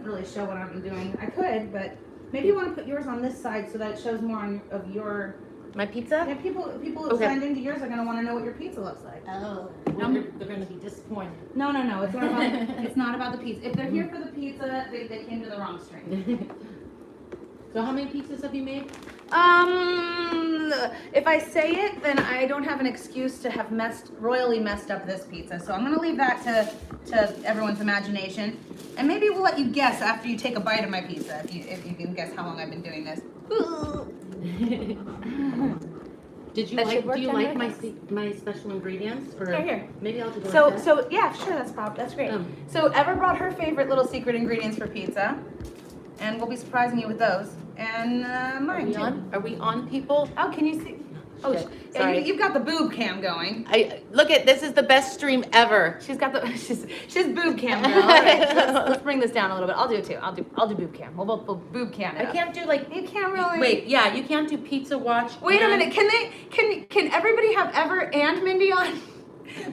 really show what I'm doing. I could, but maybe you want to put yours on this side so that it shows more of your. My pizza? Yeah, people who signed into yours are gonna want to know what your pizza looks like. Oh, they're gonna be disappointed. No. It's not about. It's not about the pizza. If they're here for the pizza, they came to the wrong stream. So how many pizzas have you made? If I say it, then I don't have an excuse to have royally messed up this pizza. So I'm gonna leave that to everyone's imagination, and maybe we'll let you guess after you take a bite of my pizza, if you can guess how long I've been doing this. Do you like my special ingredients? Or Here. Maybe I'll just go like that. So yeah, sure, that's great. So Ever brought her favorite little secret ingredients for pizza, and we'll be surprising you with those. And mine too. Are we on, people? Oh, can you see? Oh, Shit. yeah, Sorry. you've got the boob cam going. Look at this is the best stream ever. She's got the she's boob cam girl. All right, let's bring this down a little bit. I'll do it too. I'll do boob cam. We'll boob cam it I up. can't do like You can't really. Wait, yeah, you can't do pizza watch. Wait a minute. Can everybody have Ever and Mindy on?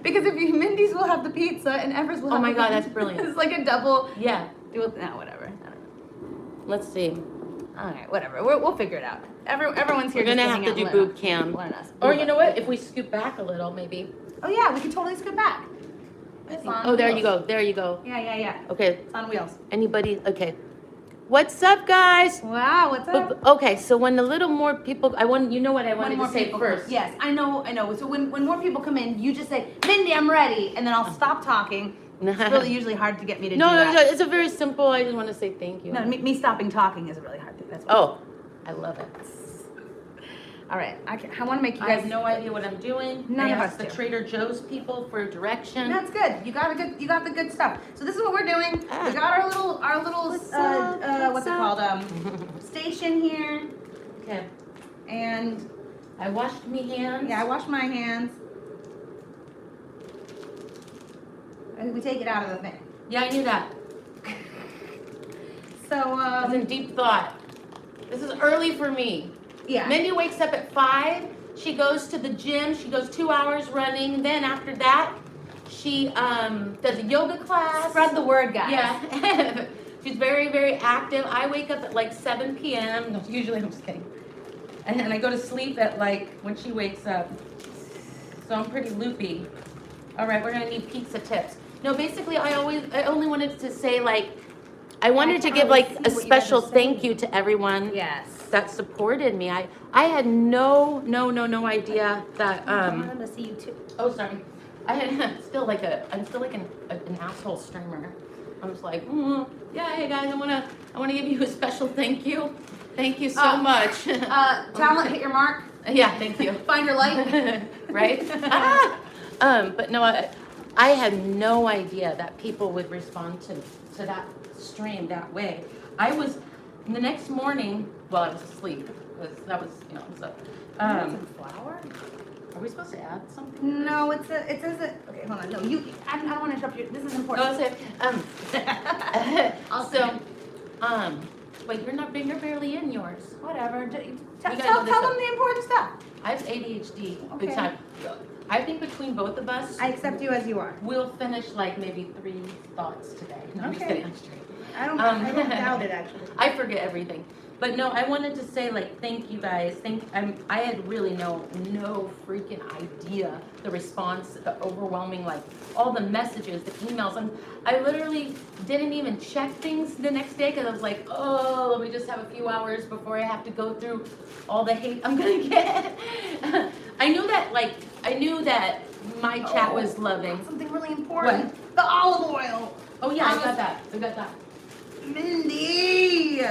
Because if Mindy's will have the pizza and Ever's will have. Oh my the God, pizza. that's brilliant. It's like a double. Yeah. No, whatever. I don't know. Let's see. All right, whatever. We'll figure it out. Everyone's here. We're gonna just have to hang do out boob and cam. learn us. Or you know what? If we scoot back a little, maybe. Oh yeah, we can totally scoot back. It's on Oh, there wheels. you go. There you go. Yeah. Okay. It's on wheels. Anybody? Okay. What's up, guys? Wow, what's up? Okay, so when a little more people, you know what I wanted to say first. Yes, I know. So when more people come in, you just say, Mindy, I'm ready, and then I'll stop talking. It's really usually hard to get me to do that. No, it's a very simple. I just want to say thank you. No, me stopping talking is a really hard thing. That's what Oh, I love it. All right, I want to make you I guys. have no idea what I'm doing. None of asked us the do. Trader Joe's people for direction. That's good. You got the good stuff. So this is what we're doing. We got our little what's it called? Station here, Okay. and I washed me hands. yeah, I washed my hands. And we take it out of the thing. Yeah, I knew that. So I was in deep thought. This is early for me. yeah. Mindy wakes up at 5. She goes to the gym. She goes 2 hours running. Then after that, she does a yoga class. Spread the word, guys. Yeah. She's very, very active. I wake up at like 7 p.m. No, usually I'm just kidding. And I go to sleep at like when she wakes up. So I'm pretty loopy. All right, we're gonna need pizza tips. No, basically I only wanted to say like, I wanted to give like a special thank you to everyone Yes. that supported me. I had no idea that I wanted to see you too. oh sorry. I'm still like an asshole streamer. I'm just like, yeah, hey guys, I wanna give you a special thank you. Thank you so much. Talent, hit your mark. Yeah, thank you. Find your light. Right? But no, I had no idea that people would respond to that stream that way. I was the next morning. Well, I was asleep. That was so. Some flour? Are we supposed to add something? No, it says it. Okay, hold on. No, I don't want to interrupt you. This is important. No, it's also, wait, you're barely in yours. Whatever. Tell gotta go them the important stuff. I have ADHD. Okay. Big time. I think between both of us, I accept you as you are. we'll finish like maybe 3 thoughts today. No, I'm just Okay. kidding. I'm straight. I don't doubt it actually. I forget everything. But no, I wanted to say like thank you guys. I had really no freaking idea the response, the overwhelming like all the messages, the emails. I literally didn't even check things the next day because I was like, oh, we just have a few hours before I have to go through all the hate I'm gonna get. I knew that my chat was loving. Something really important. The olive oil. Oh yeah, I got that. Mindy.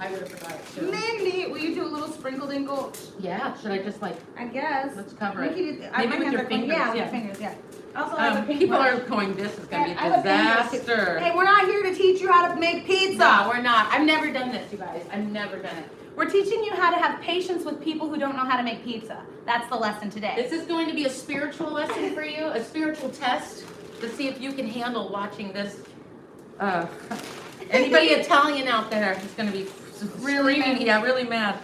I would have forgot it too. Mindy, will you do a little sprinkle dinkle? Yeah, should I just like, I guess. let's cover We it. could do- Maybe my with hands your are clean. fingers, Yeah, with yeah. your fingers, yeah. Also, I have a People are paintbrush. going, this is going to be I a have a paintbrush too. disaster. Hey, we're not here to teach you how to make pizza. No, we're not. I've never done this, you guys. I've never done it. We're teaching you how to have patience with people who don't know how to make pizza. That's the lesson today. This is going to be a spiritual lesson for you, a spiritual test to see if you can handle watching this. Anybody Italian out there is going to be Really screaming, mad. yeah, really mad.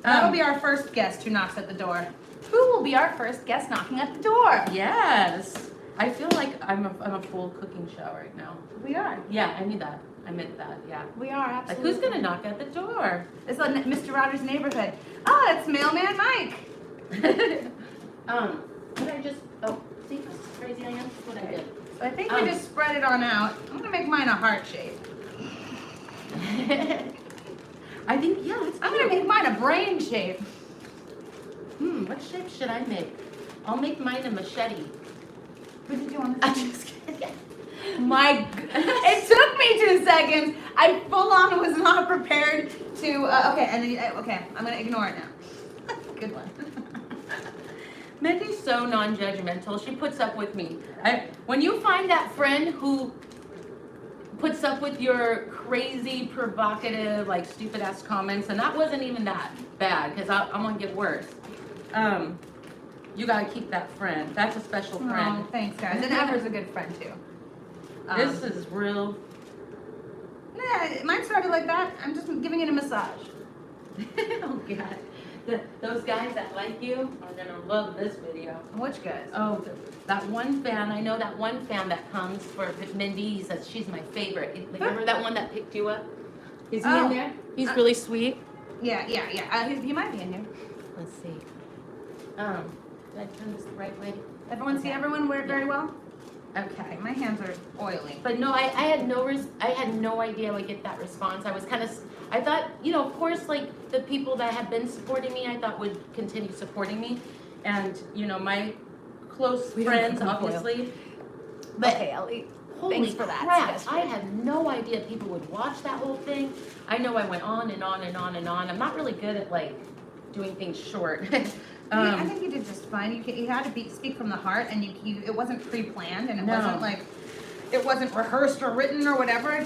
That'll be our first guest who knocks at the door. Who will be our first guest knocking at the door? Yes. I feel like I'm a full cooking show right now. We are. Yeah, I need that. I meant that, yeah. We are, Like, absolutely. who's gonna knock at the door? It's like Mr. Rogers' neighborhood. Oh, it's Mailman Mike. What I just, see how crazy I am? That's what I did. So I think we just spread it on out. I'm gonna make mine a heart shape. I think, yeah, it's I'm gonna make mine a brain shape. What shape should I make? I'll make mine a machete. What did you want to I'm do? just kidding. It took me 2 seconds. I full on was not prepared to. Okay, and then, okay, I'm gonna ignore it now. Good one. Mindy's so non-judgmental. She puts up with me. When you find that friend who puts up with your crazy, provocative, like stupid-ass comments, and that wasn't even that bad, because I'm gonna get worse. You gotta keep that friend. That's a special friend. Oh, thanks, guys. And Ever's a good friend too. This is real. Yeah, mine started like that. I'm just giving it a massage. Oh God. Those guys that like you are gonna love this video. Which guys? Oh, that one fan. I know that one fan that comes for Mindy. He says she's my favorite. Remember that one that picked you up? Is he in there? He's really sweet. Yeah. He might be in here. Let's see. Did I turn this the right way? Everyone see everyone wear it very well? Okay. My hands are oily. But no, I had no idea I would get that response. I thought, of course, like the people that have been supporting me, I thought would continue supporting me, and my close friends, obviously. But okay, Ellie. holy Thanks for that crap! suggestion. I had no idea people would watch that whole thing. I know I went on and on and on and on. I'm not really good at like doing things short. I think you did just fine. You had to speak from the heart, and it wasn't pre-planned, and it wasn't rehearsed or written or whatever.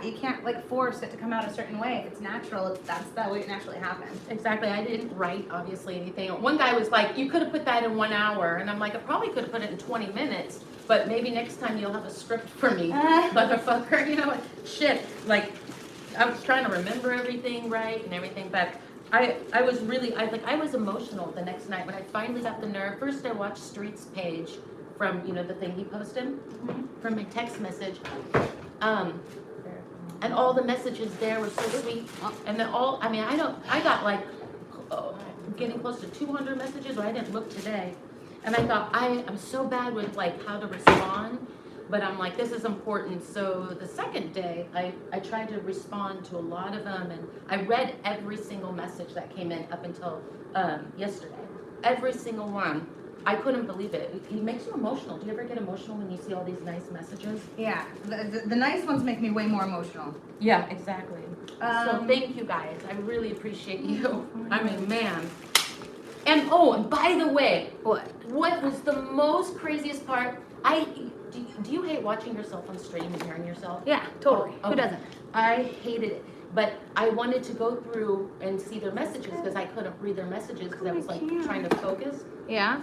You can't like force it to come out a certain way. If it's natural, that's that way it naturally happens. Exactly. I didn't write obviously anything. One guy was like, "You could have put that in 1 hour," and I'm like, "I probably could have put it in 20 minutes, but maybe next time you'll have a script for me, motherfucker." Shit. Like, I was trying to remember everything right and everything, but. I was really, I was emotional the next night when I finally got the nerve. First I watched Street's page from, the thing he posted, from my text message. And all the messages there were so sweet. And then I got like, getting close to 200 messages, or I didn't look today. And I thought, I'm so bad with like how to respond. But I'm like, this is important. So the second day, I tried to respond to a lot of them, and I read every single message that came in up until yesterday. Every single one. I couldn't believe it. It makes you emotional. Do you ever get emotional when you see all these nice messages? Yeah, the nice ones make me way more emotional. Yeah, exactly. So thank you guys. I really appreciate you. I mean, man. And by the way, what was the most craziest part? Do you hate watching yourself on stream and hearing yourself? Yeah, totally. Oh, Who doesn't? I hated it. But I wanted to go through and see their messages because I couldn't read their messages because I was like trying to focus. Yeah.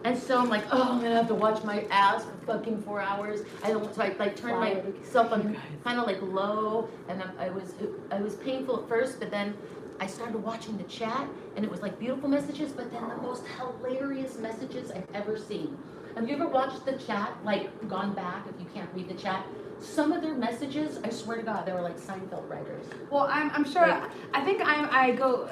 And so I'm like, I'm gonna have to watch my ass for fucking 4 hours. So I like turned myself on kind of like low, and I was painful at first, but then I started watching the chat, and it was like beautiful messages, but then the most hilarious messages I've ever seen. Have you ever watched the chat, like gone back if you can't read the chat? Some of their messages, I swear to God, they were like Seinfeld writers. Well, I'm sure, I think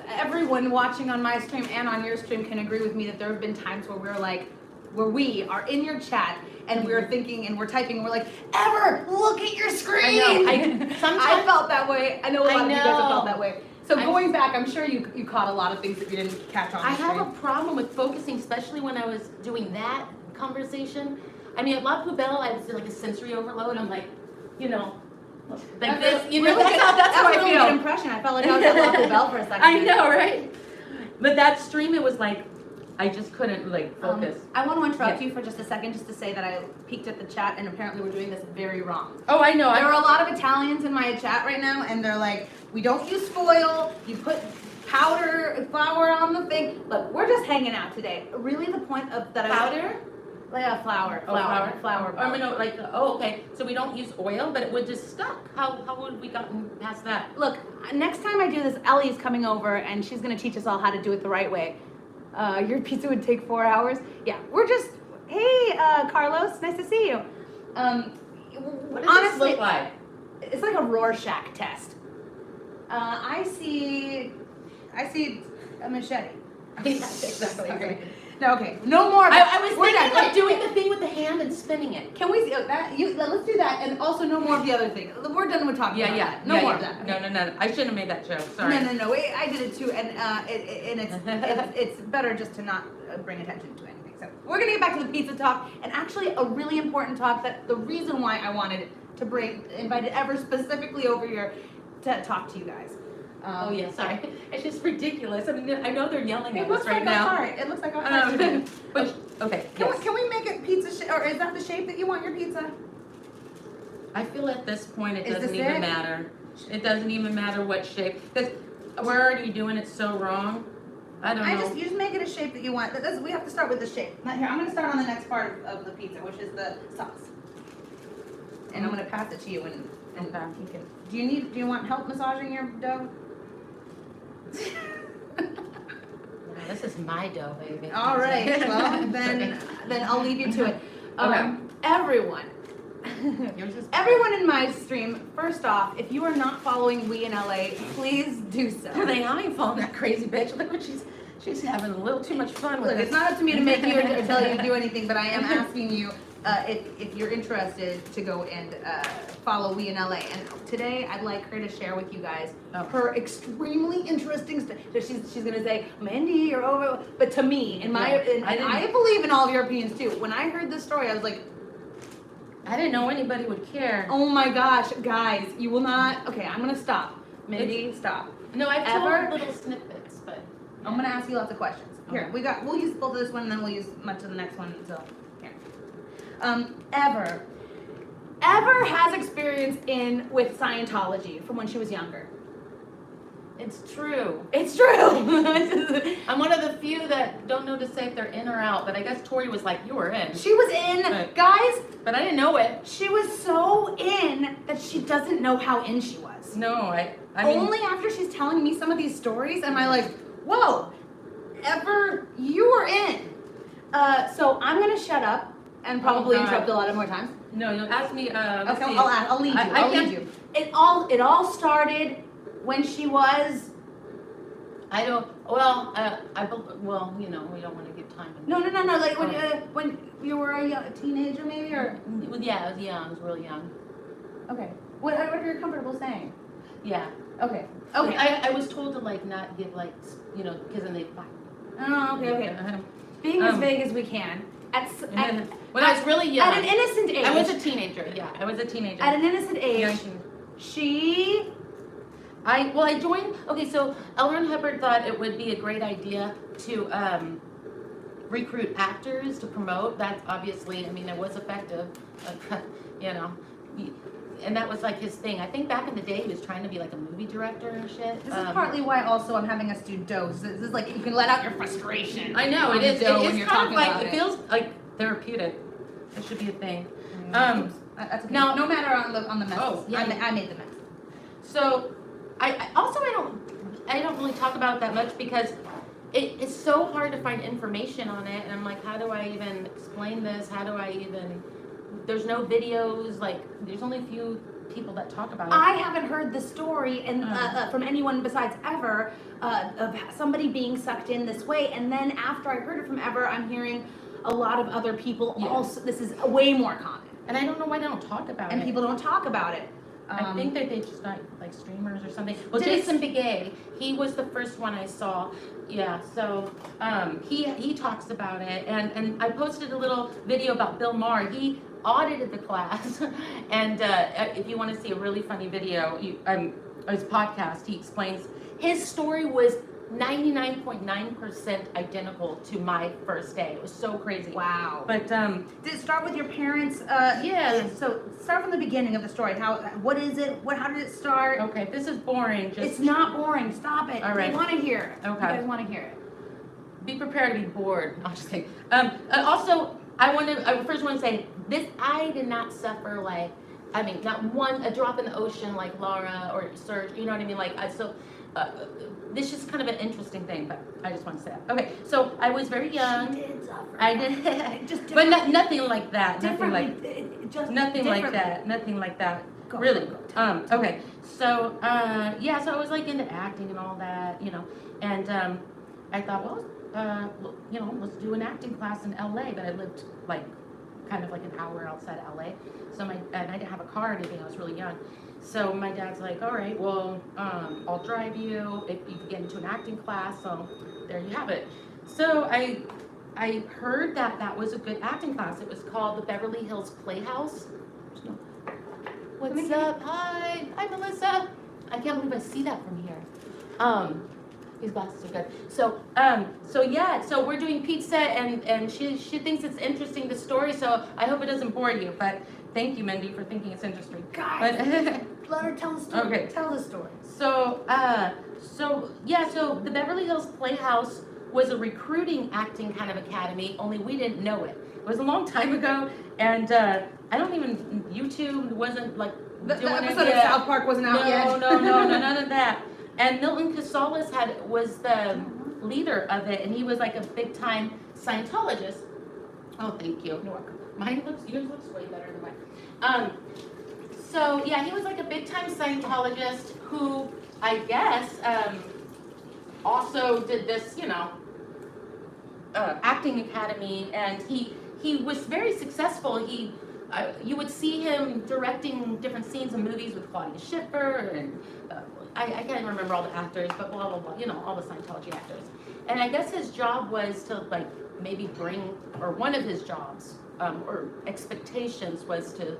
everyone watching on my stream and on your stream can agree with me that there have been times where we are in your chat and we're thinking and we're typing and we're like, Ever, look at your screen! I felt that way. I know a lot of you guys have felt that way. So going back, I'm sure you caught a lot of things that you didn't catch on the stream. I have a problem with focusing, especially when I was doing that conversation. I mean, at La Poubelle, I was like a sensory overload. I'm like, like this. That's how I feel. Good impression. I felt like I was at La Poubelle for a second. I know, right? But that stream, it was like, I just couldn't like focus. I want to interrupt you for just a second, just to say that I peeked at the chat, and apparently we're doing this very wrong. Oh, I know. There are a lot of Italians in my chat right now, and they're like, we don't use foil. You put flour on the thing. Look, we're just hanging out today. Really, the point of that. Powder? Flour. I mean, okay. So we don't use oil, but it would just stuck. How would we gotten past that? Look, next time I do this, Ellie's coming over, and she's gonna teach us all how to do it the right way. Your pizza would take 4 hours. Yeah, we're just. Hey, Carlos, nice to see you. What does this look like? it's like a Rorschach test. I see a machete. Exactly. Sorry. No, okay. No more. I was We're thinking done. of doing the thing with the hand and spinning it. Can we that? Let's do that, and also no more of the other thing. We're done with talking about that. No more of that. Okay. No. I shouldn't have made that joke. Sorry. No. I did it too, and it's better just to not bring attention to anything. So we're gonna get back to the pizza talk, and actually a really important talk that the reason why I wanted to invited Ever specifically over here to talk to you guys. Oh yeah, sorry. It's just ridiculous. I mean, I know they're yelling at It looks us right like now. a heart. It looks like a heart to me. But okay. Can we make it pizza shape, or is that the shape that you want your pizza? I feel at this point it Is doesn't this even it? matter. It doesn't even matter what shape, because we're already doing it so wrong. I don't know. You just make it a shape that you want. We have to start with the shape. Not here. I'm going to start on the next part of the pizza, which is the sauce. And I'm going to pass it to you, and Okay. you can. Do you want help massaging your dough? This is my dough, baby. All right. Well, then I'll leave you to it. Okay. Everyone. Yours is Everyone in my stream, first off, if you are not following We in LA, please do so. I ain't following that crazy bitch. Look what she's having a little too much fun with Look, it. it's not up to me to make you or tell you to do anything, but I am asking you if you're interested to go and follow We in LA. And today I'd like her to share with you guys her extremely interesting stuff. So she's gonna say, Mindy, you're over. But to me, I believe in all of your opinions too. When I heard this story, I was like, I didn't know anybody would care. oh my gosh, guys, you will not. Okay, I'm gonna stop. Mindy, stop. No, I've Ever? told little snippets, but I'm gonna ask you lots of questions. Here, we'll use both of this one, and then we'll use much of the next one until here. Ever has experience with Scientology from when she was younger. it's true. It's true. I'm one of the few that don't know to say if they're in or out, but I guess Tori was like, you were in. She was in, Right. guys. But I didn't know it. She was so in that she doesn't know how in she was. No, I mean, Only after she's telling me some of these stories am I like, whoa, Ever, you were in. So I'm gonna shut up and probably God. interrupt a lot of more times. no, you'll ask me, let's Okay, see. I'll lead you. I'll lead you. It all started when she was. I don't, well, well, you know, we don't want to give time. No. Like when you were a teenager, maybe, or. Yeah, I was young. I was really young. Okay. What are you comfortable saying? Yeah. Okay. Okay. I was told to like not give like, you know, because then they fight. Oh, okay. Being as vague as we can. When I was really young. At an innocent age. I was a teenager. Yeah, I was a teenager. At an innocent age. Yeah. I joined. Okay, so L. Ron Hubbard thought it would be a great idea to recruit actors to promote. That's obviously, I mean, it was effective. You know. And that was like his thing. I think back in the day he was trying to be like a movie director and shit. This is partly why also I'm having us do dough. This is like you can let out your frustration. I know, it is. When It's you're kind talking of like, about it feels like therapeutic. It should be a thing. That's okay. Now- no matter on the mess. Oh, yeah. I made the mess. So, I don't really talk about it that much because it's so hard to find information on it, and I'm like, how do I even explain this? How do I even? There's no videos. Like, there's only a few people that talk about it. I haven't heard the story and from anyone besides Ever of somebody being sucked in this way, and then after I heard it from Ever, I'm hearing a lot of other people also. This is way more common, and I don't know why they don't talk about it. and people don't talk about it. I think that they just not like streamers or something. Well, Did it- Jason Begay, he was the first one I saw. Yeah, so he talks about it, and I posted a little video about Bill Maher. He audited the class, and if you want to see a really funny video, his podcast, he explains his story was 99.9% identical to my first day. It was so crazy. Wow. But Did it start with your parents? Yeah. So start from the beginning of the story. What is it? How did it start? okay, this is boring. Just It's not boring. Stop it. All right. They want to hear it. Okay. You guys want to hear it. be prepared to be bored. I'm just kidding. Also, I first want to say this. I did not suffer like, I mean, not a drop in the ocean like Laura or Serge. You know what I mean? Like this is kind of an interesting thing, but I just want to say that. Okay, so I was very young. She did suffer. I did, Just but nothing like that. Nothing like just nothing like differently. that. Nothing like that. Really? Go. Okay. So, yeah, so I was like into acting and all that, and I thought, well, let's do an acting class in LA, but I lived like kind of like an hour outside LA. So and I didn't have a car or anything, I was really young. So my dad's like, all right, well, I'll drive you if you can get into an acting class. So there you have it. So I heard that was a good acting class. It was called the Beverly Hills Playhouse. What's up? Hi, Melissa. I can't believe I see that from here. These glasses are good. So we're doing pizza, and she thinks it's interesting, the story. So I hope it doesn't bore you. But thank you, Mindy, for thinking it's interesting. Guys, let her tell the story. Okay. Tell the story. So the Beverly Hills Playhouse was a recruiting acting kind of academy. Only we didn't know it. It was a long time ago, and I don't even YouTube wasn't like The doing it episode of yet. South Park wasn't out yet. No, none of that. And Milton Casales was the leader of it, and he was like a big time Scientologist. Oh, thank you. Yours looks way better than mine. So yeah, he was like a big time Scientologist who I guess also did this, acting academy, and he was very successful. You would see him directing different scenes in movies with Claudia Schiffer, and I can't remember all the actors, but blah, blah, blah, all the Scientology actors. And I guess his job was to like maybe one of his jobs or expectations was to,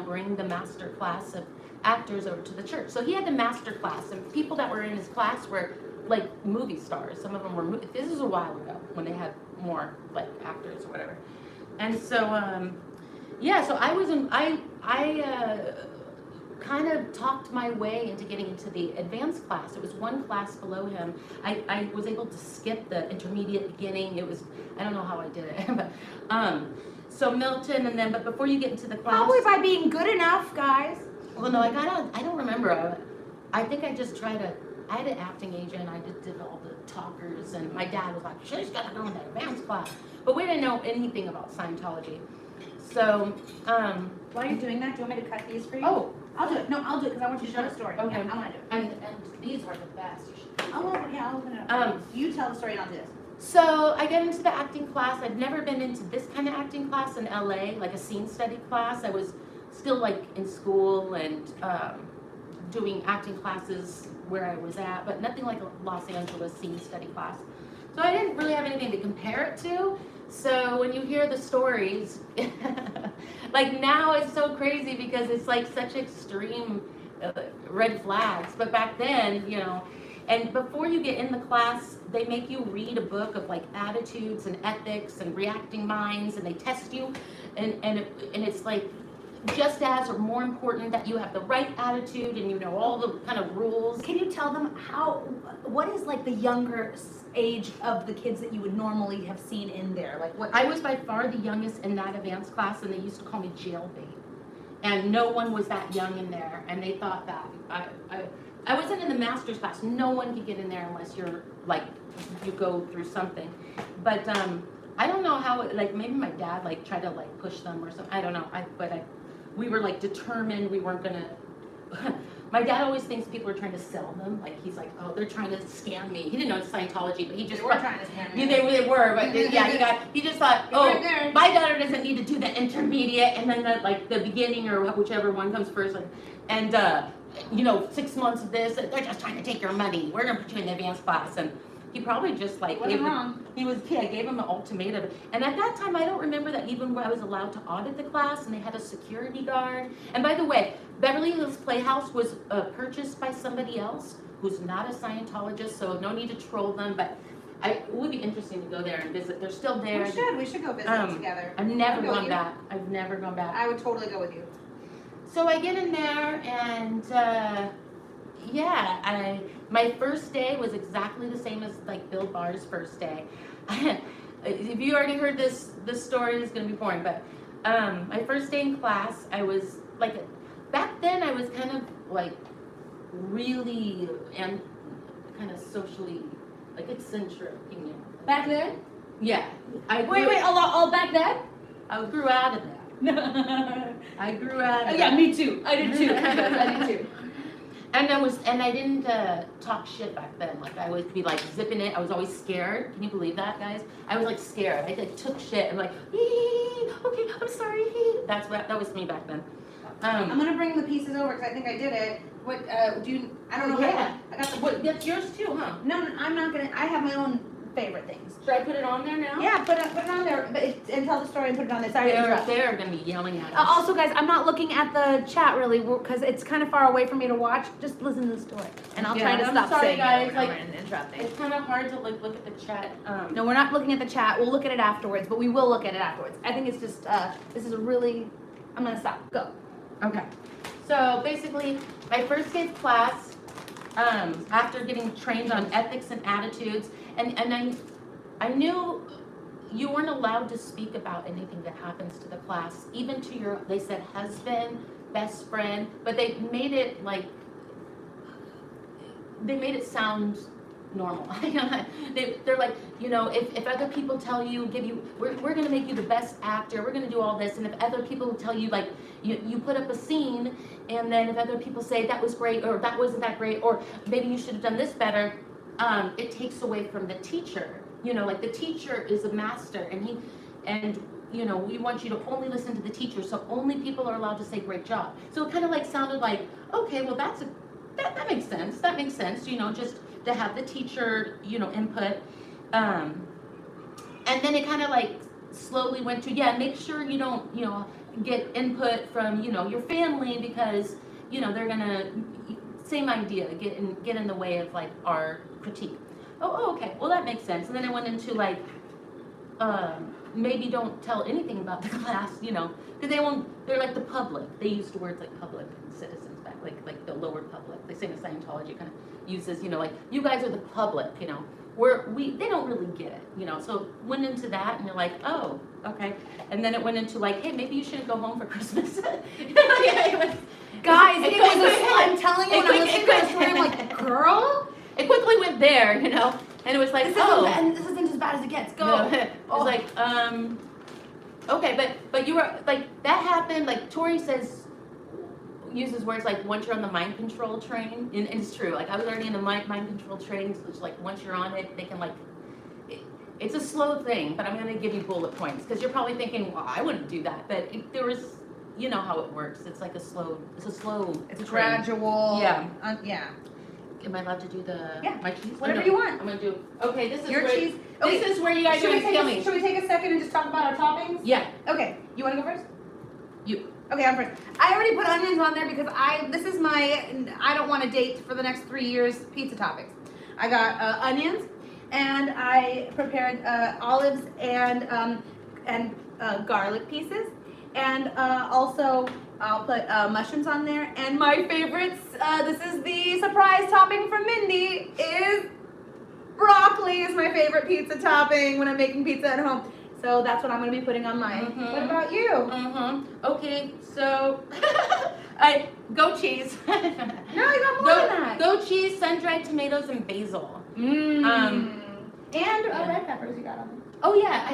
bring the master class of actors over to the church. So he had the master class, and people that were in his class were like movie stars. Some of them were, this is a while ago when they had more like actors or whatever. And so, so I kind of talked my way into getting into the advanced class. It was one class below him. I was able to skip the intermediate beginning. I don't know how I did it, but so Milton, but before you get into the class, Probably by being good enough, guys. well, no, I don't remember. I think I just I had an acting agent. I just did all the talkers, and my dad was like, she's got to go in the advanced class, but we didn't know anything about Scientology. So, While you're doing that, do you want me to cut these for you? oh, I'll do it. No, I'll do it because I want you to tell the story. Okay. Yeah, I want to do it. and these are the best. I'll open it up. You tell the story and I'll do this. So I get into the acting class. I've never been into this kind of acting class in LA, like a scene study class. I was still like in school and doing acting classes where I was at, but nothing like a Los Angeles scene study class. So I didn't really have anything to compare it to. So when you hear the stories, like now it's so crazy because it's like such extreme red flags. But back then, and before you get in the class, they make you read a book of like attitudes and ethics and reacting minds, and they test you, and it's like just as or more important that you have the right attitude and all the kind of rules. Can you tell them what is like the younger age of the kids that you would normally have seen in there? Like what? I was by far the youngest in that advanced class, and they used to call me jailbait. And no one was that young in there, and they thought that I wasn't in the master's class. No one could get in there unless you're like you go through something. But I don't know how. Like maybe my dad like tried to like push them or something. I don't know. We were like determined we weren't gonna. My dad always thinks people are trying to sell them. Like he's like, oh, they're trying to scam me. He didn't know it's Scientology, but he just They were trying to scam me. They were, but he just thought, oh, my daughter doesn't need to do the intermediate and then the beginning or whichever one comes first, and 6 months of this. They're just trying to take your money. We're gonna put you in the advanced class, and he probably just like wasn't wrong. I gave him an ultimatum. And at that time, I don't remember that even I was allowed to audit the class, and they had a security guard. And by the way, Beverly Hills Playhouse was purchased by somebody else who's not a Scientologist, so no need to troll them. But it would be interesting to go there and visit. They're still there. We should go visit them together. I've never gone back. I've never gone back. I would totally go with you. So I get in there, and my first day was exactly the same as like Bill Barr's first day. If you already heard this story, it's gonna be boring. But my first day in class, I was like, back then I was kind of like really and kind of socially like eccentric, Back then? Yeah. Wait, all back then? I grew out of that. I grew out of Yeah, it. me too. I did too. I did too. And I didn't talk shit back then. Like I would be like zipping it. I was always scared. Can you believe that, guys? I was like scared. I like took shit. I'm like, okay, I'm sorry. That was me back then. I'm gonna bring the pieces over because I think I did it. What do you? I don't know. Yeah. I got the. What? That's yours too, huh? No, I'm not gonna. I have my own favorite things. Should I put it on there now? Yeah, put it on there, and tell the story and put it on there. Sorry to interrupt. They're gonna be yelling at us. Also, guys, I'm not looking at the chat really because it's kind of far away for me to watch. Just listen to the story, and I'll try to I'm stop sorry, saying guys. it Like, and interrupting. it's kind of hard to like look at the chat. No, we're not looking at the chat. We'll look at it afterwards, but we will look at it afterwards. I think it's just this is a really. I'm gonna stop. Go. Okay. So basically, my first day of class, after getting trained on ethics and attitudes, and I knew you weren't allowed to speak about anything that happens to the class, even to your, they said husband, best friend, but they made it sound normal. They're like, you know, if other people tell you, we're going to make you the best actor, we're going to do all this, and if other people tell you, like, you put up a scene, and then if other people say that was great, or that wasn't that great, or maybe you should have done this better, it takes away from the teacher. You know, like the teacher is a master, and you know, we want you to only listen to the teacher, so only people are allowed to say great job. So it kind of like sounded like, okay, well that makes sense. That makes sense, you know, just to have the teacher, you know, input. And then it kind of like slowly went to, yeah, make sure you don't, you know, get input from, you know, your family because, you know, they're gonna, same idea, get in the way of like our critique. Oh, okay, well that makes sense. And then it went into like, maybe don't tell anything about the class, you know, because they're like the public. They used words like public and citizens back, like the lower public. They say in Scientology kind of uses, you know, like you guys are the public, you know, they don't really get it, you know. So went into that and you're like, oh, okay. And then it went into like, hey, maybe you shouldn't go home for Christmas. Guys, I'm telling you, when I'm listening to the story, I'm like, girl? It quickly went there, you know, and it was like, and this isn't as bad as it gets. Go. No, it was like, okay, but you were like that happened. Like Tori uses words like once you're on the mind control train, and it's true. Like I was already in the mind control train, so it's like once you're on it, they can like. It's a slow thing, but I'm going to give you bullet points because you're probably thinking, well, I wouldn't do that, but there was. You know how it works. It's like a slow. It's a gradual. Yeah. Yeah. Am I allowed to do my cheese? Whatever you want. I'm gonna do. Okay, this is your cheese. Okay. This is where you guys are gonna kill me. Should we take a second and just talk about our toppings? Yeah. Okay. You want to go first? You. Okay, I'm first. I already put onions on there because this is my I don't want to date for the next 3 years pizza toppings. I got onions, and I prepared olives and garlic pieces, and also. I'll put mushrooms on there, and my favorites, this is the surprise topping from Mindy, is broccoli is my favorite pizza topping when I'm making pizza at home. So that's what I'm going to be putting on mine. Mm-hmm. What about you? Okay, so, goat cheese. No, you got more than that. Goat cheese, sun-dried tomatoes, and basil. And red peppers you got on them. Oh yeah,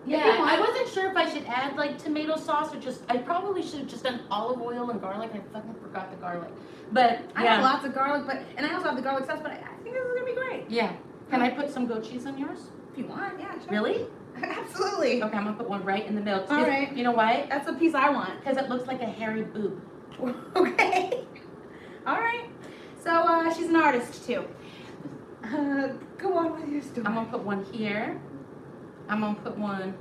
Yeah, I wasn't sure if I should add like tomato sauce or I probably should have just done olive oil and garlic. I fucking forgot the garlic. But I have lots of garlic, and I also have the garlic sauce, but I think this is gonna be great. Yeah. Can I put some goat cheese on yours? If you want, yeah, sure. Really? Absolutely. Okay, I'm gonna put one right in the middle. All right. You know why? That's the piece I want. Because it looks like a hairy boob. Okay. All right. So she's an artist too. Go on with your story. I'm gonna put one here. I'm gonna put one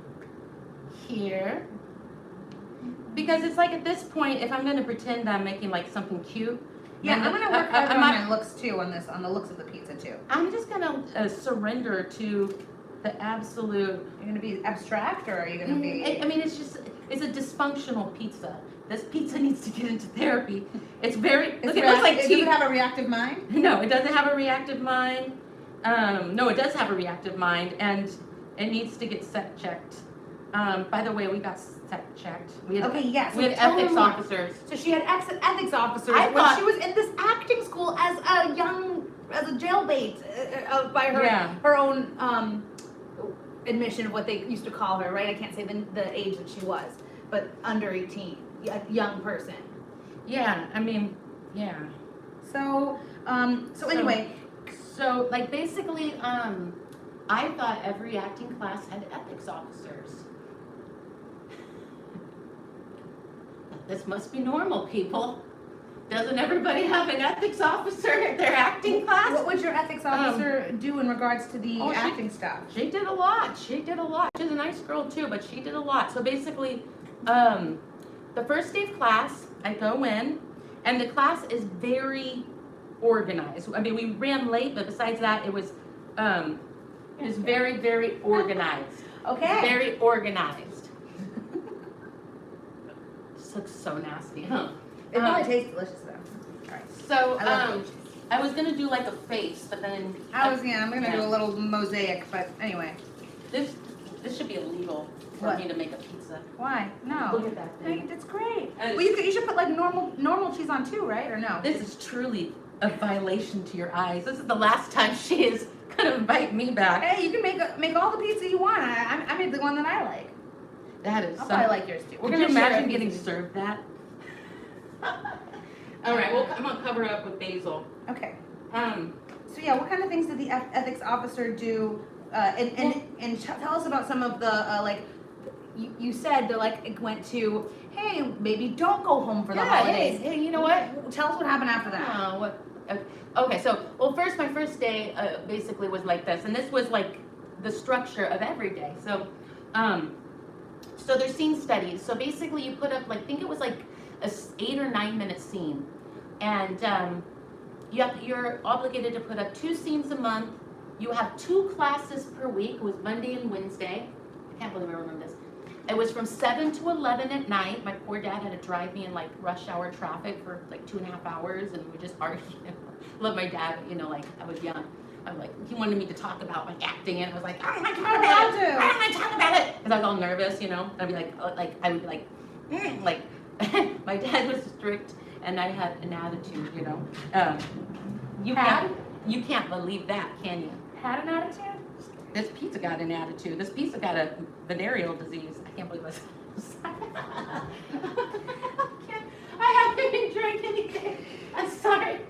here. Because it's like at this point, if I'm gonna pretend that I'm making like something cute. Yeah, I'm gonna work on my looks too on the looks of the pizza too. I'm just gonna surrender to the absolute. You're gonna be abstract, or are you gonna be? I mean, it's a dysfunctional pizza. This pizza needs to get into therapy. It's very. It looks like does it have a reactive mind? No, it doesn't have a reactive mind. No, it does have a reactive mind, and it needs to get set checked. By the way, we got set checked. We had ethics officers. So she had ethics officers she was in this acting school as a jailbait by her own admission of what they used to call her. Right? I can't say the age that she was. but under 18, a young person. Yeah, I mean, yeah. So anyway. So like basically, I thought every acting class had ethics officers. This must be normal, people. Doesn't everybody have an ethics officer at their acting class? What would your ethics officer do in regards to the acting stuff? She did a lot. She did a lot. She's a nice girl too, but she did a lot. So basically, the first day of class, I go in, and the class is very organized. I mean, we ran late, but besides that, it was very, very organized. Okay. Very organized. This looks so nasty, huh? It probably tastes delicious though. All right. So, I love blue cheese. I was gonna do like a face, but then I'm gonna do a little mosaic, but anyway. This should be illegal for What? me to make a pizza. Why? No. Look at that thing. It's great. And Well, you should put like normal cheese on too, right? Or no? This is truly a violation to your eyes. This is the last time she is gonna invite me back. Hey, you can make all the pizza you want. I made the one that I like. That is I'll so. probably like yours too. Could you share imagine a getting pizza. served that? All right, well, I'm gonna cover it up with basil. Okay. Um, So yeah, what kind of things did the ethics officer do? And tell us about some of the like. You said that like it went to, hey, maybe don't go home for the holidays. Hey, you know what? Tell us what happened after that. What? Okay, so my first day basically was like this, and this was like the structure of every day. So, so there's scene studies. So basically, you put up like think it was like a 8 or 9 minute scene, and you're obligated to put up 2 scenes a month. You have 2 classes per week. It was Monday and Wednesday. I can't believe I remember this. It was from 7 to 11 at night. My poor dad had to drive me in like rush hour traffic for like 2.5 hours, and we would just argue. Love my dad, you know, like I was young. I'm like, he wanted me to talk about my acting, and I was like, I don't want to talk about it. I don't want to talk about it, because I was all nervous, you know. I'd be like I would be like, like, my dad was strict, and I had an attitude, you know. You can't believe that, can you? Had an attitude? This pizza got an attitude. This pizza got a venereal disease. I can't believe this. I haven't even drank anything. I'm sorry.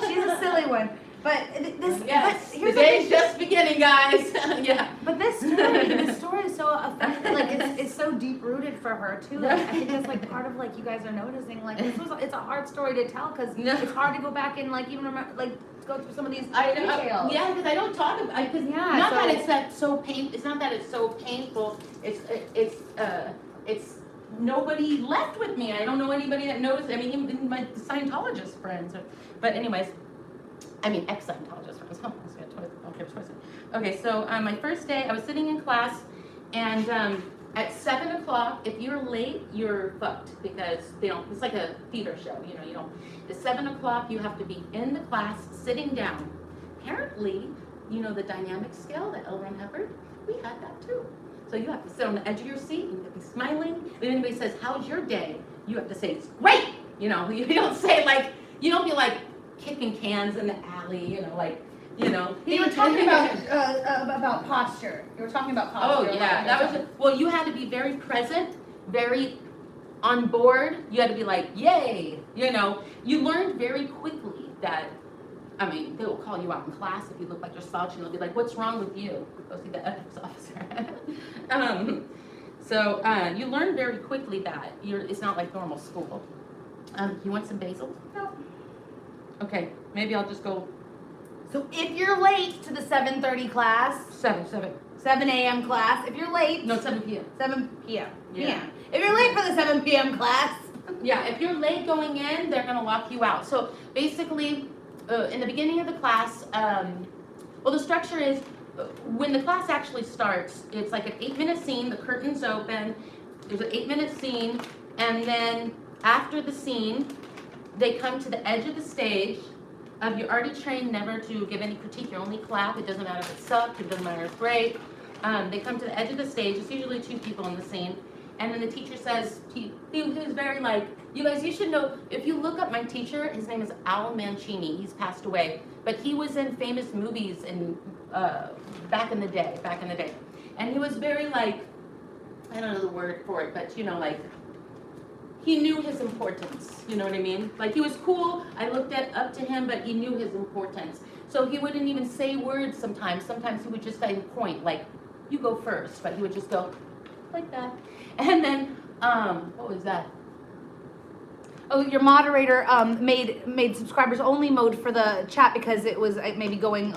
She's a silly one. But this, Yes, here's the day's just beginning, guys. Yeah. But this story is so effective. Like it's so deep rooted for her too. Like, I think that's like part of like you guys are noticing. Like it's a hard story to tell because it's hard to go back and like even remember like go through some of these details. Yeah, because I don't talk about because not that it's that so pain. It's not that it's so painful. It's nobody left with me. I don't know anybody that knows. I mean, even my Scientologist friends. But anyways. I mean, ex-Scientologist friends. Oh, okay, so my first day, I was sitting in class, and at 7 o'clock, if you're late, you're fucked because they don't. It's like a theater show, you know. You don't. At 7 o'clock, you have to be in the class, sitting down. Apparently, you know the dynamic scale that L. Ron Hubbard. We had that too. So you have to sit on the edge of your seat. You have to be smiling. If anybody says, "How's your day?" you have to say, "It's great." You know, you don't say like. You don't be like. Kicking cans in the alley, you know, like, you know. You were talking about posture. You were talking about posture. Oh yeah, that was. Well, you had to be very present, very on board. You had to be like, yay, you know. You learned very quickly that. I mean, they will call you out in class if you look like you're slouching. They'll be like, "What's wrong with you?" Go see the ethics officer. So you learn very quickly that it's not like normal school. You want some basil? No. Okay, maybe I'll just go. So if you're late to the 7:30 class, 7 a.m. class, if you're late, No, 7 p.m. 7 p.m. Yeah. If you're late for the 7 p.m. class, Yeah, if you're late going in, they're gonna lock you out. So basically, in the beginning of the class, well, the structure is when the class actually starts, it's like an 8-minute scene. The curtains open. There's an 8-minute scene, and then after the scene. They come to the edge of the stage. You're already trained never to give any critique. You only clap. It doesn't matter if it sucked. It doesn't matter if it's great. They come to the edge of the stage. It's usually 2 people in the scene. And then the teacher says, he was very like, you guys, you should know, if you look up my teacher, his name is Al Mancini. He's passed away. But he was in famous movies back in the day. And he was very like, I don't know the word for it, but you know, like, he knew his importance, you know what I mean? Like, he was cool, I looked up to him, but he knew his importance. So he wouldn't even say words sometimes. Sometimes he would just point, like, you go first, but he would just go like that. And then, what was that? Oh, your moderator made subscribers only mode for the chat because it was maybe going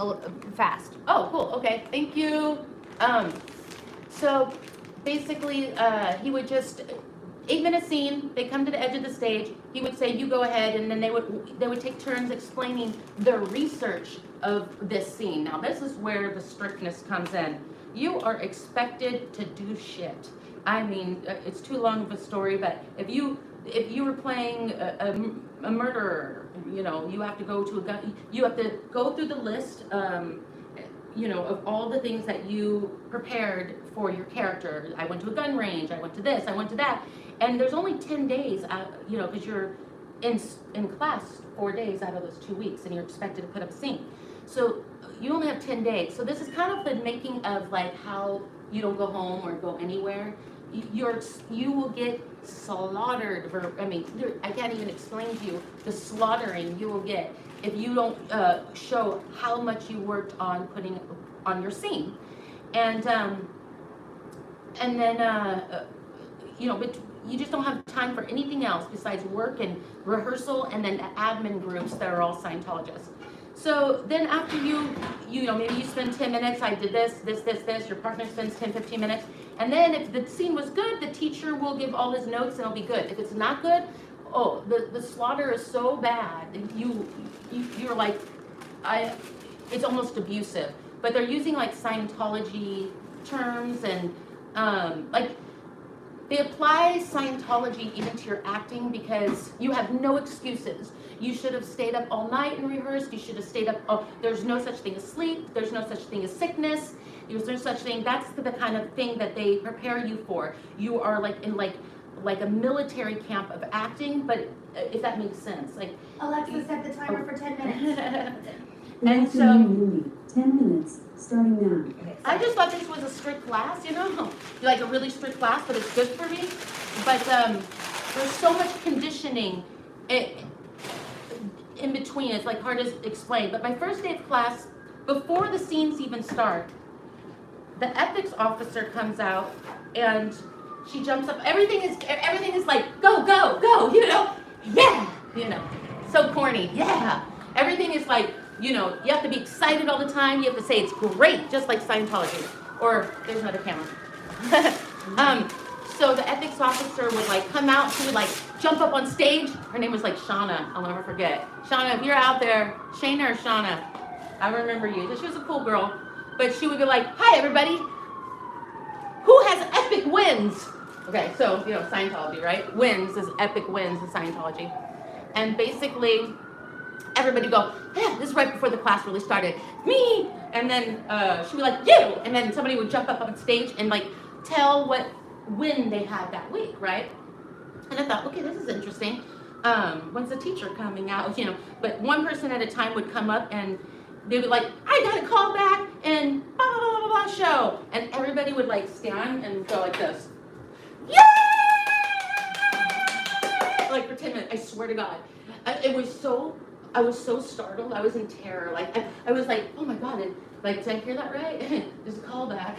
fast. Oh, cool, okay, thank you. So basically, he would just, 8-minute scene, they come to the edge of the stage, he would say, you go ahead, and then they would take turns explaining the research of this scene. Now, this is where the strictness comes in. You are expected to do shit. I mean, it's too long of a story, but if you were playing a murderer, you know, you have to go to a gun, you have to go through the list, you know, of all the things that you prepared for your character. I went to a gun range, I went to this, I went to that. And there's only 10 days, you know, because you're in class 4 days out of those 2 weeks, and you're expected to put up a scene. So you only have 10 days. So this is kind of the making of like how you don't go home or go anywhere. You will get slaughtered for, I mean, I can't even explain to you the slaughtering you will get if you don't show how much you worked on putting on your scene. And then, you know, but you just don't have time for anything else besides work and rehearsal and then admin groups that are all Scientologists. So then after you know, maybe you spend 10 minutes, I did this, your partner spends 10, 15 minutes, and then if the scene was good, the teacher will give all his notes and it'll be good. If it's not good, oh, the slaughter is so bad, you're like, it's almost abusive. But they're using like Scientology terms and like, they apply Scientology even to your acting because you have no excuses. You should have stayed up all night and rehearsed. You should have stayed up. Oh, there's no such thing as sleep. There's no such thing as sickness. There's no such thing. That's the kind of thing that they prepare you for. You are like in like a military camp of acting, but if that makes sense. Like, Alexa, set the timer for 10 minutes. And so, 10 minutes, starting now. I just thought this was a strict class, you know, like a really strict class, but it's good for me. But there's so much conditioning in between. It's like hard to explain. But my first day of class, before the scenes even start, the ethics officer comes out and she jumps up. Everything is like, go, go, go, you know, yeah, you know, so corny, yeah. Everything is like, you know, you have to be excited all the time. You have to say it's great, just like Scientology. Or there's another camera. So the ethics officer would like come out. She would like jump up on stage. Her name was like Shauna. I'll never forget. Shauna, if you're out there, Shayna or Shauna, I remember you. She was a cool girl. But she would be like, hi, everybody. Who has epic wins? Okay, so, you know, Scientology, right? Wins is epic wins in Scientology. And basically, everybody go, yeah, this is right before the class really started. Me! And then she'd be like, you! And then somebody would jump up on stage and like tell what win they had that week, right? And I thought, okay, this is interesting. When's the teacher coming out? You know, but one person at a time would come up and they would like, I got a call back and blah, blah, blah, blah, blah, show. And everybody would like stand and go like this. Yay! Like for 10 minutes, I swear to God. I was so startled. I was in terror. Like I was like, oh my God! And, like, did I hear that right? There's a callback.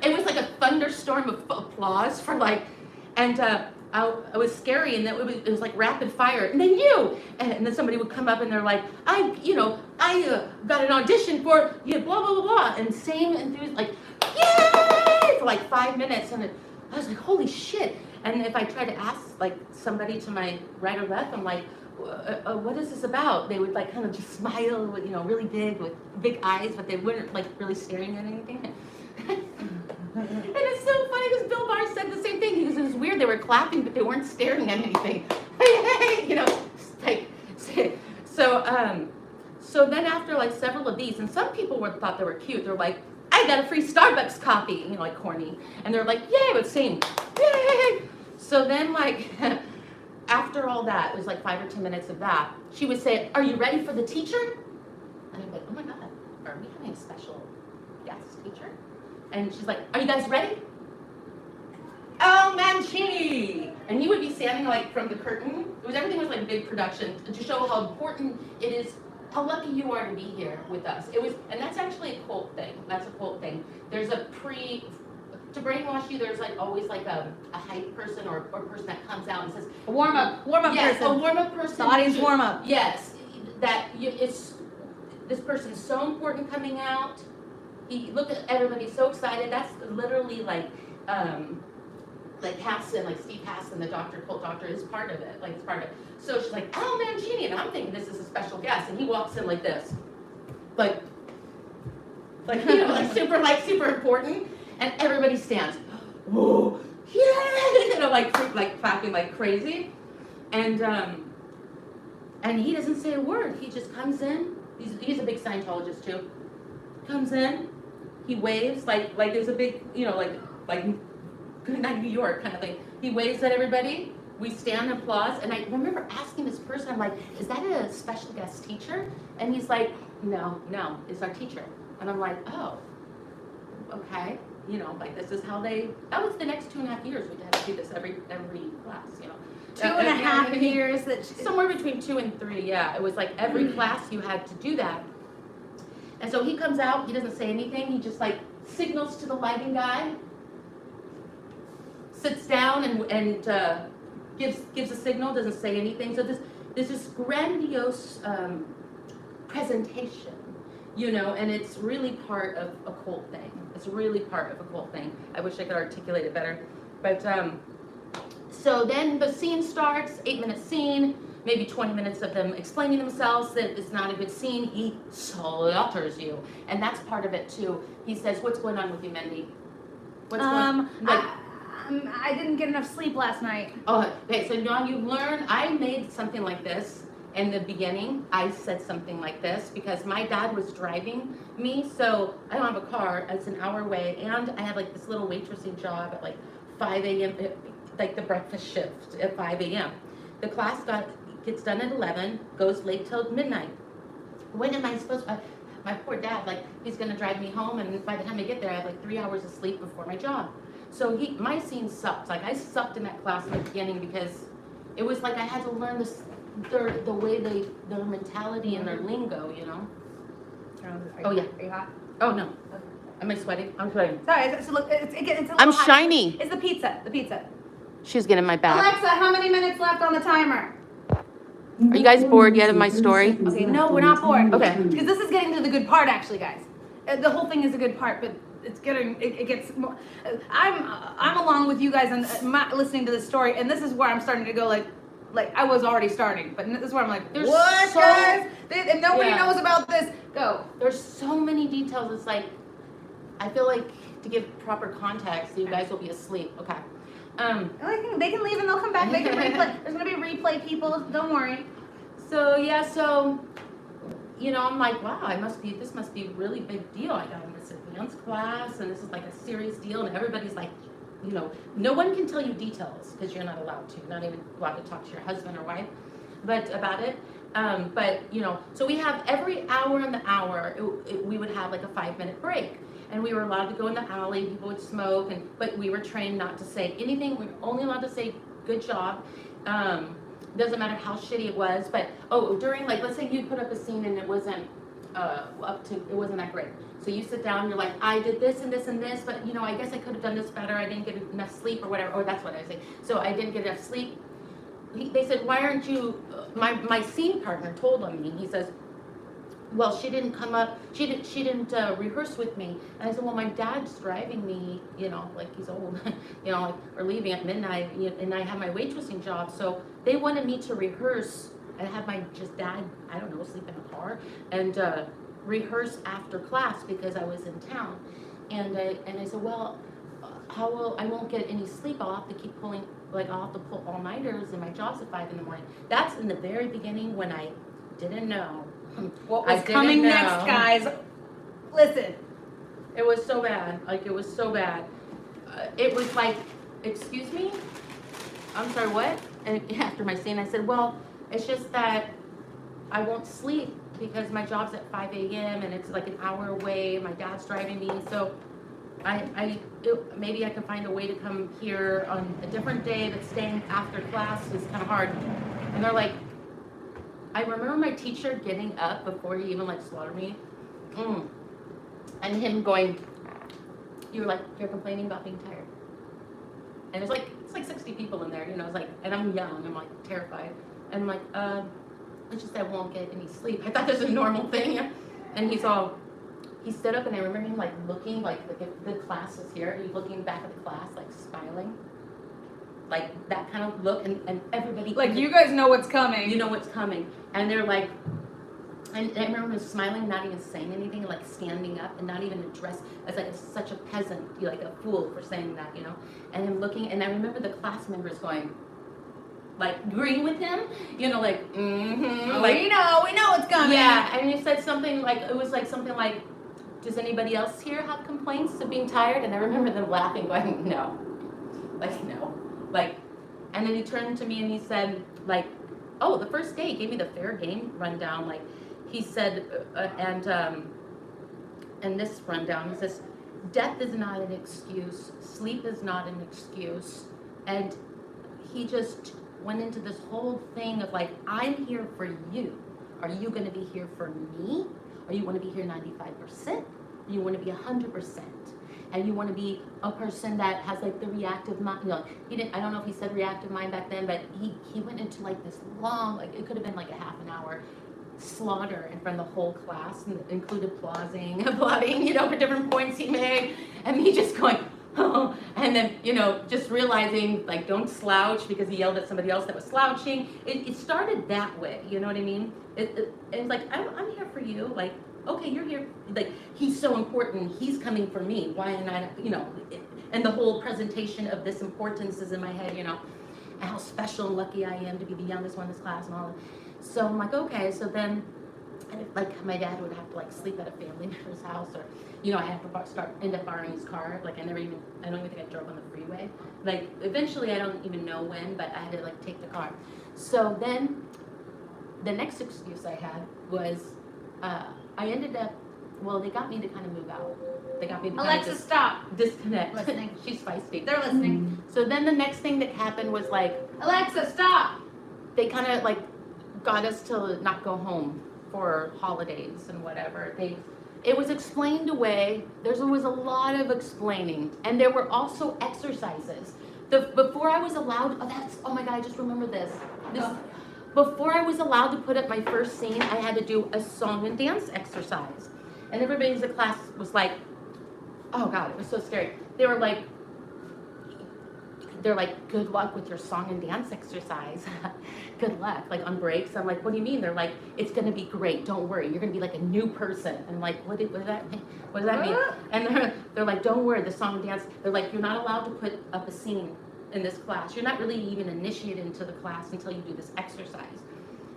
It was like a thunderstorm of applause for like, and it was scary, and it was like rapid fire. And then you, and then somebody would come up and they're like, I got an audition for blah blah blah blah, and same enthusiasm, like, yay, for like 5 minutes, and I was like, holy shit. And if I tried to ask like somebody to my right or left, I'm like, what is this about? They would like kind of just smile, with, you know, really big with big eyes, but they weren't like really staring at anything. And it's so funny because Bill Barr said the same thing. He goes, it was weird. They were clapping, but they weren't staring at anything. You know, like, so then after like several of these, and some people thought they were cute. They're like, I got a free Starbucks coffee, you know, like corny. And they're like, yay, but same, yay. So then like, after all that, it was like 5 or 10 minutes of that, she would say, are you ready for the teacher? And I'm like, oh my God, are we having a special guest teacher? And she's like, are you guys ready? Oh, Mancini! And he would be standing like from the curtain. Everything was like big production to show how important it is, how lucky you are to be here with us. And that's actually a cult thing. That's a cult thing. There's to brainwash you, there's like always like a hype person or person that comes out and says, A warm-up yes, person. a warm-up person. The audience warm-up. Yes, it's this person's so important coming out. Look at everybody so excited. That's literally like Hassan, like Steve Hassan, the cult doctor, is part of it. Like it's part of it. So she's like, oh, Mancini, and I'm thinking this is a special guest, and he walks in like this, like super important, and everybody stands. Whoa, yeah, like clapping like crazy, and he doesn't say a word. He just comes in. He's a big Scientologist too. Comes in, he waves like there's a big, like Good Night New York kind of thing. He waves at everybody. We stand and applause. And I remember asking this person, I'm like, is that a special guest teacher? And he's like, no, it's our teacher. And I'm like, oh, okay. This is how that was the next 2.5 years. We had to do this every class, 2.5 years somewhere between 2 and 3, yeah. It was like every class you had to do that. And so he comes out, he doesn't say anything, he just like signals to the lighting guy, sits down and gives a signal, doesn't say anything. So there's this grandiose presentation, and it's really part of a cult thing. It's really part of a cult thing. I wish I could articulate it better. But so then the scene starts, 8-minute scene, maybe 20 minutes of them explaining themselves that it's not a good scene. He slaughters you. And that's part of it too. He says, what's going on with you, Mindy? What's going on? I didn't get enough sleep last night. Oh, okay, so now you learn, I made something like this in the beginning. I said something like this because my dad was driving me, so I don't have a car, it's an hour away, and I had like this little waitressing job at like 5 a.m., like the breakfast shift at 5 a.m. The class gets done at 11, goes late till midnight. When am I supposed to, my poor dad, like he's gonna drive me home, and by the time I get there I have like 3 hours of sleep before my job. So my scene sucked. Like I sucked in that class in the beginning because it was like I had to learn the way their mentality and their lingo, Oh yeah. Are you hot? Oh no. Am I sweating? I'm sweating. Sorry. So look, it's a little I'm hot. shiny. It's the pizza. She's getting my back. Alexa, how many minutes left on the timer? Are you guys bored yet of my story? Okay, no, we're not bored. Okay. Because this is getting to the good part, actually, guys. The whole thing is a good part, but it gets more. I'm along with you guys and listening to this story, and this is where I'm starting to go like I was already starting, but this is where I'm like, There's what, so, guys? And nobody yeah. knows about this. Go. There's so many details. It's like I feel like to give proper context, you guys will be asleep. Okay. They can leave and they'll come back. They can replay. There's gonna be replay people. Don't worry. So I'm like, wow, this must be a really big deal. I got in this advanced class, and this is like a serious deal, and everybody's like, no one can tell you details because you're not allowed to, not even allowed to talk to your husband or wife, but about it. So we have every hour in the hour, we would have like a 5-minute break, and we were allowed to go in the alley. People would smoke, but we were trained not to say anything. We were only allowed to say good job. Doesn't matter how shitty it was, but during let's say you put up a scene and it wasn't it wasn't that great. So you sit down, you're like, I did this and this and this, but I guess I could have done this better. I didn't get enough sleep or whatever. Or that's what I say. So I didn't get enough sleep. They said, why aren't you? My scene partner told on me. He says, well, she didn't come up. She didn't rehearse with me. And I said, well, my dad's driving me. Like he's old. Or leaving at midnight. And I have my waitressing job. So they wanted me to rehearse and have my dad, I don't know, sleep in a car and rehearse after class because I was in town. And I said, well, I won't get any sleep. I'll have to keep pulling, I'll have to pull all-nighters, and my job's at 5 in the morning. That's in the very beginning when I didn't know what was coming next, guys. Listen. It was so bad. It was so bad. It was like, excuse me? I'm sorry, what? And after my scene, I said, well, it's just that I won't sleep because my job's at 5 a.m. and it's like an hour away. My dad's driving me. So maybe I can find a way to come here on a different day, but staying after class is kind of hard. And they're like, I remember my teacher getting up before he even like slaughtered me, and him going, you're complaining about being tired. And it's like 60 people in there, you know, it's like, and I'm young, I'm like terrified. And I'm like, it's just I won't get any sleep. I thought this was a normal thing. And he stood up, and I remember him like looking, like if the class was here, he's looking back at the class, like smiling. Like that kind of look, and everybody. Like, you guys know what's coming. You know what's coming. And they're like, and I remember him smiling, not even saying anything, like standing up and not even addressed as like such a peasant, like a fool for saying that, you know. And him looking, and I remember the class members going, like agreeing with him, you know, like, like, we know what's coming. Yeah, and he said something like, it was like something like, does anybody else here have complaints of being tired? And I remember them laughing, going, no. Like, and then he turned to me and he said, like, oh, the first day he gave me the fair game rundown. Like, he said, and this rundown, he says, death is not an excuse, sleep is not an excuse. And he just went into this whole thing of like, I'm here for you. Are you going to be here for me? Or you want to be here 95%? You want to be 100%? And you want to be a person that has like the reactive mind. You know, I don't know if he said reactive mind back then, but he went into like this long, like it could have been like a half an hour slaughter in front of the whole class, and included applauding, you know, for different points he made, and me just going, oh, and then, you know, just realizing, like, don't slouch, because he yelled at somebody else that was slouching. It started that way, you know what I mean? It's like, I'm here for you, like, okay, you're here, like, he's so important, he's coming for me, why am I, you know, and the whole presentation of this importance is in my head, you know, and how special and lucky I am to be the youngest one in this class and all that. So I'm like, okay, so then, like, my dad would have to, like, sleep at a family member's house, or, you know, I have to end up borrowing his car. Like, I don't even think I drove on the freeway. Like, eventually, I don't even know when, but I had to, like, take the car. So then, the next excuse I had was, I ended up, well, they got me to kind of move out. They got me to Alexa, stop. Disconnect. Listening. She's feisty. They're listening. So then the next thing that happened was, like, Alexa, stop. they kind of, like, got us to not go home for holidays and whatever. It was explained away. There was a lot of explaining, and there were also exercises. Before I was allowed, oh my God, I just remember this. Before I was allowed to put up my first scene, I had to do a song and dance exercise, and everybody in the class was like, oh God, it was so scary. They're like, good luck with your song and dance exercise. Good luck, like on breaks. I'm like, what do you mean? They're like, it's gonna be great. Don't worry, you're gonna be like a new person. And I'm like, what does that mean? What does that mean? And they're like, don't worry, the song and dance. They're like, you're not allowed to put up a scene in this class. You're not really even initiated into the class until you do this exercise.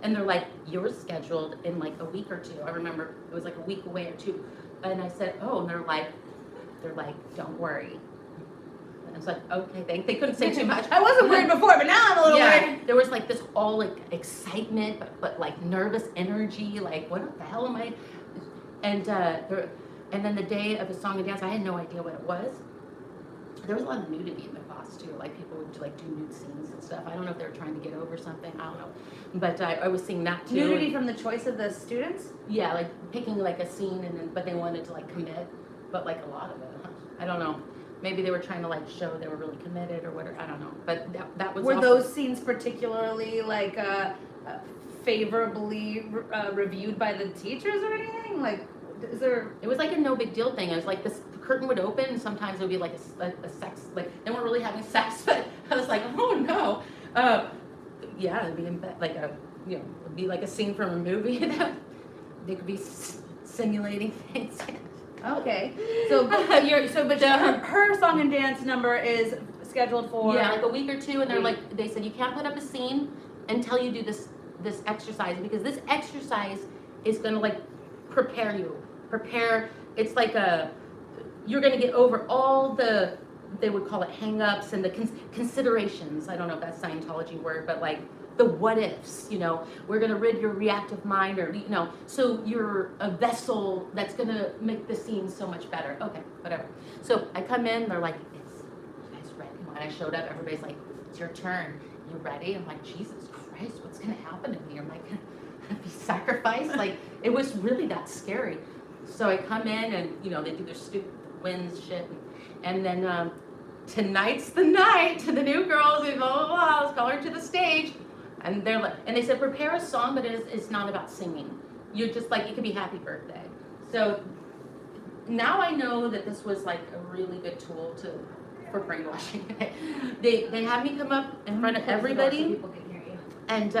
And they're like, you're scheduled in like a week or two. I remember it was like a week away or two. And I said, oh, and they're like, don't worry. And I was like, okay, they couldn't say too much. I wasn't worried before, but now I'm a little worried. There was like this all like excitement, but like nervous energy, like what the hell am I? And then the day of the song and dance, I had no idea what it was. There was a lot of nudity in the class too, like people would like do nude scenes and stuff. I don't know if they were trying to get over something, I don't know. But I was seeing that too. Nudity from the choice of the students? Yeah, like picking like a scene, but they wanted to like commit, but like a lot of it, I don't know. Maybe they were trying to like show they were really committed or whatever. I don't know. But that was. Were those scenes particularly like favorably reviewed by the teachers or anything? Like, is there? It was like a no big deal thing. It was like the curtain would open, and sometimes it would be like a sex. Like they weren't really having sex, but I was like, oh no. Yeah, it'd be like it'd be like a scene from a movie. They could be simulating things. Okay, but her song and dance number is scheduled for like a week or two, and they said you can't put up a scene until you do this exercise, because this exercise is gonna like prepare you. It's like you're gonna get over all they would call it hang-ups and the considerations. I don't know if that's Scientology word, but like the what ifs, you know, we're gonna rid your reactive mind, or, you know, so you're a vessel that's gonna make the scene so much better. Okay, whatever. So I come in, they're like, you guys ready? When I showed up, everybody's like, it's your turn. You ready? I'm like, Jesus Christ, what's gonna happen to me? I'm like, be sacrificed? Like, it was really that scary. So I come in and, you know, they do their stupid wins shit. And then tonight's the night to the new girls, and blah, blah, blah, let's call her to the stage. And they're like, and they said, prepare a song, but it's not about singing. You're just like, it could be happy birthday. So now I know that this was like a really good tool for brainwashing. They had me come up in front of everybody. So people can hear you. And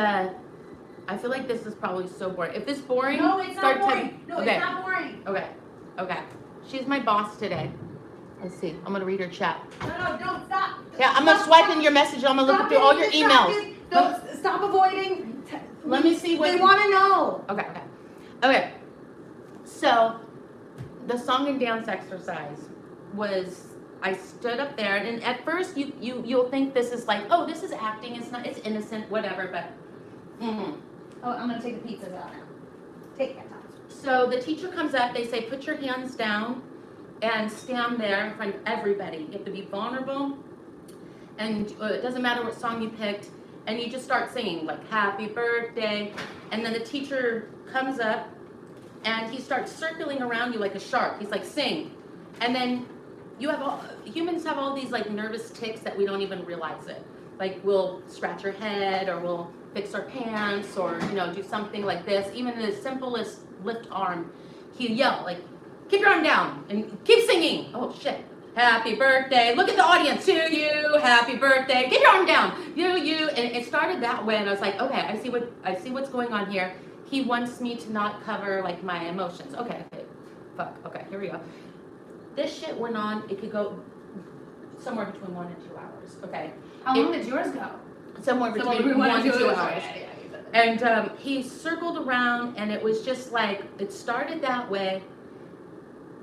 I feel like this is probably so boring. If this is boring, No, it's not boring. No, okay. it's not boring. Okay. She's my boss today. Let's see. I'm gonna read her chat. No, don't stop. Yeah, I'm gonna swipe in your messages. I'm gonna look through all your emails. Don't stop avoiding. Let me see what They want to know. Okay. So the song and dance exercise was, I stood up there, and at first you'll think this is like, oh, this is acting. It's not. It's innocent, whatever. But Oh, I'm gonna take the pizzas out now. Take that time. so the teacher comes up. They say, put your hands down and stand there in front of everybody. You have to be vulnerable, and it doesn't matter what song you picked, and you just start singing like happy birthday, and then the teacher comes up and he starts circling around you like a shark. He's like, sing. And then humans have all these like nervous tics that we don't even realize it. Like we'll scratch our head, or we'll fix our pants, or, you know, do something like this. Even the simplest lift arm, he'll yell like, keep your arm down and keep singing. Oh shit. Happy birthday. Look at the audience. To you. Happy birthday. Keep your arm down. You. And it started that way, and I was like, okay, I see what's going on here. He wants me to not cover like my emotions. Okay. Fuck. Okay, here we go. This shit went on. It could go somewhere between 1 and 2 hours. Okay. How long did yours go? Somewhere between 1 and 2 hours. Yeah. And he circled around, and it was just like, it started that way.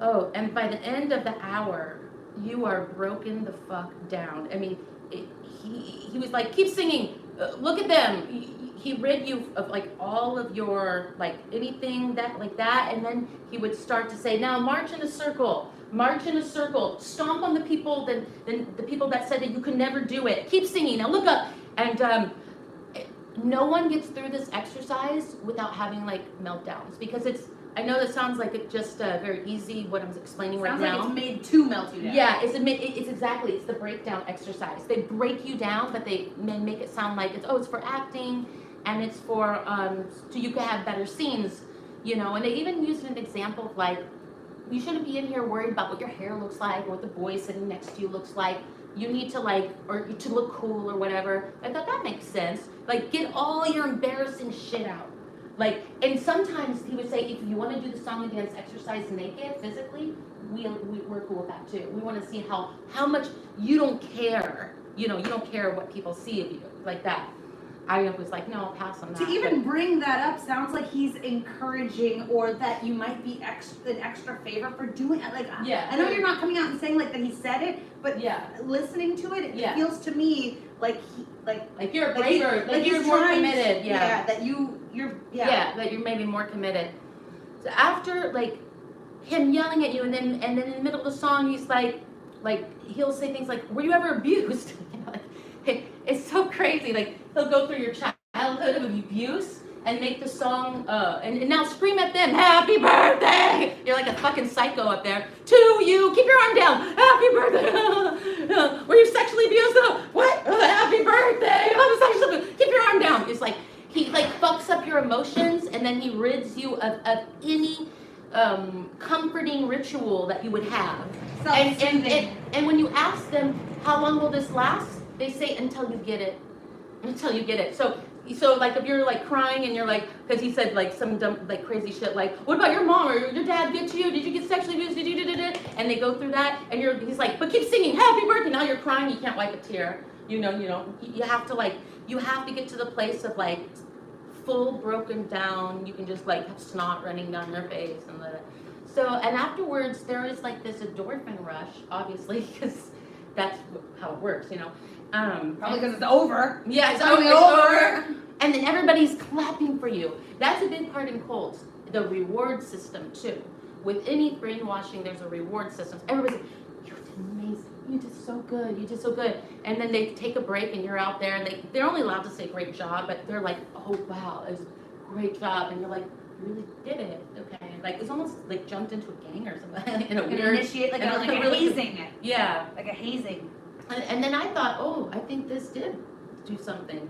Oh, and by the end of the hour, you are broken the fuck down. I mean, he was like, keep singing, look at them. He rid you of like all of your, like anything that like that, and then he would start to say, now march in a circle, stomp on the people the people that said that you could never do it. Keep singing, now look up. And no one gets through this exercise without having like meltdowns, because I know that sounds like it's just very easy what I'm explaining right now. Sounds like it's made to melt you down. Yeah, it's the breakdown exercise. They break you down, but they make it sound like it's for acting, and it's for so you can have better scenes, you know. And they even used an example of like, you shouldn't be in here worried about what your hair looks like or what the boy sitting next to you looks like. You need to like, or to look cool or whatever. I thought that makes sense. Like, get all your embarrassing shit out. Like, and sometimes he would say, if you want to do the song and dance exercise naked, physically, we're cool with that too. We want to see how much you don't care. You know, you don't care what people see of you, like that. I was like, no, I'll pass on that. To even bring that up sounds like he's encouraging, or that you might be an extra favor for doing it. Like, yeah, I know you're not coming out and saying like that he said it, but yeah, listening to it, it feels to me like you're braver, like you're more committed. Yeah, that you're that you're maybe more committed. So after like him yelling at you, and then in the middle of the song, he's like he'll say things like, "Were you ever abused?" You know, like, it's so crazy. Like, he'll go through your childhood of abuse and make the song and now scream at them, "Happy birthday!" You're like a fucking psycho up there. To you, keep your arm down. Happy birthday. Were you sexually abused? What? Happy birthday. Keep your arm down. It's like he like fucks up your emotions, and then he rids you of any comforting ritual that you would have. And when you ask them, how long will this last? They say, until you get it. Until you get it. So like if you're like crying and you're like, because he said like some dumb like crazy shit like, what about your mom or your dad get to you? Did you get sexually abused? Did you And they go through that, and he's like, but keep singing happy birthday. Now you're crying, you can't wipe a tear. You have to get to the place of like full broken down. You can just like have snot running down your face and afterwards there is like this endorphin rush, obviously, because that's how it works, you know. Probably because it's over. Yeah, it's Finally over. And then everybody's clapping for you. That's a big part in cults. The reward system too. With any brainwashing, there's a reward system. Everybody's like, you did amazing. You did so good. You did so good. And then they take a break and you're out there and they're only allowed to say great job, but they're like, oh wow, it was a great job. And you're like, you really did it. Okay. Like it's almost like jumped into a gang or something. In a weird, Initiate like a really, hazing. yeah. Like a hazing. And then I thought, oh, I think this did do something.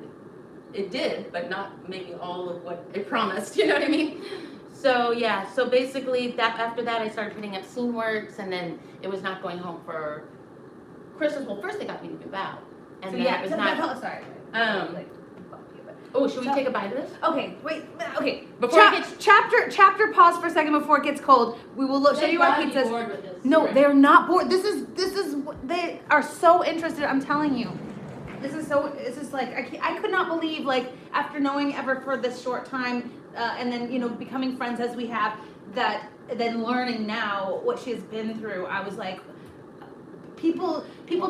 It did, but not maybe all of what it promised, you know what I mean? So yeah, so basically after that I started hitting up Scene Works, and then it was not going home for Christmas. Well, first they got me to move out. And So then yeah, it was not, sorry. oh, should we take a bite of this? Okay, wait, okay. Before it gets- Chapter pause for a second before it gets cold. We will show you our pizzas. No, they're not bored. This is they are so interested. I'm telling you. This is like I could not believe, like, after knowing Ever for this short time, and then, you know, becoming friends as we have, that then learning now what she has been through. I was like, people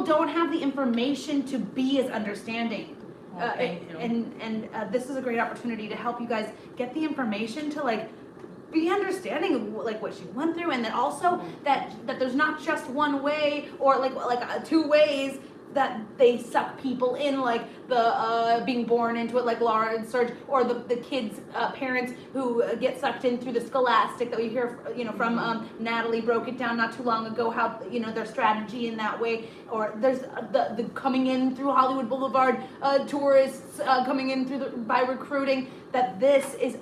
don't have the information to be as understanding. Thank you. And this is a great opportunity to help you guys get the information to, like, be understanding of like what she went through, and then also that there's not just one way or like two ways that they suck people in, like the being born into it, like Laura and Serge, or the kids' parents who get sucked in through the scholastic that we hear, you know, from Natalie broke it down not too long ago, how, you know, their strategy in that way, or there's the coming in through Hollywood Boulevard, tourists coming in through by recruiting. That this is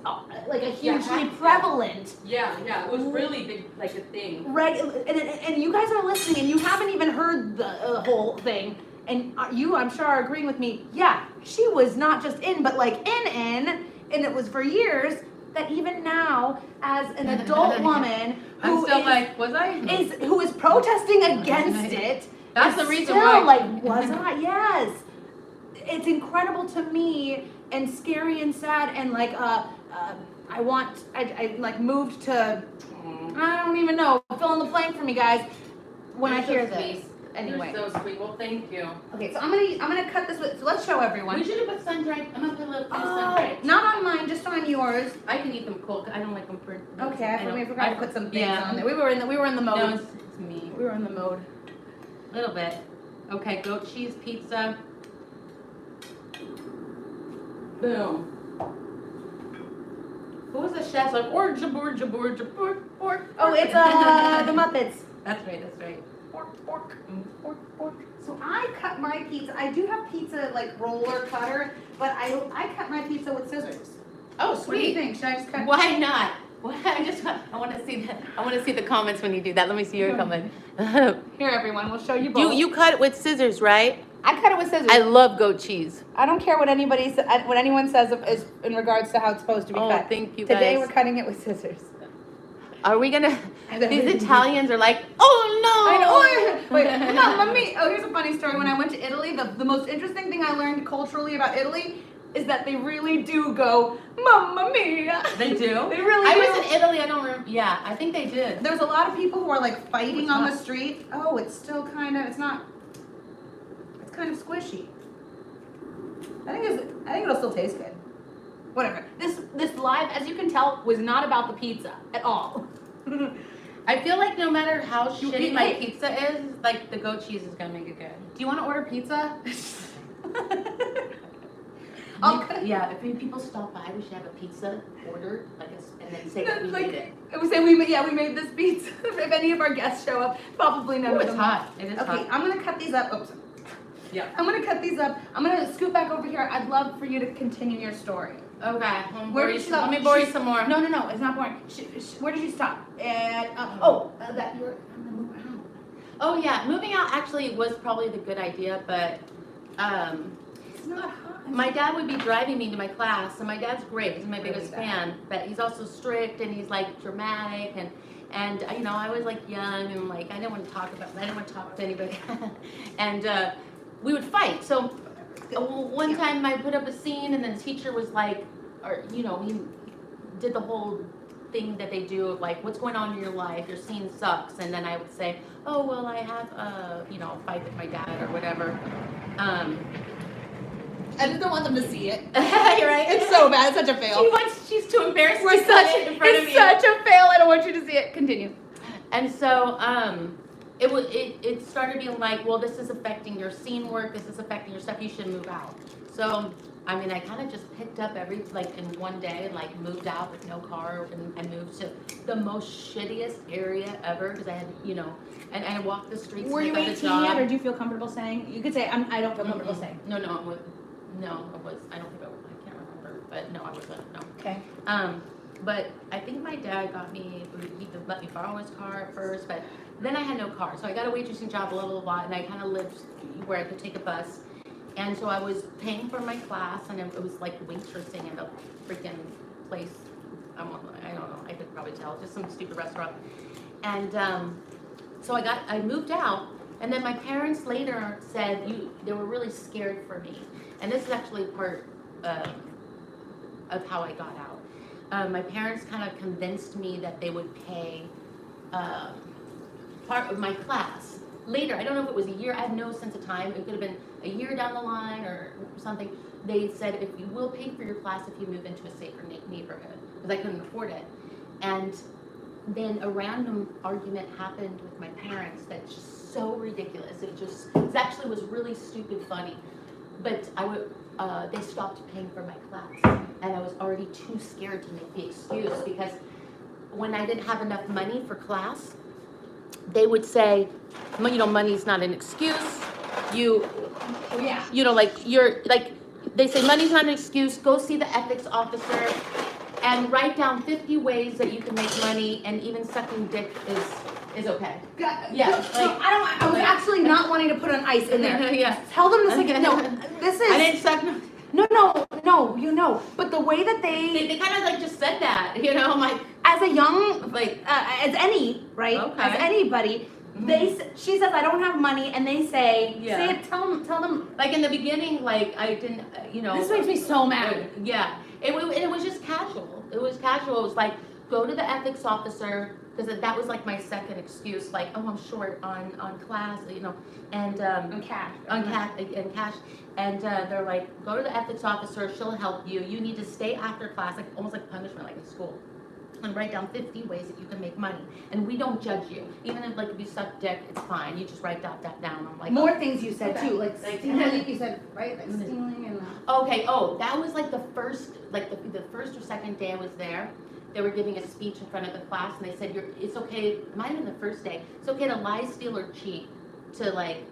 like a hugely prevalent. Yeah, it was really big, like a thing. Right, and you guys are listening, and you haven't even heard the whole thing, and you, I'm sure, are agreeing with me. Yeah, she was not just in, but like in, and it was for years. That even now, as an adult woman I'm still like, was I? who is protesting against it. That's is the reason still why. Like, was I? Yes, it's incredible to me, and scary and sad, and like I like moved to, I don't even know, fill in the blank for me, guys, when I hear this. Anyway. You're so sweet. Well, thank you. Okay, so I'm gonna cut this with, so let's show everyone. We should have put sun-dried. I'm gonna put a little bit of sun-dried. Not on mine, just on yours. I can eat them cold. I don't like them for. Okay, we forgot to put some things yeah. on there. We were in the mode. No, it's me. We were in the mode. A little bit. Okay, goat cheese pizza. Boom. Who was the chef? Like, pork. Oh, it's the Muppets. That's right. Pork. So I cut my pizza. I do have pizza like roller cutter, but I cut my pizza with scissors. Oh, What do you sweet. think? Should I just cut? Why not? I want to see that. I want to see the comments when you do that. Let me see your comment. Here, everyone, we'll show you both. You cut it with scissors, right? I cut it with scissors. I love goat cheese. I don't care what anyone says is in regards to how it's supposed to be Oh, cut. thank you, Today guys. we're cutting it with scissors. Are we gonna? I know. These Italians are like, oh no! I know. Wait, Mamma Mia. Oh, here's a funny story. When I went to Italy, the most interesting thing I learned culturally about Italy is that they really do go, Mamma Mia. They do? They really I do. was in Italy, I don't remember. Yeah, I think they did. There's a lot of people who are like fighting It's on not- the street. Oh, it's still kind of, it's kind of squishy. I think it'll still taste good. Whatever. This live, as you can tell, was not about the pizza at all. I feel like no matter how You- shitty my hey. pizza is, like the goat cheese is gonna make it good. Do you want to order pizza? Yeah, if people stop by, we should have a pizza order, and then say that we Like, made it. I was saying we made this pizza. If any of our guests show up, probably none Oh, of it's them. hot. It is Okay, hot. I'm gonna cut these up. Oops. Yeah. I'm gonna cut these up. I'm gonna scoot back over here. I'd love for you to continue your story. Okay. Where did you stop? Let me borrow you some more. No, it's not boring. Where did you stop? And that you're. I'm gonna move around. Oh yeah, moving out actually was probably the good idea, but It's not hot. my dad would be driving me to my class, and my dad's great. He's my Really biggest bad. fan, but he's also strict and he's like dramatic and you know, I was like young and like I didn't want to talk to anybody, and we would fight. So one time I put up a scene, and then the teacher was like, or you know, he did the whole thing that they do of like, what's going on in your life? Your scene sucks. And then I would say, oh, well, I have a fight with my dad or whatever. I just don't want them to see it. You're right. It's so bad. It's such a fail. She's too embarrassed We're to say it in front of you. It's such a fail. I don't want you to see it. Continue. And so it started being like, well, this is affecting your scene work. This is affecting your stuff. You should move out. So I mean, I kind of just picked up in one day and like moved out with no car and moved to the most shittiest area ever because I had, and I walked the streets. Were you 18 yet, or do you feel comfortable saying? You could say, I don't feel comfortable saying. No, I was. I don't think I can't remember, but no, I wasn't. No. Okay. But I think my dad got me. He let me borrow his car at first, but then I had no car, so I got a waitressing job a lot, and I kind of lived where I could take a bus. And so I was paying for my class, and it was like waitressing at a freaking place. I don't know. I could probably tell, just some stupid restaurant. And so I moved out, and then my parents later said they were really scared for me. And this is actually part of how I got out. My parents kind of convinced me that they would pay part of my class. Later, I don't know if it was a year, I have no sense of time, it could have been a year down the line or something. They said, if you will pay for your class if you move into a safer neighborhood, because I couldn't afford it. And then a random argument happened with my parents that's just so ridiculous. It actually was really stupid funny. But they stopped paying for my class, and I was already too scared to make the excuse, because when I didn't have enough money for class, they would say, money's not an excuse. They say money's not an excuse. Go see the ethics officer and write down 50 ways that you can make money, and even sucking dick is okay. Yeah. I was actually not wanting to put an ice in there. Yeah. Tell them to say, no, this is. I didn't suck. No, but the way that They kind of like just said that, I'm like, as a young, as any, right? Okay. As anybody, she says, I don't have money, and they say, Yeah. say it, tell them. Like in the beginning, like I didn't, This makes me so mad. Yeah, it was just casual. It was casual. It was like, go to the ethics officer, because that was like my second excuse. Like, oh, I'm short on class, and On cash. And they're like, go to the ethics officer. She'll help you. You need to stay after class, like almost like punishment, like in school, and write down 50 ways that you can make money. And we don't judge you. Even if you suck dick, it's fine. You just write that down. I'm like, More things you said okay. too, like stealing. You said right, like stealing and. Okay. Oh, that was like the first or second day I was there. They were giving a speech in front of the class, and they said, it's okay. It might have been the first day. It's okay to lie, steal, or cheat. To like,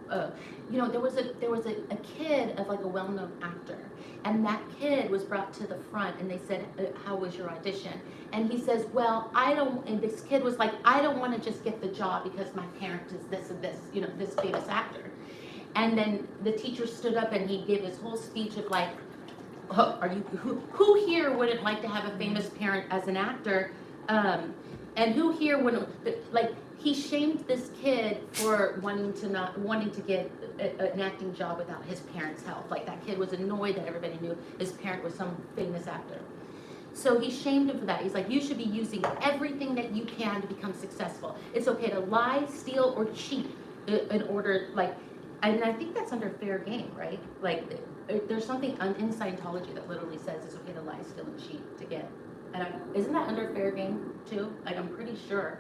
there was a kid of like a well-known actor, and that kid was brought to the front, and they said, how was your audition? And he says, well, and this kid was like, I don't want to just get the job because my parent is this and this, this famous actor. And then the teacher stood up and he gave his whole speech of like, who here wouldn't like to have a famous parent as an actor? And who here wouldn't, he shamed this kid for wanting to get an acting job without his parents' help. Like, that kid was annoyed that everybody knew his parent was some famous actor. So he shamed him for that. He's like, you should be using everything that you can to become successful. It's okay to lie, steal, or cheat in order, and I think that's under fair game, right? Like, there's something in Scientology that literally says it's okay to lie, steal, and cheat to get. And isn't that under fair game too? Like, I'm pretty sure.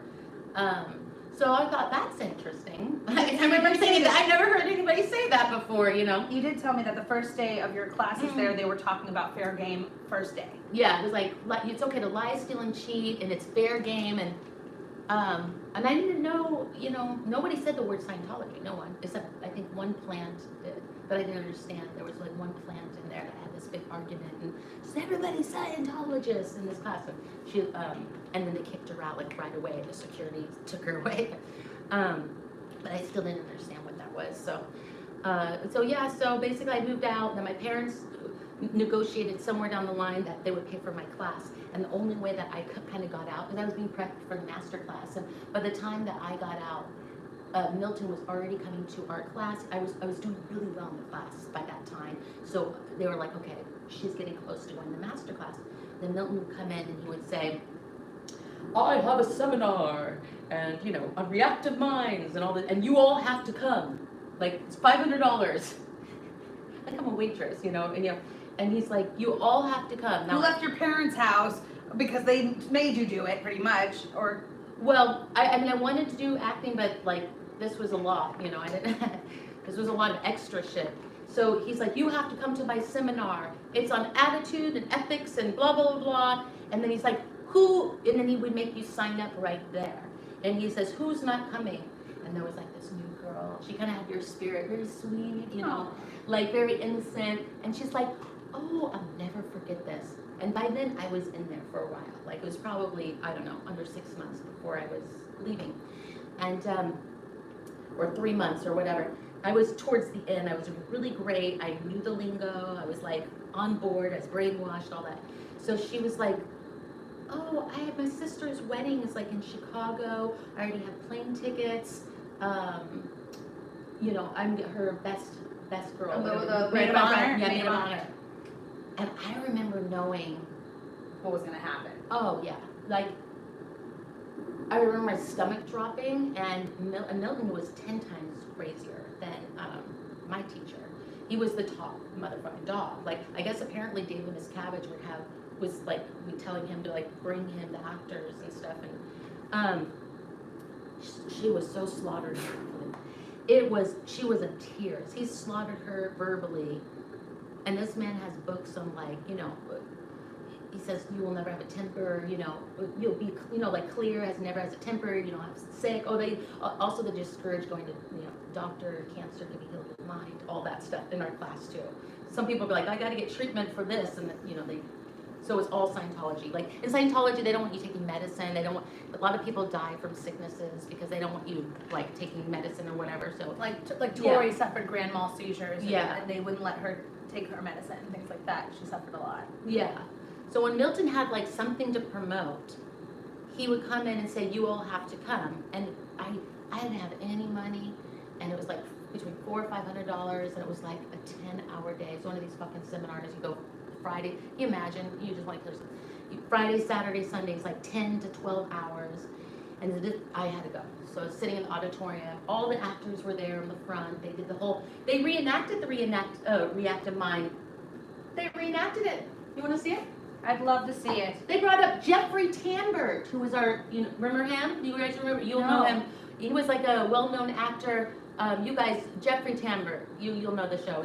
So I thought, that's interesting. I remember saying that. I never heard anybody say that before, You did tell me that the first day of your classes there, they were talking about fair game first day. Yeah, it was like, it's okay to lie, steal, and cheat, and it's fair game, and I didn't know, nobody said the word Scientology, no one, except I think one plant did, but I didn't understand. There was like one plant in there that had this big argument, and just everybody's Scientologists in this class. And then they kicked her out like right away. The security took her away, but I still didn't understand what that was. So basically I moved out, and then my parents negotiated somewhere down the line that they would pay for my class. And the only way that I kind of got out, because I was being prepped for the master class, and by the time that I got out, Milton was already coming to our class. I was doing really well in the class by that time. So they were like, okay, she's getting close to going to master class. Then Milton would come in and he would say, I have a seminar, and you know, on reactive minds and all that, and you all have to come. Like it's $500. Like I'm a waitress, you know, and he's like, you all have to come. You left your parents' house because they made you do it, pretty much, or Well, I mean, I wanted to do acting, but like this was a lot, you know. I didn't. This was a lot of extra shit. So he's like, you have to come to my seminar. It's on attitude and ethics and blah blah blah. And then he's like, who? And then he would make you sign up right there. And he says, who's not coming? And there was like this new girl. She kind of had your spirit, very sweet, you know, like very innocent. And she's like, oh, I'll never forget this. And by then I was in there for a while. Like it was probably, I don't know, under 6 months before I was leaving. And, or 3 months or whatever. I was towards the end. I was really great. I knew the lingo. I was like on board. I was brainwashed, all that. So she was like, oh, I have my sister's wedding is like in Chicago. I already have plane tickets. You know, I'm her best girl. the maid of honor? Yeah, maid of honor. And I remember knowing what was gonna happen? oh yeah, like I remember my stomach dropping, and Milton was 10 times crazier than my teacher. He was the top motherfucking dog. Like I guess apparently David Miscavige was like telling him to like bring him the actors and stuff, and she was so slaughtered. She was in tears. He slaughtered her verbally, and this man has books on like, you know, he says you will never have a temper, you know, you'll be, you know, like Clear never has a temper, you don't have sick. Oh, they also they discourage going to, you know, doctor, cancer to be healed of mind, all that stuff in our class too. Some people be like, I got to get treatment for this, and you know so it's all Scientology. Like in Scientology, they don't want you taking medicine. They don't want. A lot of people die from sicknesses because they don't want you like taking medicine or whatever. So Like Tori suffered grand mal seizures. Yeah. And they wouldn't let her take her medicine and things like that. She suffered a lot. yeah. So when Milton had like something to promote, he would come in and say, you all have to come. And I didn't have any money, and it was like between $400 or $500, and it was like a 10-hour day. It's one of these fucking seminars. You go Friday, you imagine, you just like there's Friday, Saturday, Sundays, like 10 to 12 hours. And I had to go. So I was sitting in the auditorium. All the actors were there in the front. They did they reenacted the reactive mind. They reenacted it. You want to see it? I'd love to see it. They brought up Jeffrey Tambor, who was our, you know, remember him? You guys remember? You'll know him. He was like a well-known actor. You guys, Jeffrey Tambor, you'll know the show.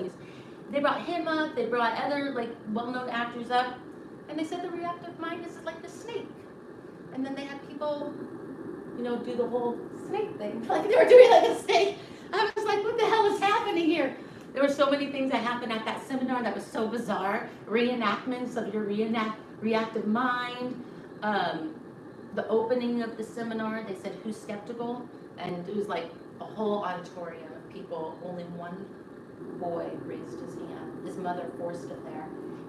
They brought him up. They brought other like well-known actors up, and they said the reactive mind is like the snake. And then they had people, you know, do the whole snake thing, like they were doing like a snake. I was like, what the hell is happening here? There were so many things that happened at that seminar that was so bizarre. Reenactments of your reactive mind. The opening of the seminar, they said, who's skeptical? And it was like a whole auditorium of people. Only one boy raised his hand. His mother forced him there.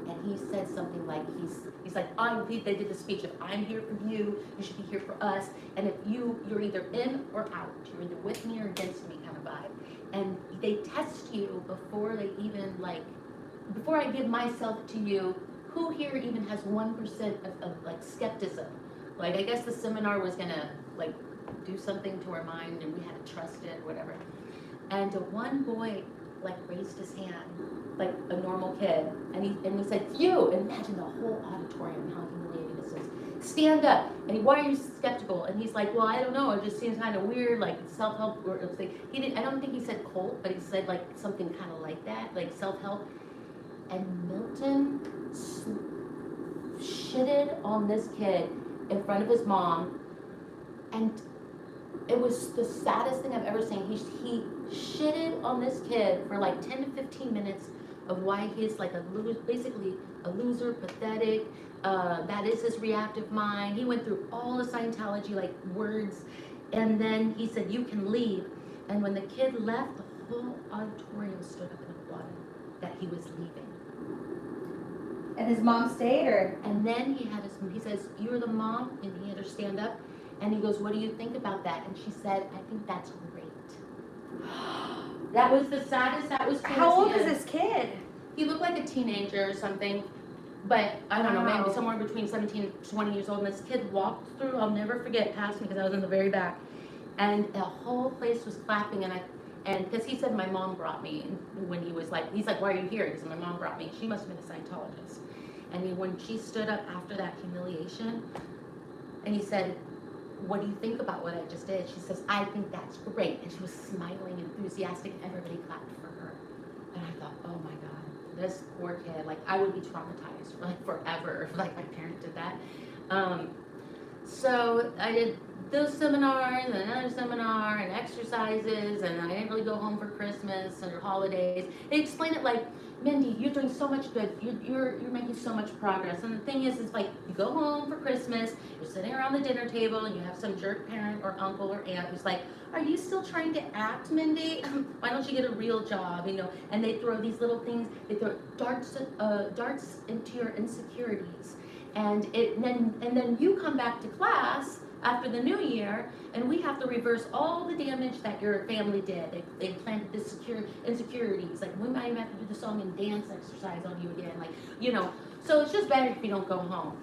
And he said something like, he's like, they did the speech of, I'm here for you should be here for us. And if you're either in or out. You're either with me or against me kind of vibe. And they test you before they even before I give myself to you, who here even has 1% of like skepticism? Like I guess the seminar was gonna like do something to our mind, and we had to trust it, whatever. And one boy like raised his hand, like a normal kid, and he said, you, and imagine the whole auditorium, how humiliating this is. Stand up. And why are you skeptical? And he's like, well, I don't know. It just seems kind of weird, like self-help. Or like, I don't think he said cult, but he said like something kind of like that, like self-help. And Milton shitted on this kid in front of his mom, and it was the saddest thing I've ever seen. He shitted on this kid for like 10 to 15 minutes of why he's like basically a loser, pathetic. That is his reactive mind. He went through all the Scientology like words, and then he said, you can leave. And when the kid left, the whole auditorium stood up and applauded that he was leaving. And his mom stayed, or? And then he says, you're the mom, and he had her stand up, and he goes, what do you think about that? And she said, I think that's great. That was the saddest, that was How old is this kid? He looked like a teenager or something. But I don't know, maybe Wow. somewhere between 17 and 20 years old. And this kid walked through, I'll never forget, past me because I was in the very back. And the whole place was clapping. And because he said my mom brought me when he was like, he's like, why are you here? He said, my mom brought me. She must have been a Scientologist. And when she stood up after that humiliation, and he said, what do you think about what I just did? She says, I think that's great. And she was smiling, enthusiastic, and everybody clapped for her. And I thought, oh my God, this poor kid, like I would be traumatized for like forever if like my parent did that. So I did those seminars and another seminar and exercises, and I didn't really go home for Christmas or holidays. They explain it like, Mindy, you're doing so much good. You're making so much progress. And the thing is like you go home for Christmas, you're sitting around the dinner table, and you have some jerk parent or uncle or aunt who's like, are you still trying to act, Mindy? Why don't you get a real job? You know, and they throw these little things. They throw darts into your insecurities, and then you come back to class after the new year, and we have to reverse all the damage that your family did. They planted this insecurities. Like we might even have to do the song and dance exercise on you again. Like, you know, so it's just better if you don't go home.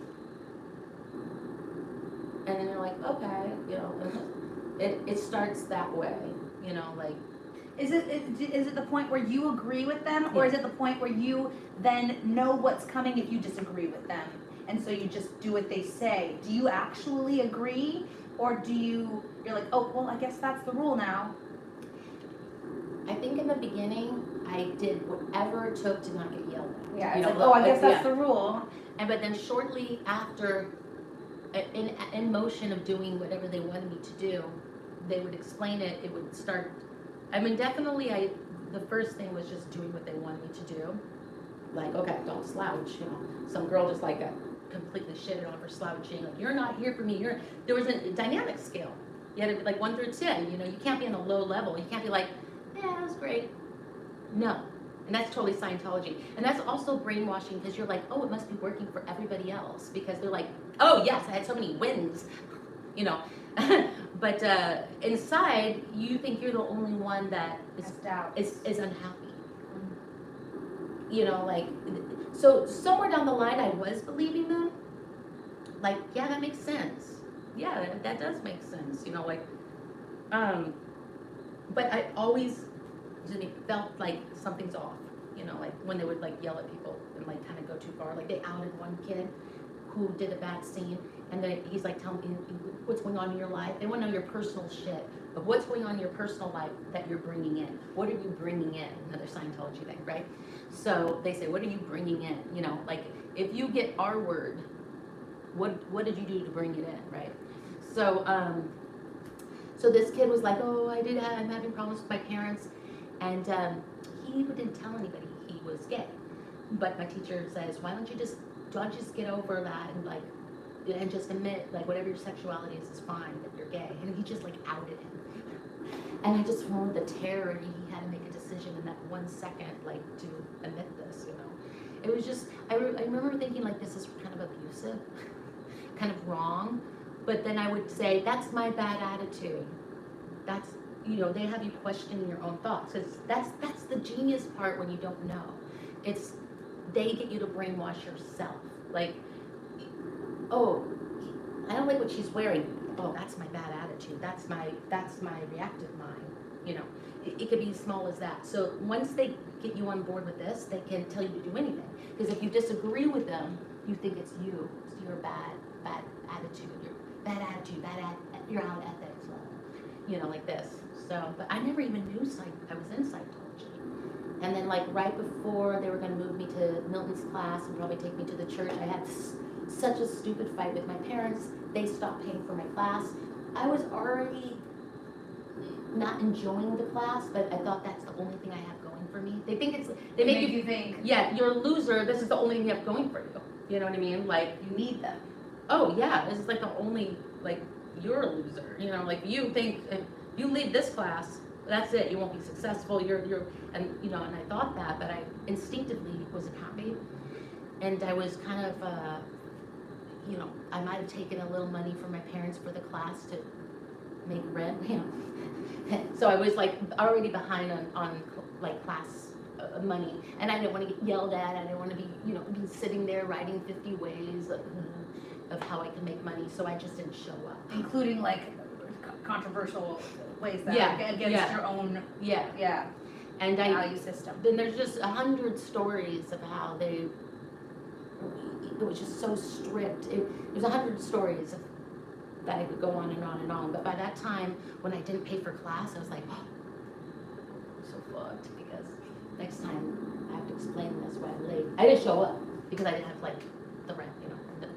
And then they're like, okay, you know, it starts that way, you know, like. Is it the point where you agree with them, or is it the point where you then know what's coming if you disagree with them? And so you just do what they say. Do you actually agree, or you're like, oh, well, I guess that's the rule now? I think in the beginning, I did whatever it took to not get yelled at. Yeah, You it's know, like, oh, I guess yeah. that's the rule. But then shortly after, in motion of doing whatever they wanted me to do, they would explain it. It would start. I mean, definitely, the first thing was just doing what they wanted me to do. Like, okay, don't slouch. You know, some girl just like got completely shitted on for slouching. Like, you're not here for me. There was a dynamic scale. You had to be like 1 through 10. You know, you can't be on a low level. You can't be like, yeah, that was great. No. And that's totally Scientology. And that's also brainwashing, because you're like, oh, it must be working for everybody else, because they're like, oh yes, I had so many wins, you know. But inside, you think you're the only one that is unhappy. You know, like, so somewhere down the line, I was believing them. Like, yeah, that makes sense. Yeah, that does make sense. You know, like, but I always felt like something's off. You know, like when they would like yell at people and like kind of go too far. Like they outed one kid who did a bad scene, and he's like telling me what's going on in your life. They want to know your personal shit, but what's going on in your personal life that you're bringing in? What are you bringing in? Another Scientology thing, right? So they say, what are you bringing in? You know, like if you get our word, what did you do to bring it in, right? So so this kid was like, oh, I'm having problems with my parents, and he didn't tell anybody he was gay. But my teacher says, why don't you just get over that and just admit like whatever your sexuality is fine, that you're gay. And he just like outed him. And I just remember the terror, he had to make a decision in that 1 second, like to admit this, you know. It was just, I remember thinking like this is kind of abusive, kind of wrong. But then I would say, that's my bad attitude. That's, you know, they have you questioning your own thoughts. Because that's the genius part when you don't know. It's, they get you to brainwash yourself. Like, oh, I don't like what she's wearing. Oh, that's my bad attitude. That's my reactive mind. You know, it could be as small as that. So once they get you on board with this, they can tell you to do anything. Because if you disagree with them, you think it's you. It's your bad attitude. You're out of ethics. You know, like this. So, but I never even knew I was in Scientology. And then like right before they were going to move me to Milton's class and probably take me to the church, I had such a stupid fight with my parents. They stopped paying for my class. I was already not enjoying the class, but I thought that's the only thing I have going for me. They make you think, yeah, you're a loser. This is the only thing you have going for you. You know what I mean? Like you need them. Oh yeah, this is like the only, like you're a loser. You know, like you think if you leave this class, that's it. You won't be successful. And you know, and I thought that, but I instinctively wasn't happy, and I was kind of, you know, I might have taken a little money from my parents for the class to make rent. You know, so I was like already behind on like class money, and I didn't want to get yelled at. I didn't want to be, be sitting there writing 50 ways of how I can make money. So I just didn't show up. Including like controversial ways that Yeah, are against yeah. your own Yeah. And value system. then there's just 100 stories of how it was just so strict. There's 100 stories that I could go on and on and on. But by that time, when I didn't pay for class, I was like, oh, I'm so fucked, because next time I have to explain this why I'm late. I didn't show up because I didn't have like the rent,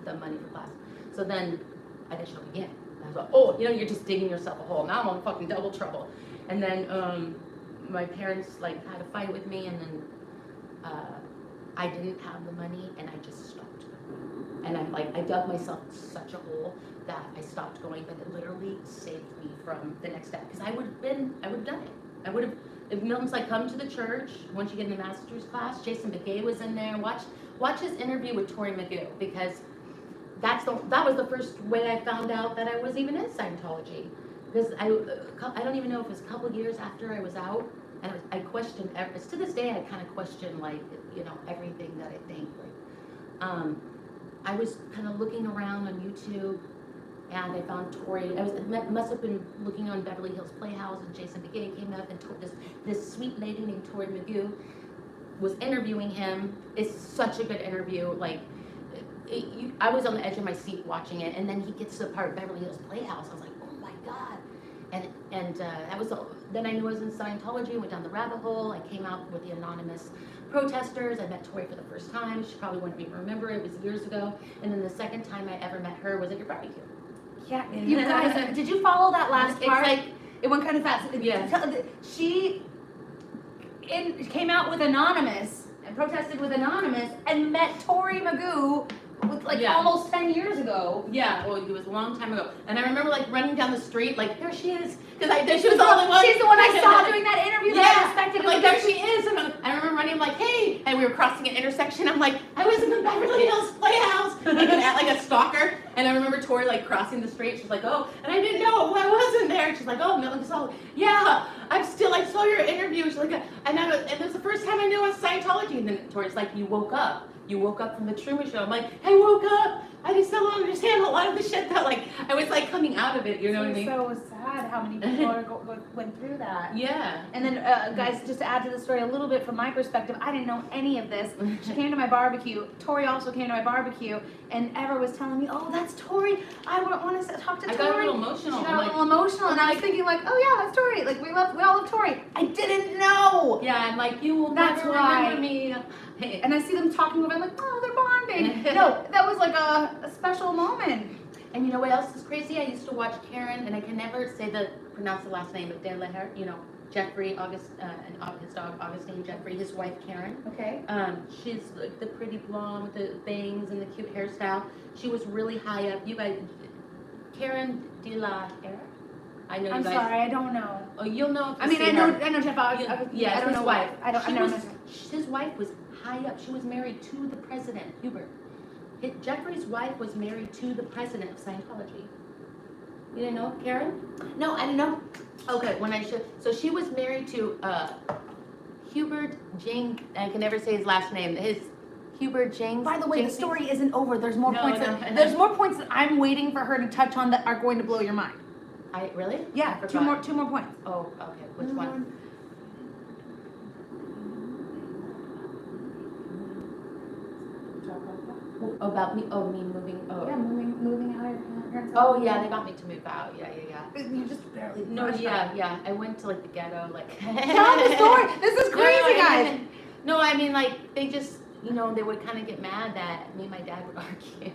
the money for class. So then I didn't show up again. I was like, oh, you're just digging yourself a hole. Now I'm in fucking double trouble. And then my parents like had a fight with me, and then I didn't have the money, and I just stopped. And I dug myself such a hole that I stopped going, but it literally saved me from the next step. Because I would have done it. I would have, if Milton's like, come to the church once you get in the master's class. Jason Begay was in there. Watch his interview with Tori Magoo, because that was the first way I found out that I was even in Scientology. Because I don't even know if it was a couple of years after I was out, and I questioned, to this day I kind of question everything that I think. I was kind of looking around on YouTube, and I found Tori. Must have been looking on Beverly Hills Playhouse, and Jason Begay came up, and this sweet lady named Tori Magoo was interviewing him. It's such a good interview. I was on the edge of my seat watching it, and then he gets to the part of Beverly Hills Playhouse. I was like, oh my God. And that was then I knew I was in Scientology, went down the rabbit hole. I came out with the anonymous protesters. I met Tori for the first time. She probably wouldn't even remember, it was years ago. And then the second time I ever met her was at your barbecue. Yeah, you guys, did you follow that last part? It went kind of fast. Yeah. She came out with Anonymous and protested with Anonymous and met Tori Magoo with almost 10 years ago. Yeah, well, it was a long time ago. And I remember running down the street, there she is. Because she was the only one. She's the one I saw doing that interview that I respected. There she is. And I remember running, hey, and we were crossing an intersection. I'm like, I was in the Beverly Hills Playhouse. Like a stalker. And I remember Tori crossing the street. She's like, oh, and I didn't know I wasn't there. She's like, oh, Milton Solid. Yeah, I'm still, I saw your interview. She's like, and it was the first time I knew it was Scientology. And then Tori's like, you woke up. You woke up from the Truman Show. I'm like, I woke up. I just don't understand a lot of the shit that I was coming out of it. You know what I mean? So sad how many people went through that. Yeah. And then, guys, just to add to the story a little bit from my perspective, I didn't know any of this. She came to my barbecue. Tori also came to my barbecue, and Ever was telling me, "Oh, that's Tori. I want to talk to Tori." I got a little emotional. She got a little emotional, and I was thinking, oh yeah, that's Tori. We all love Tori. I didn't know. Yeah, I'm like, you will That's never right. remember me. And I see them talking over. I'm like, oh, they're bonding. No, that was a special moment. And you know what else is crazy? I used to watch Karen, and I can never pronounce the last name, but De La Hair, Jeffrey, and his dog Augustine, Jeffrey, his wife Karen. Okay. She's the pretty blonde with the bangs and the cute hairstyle. She was really high up. You guys, Karen De La Hair? I know I'm you guys. sorry, I don't know. Oh, you'll know. I mean, I know Jeff. Yeah, I don't know wife. I don't know. His wife was high up. She was married to the president, Hubert. Jeffrey's wife was married to the president of Scientology. You didn't know, Karen? No, I didn't know. Okay, so she was married to Hubert Jing. I can never say his last name. Hubert Jing. By the way, the story isn't over. There's more points. No. There's more points that I'm waiting for her to touch on that are going to blow your mind. Really? Yeah, two more points. Oh, okay. Which one? About me? Oh, me moving. Oh. Yeah, moving out. Oh yeah, they got me to move out. Yeah. You just barely. No, yeah. I went to the ghetto. Tell the story. This is crazy, guys. No, I mean they just they would kind of get mad that me and my dad would argue.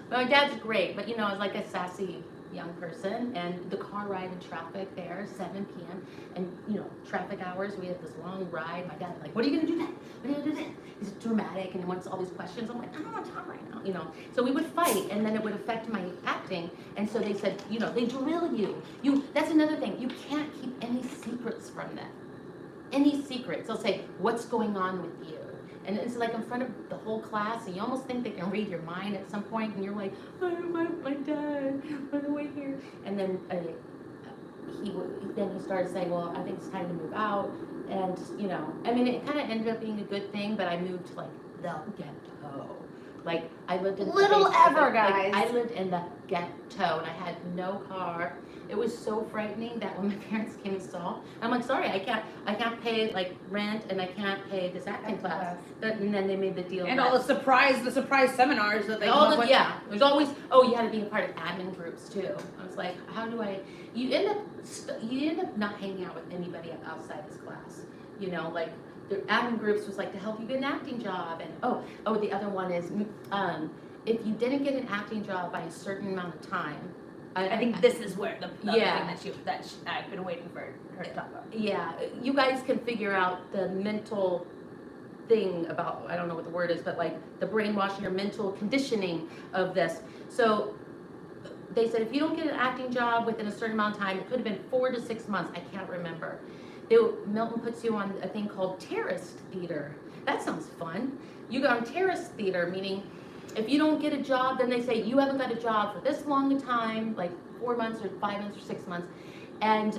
But my dad's great, but I was a sassy young person, and the car ride in traffic there, 7 p.m. and traffic hours, we had this long ride. My dad's like, what are you gonna do then? What are you gonna do then? He's dramatic and he wants all these questions. I'm like, I don't want to talk right now, So we would fight, and then it would affect my acting. And so they said, they drill you. That's another thing. You can't keep any secrets from them. Any secrets. They'll say, what's going on with you? And it's in front of the whole class, and you almost think they can read your mind at some point, and you're like, oh, my dad, by the way here. And then he started saying, well, I think it's time to move out. And, you know, I mean, it kind of ended up being a good thing, but I moved to like the ghetto. Like, I lived in Little ever, guys. I lived in the ghetto and I had no car. It was so frightening that when my parents came and saw, I'm like, sorry, I can't pay like rent and I can't pay this acting class. And then they made the deal. And that- all the surprise seminars that they all come the, up with. yeah, there's always, oh, you had to be a part of admin groups too. I was like, how do I, you end up not hanging out with anybody outside this class. You know, like the admin groups was like to help you get an acting job. And oh, the other one is, if you didn't get an acting job by a certain amount of time, I think this is where the Yeah. thing that I've been waiting for her to talk about. yeah, you guys can figure out the mental thing about, I don't know what the word is, but like the brainwashing or mental conditioning of this. So they said if you don't get an acting job within a certain amount of time, it could have been 4 to 6 months, I can't remember. Milton puts you on a thing called terrorist theater. That sounds fun. You go on terrorist theater, meaning if you don't get a job, then they say you haven't got a job for this long a time, like 4 months or 5 months or 6 months, and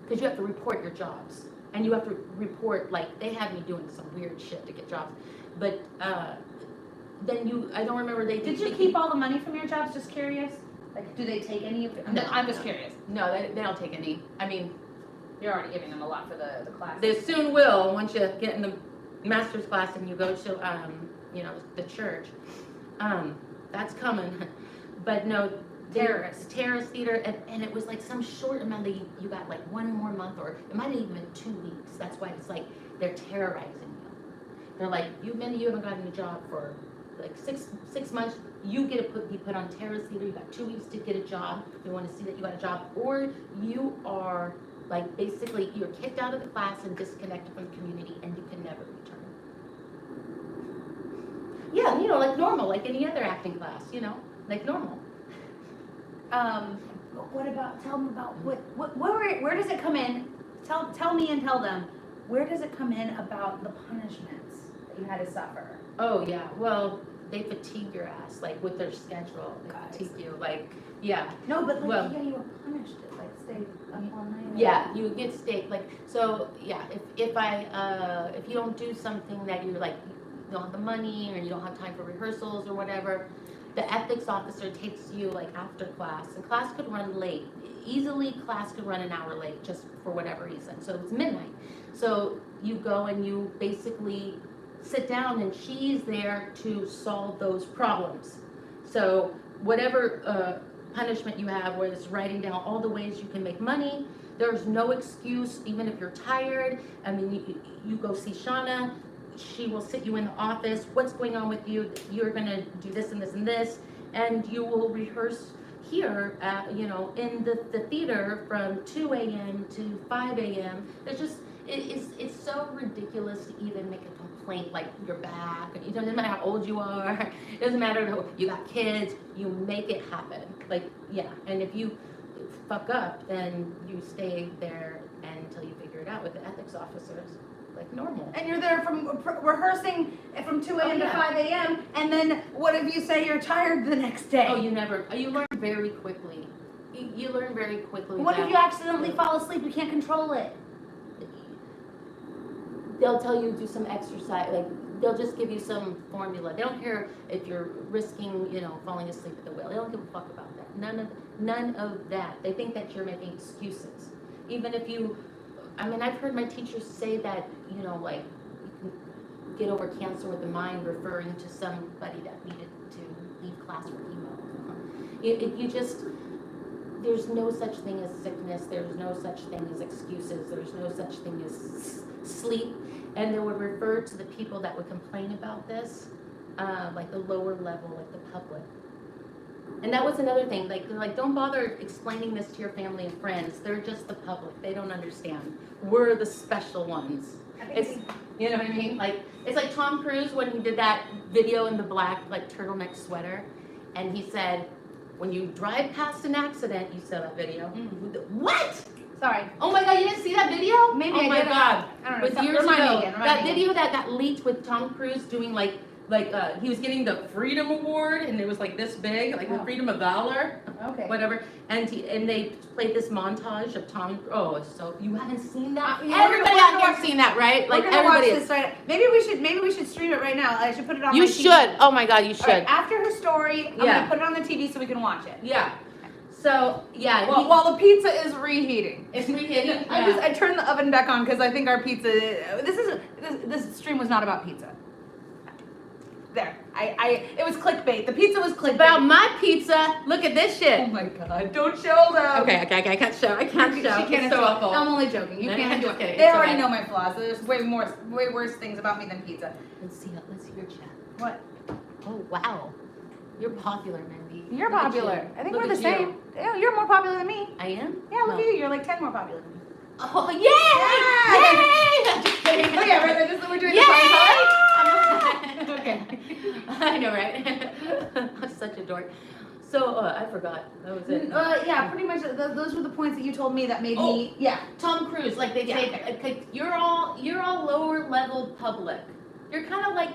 because you have to report your jobs, and you have to report, like they had me doing some weird shit to get jobs, but then I don't remember Did you keep all the money from your jobs? Just curious. Like, do they take any of it? No, I'm just no. curious. No, they don't take any. I mean, You're already giving them a lot for the class. they soon will once you get in the master's class and you go to you know, the church. That's coming. But no, terrorist theater, and it was like some short amount of, you got like 1 more month, or it might have even been 2 weeks. That's why it's like they're terrorizing you. They're like, Mindy, you haven't gotten a job for like six months. You get to be put on terrorist theater. You got 2 weeks to get a job. They want to see that you got a job, or you are like basically you're kicked out of the class and disconnected from the community, and you can never return. Yeah, you know, like normal, like any other acting class, you know, like normal. What about? Tell them about where does it come in? Tell me and tell them, where does it come in about the punishments that you had to suffer? Oh yeah, well they fatigue your ass like with their schedule. They Guys. fatigue you, like yeah. No, but like Well- yeah, you were punished. Like stay up all night. Yeah, you get state like so. Yeah, if you don't do something that you're like you don't have the money or you don't have time for rehearsals or whatever, the ethics officer takes you like after class, and class could run late. Easily, class could run an hour late just for whatever reason. So it's midnight. So you go and you basically sit down, and she's there to solve those problems. So whatever punishment you have, whether it's writing down all the ways you can make money, there's no excuse, even if you're tired. I mean, you go see Shauna, she will sit you in the office, what's going on with you, you're gonna do this and this and this, and you will rehearse here, you know, in the theater from 2 a.m. to 5 a.m. There's just, it's so ridiculous to even make a complaint like you're back. It doesn't matter how old you are. It doesn't matter who, you got kids. You make it happen. Like yeah. And if you fuck up, then you stay there until you figure it out with the ethics officers, like normal. And you're there from rehearsing from 2 a.m. Oh, yeah. to 5 a.m. And then what if you say you're tired the next day? Oh, you learn very quickly. You learn very quickly. What if that you accidentally fall asleep? You can't control it. They'll tell you to do some exercise, like they'll just give you some formula. They don't care if you're risking, you know, falling asleep at the wheel. They don't give a fuck about that. None of that. They think that you're making excuses. Even if you, I mean, I've heard my teachers say that, you know, like you can get over cancer with the mind, referring to somebody that needed to leave class for chemo. You just, there's no such thing as sickness. There's no such thing as excuses. There's no such thing as sleep. And they would refer to the people that would complain about this, like the lower level, like the public. And that was another thing. Like they're like, don't bother explaining this to your family and friends. They're just the public. They don't understand. We're the special ones. It's, you know what I mean? Like it's like Tom Cruise when he did that video in the black like turtleneck sweater, and he said, when you drive past an accident, you saw that video. What? Sorry. Oh my God, you didn't see that video? Maybe oh I my did. God. I don't know. It was years Remind me ago. again, That video that got leaked with Tom Cruise doing like like he was getting the Freedom Award, and it was like this big, like the Freedom of Valor, Okay. whatever. And they played this montage of Tom. Oh, it's so you haven't seen that? Yeah, Everybody we're out gonna here seen that, right? Like We're gonna watch everybody. this right. Maybe we should stream it right now. I should put it on. You my TV. should. Oh my God, you should. All right, after her story, I'm Yeah. gonna put it on the TV so we can watch it. Yeah. So yeah. Well, while the pizza is reheating. it's reheating. I turned the oven back on because I think our pizza. This stream was not about pizza. There, it was clickbait. The pizza was clickbait. About my pizza. Look at this shit. Oh my God! Don't show them. Okay, I can't show. I can't show. She can't It's so awful. I'm only joking. You No, can't I'm do just it. kidding. They It's already okay. know my flaws. There's way worse things about me than pizza. Let's see your chat. What? Oh wow, you're popular, Mindy. You're Look at popular. you. I think Look we're the at you. same. Yeah, you're more popular than me. I am. Yeah, look No. at you. You're like 10 more popular than me. Oh yay! Yay! I'm just kidding. Oh yeah, right. We're doing Yay! the same Okay. I know, right? I'm such a dork. So I forgot. That was it. Yeah, pretty much. Those were the points that you told me that made Oh. me. Yeah. Tom Cruise, like they say, okay, you're all lower level public. You're kind of like,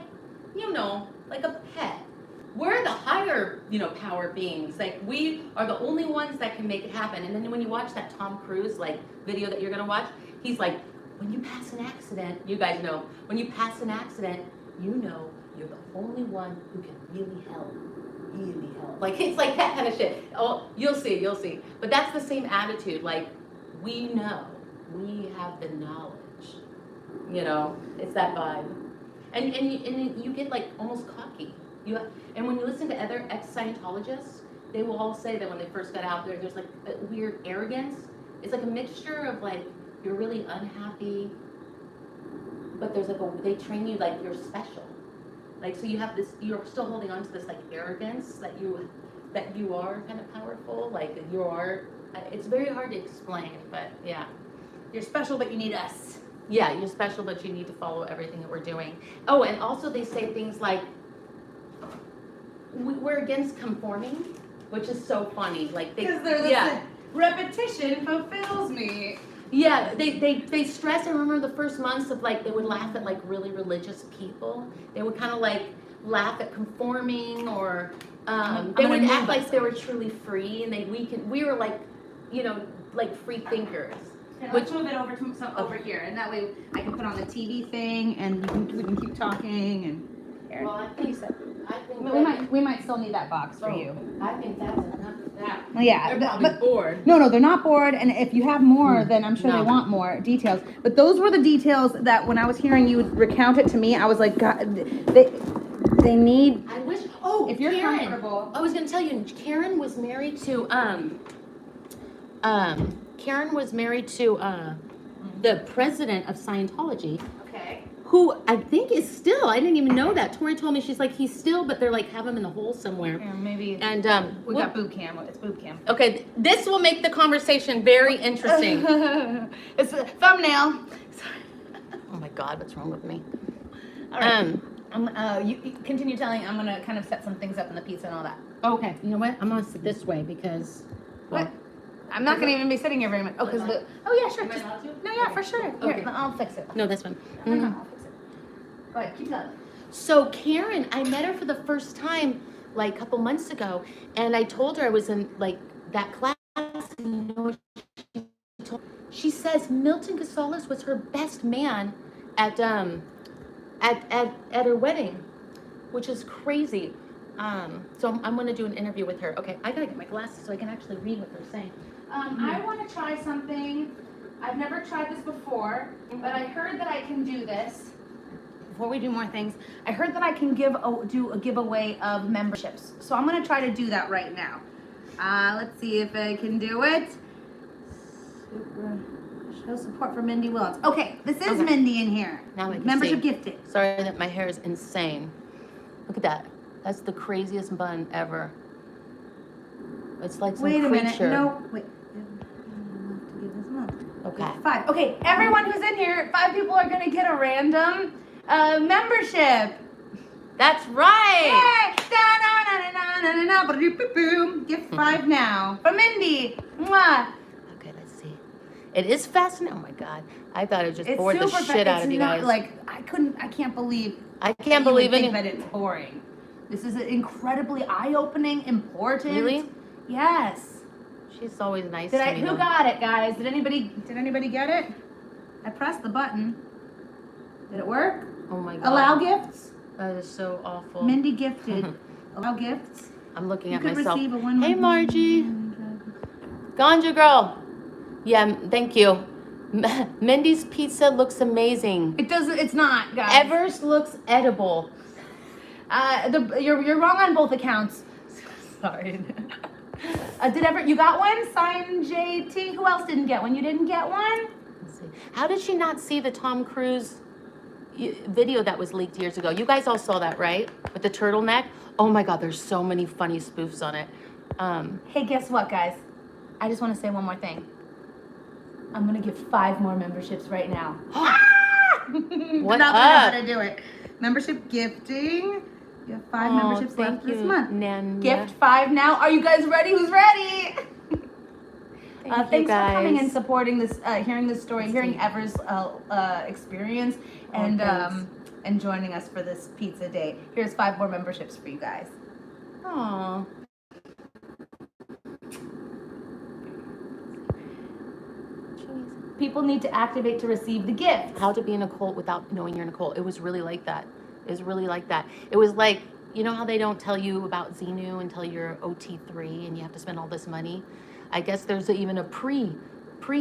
like a pet. We're the higher, power beings. Like we are the only ones that can make it happen. And then when you watch that Tom Cruise like video that you're gonna watch, he's like, when you pass an accident, you guys know, when you pass an accident, you're the only one who can really help. Really help. Like it's like that kind of shit. Oh, you'll see. But that's the same attitude. Like we know, we have the knowledge. It's that vibe. And you get like almost cocky. And when you listen to other ex-Scientologists, they will all say that when they first got out there, there's like a weird arrogance. It's like a mixture of like you're really unhappy, but there's like they train you like you're special. Like so you have this, you're still holding on to this like arrogance that you are kind of powerful. Like you are. It's very hard to explain, but yeah. You're special, but you need us. Yeah, you're special, but you need to follow everything that we're doing. Oh, and also they say things like, we're against conforming, which is so funny. Like repetition fulfills me. Yeah, they stress. I remember the first months of like they would laugh at like really religious people. They would kind of like laugh at conforming, or they would act like they were truly free, and we were like, like free thinkers. Let's move it over here, and that way I can put on the TV thing, and we can keep talking. And Well, I think we might still need that box for you. I think that's enough of that. Yeah, They're probably bored. No, they're not bored. And if you have more, then I'm sure No. they want more details. But those were the details that when I was hearing you recount it to me, I was like, God, they need. I wish. Oh, If you're Karen. comfortable. I was gonna tell you, Karen was married to the president of Scientology, Okay. who I think is still. I didn't even know that. Tori told me she's like he's still, but they're like have him in the hole somewhere. Yeah, maybe. And We got boob cam. It's boob cam. okay, this will make the conversation very interesting. It's a thumbnail. Oh my God, what's wrong with me? All right. You continue telling. I'm gonna kind of set some things up in the pizza and all that. Okay, you know what? I'm gonna sit this way because. What? I'm not gonna even be sitting here very much. Oh, because the. Oh yeah, sure. Am I Just, allowed to? no, yeah, for sure. Here, Okay. I'll fix it. No, this one. No, I'll fix it. Go ahead, keep going. So Karen, I met her for the first time like a couple months ago, and I told her I was in like that class. And you know what she says Milton Gonzalez was her best man at her wedding, which is crazy. So I'm gonna do an interview with her. Okay, I gotta get my glasses so I can actually read what they're saying. I want to try something. I've never tried this before, but I heard that I can do this. Before we do more things, I heard that I can do a giveaway of memberships. So I'm gonna try to do that right now. Let's see if I can do it. Show support for Mindy Willis. Okay, this is Okay. Mindy in here. Now I can Membership see. gifted. Sorry that my hair is insane. Look at that. That's the craziest bun ever. It's like some Wait a minute. creature. No, wait. Okay. 5. Okay, everyone who's in here, 5 people are gonna get a random membership. That's right. Yay! Da-na-na-na-na-na-na, ba-doop-boop-boom. Gift 5 now. From Mindy. Mwah. Okay, let's see. It is fascinating. Oh my God. I thought it just It's bored the super shit out it's of you not guys. like I can't believe I can't that you would believe think it. that it's boring. This is incredibly eye-opening, important. Really? Yes. She's always nice Did to I? me. Who though. got it, guys? Did anybody get it? I pressed the button. Did it work? Oh my god. Allow gifts. That is so awful. Mindy gifted. Allow gifts. I'm looking You at could myself. receive a 1 Hey month. Margie. Ganja girl. Yeah, thank you. Mindy's pizza looks amazing. It doesn't. It's not, guys. Ever's looks edible. You're wrong on both accounts. Sorry. You got one? Sign JT. Who else didn't get one? You didn't get one? Let's see. How did she not see the Tom Cruise video that was leaked years ago? You guys all saw that, right? With the turtleneck. Oh my God, there's so many funny spoofs on it. Hey, guess what, guys? I just want to say one more thing. I'm gonna give 5 more memberships right now. What Not that I know how up? to do it. Membership gifting. You have 5 memberships left this month. Nan. Gift 5 now. Are you guys ready? Who's ready? Thanks for coming and supporting this, hearing this story, hearing Ever's experience, and joining us for this pizza day. Here's 5 more memberships for you guys. Aww. People need to activate to receive the gift. How to be in a cult without knowing you're in a cult. It was really like that. It was really like that. It was like, you know how they don't tell you about Xenu until you're OT3 and you have to spend all this money? I guess there's even a pre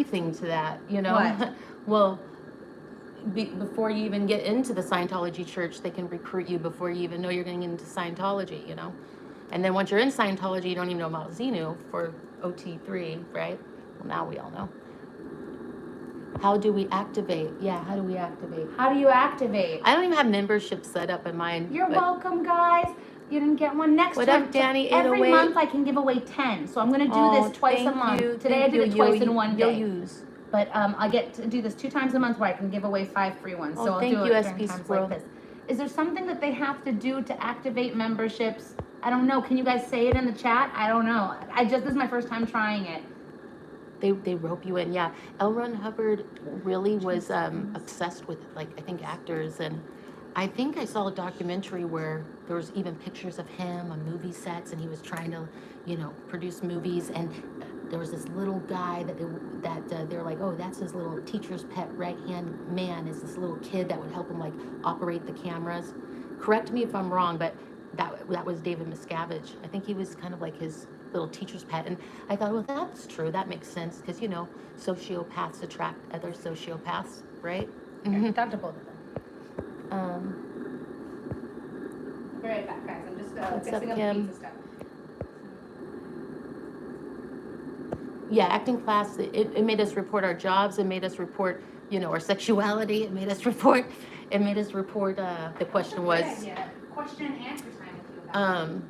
thing to that, you know? What? Well, before you even get into the Scientology church, they can recruit you before you even know you're getting into Scientology, you know? And then once you're in Scientology, you don't even know about Xenu for OT3, right? Well, now we all know. How do we activate? Yeah, how do we activate? How do you activate? I don't even have membership set up in mine. You're but welcome, guys. You didn't get one. Next What time, up, Danny? every 808? month I can give away 10. So I'm going to do this twice a thank month. you, Today I thank did it you. twice in one day. You'll use. But I get to do this 2 times a month where I can give away 5 free ones. Oh, So I'll thank do you, it SP during times Squirrel. like this. Is there something that they have to do to activate memberships? I don't know. Can you guys say it in the chat? I don't know. This is my first time trying it. They rope you in, yeah. L. Ron Hubbard really was obsessed with, like, I think actors, and I think I saw a documentary where there was even pictures of him on movie sets, and he was trying to, you know, produce movies, and there was this little guy that they're like, oh, that's his little teacher's pet right-hand man, is this little kid that would help him, like, operate the cameras. Correct me if I'm wrong, but that was David Miscavige. I think he was kind of like his little teacher's pet, and I thought, well, that's true, that makes sense, because, you know, sociopaths attract other sociopaths, right? Okay, talk to both of them. Um, I'll be right back, guys. I'm just What's fixing up, up Kim? pizza stuff. yeah, acting class, it made us report our jobs, it made us report, you know, our sexuality, it made us report, the question was, Yeah, question and answer time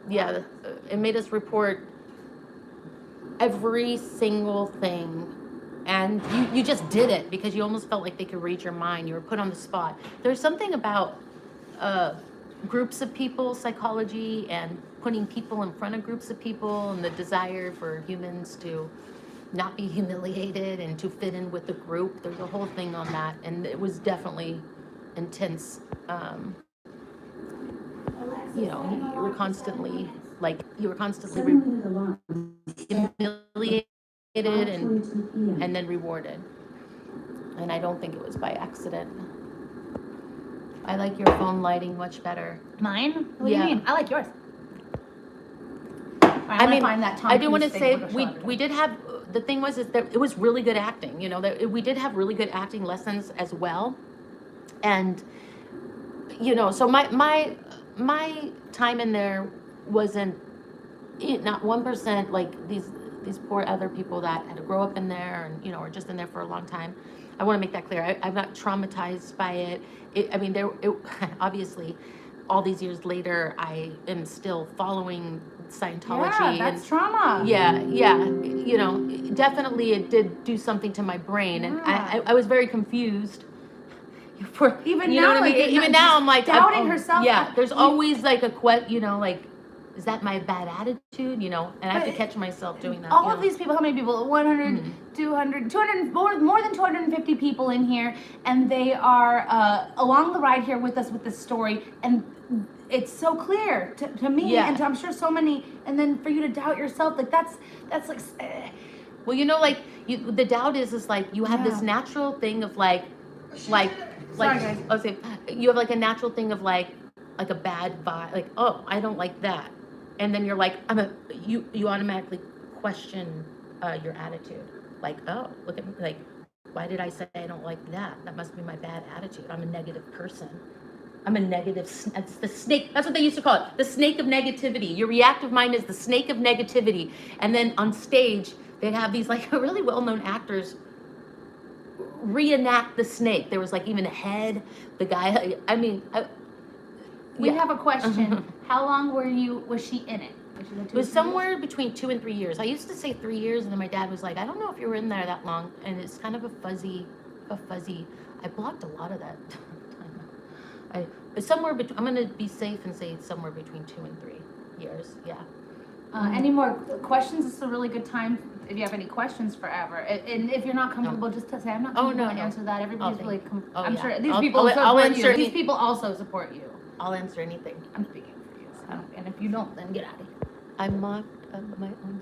with you. yeah, it made us report every single thing, and you just did it because you almost felt like they could read your mind. You were put on the spot. There's something about groups of people, psychology, and putting people in front of groups of people, and the desire for humans to not be humiliated and to fit in with the group. There's a whole thing on that, and it was definitely intense. You know, you were constantly 7-minute alarm. humiliated and 5:22 p.m. then rewarded. And I don't think it was by accident. I like your phone lighting much better. Mine? What Yeah. do you mean? I like yours. I mean, find that Tom I do want to Cruise say thing we did have, the thing was is that it was really good acting, you know, that we did have really good acting lessons as well. And, you know, so my time in there wasn't, not 1% like these poor other people that had to grow up in there and, you know, are just in there for a long time. I want to make that clear. I'm not traumatized by it. I mean, obviously, all these years later, I am still following Scientology. Yeah, that's trauma. Yeah, you know, definitely it did do something to my brain, and I was very confused. Even you now, know what I mean? like, Even now, I'm like doubting herself. Yeah, there's always like you know, like is that my bad attitude? You know, and I have to But catch myself doing that. All you of know? these people, how many people? 100, 200, more than 250 people in here, and they are along the ride here with us with this story, and it's so clear to me, Yeah. and to, I'm sure so many, and then for you to doubt yourself, like that's like, Well, you know, like the doubt is like you have this Yeah. natural thing of like, Sorry, guys. I was saying, you have like a natural thing of like a bad vibe, like, oh, I don't like that, and then you're like, you automatically question your attitude, like, oh, look at me, like, why did I say I don't like that? That must be my bad attitude. I'm a negative person. I'm a negative, it's the snake, that's what they used to call it, the snake of negativity. Your reactive mind is the snake of negativity. And then on stage, they'd have these like really well-known actors reenact the snake. There was like even a head, the guy, I mean, We yeah. have a question. How long was she in it? It was somewhere between 2 and 3 years. I used to say 3 years, and then my dad was like, I don't know if you were in there that long. And it's kind of a fuzzy, I blocked a lot of that time. It's somewhere between, I'm going to be safe and say it's somewhere between 2 and 3 years. Yeah. Any more questions? This is a really good time if you have any questions forever. And if you're not comfortable, just to say, I'm not comfortable to answer that. Everybody's really, I'm sure these people support you. These people also support you. I'll answer anything. I'm speaking for you. So. And if you don't, then get out of here. I mocked up my own.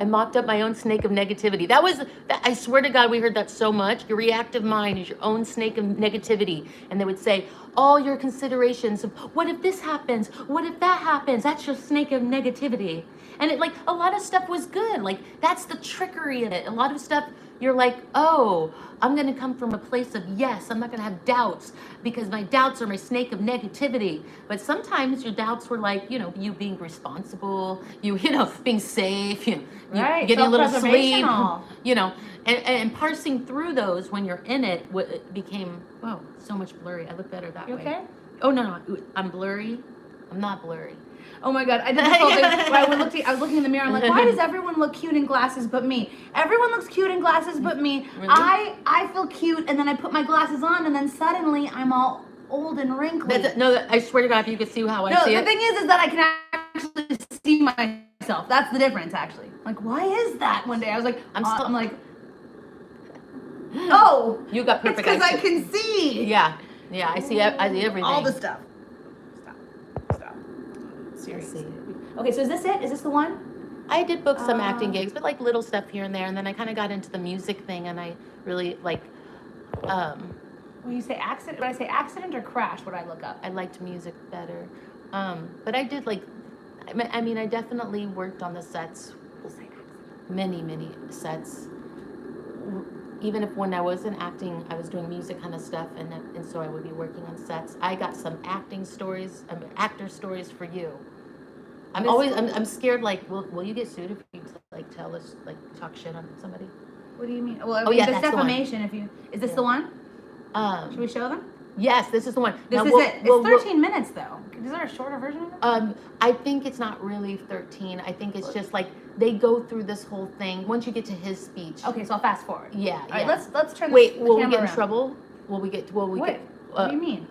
I mocked up my own snake of negativity. That was, I swear to God, we heard that so much. Your reactive mind is your own snake of negativity. And they would say, all your considerations of what if this happens? What if that happens? That's your snake of negativity. And it like, a lot of stuff was good. Like, that's the trickery of it. A lot of stuff, you're like, oh, I'm going to come from a place of yes, I'm not going to have doubts because my doubts are my snake of negativity. But sometimes your doubts were like, you know, you being responsible, you know, being safe, you Right. getting a little sleep, Self-preservational. you know, and parsing through those when you're in it, it became, wow, so much blurry. I look better that You way. okay? Oh, no, I'm blurry. I'm not blurry. Oh my God, I did this whole thing where I was looking in the mirror, I'm like, why does everyone look cute in glasses but me? Everyone looks cute in glasses but me. Really? I feel cute and then I put my glasses on and then suddenly I'm all old and wrinkly. No, I swear to God, if you could see how I see the it. thing is that I can actually see myself. That's the difference actually. Like, why is that? One day I was like, I'm like, oh, You got perfect it's because I eyesight. can see. Yeah, I see everything. All the stuff. Stop. Seriously. Okay, so is this it? Is this the one? I did book some acting gigs, but like little stuff here and there, and then I kind of got into the music thing, and I really like. When you say accident, when I say accident or crash, what do I look up? I liked music better, but I did like. I mean, I definitely worked on the sets. Many sets. Even if when I wasn't acting, I was doing music kind of stuff, and so I would be working on sets. I got some actor stories for you. I'm scared. Like, will you get sued if you like tell us like talk shit on somebody? What do you mean? Well, Oh, yeah, it's that's the one. defamation. If you is this the one? Should we show them? Yes, this is the one. This Now, is it. It's 13 minutes though. Is there a shorter version of it? I think it's not really 13. I think it's just like they go through this whole thing. Once you get to his speech. Okay, so I'll fast forward. Yeah. All right, let's turn. Wait, the will we camera get in around. trouble? Will we get? What do you mean?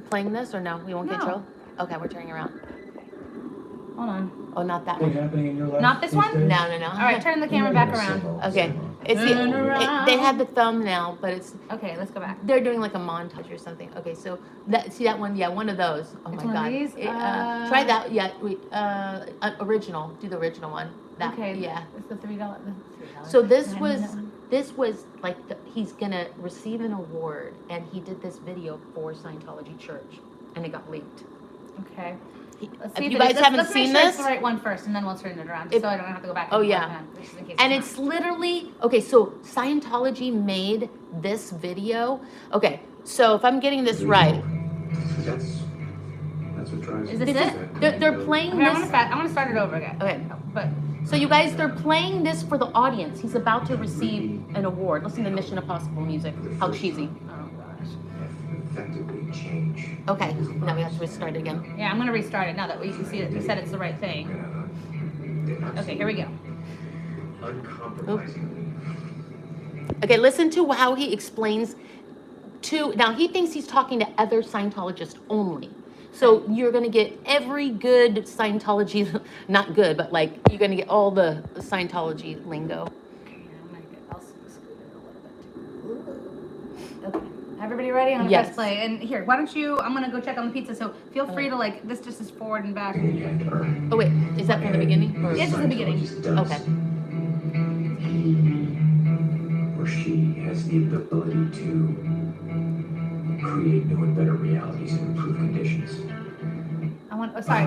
Playing this or no? We won't get in No. trouble. Okay, we're turning around. Hold on. Oh, not that Anything one. happening in your life Not this these one? days? No. All right, turn the camera back around. Okay. It's Turn around. they have the thumbnail, but it's Okay, let's go back. they're doing like a montage or something. Okay, so see that one? Yeah, one of those. Oh It's my one of God. these? Try that. Yeah. Wait. Original. Do the original one. That. Okay. Yeah. It's the $3. So this Can I was have that one? like he's gonna receive an award, and he did this video for Scientology Church, and it got leaked. Okay. Let's If see you it is. guys haven't Let's make seen sure this- it's the right one first, and then we'll turn it around, If- so I don't have to go back. Oh, and yeah. forth, just in case And not. it's literally okay. So Scientology made this video. Okay, so if I'm getting this right, That's what drives Is me. this this it? is they're playing Okay, this. I'm gonna start it over again. Okay, But so you guys, they're playing this for the audience. He's about to receive an award. Listen to Mission Impossible music. How cheesy. oh gosh. Effectively change. Okay, now we have to restart again. Yeah, I'm gonna restart it now that we can see that you said it's the right thing. Okay, here we go. Uncompromisingly. Okay, listen to how he explains to, now he thinks he's talking to other Scientologists only. So you're gonna get every good Scientology, not good, but like you're gonna get all the Scientology lingo. I'll scoot it a little bit. Okay. Everybody ready? I'm gonna Yes. press play. And here, why don't you? I'm gonna go check on the pizza. So feel free to like. This just is forward and back. You have to earn. Oh wait, is that from the beginning? Or? Yes, it's the beginning. Scientologist does. Okay. He or she has the ability to create new and better realities and improve conditions. I want. Oh, sorry.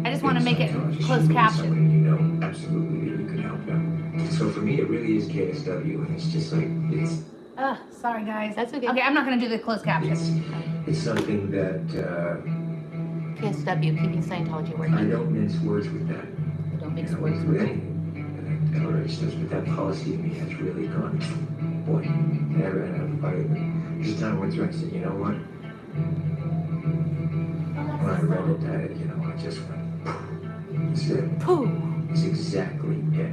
I just want to make it Scientologist, closed you meet caption. someone you know absolutely that you can help them. So for me, it really is KSW, and it's just like Sorry guys. That's okay. Okay, I'm not gonna do the closed caption. it's something that KSW, keeping Scientology I working. don't mince words with that. Don't mix You know, words with with it. anything that Hillary says, but that policy in me has really gone, boy, just time went through and said, you know what? When I read it, I just went, it's it. Pooh. It's exactly it.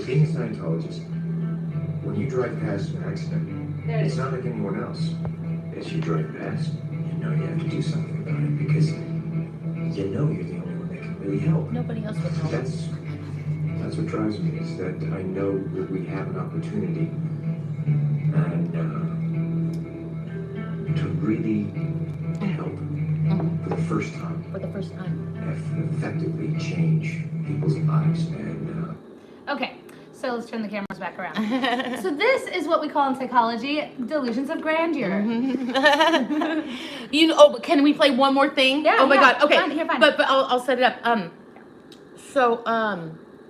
Being a Scientologist, when you drive past an accident, There it it's is. not like anyone else. As you drive past, you know you have to do something about it because you know you're the only one that can really help. Nobody else would help. That's what drives me, is that I know that we have an opportunity and to really help for the first time, For the first time. effectively change people's lives. And Okay, so let's turn the cameras back around. So this is what we call in psychology delusions of grandeur. Oh, can we play one more thing? Yeah, Oh my yeah. God. Okay. Fine. But I'll set it up.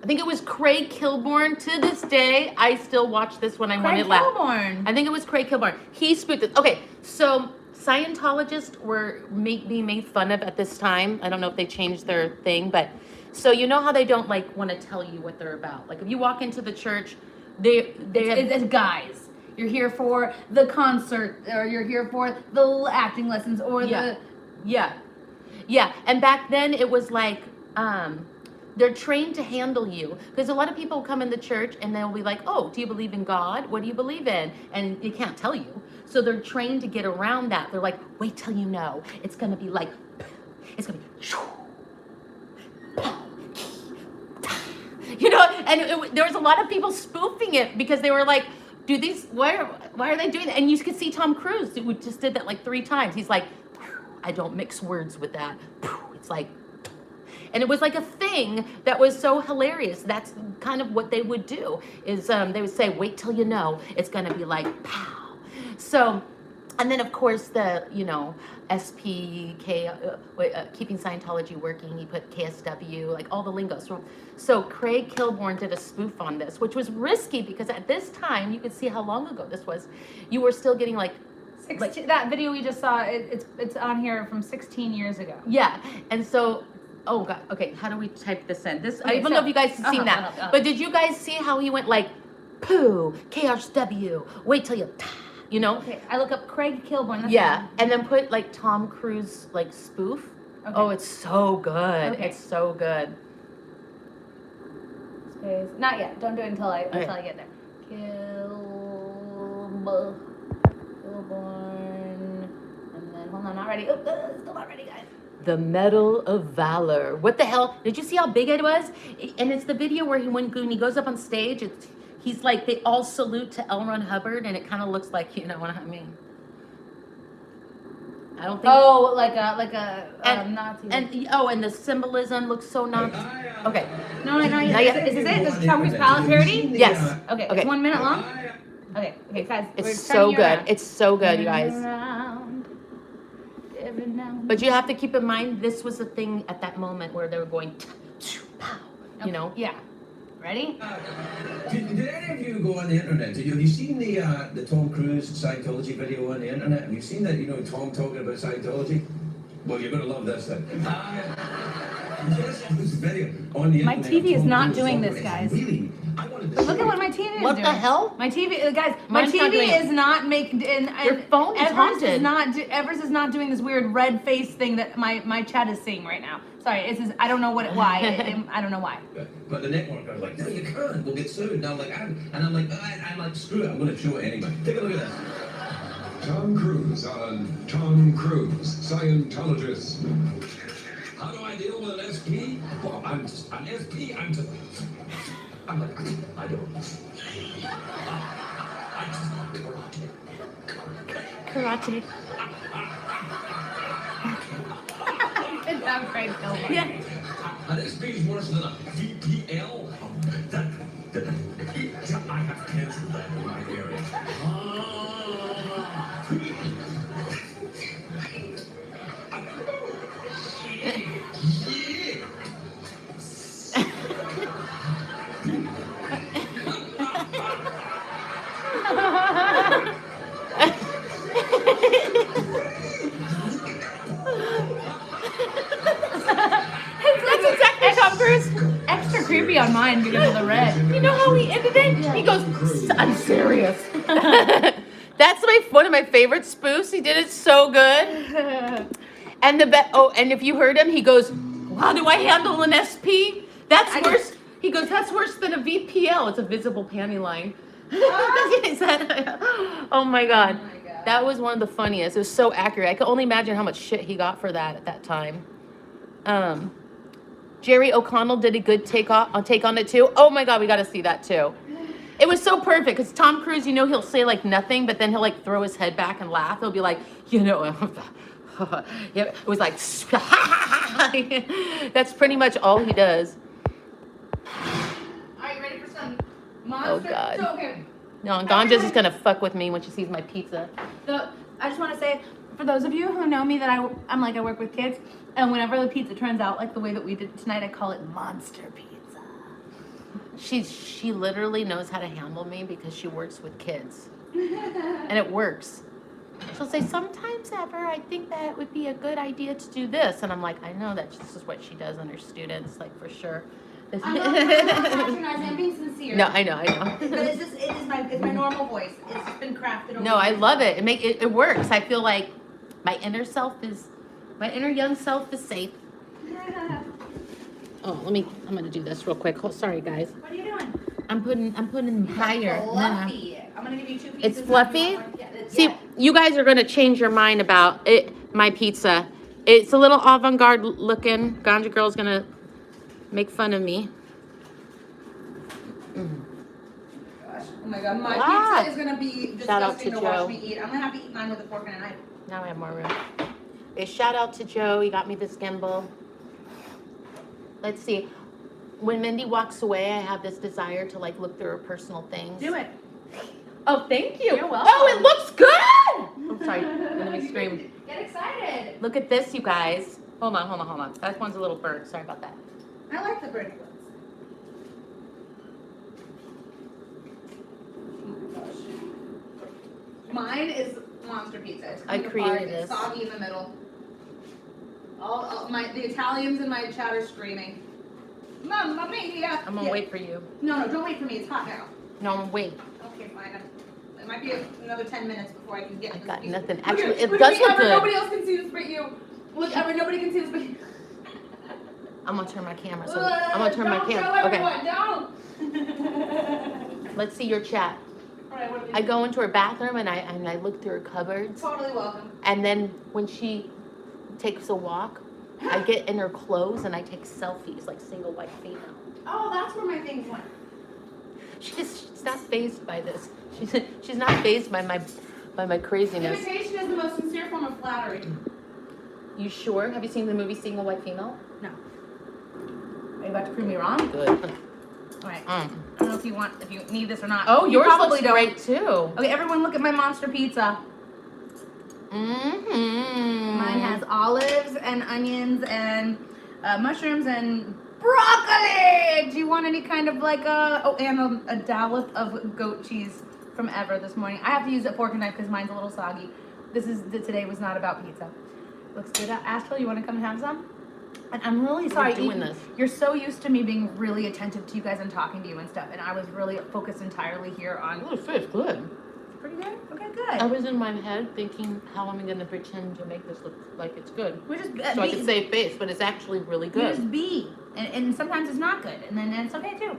I think it was Craig Kilborn. To this day, I still watch this when I want Craig to laugh. Kilborn. I think it was Craig Kilborn. He spooked it. Okay, so Scientologists were being made fun of at this time. I don't know if they changed their thing, but so you know how they don't like want to tell you what they're about. Like if you walk into the church, It's guys. You're here for the concert, or you're here for the acting lessons, or the. Yeah. And back then it was like, they're trained to handle you because a lot of people come in the church and they'll be like, oh, do you believe in God? What do you believe in? And they can't tell you. So they're trained to get around that. They're like, wait till you know. It's going to be like, it's going to be, there was a lot of people spoofing it because they were like, why are they doing that? And you could see Tom Cruise, who just did that like 3 times. He's like, I don't mix words with that. It's like, and it was like a thing that was so hilarious. That's kind of what they would do is they would say, wait till you know, it's going to be like, pow. So, and then of course the, SPK, keeping Scientology working, he put KSW, like all the lingo. So Craig Kilborn did a spoof on this, which was risky because at this time, you could see how long ago this was. You were still getting like that video we just saw, it's on here from 16 years ago. yeah. And so, oh God, okay, how do we type this in? I Okay, don't know if you guys have seen that, but did you guys see how he went like, poo, KSW, wait till you, Okay, I look up Craig Kilborn. That's Yeah, and then put like Tom Cruise like spoof. Okay. Oh, it's so good. Okay. It's so good. Space. Not yet. Don't do it until I get there. Kilborn. And then hold on, not ready. Oh, still not ready, guys. The Medal of Valor. What the hell? Did you see how big it was? And it's the video where when he goes up on stage, he's like, they all salute to L. Ron Hubbard, and it kind of looks like, you know what I mean? I don't think. Oh, like a Nazi. And the symbolism looks so Nazi. Okay. No, Not is yet. this it? This is Tom Cruise palette parody? Yes. Okay, Okay. it's 1 minute long? Okay, guys. we're It's turning so you good. around. It's so good, you Turning guys. around, every now and But you have to keep in mind, this was a thing at that moment where they were going, pow, you know? Yeah. Ready? Did any of you go on the internet? Have you seen the Tom Cruise Scientology video on the internet? Have you seen that, Tom talking about Scientology? Well, you're going to love this then. Yes, this video on the My internet. TV is Tom not Cruise doing talking this, about it. guys. Really, I wanted to Look show at what you. my TV is What doing. the hell? My TV, guys, my Mine's not doing TV it. is not making. Your phone is haunted. Evers is not doing this weird red face thing that my chat is seeing right now. Sorry, I don't know why. I don't know why. But the network, I was like, no, you can't. We'll get sued. And I'm like, screw it. I'm going to show it anyway. Take a look at this. Tom Cruise on Tom Cruise, Scientologist. How do I deal with an SP? Well, I'm just an SP. I'm like, I don't. I just Karate. It's not great film. Yeah. An SP is worse than a VPL. I have canceled that in my area. That's exactly Tom Cruise. Extra creepy on mine because of the red. You know how he ended it? He goes, I'm serious. That's one of my favorite spoofs. He did it so good. And and if you heard him, he goes, how do I handle an SP? That's worse. He goes, that's worse than a VPL. It's a visible panty line. That's what he said. Oh my God. That was one of the funniest. It was so accurate. I could only imagine how much shit he got for that at that time. Jerry O'Connell did a good take on it too. Oh my God, we got to see that too. It was so perfect because Tom Cruise, you know, he'll say like nothing, but then he'll like throw his head back and laugh. He'll be like, you know, it was like, that's pretty much all he does. Are you ready for some Oh monster? God. So, okay. No, and Ganja's just gonna fuck with me when she sees my pizza. So I just want to say, for those of you who know me, that I'm like I work with kids, and whenever the pizza turns out like the way that we did tonight, I call it monster pizza. She literally knows how to handle me because she works with kids, and it works. She'll say, sometimes, Ever, I think that it would be a good idea to do this, and I'm like, I know that this is what she does on her students, like for sure. I'm not patronizing. I'm being sincere. No, I know. But it's my normal voice. It's just been crafted over. No, I love it. It works. I feel like my inner young self is safe. Oh, I'm gonna do this real quick. Oh, sorry guys. What are you doing? I'm putting higher. Fluffy. I'm gonna give you 2 pieces. It's fluffy? Yeah, See, you guys are gonna change your mind about it. My pizza. It's a little avant-garde looking. Ganja Girl's gonna make fun of me. Gosh. Oh my God, my Ah. pizza is gonna be Shout out disgusting to to watch Joe. me eat. I'm gonna have to eat mine with a fork and a knife. Now I have more room. Okay, shout out to Joe. He got me this gimbal. Let's see. When Mindy walks away, I have this desire to like look through her personal things. Do it. Oh, thank you. You're welcome. Oh, it looks good. I'm sorry. Let me scream. Get excited. Look at this, you guys. Hold on. That one's a little burnt. Sorry about that. I like the burnt ones. Oh my gosh. Mine is monster pizza. It's I coming created apart. this. It's soggy in the middle. The Italians in my chat are screaming. Mamma mia! I'm gonna wait for you. No, don't wait for me. It's hot now. No, wait. Okay, fine. It might be another 10 minutes before I can get I this got piece. nothing. Look Actually, at- it look does at me, look Ever, good. Nobody else can see this but you. Look, Ever, nobody can see this but you. I'm gonna turn my camera. So I'm gonna turn my Don't show camera. Okay. everyone, don't. Let's see your chat. All right, what do we I do? go into her bathroom and I look through her cupboards. Totally welcome. And then when she takes a walk, I get in her clothes and I take selfies like single white female. Oh, that's where my things went. She's not fazed by this. She's not fazed by my craziness. Imitation is the most sincere form of flattery. You sure? Have you seen the movie Single White Female? No. Are you about to prove me wrong? Good. All right. I don't know if you need this or not. Oh, You yours probably looks don't. great too. Okay, everyone look at my monster pizza. Mm-hmm. Mine has olives and onions and mushrooms and broccoli. Do you want any kind of like and a dollop of goat cheese from Ever this morning? I have to use a fork and knife because mine's a little soggy. Today was not about pizza. Looks good. Astral, you want to come and have some? And I'm really sorry. doing this. You're so used to me being really attentive to you guys and talking to you and stuff, and I was really focused entirely here on. Oh, fish, good. Pretty good. Okay, I good. was in my head thinking, how am I going to pretend to make this look like it's good? We just So I could save face, but it's actually really You good. just be, and sometimes it's not good, and then it's okay too.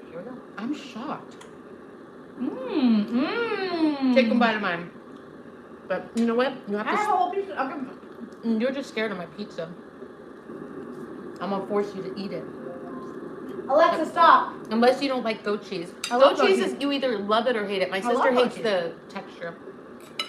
Here we go. I'm shocked. Mmm. Take a bite of mine. But you know what? You have I have a to. whole piece. Okay. You're just scared of my pizza. I'm gonna force you to eat it. Alexa, stop. Unless you don't like goat cheese. I love Goat cheese goat is cheese. you either love it or hate it. My I sister love goat hates cheese. the texture.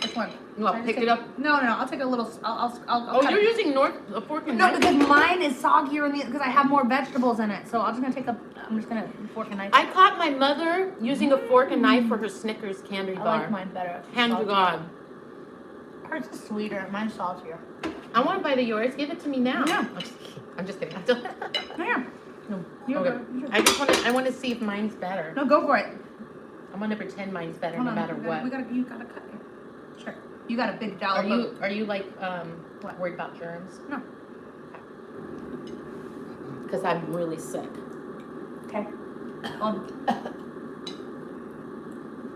Which one? You want Should I to pick just it up? No. I'll take a little. I'll Oh, cut you're it. using a fork and No, knife? because mine is soggier because I have more vegetables in it. So I'm just gonna fork and knife. I caught my mother using a fork and knife for her Snickers candy bar. I like mine better. Hand to Saltier. God. Hers is sweeter. Mine's saltier. I want a bite of yours. Give it to me now. Yeah. I'm just kidding. Here. No. You're Okay. good. I want to see if mine's better. No, go for it. I want to pretend mine's better Hold no on. matter what. You gotta cut it. Sure. You got a big dollop. Are you like worried about germs? No. Because I'm really sick. Okay.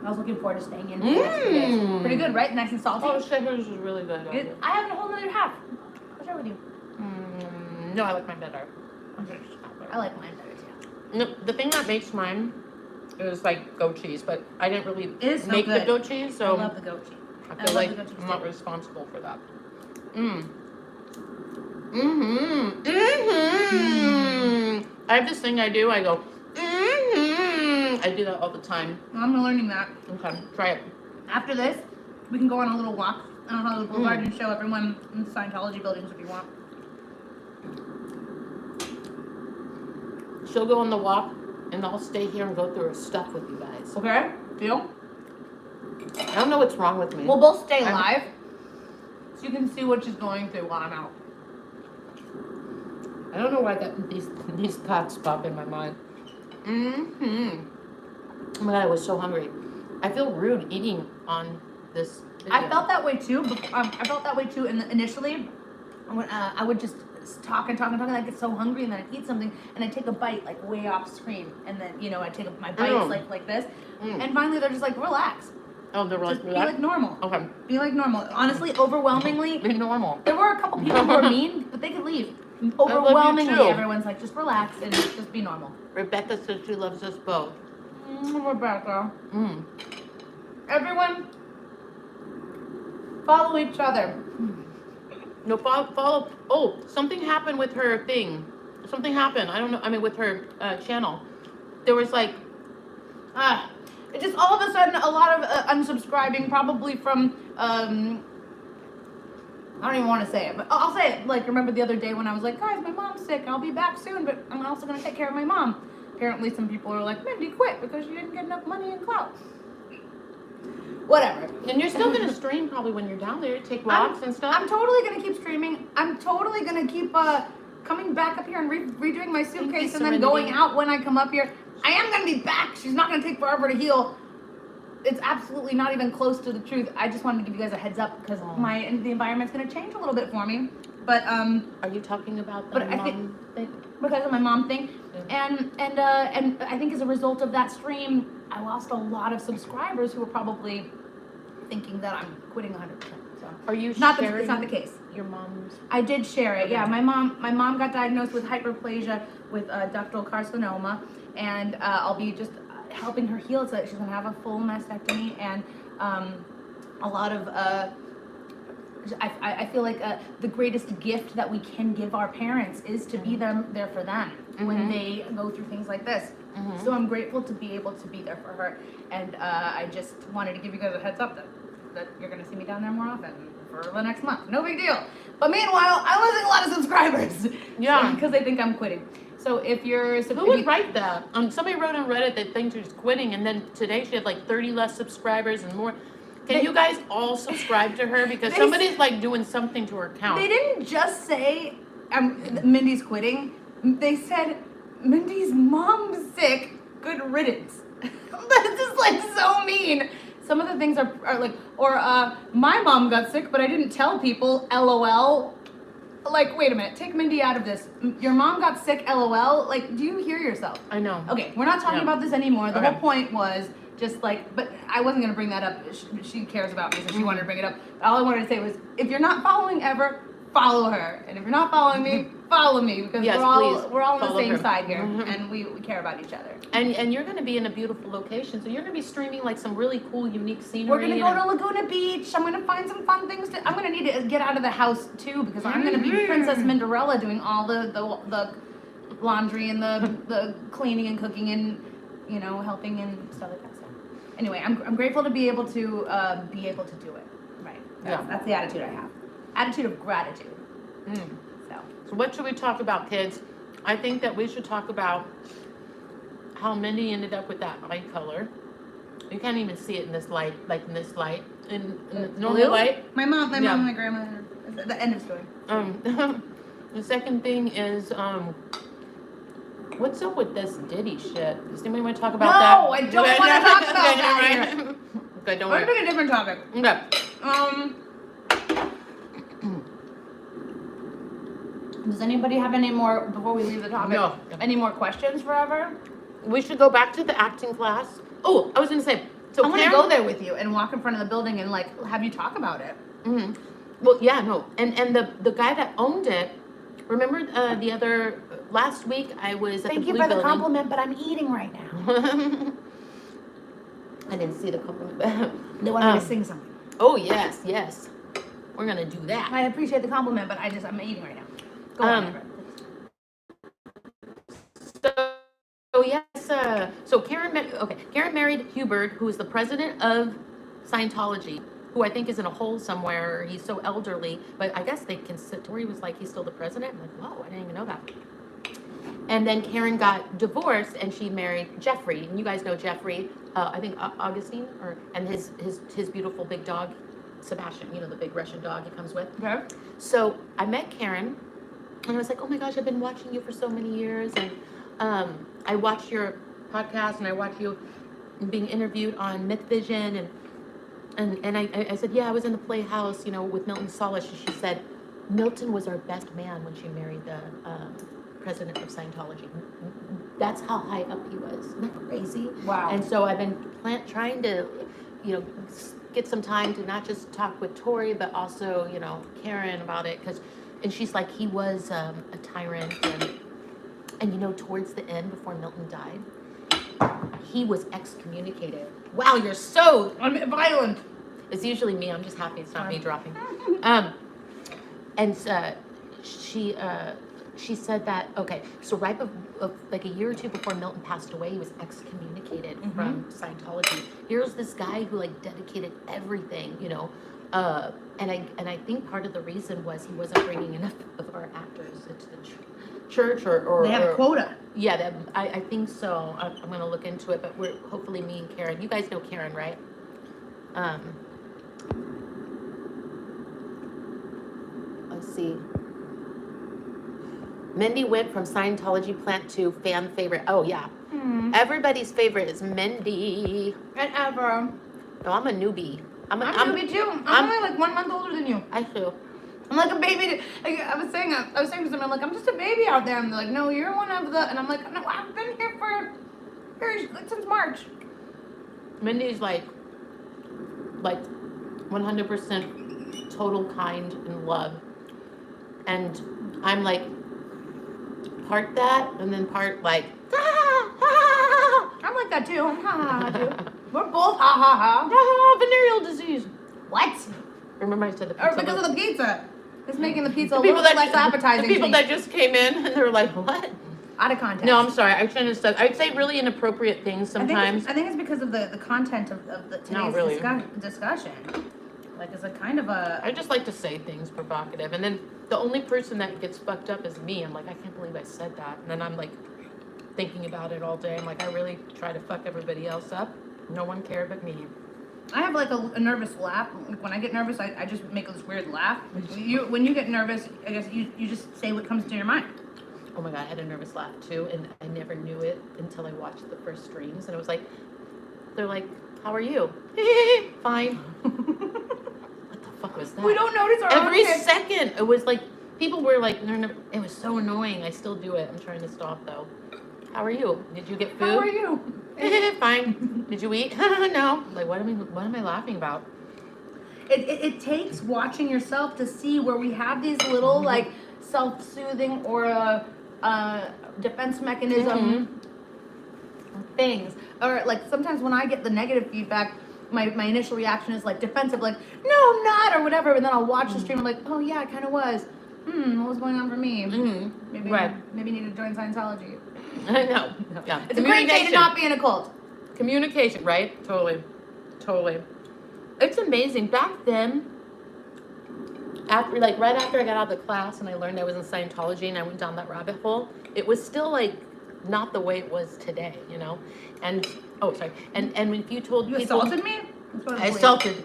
I was looking forward to staying in for the next few days. Pretty good, right? Nice and salty. Oh, shit, yours is really good. I have a whole other half. I'll share with you. No, I like mine better. I like mine better too. No, the thing that makes mine is like goat cheese, but I didn't really It is so make the good. goat cheese, so I love the goat cheese. I I feel love like the goat cheese I'm not too. responsible for that. I have this thing I do. I go. I do that all the time. I'm learning that. Okay, try it. After this, we can go on a little walk on Hollywood Boulevard and show everyone in the Scientology buildings if you want. She'll go on the walk, and I'll stay here and go through her stuff with you guys. Okay? Deal? I don't know what's wrong with me. We'll both stay live so you can see what she's going through while I'm out. I don't know why these thoughts pop in my mind. Oh my God, I was so hungry. I feel rude eating on this video. I felt that way too. I felt that way too. And initially, when I would just talk and I get so hungry, and then I'd eat something, and I'd take a bite like way off screen, and then I'd take my bites like this, and finally they're just like, relax. Oh, they're like, Just be like normal. okay. Be like normal. Honestly, overwhelmingly, Be normal. there were a couple people who were mean, but they could leave. Overwhelmingly, too. everyone's like, just relax and just be normal. Rebecca says she loves us both. Rebecca. Everyone, follow each other. No, follow. Oh, something happened with her thing. Something happened. I don't know. I mean, with her channel. There was like, It just all of a sudden a lot of unsubscribing, probably from I don't even want to say it, but I'll say it. Like, remember the other day when I was like, guys, my mom's sick, I'll be back soon, but I'm also going to take care of my mom. Apparently some people are like, Mindy, quit because you didn't get enough money and clout. Whatever. and you're still gonna stream probably when you're down there, take walks and stuff. I'm totally going to keep streaming. I'm totally going to keep coming back up here and redoing my suitcase and then Serenity. going out when I come up here. I am going to be back. She's not going to take forever to heal. It's absolutely not even close to the truth. I just wanted to give you guys a heads up because the environment's going to change a little bit for me. But Are you talking about the But I think- mom thing? because of my mom thing, Yeah. and I think as a result of that stream, I lost a lot of subscribers who were probably thinking that I'm quitting 100%. So Are you it's sharing not the case. your mom's? I did share it. Okay. Yeah, my mom got diagnosed with hyperplasia with ductal carcinoma, and I'll be just helping her heal so that she's gonna have a full mastectomy and a lot of. I feel like the greatest gift that we can give our parents is to be there for them when they go through things like this. So I'm grateful to be able to be there for her, and I just wanted to give you guys a heads up that you're gonna see me down there more often for the next month. No big deal. But meanwhile, I'm losing a lot of subscribers. Yeah. Because they think I'm quitting. So if you're Who would write that? Somebody wrote on Reddit that thinks she's quitting, and then today she had like 30 less subscribers and more. Can you guys all subscribe to her because somebody's like doing something to her account? They didn't just say Mindy's quitting. They said Mindy's mom's sick. Good riddance. That's just like so mean. Some of the things are like, or my mom got sick, but I didn't tell people. LOL. Like, wait a minute. Take Mindy out of this. Your mom got sick. LOL. Like, do you hear yourself? I know. Okay, we're not talking Yeah. about this anymore. The Okay. whole point was just like, but I wasn't gonna bring that up. She cares about me, so she wanted to bring it up. All I wanted to say was, if you're not following ever, follow her. And if you're not following me, follow me because Yes, we're all please, on the follow same her. side here, Mhm. and we care about each other. And you're going to be in a beautiful location, so you're going to be streaming like some really cool, unique scenery. We're gonna go to Laguna Beach. I'm gonna find some fun things to. I'm gonna need to get out of the house too because I'm gonna be Princess Minderella doing all the laundry and the cleaning and cooking and helping and stuff like that. So anyway, I'm grateful to be able to do it. Right. That's the attitude I have. Attitude of gratitude. So what should we talk about, kids? I think that we should talk about how Mindy ended up with that eye color. You can't even see it in this light, in the normal Blue? light. My mom, Yeah. and my grandmother. The end of story. The second thing is, what's up with this Diddy shit? Does anybody want to talk about that? No, I don't want to talk about Okay, that. don't worry. Okay, don't Let's worry. pick a different topic. Okay. Does anybody have any more before we leave the topic? No. Any more questions forever? We should go back to the acting class. Oh, I was gonna say. So I want to Karen- go there with you and walk in front of the building and have you talk about it. Mhm. Well, yeah, no, and the guy that owned it. Remember the other last week I was at Thank the you Blue for the Building. compliment, but I'm eating right now. I didn't see the compliment. They want me to sing something. Oh yes, we're gonna do that. I appreciate the compliment, but I'm eating right now. Go on. Everett. So yes, so Karen married Hubert, who is the president of Scientology, who I think is in a hole somewhere. He's so elderly, but I guess they can sit. Tori was like, he's still the president. I'm like, whoa, I didn't even know that. And then Karen got divorced, and she married Jeffrey. And you guys know Jeffrey, I think Augustine, and his beautiful big dog, Sebastian. The big Russian dog he comes with. Okay. So I met Karen, and I was like, oh my gosh, I've been watching you for so many years, and I watched your podcast, and I watched you being interviewed on Myth Vision, and I said, yeah, I was in the Playhouse, with Milton Salish, and she said, Milton was our best man when she married the president of Scientology. That's how high up he was. Isn't that crazy? Wow. And so I've been trying to, get some time to not just talk with Tori, but also, Karen about it, and she's like, he was a tyrant, and towards the end, before Milton died, he was excommunicated. Wow, you're so violent. It's usually me. I'm just happy it's not me dropping. And she said that, okay, so right like a year or two before Milton passed away, he was excommunicated from Scientology. Here's this guy who dedicated everything, and I think part of the reason was he wasn't bringing enough of our actors into the church or They have a quota. Yeah, I think so. I'm gonna look into it, but we're hopefully me and Karen. You guys know Karen, right? Let's see. Mindy went from Scientology plant to fan favorite. Oh yeah, everybody's favorite is Mindy. And ever. No, I'm a newbie. I'm a newbie too. I'm only like 1 month older than you. I too. I'm like a baby. I was saying to someone, I'm like, I'm just a baby out there. And they're like, no, you're one of the. And I'm like, no, I've been here since March. Mindy's like 100% total kind and love, and I'm like part that and then part like I'm like that too. I'm ha ha ha too. We're both ha ha ha. Venereal disease. What? Remember I said the pizza. Or because of the pizza. It's making the pizza a people little less appetizing. The people that just came in and they were like, what? Out of context. No, I'm sorry. I shouldn't have said. I'd say really inappropriate things sometimes. I think it's because of the content of today's really. discussion. Like, it's a kind of a. I just like to say things provocative, and then the only person that gets fucked up is me. I'm like, I can't believe I said that, and then I'm like thinking about it all day. I'm like, I really try to fuck everybody else up. No one cared but me. I have like a nervous laugh. When I get nervous, I just make this weird laugh. When you get nervous, I guess you just say what comes to your mind. Oh my god, I had a nervous laugh too, and I never knew it until I watched the first streams, and it was like, they're like, how are you? Fine. What the fuck was that? We don't notice our Every own second, it was like, people were like, it was so annoying. I still do it. I'm trying to stop though. How are you? Did you get food? How are you? Fine. Did you eat? No. Like, what am I laughing about? It takes watching yourself to see where we have these little like self-soothing or defense mechanism things. Or like sometimes when I get the negative feedback, my initial reaction is like defensive, like, no, I'm not, or whatever. And then I'll watch the stream, I'm like, oh yeah, I kind of was. What was going on for me? Maybe need to join Scientology. I know. Yeah. It's a great day to not be in a cult. Communication, right? Totally. It's amazing. Back then, right after I got out of the class and I learned I was in Scientology and I went down that rabbit hole, it was still like not the way it was today, you know? And and if you told You people assaulted me? I assaulted.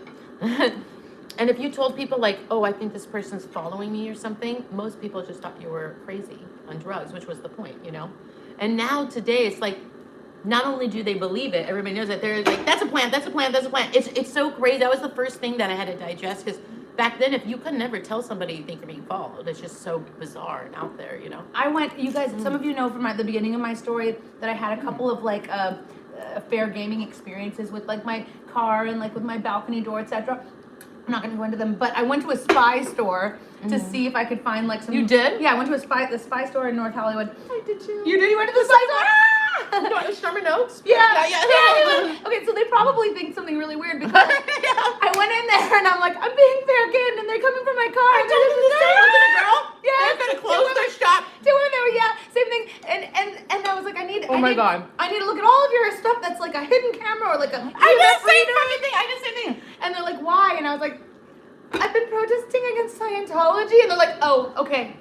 And if you told people like, oh, I think this person's following me or something, most people just thought you were crazy on drugs, which was the point, you know? And now today it's like, not only do they believe it, everybody knows it. They're like, that's a plant. It's so crazy. That was the first thing that I had to digest, because back then, if you could never tell somebody you think you're being followed, it's just so bizarre and out there, you know? You guys, some of you know from the beginning of my story that I had a couple of like fair gaming experiences with like my car and like with my balcony door, etc. I'm not going to go into them, but I went to a spy store to see if I could find like some. You did? Yeah, I went to the spy store in North Hollywood. I did too. You did? You went to the spy store? No, Sherman Oaks? Yeah. Okay, so they probably think something really weird because I went in there and I'm like, I'm being fair game, and they're coming for my car. I told them the same. Was it a girl? Yeah. They're gonna close their shop. Two women there, yeah, same thing. And I was like, I need God. I need to look at all of your stuff that's like a hidden camera or like a. I did the same fucking thing. I did the same thing. And they're like, why? And I was like, I've been protesting against Scientology. And they're like, oh, okay.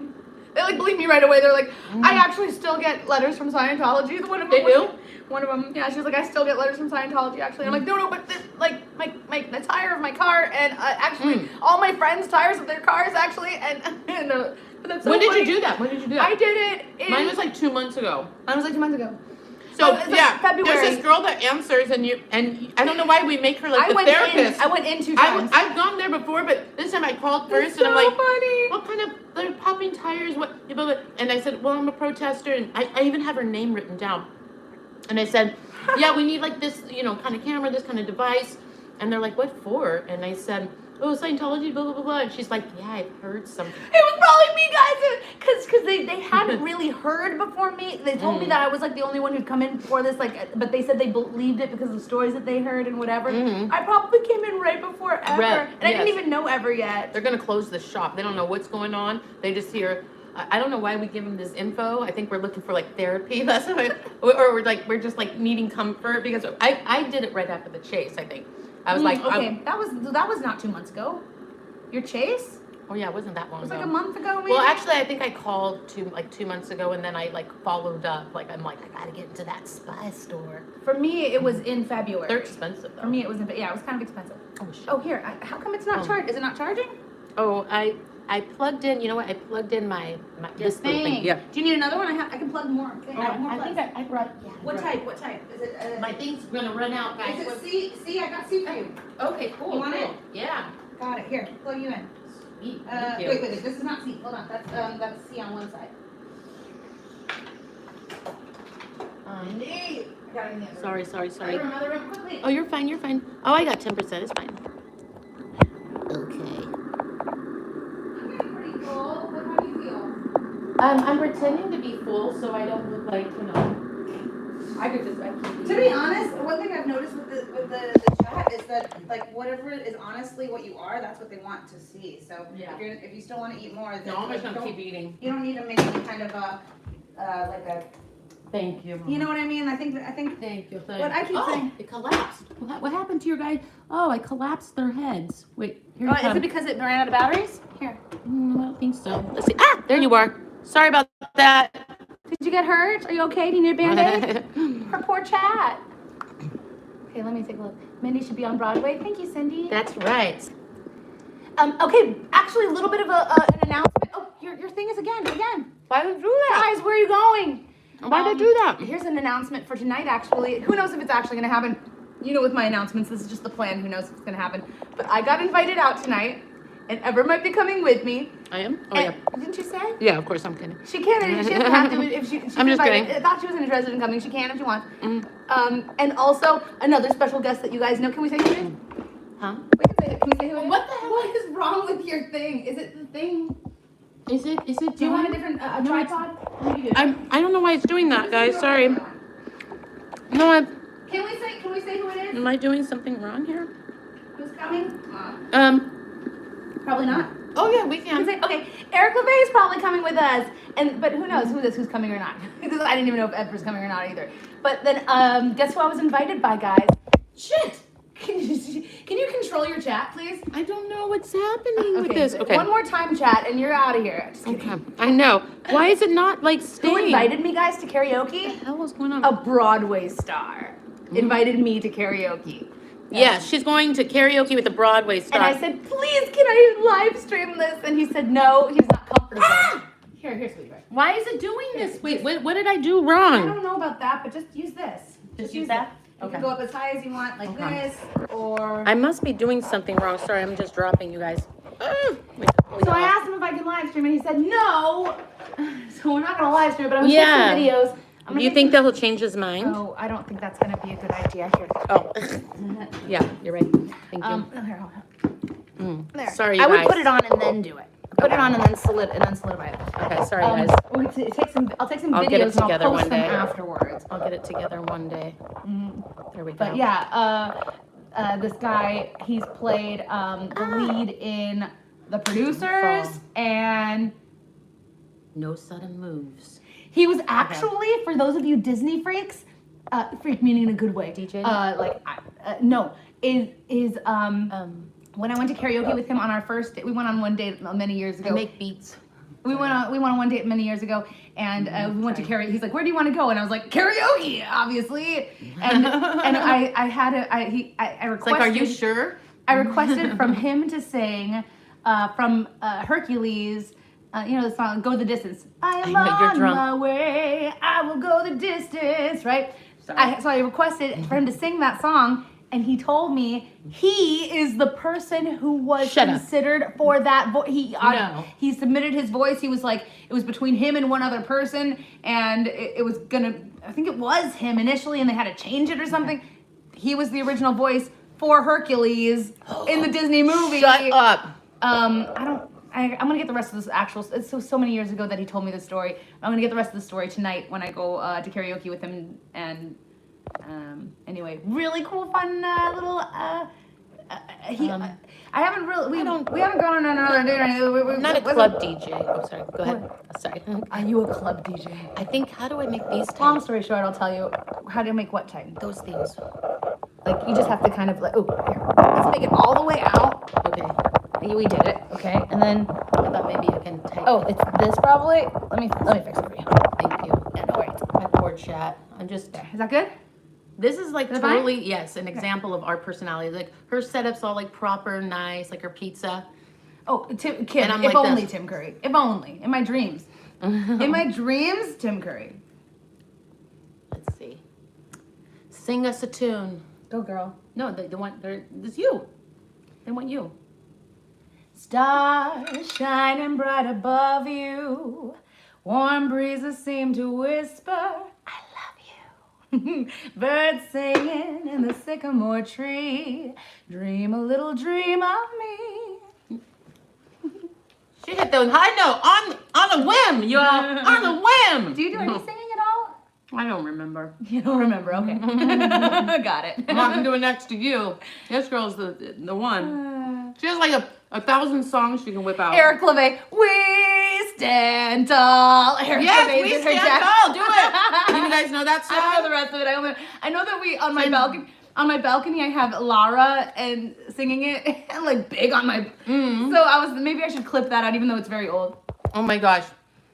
They like believe me right away. They're like, I actually still get letters from Scientology. One of them. They do? One of them, yeah, she was like, I still get letters from Scientology, actually. I'm like, no, but this, like, the tire of my car, and actually, all my friends' tires of their cars, actually, and but that's so When did funny. you do that? I did it in... Mine was like 2 months ago. Mine was like 2 months ago. So, it's like yeah, February. there's this girl that answers, and I don't know why we make her like the therapist. I went in 2 times. I've gone there before, but this time I called first, That's and I'm so like, funny. what kind of, they're popping tires, what, and I said, well, I'm a protester, and I even have her name written down. And I said, yeah, we need like this, kind of camera, this kind of device. And they're like, what for? And I said, oh, Scientology, blah, blah, blah, blah. And she's like, yeah, I've heard something. It was probably me, guys, because they hadn't really heard before me. They told me that I was like the only one who'd come in before this, but they said they believed it because of the stories that they heard and whatever. I probably came in right before Ever, and I didn't even know Ever yet. They're gonna close the shop. They don't know what's going on. They just hear. I don't know why we give them this info. I think we're looking for like therapy. That's why, or we're just like needing comfort, because I did it right after the chase. I think I was like, okay, that was not 2 months ago. Your chase? Oh yeah, it wasn't that long It was ago. like a month ago, maybe? Well, actually, I think I called 2 months ago, and then I like followed up. Like I'm like, I gotta get into that spy store. For me, it was in February. They're expensive though. For me, it was it was kind of expensive. Oh shit. Oh, here, how come it's not charged? Is it not charging? Oh, I plugged in. You know what? I plugged in my this little thing. Yeah. Do you need another one? I can plug more. Oh, I think I brought. Yeah. What type? What type? Is it? My thing's gonna run out, guys. Is it C? C? I got C for you. Okay, cool. You want cool. it? Yeah. Got it. Here, plug you in. Sweet. Thank you. Wait. This is not C. Hold on. That's C on one side. Mindy. I got it in the other Sorry. room. Other room, quickly. Oh, you're fine. Oh, I got 10%. It's fine. Okay. Pretty cool. How do you feel? I'm pretending to be full so I don't look like, I could just. To be honest, one thing I've noticed with the chat is that like whatever is honestly what you are, that's what they want to see. So Yeah. if you still want to eat more, then No, I'm just like, gonna keep eating. you don't need to make any kind of like a. Thank you. You know what I mean? I think. Thank you. What I keep saying. It collapsed. What happened to your guy? Oh, I collapsed their heads. Wait, here Oh, you come. is it because it ran out of batteries? Here. I don't think so. Let's see. Ah, there you are. Sorry about that. Did you get hurt? Are you okay? Do you need a Band-Aid? Her poor chat. Okay, let me take a look. Mindy should be on Broadway. Thank you, Cindy. That's right. Okay, actually a little bit of an announcement. Oh, your thing is again. Why would you do that? Guys, where are you going? Why did I do that? Here's an announcement for tonight, actually. Who knows if it's actually going to happen? You know, with my announcements, this is just the plan. Who knows if it's going to happen? But I got invited out tonight, and Ever might be coming with me. I am? Oh, And- yeah. Didn't you say? Yeah, of course, I'm kidding. She can. She doesn't have to if she I'm just kidding. I thought she wasn't interested in coming. She can if she wants. And also, another special guest that you guys know. Can we say his name? Huh? Can we say who it is? What the hell? What is wrong with your thing? Is it the thing? Is it? Do you want a different tripod? What do you do? I don't know why it's doing that, guys. Sorry. No, Can we say who it is? am I doing something wrong here? Who's coming? Probably not. Oh yeah, we can. Okay, Eric LeVay is probably coming with us, but who knows who's coming or not? Because I didn't even know if Edward's coming or not either. But then, guess who I was invited by, guys? Shit! Can you control your chat, please? I don't know what's happening with this. Okay. One more time, chat, and you're out of here. Just kidding. Okay. I know. Why is it not like Who staying? invited me, guys, to karaoke? What the hell is going on? A Broadway star invited me to karaoke. Yeah, she's going to karaoke with a Broadway star. And I said, please, can I live stream this? And he said, no, he's not comfortable. Here, sweetie. Right. Why is it doing this? Wait, what did I do I wrong? don't know about that, but just use this. Just use that? You Okay. can go up as high as you want, like this, or... I must be doing something wrong. Sorry, I'm just dropping you guys. So I asked him if I can live stream, and he said, no. So we're not going to live stream, but I'm going to Yeah. take some videos. Do you think that he'll change his mind? Oh, I don't think that's going to be a good idea. Here. Oh. Yeah, you're right. Thank you. Here, hold on. There. Sorry, you I would guys. put it on and then do it. Put it on and then solidify it. Okay, sorry, guys. I'll take some I'll videos get it and I'll together post one them day. afterwards. I'll get it together one day. There we go. But yeah, this guy, he's played the lead in The Producers, and No sudden moves. he was actually, for those of you Disney freaks, freak meaning in a good way. DJ? No, when I went to karaoke with him on our first date, we went on one date many years ago. I make beats. We went on one date many years ago, and we went to karaoke. He's like, "Where do you want to go?" And I was like, "Karaoke, obviously." And I requested. It's like, are you sure? I requested from him to sing from Hercules. The song "Go the Distance." I am know, you're on drunk. my way. I will go the distance. Right. So I requested for him to sing that song. And he told me he is the person who was considered for that voice. He submitted his voice. He was like, it was between him and one other person, and it was I think it was him initially, and they had to change it or something. He was the original voice for Hercules in the Disney movie. Shut up. I'm gonna get the rest of this it's so many years ago that he told me this story. I'm gonna get the rest of the story tonight when I go to karaoke with him and. Anyway, really cool, fun little. I haven't really. We haven't gone on another date or anything. I'm not a club DJ. Oh, sorry. Go ahead. Sorry. Are you a club DJ? I think. How do I make these Long tight? story short, I'll tell you. How do you make what tight? Those things. Like you just have to kind of like. Oh, here. Let's make it all the way out. Okay. We did it. Okay, and then. I thought maybe I can tighten. Oh, it's this probably. Let me fix it for you. Thank you. Yeah, no worries. My poor chat. I'm just. Is that good? This is like Is that fine? totally, yes, an example of our personality. Like her setup's all like proper, nice, like her pizza. Oh, Kim, And I'm if like only this. Tim Curry. If only. In my dreams. In my dreams, Tim Curry. Let's see. Sing us a tune. Go, girl. No, they want, it's you. They want you. Stars shining bright above you. Warm breezes seem to whisper, I love you. Birds singing in the sycamore tree. Dream a little dream of me. She hit the high note on a whim, y'all. On a whim. Do you do any singing at all? I don't remember. You don't remember, okay. Got it. I'm not gonna do it next to you. This girl's the one. She has like a 1,000 songs she can whip out. Eric LeVay, we stand tall. Eric Yes, LeVay's we in her stand jacket. tall. Do it. You guys know that I don't know song? the rest of it. I know that we on my balcony I have Lara and singing it like big on my. So maybe I should clip that out even though it's very old. Oh my gosh.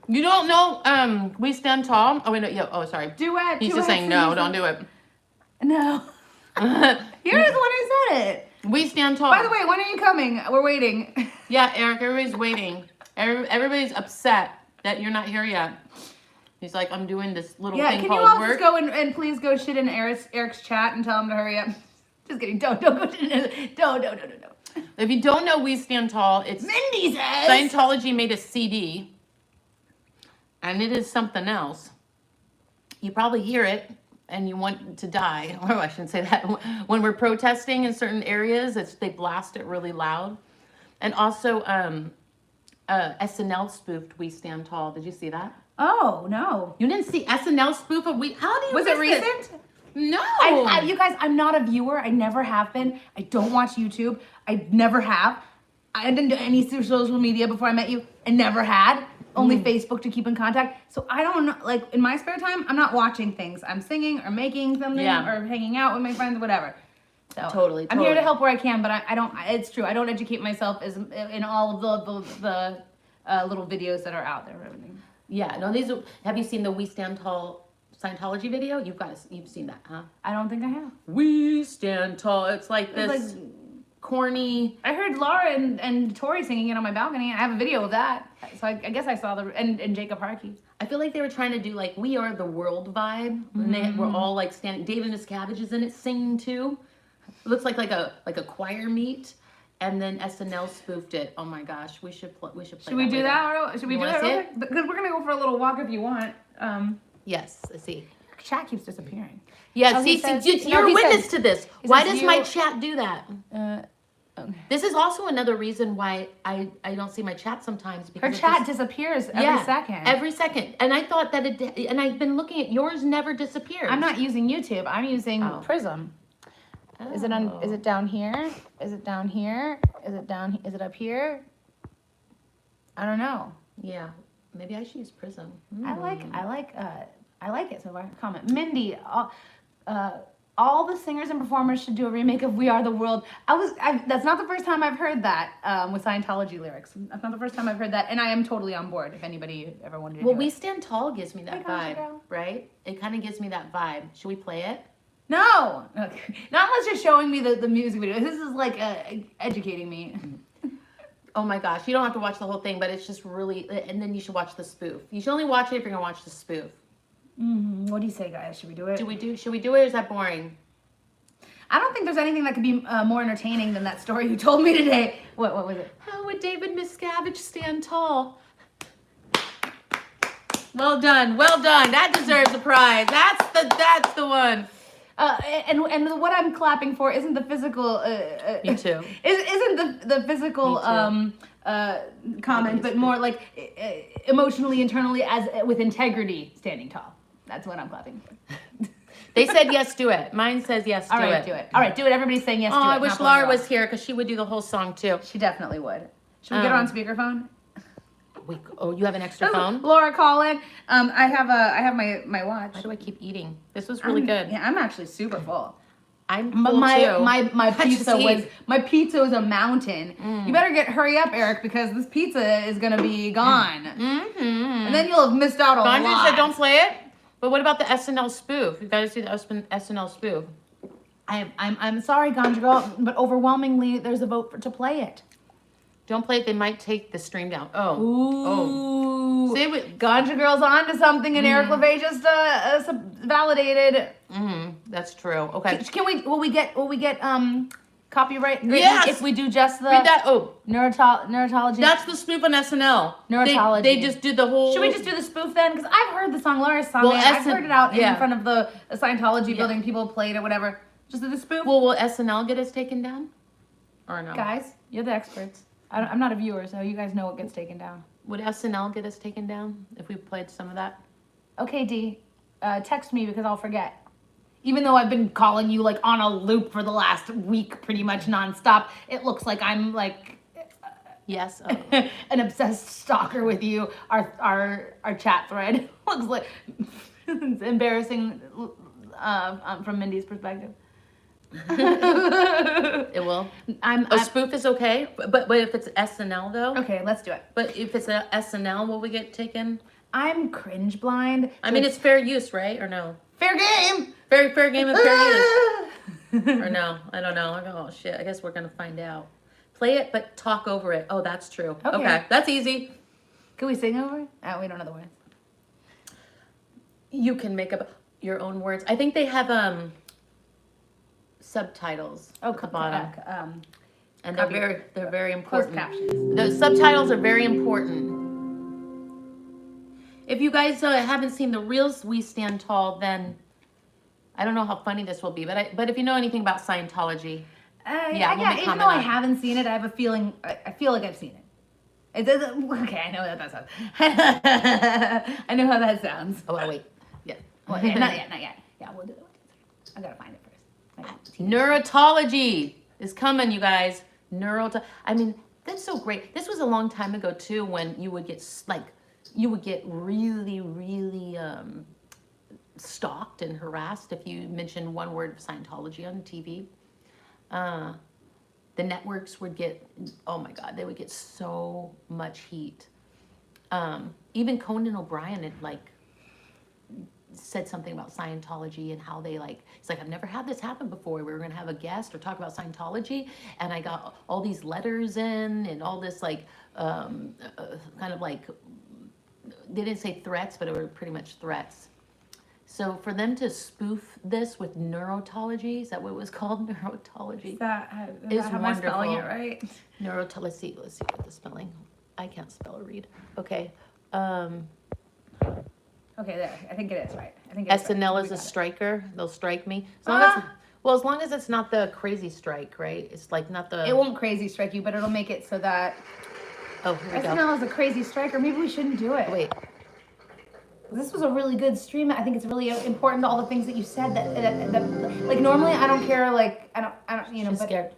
You don't know We Stand Tall? Oh wait, no, yeah. Oh, sorry. Duet. He's just saying no, don't do it. No. You're the one who said it. We Stand Tall. By the way, when are you coming? We're waiting. Yeah, Eric, everybody's waiting. Everybody's upset that you're not here yet. He's like, I'm doing this little Yeah, thing can you called all work. just go and please go shit in Eric's chat and tell him to hurry up? Just kidding. Don't go shit in. Don't. If you don't know We Stand Tall, it's Mindy says. Scientology made a CD, and it is something else. You probably hear it and you want to die, or I shouldn't say that, when we're protesting in certain areas, they blast it really loud. And also, SNL spoofed "We Stand Tall." Did you see that? Oh no. You didn't see SNL spoof of "We"? How do you? Was it miss recent? No. You guys, I'm not a viewer. I never have been. I don't watch YouTube. I never have. I didn't do any social media before I met you. I never had. Only Facebook to keep in contact. So I don't know. Like in my spare time, I'm not watching things. I'm singing or making something or hanging out with my friends, whatever. So Totally. I'm here to help where I can, but I don't. It's true. I don't educate myself as in all of the little videos that are out there. Yeah. No. These. Have you seen the "We Stand Tall" Scientology video? You've seen that, huh? I don't think I have. We stand tall. It's like this corny. I heard Laura and Tori singing it on my balcony. I have a video of that. So I guess I saw and Jacob Harkey. I feel like they were trying to do like "We Are the World" vibe, and they were all like standing. David Miscavige is in it singing too. It looks like a choir meet, and then SNL spoofed it. Oh my gosh, we should play. Should we do that? Should we do that? Because we're gonna go for a little walk if you want. Yes, let's see. Chat keeps disappearing. Yeah, you're a witness to this. Why does my chat do that? Okay. This is also another reason why I don't see my chat sometimes. Because her chat disappears every second. Every second. And I thought that and I've been looking at yours never disappears. I'm not using YouTube. I'm using Prism. Oh. Is it down here? Is it down here? Is it up here? I don't know. Yeah. Maybe I should use Prism. I like it so far. Comment. Mindy, all the singers and performers should do a remake of "We Are the World." That's not the first time I've heard that with Scientology lyrics. That's not the first time I've heard that, and I am totally on board if anybody ever wanted to do "We it. Stand Tall" gives me that vibe, right? It kind of gives me that vibe. Should we play it? No! Okay. Not unless you're showing me the music video. This is like educating me. Oh my gosh, you don't have to watch the whole thing, but it's just really, and then you should watch the spoof. You should only watch it if you're gonna watch the spoof. What do you say, guys? Should we do it? Should we do it, or is that boring? I don't think there's anything that could be more entertaining than that story you told me today. What was it? How would David Miscavige stand tall? Well done, well done. That deserves a prize. That's the one. And what I'm clapping for isn't the physical. Me too. Isn't the physical comment, but more like emotionally, internally, as with integrity, standing tall. That's what I'm clapping for. They said yes, do it. Mine says yes, do it. All right, do it. All right, do it. Everybody's saying yes, do it. I wish Laura was here because she would do the whole song too. She definitely would. Should we get her on speakerphone? You have an extra phone? Laura, call in. I have my watch. Why do I keep eating? This was really good. Yeah, I'm actually super full. I'm full too. My pizza was a mountain. You better hurry up, Eric, because this pizza is gonna be gone. And then you'll have missed out on a lot. Gandhi said don't play it. But what about the SNL spoof? You guys see the SNL spoof? I'm sorry, Ganja Girl, but overwhelmingly there's a vote to play it. Don't play it. They might take the stream down. Oh. Ooh. See, Ganja Girl's onto something, and Eric LeVay just validated. That's true. Okay. Will we get copyright? Yes. If we do just the read that. neurotology. That's the spoof on SNL. Neurotology. They just do the whole. Should we just do the spoof then? Because I've heard the song. Laura's song. I've heard it out in front of the Scientology building. People played it, whatever. Just do the spoof. Well, will SNL get us taken down? Or no? Guys, you're the experts. I'm not a viewer, so you guys know what gets taken down. Would SNL get us taken down if we played some of that? Okay, D. Text me because I'll forget. Even though I've been calling you like on a loop for the last week, pretty much nonstop, it looks like I'm like yes, an obsessed stalker with you. Our chat thread looks like it's embarrassing from Mindy's perspective. It will. A spoof is okay, but if it's SNL though. Okay, let's do it. But if it's a SNL, will we get taken? I'm cringe blind. I mean, it's fair use, right? Or no? Fair game. Fair game and fair use. Or no? I don't know. Oh shit! I guess we're gonna find out. Play it, but talk over it. Oh, that's true. Okay, that's easy. Can we sing over it? Oh, we don't know the words. You can make up your own words. I think they have subtitles at the bottom, and they're very important. Closed captions. The subtitles are very important. If you guys haven't seen the real "We Stand Tall," then I don't know how funny this will be, but if you know anything about Scientology, Yeah, we'll make even comment though I on it. haven't seen it, I have a feeling. I feel like I've seen it. It doesn't. Okay, I know that sounds. I know how that sounds. Oh, wait. Yeah. Well, yeah, not yet. Yeah, we'll do it. I gotta find it first. Neurotology is coming, you guys. I mean, that's so great. This was a long time ago too, when you would get really, really stalked and harassed if you mentioned one word of Scientology on TV. The networks would get, oh my God, they would get so much heat. Even Conan O'Brien had said something about Scientology and how they he's like, I've never had this happen before. We were gonna have a guest or talk about Scientology, and I got all these letters in and all this kind of they didn't say threats, but it were pretty much threats. So for them to spoof this with neurotology, is that what it was called? Neurotology. Is that how Is am I spelling it wonderful. right? Let's see what the spelling. I can't spell or read. Okay. Okay, there. I think it is right. I think it is SNL right. is We a got it. striker. They'll strike me. As long as it's not the crazy strike, right? It's not the. It won't crazy strike you, but it'll make it so that Oh, here we go. SNL is a crazy striker. Maybe we shouldn't do it. Wait. This was a really good stream. I think it's really important to all the things that you said. That normally I don't care. I don't. She's but scared.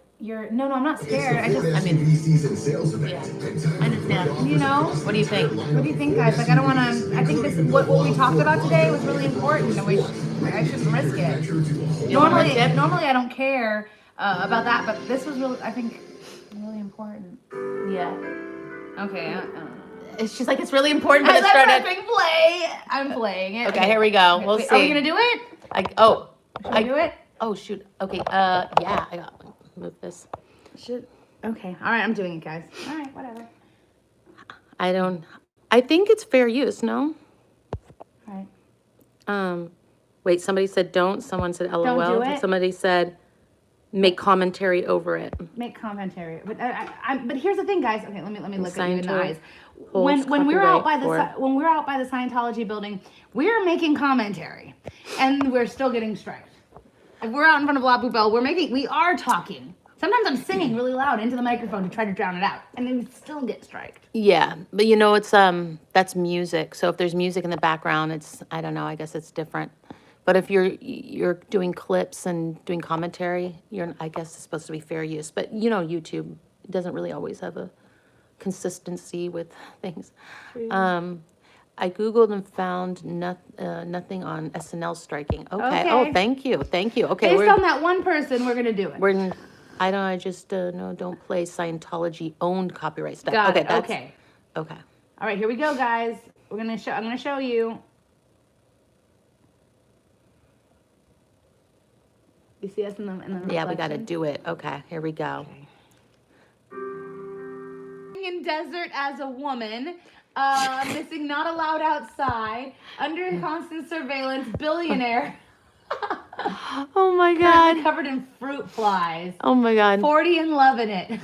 No, I'm not scared. I mean, season sales event. Yeah. I understand. you know. What do you think? What do you think, guys? I don't want to. I think what we talked about today was really important, and I shouldn't risk it. Normally I don't care about that, but this was really, I think, really important. Yeah. Okay. She's like, it's really important, but As it I'm started. pressing play, I'm playing it. Okay, here we go. We'll Wait, see. Are we gonna do it? Should we do it? Oh shoot. Okay. Yeah. I got. Move this. Okay. All right. I'm doing it, guys. All right. Whatever. I think it's fair use. No. All right. Wait. Somebody said don't. Someone said LOL. Don't do it. And somebody said make commentary over it. Make commentary, but but here's the thing, guys. Okay, let me look at you in the eyes. holds When we're out by copyright when we're out by the Scientology building, we're making commentary, and we're still getting striked. If we're out in front of La Poubelle, we are talking. Sometimes I'm singing really loud into the microphone to try to drown it out, and then we still get striked. Yeah, but it's that's music. So if there's music in the background, it's I don't know. I guess it's different. But if you're doing clips and doing commentary, I guess it's supposed to be fair use. But YouTube doesn't really always have a consistency with things. I Googled and found nothing on SNL striking. Okay. Oh, thank you. Okay. Based on that one person, we're gonna do it. I just don't play Scientology owned copyright stuff. Got it. Okay. All right, here we go, guys. I'm gonna show you. You see us in the Yeah, we got to reflection? do it. Okay, here we go. In desert as a woman, missing, not allowed outside, under constant surveillance, billionaire. Oh my God. Covered in fruit flies. Oh my God. 40 and loving it.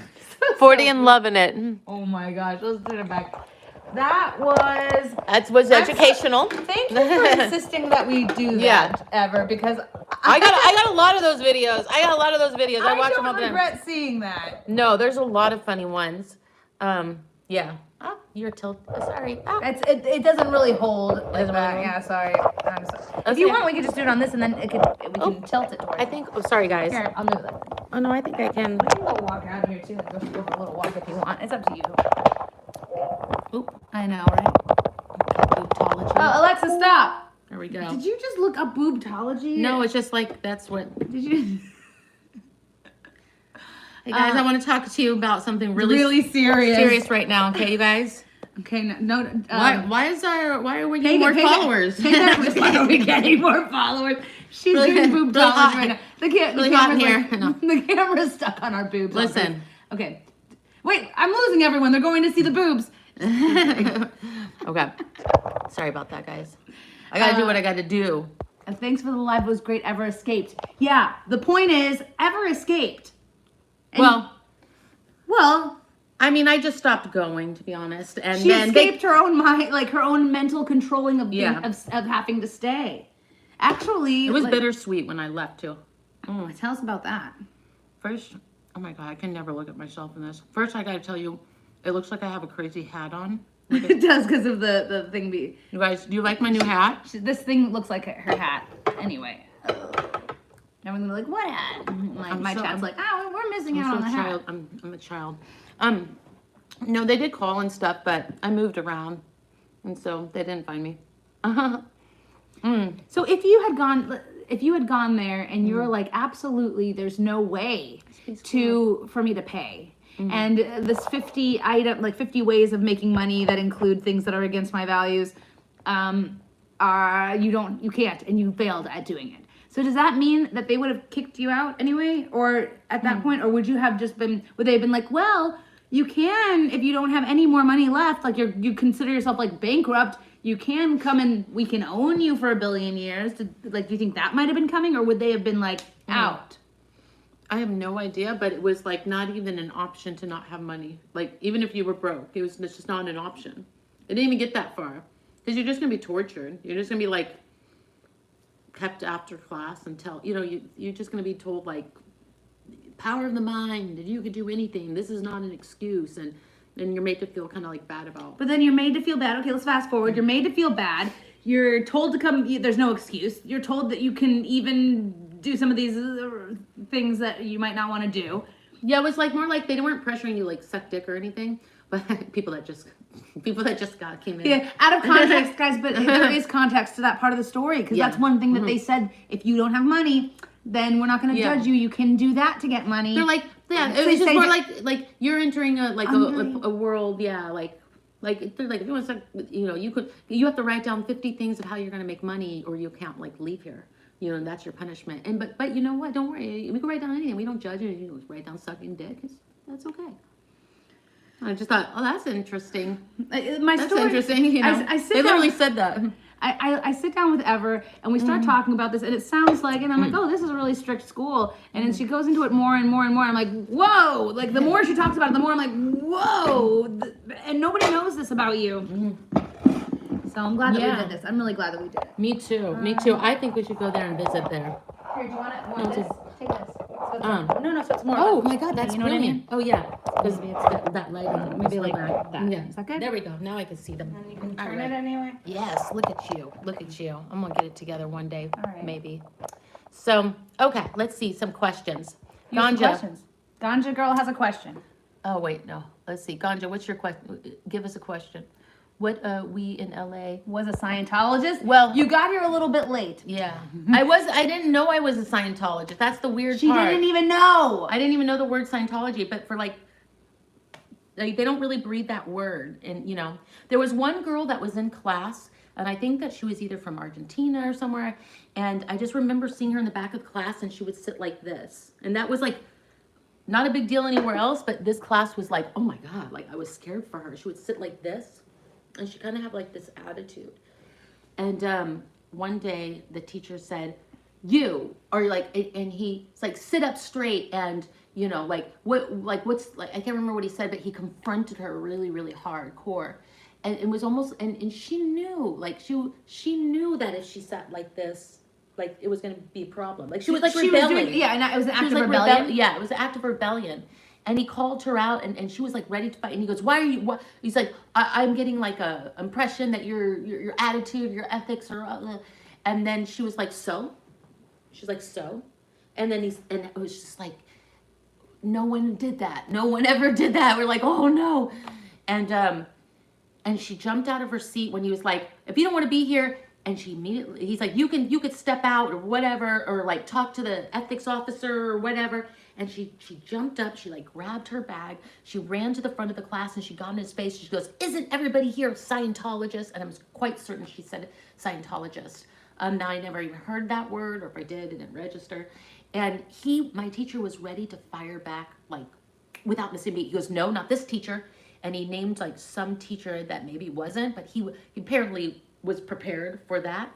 40 and loving it. Oh my gosh, let's turn it back. That was educational. Thank you for insisting that we do that ever, because I got a lot of those videos. I watch them all the don't time. regret seeing that. No, there's a lot of funny ones. Yeah. Oh, you're tilted. Sorry. Oh. It doesn't really hold like doesn't that. really hold? Yeah, sorry. I'm sorry. If you want, we could just do it on this, and then we can tilt it towards. I think. Oh, sorry, guys. Here, I'll move that. Oh no, I think I can. You can go walk around here too. Go for a little walk if you want. It's up to you. Oop. I know, right? Boobtology. Alexa, stop. There we go. Did you just look up boobtology? No, it's just like that's what. Did you? Hey guys, I want to talk to you about something really serious. serious right now. Okay, you guys. Okay, no. Why are we getting more followers? Why are we getting more followers? She's doing boobtology right now. Really hot in here. No. The camera's stuck on our boobs. Listen. Okay. Wait, I'm losing everyone. They're going to see the boobs. Okay. Sorry about that, guys. I gotta do what I gotta do. And thanks for the live. It was great. Ever escaped. Yeah. The point is, Ever escaped. And well. I mean, I just stopped going, to be honest. And she then escaped her own mind, like her own mental controlling of Yeah. of having to stay. Actually, It was like, bittersweet when I left too. Tell us about that. First, oh my God, I can never look at myself in this. First, I gotta tell you, it looks like I have a crazy hat on. It does because of the thing. You guys, do you like my new hat? This thing looks like her hat. Anyway. Everyone's gonna be like, what hat? My chat's like, oh, we're missing out on the hat. I'm a child. No, they did call and stuff, but I moved around, and so they didn't find me. So if you had gone there and you were like, absolutely, there's no way for me to pay. And this 50 ways of making money that include things that are against my values, you can't, and you failed at doing it. So does that mean that they would have kicked you out anyway, or at that point, or would they have been like, well, you can, if you don't have any more money left, like you consider yourself like bankrupt, you can come and we can own you for 1 billion years. Do you think that might have been coming, or would they have been like out? I have no idea, but it was like not even an option to not have money. Like even if you were broke, it's just not an option. It didn't even get that far, because you're just gonna be tortured. You're just gonna be like kept after class until you're just gonna be told like power of the mind and you could do anything. This is not an excuse, and you're made to feel kind of like bad about. But then you're made to feel bad. Okay, let's fast forward. You're made to feel bad. You're told to come. There's no excuse. You're told that you can even do some of these things that you might not want to do. Yeah, it was like more like they weren't pressuring you like suck dick or anything, but people that just came in. Yeah, out of context, guys. But there is context to that part of the story, because that's one thing that they said. If you don't have money, then we're not going to judge you. You can do that to get money. They're like, it was just more like you're entering a world. Yeah, like they're like, if you want to, you have to write down 50 things of how you're going to make money, or you can't like leave here. And that's your punishment. And but you know what? Don't worry. We can write down anything. We don't judge it. You can write down sucking dick. That's okay. I just thought, oh, that's interesting. That's interesting. They literally said that. I sit down with Ever and we start talking about this, and it sounds like, and I'm like, oh, this is a really strict school. And then she goes into it more and more and more. I'm like, whoa! Like the more she talks about it, the more I'm like, whoa! And nobody knows this about you. So I'm glad that we did this. I'm really glad that we did it. Me too. Me too. I think we should go there and visit there. Here, do you want it? Take this. No, so it's more. Oh my God, that's brilliant. What I mean? Oh yeah, because that lighting. Maybe like that. Yeah. Is that good? There we go. Now I can see them. And you can turn it anyway. Yes. Look at you. Look at you. I'm gonna get it together one day. All right. Maybe. So okay, let's see some questions. Ganja. Ganja girl has a question. Oh wait, no. Let's see. Ganja, what's your question? Give us a question. What we in LA was a Scientologist? Well, you got here a little bit late. Yeah. I didn't know I was a Scientologist. That's the weird part. She didn't even know. I didn't even know the word Scientology, but for like they don't really breathe that word. And there was one girl that was in class, and I think that she was either from Argentina or somewhere, and I just remember seeing her in the back of class, and she would sit like this. And that was like not a big deal anywhere else, but this class was like, oh my God, like I was scared for her. She would sit like this. And she kind of had like this attitude. And one day the teacher said, you are like, and he's like, sit up straight. And what's I can't remember what he said, but he confronted her really, really hardcore. And it was almost, and she knew, like she knew that if she sat like this, like it was going to be a problem. Like she was like rebelling. And it was an act of rebellion. Yeah, it was an act of rebellion. And he called her out, and she was like ready to fight. And he goes, "Why are you?" What? He's like, "I'm getting like a impression that your attitude, your ethics are." And then she was like, "So?" She's like, "So?" And then and it was just like, no one did that. No one ever did that. We're like, "Oh no!" And she jumped out of her seat when he was like, "If you don't want to be here." And she immediately, he's like, you could step out or whatever, or like talk to the ethics officer or whatever. And she jumped up, she like grabbed her bag, she ran to the front of the class, and she got in his face. She goes, "Isn't everybody here a Scientologist?" And I was quite certain she said Scientologist. Now I never even heard that word, or if I did, it didn't register. And my teacher was ready to fire back, like without missing a beat. He goes, "No, not this teacher." And he named like some teacher that maybe wasn't, but he apparently was prepared for that.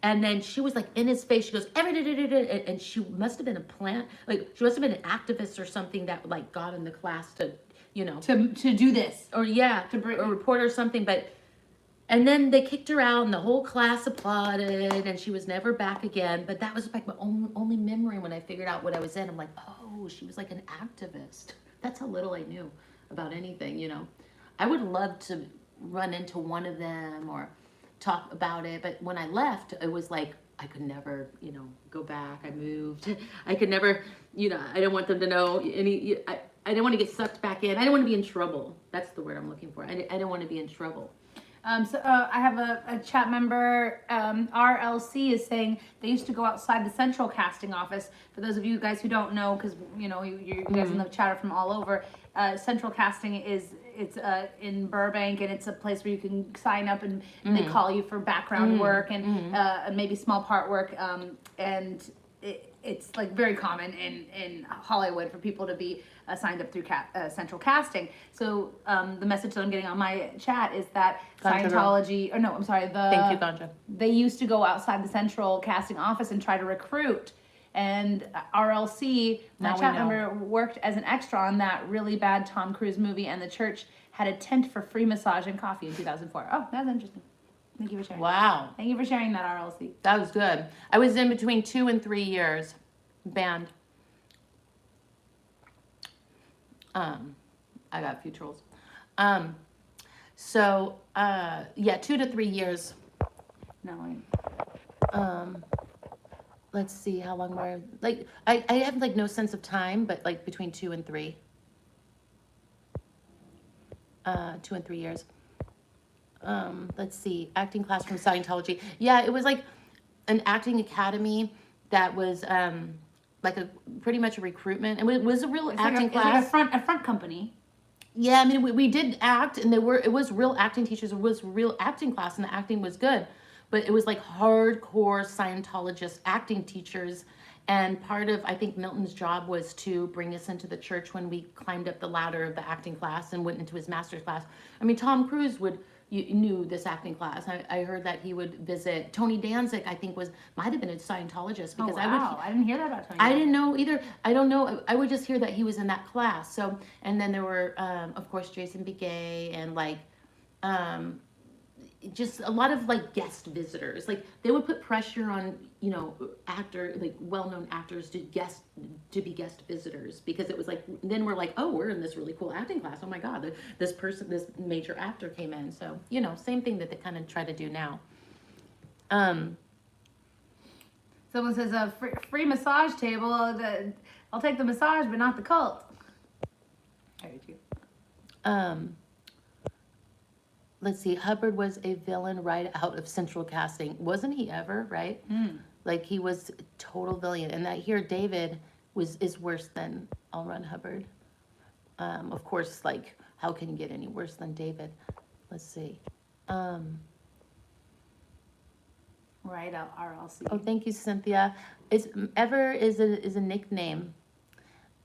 And then she was like in his face. She goes, and she must have been a plant, like she must have been an activist or something that like got in the class to, to do this, or yeah, to a reporter or something. But And then they kicked her out and the whole class applauded and she was never back again. But that was like my only memory when I figured out what I was in. I'm like, oh, she was like an activist. That's how little I knew about anything, you know. I would love to run into one of them or talk about it. But when I left, it was like, I could never, you know, go back. I moved. I could never, you know, I didn't want them to know any, I didn't want to get sucked back in. I didn't want to be in trouble. That's the word I'm looking for. I didn't want to be in trouble. I have a chat member, RLC, is saying they used to go outside the central casting office. For those of you guys who don't know, because you know you guys in the chat are from all over, central casting it's in Burbank, and it's a place where you can sign up and they call you for background work and maybe small part work, and it's like very common in Hollywood for people to be signed up through central casting. So the message that I'm getting on my chat is that Scientology, or no, I'm sorry, Thank you, Ganja. they used to go outside the central casting office and try to recruit. And RLC, my chat member, worked as an extra on that really bad Tom Cruise movie, and the church had a tent for free massage and coffee in 2004. Oh, that's interesting. Thank you for sharing. Wow. Thank you for sharing that, RLC. That was good. I was in between 2 and 3 years banned. I got a few trolls. Yeah, 2 to 3 years. No, Let's see how long more. Like I have like no sense of time, but like between 2 and 3. 2 and 3 years. Let's see, acting class from Scientology. Yeah, it was like an acting academy that was like a pretty much a recruitment. And it was a real acting class. It's like a front company. Yeah, I mean we did act, and it was real acting teachers. It was real acting class, and the acting was good. But it was like hardcore Scientologist acting teachers. And part of, I think, Milton's job was to bring us into the church when we climbed up the ladder of the acting class and went into his master's class. I mean, Tom Cruise knew this acting class. I heard that he would visit. Tony Danzig, I think, might have been a Scientologist. Because I didn't hear that about Tony. I didn't know either. I don't know. I would just hear that he was in that class. So, and then there were, of course, Jason Begay and like, just a lot of like guest visitors. Like they would put pressure on, you know, well-known actors to be guest visitors, because it was like, then we're like, oh, we're in this really cool acting class. Oh my God, this major actor came in. So, you know, same thing that they kind of try to do now. Someone says a free massage table. I'll take the massage, but not the cult. I heard you. Let's see, Hubbard was a villain right out of central casting. Wasn't he ever, right? Like he was total villain. And that here, David is worse than L. Ron Hubbard. Of course, like, how can you get any worse than David? Let's see. Right out RLC. Oh, thank you, Cynthia. Ever is a nickname.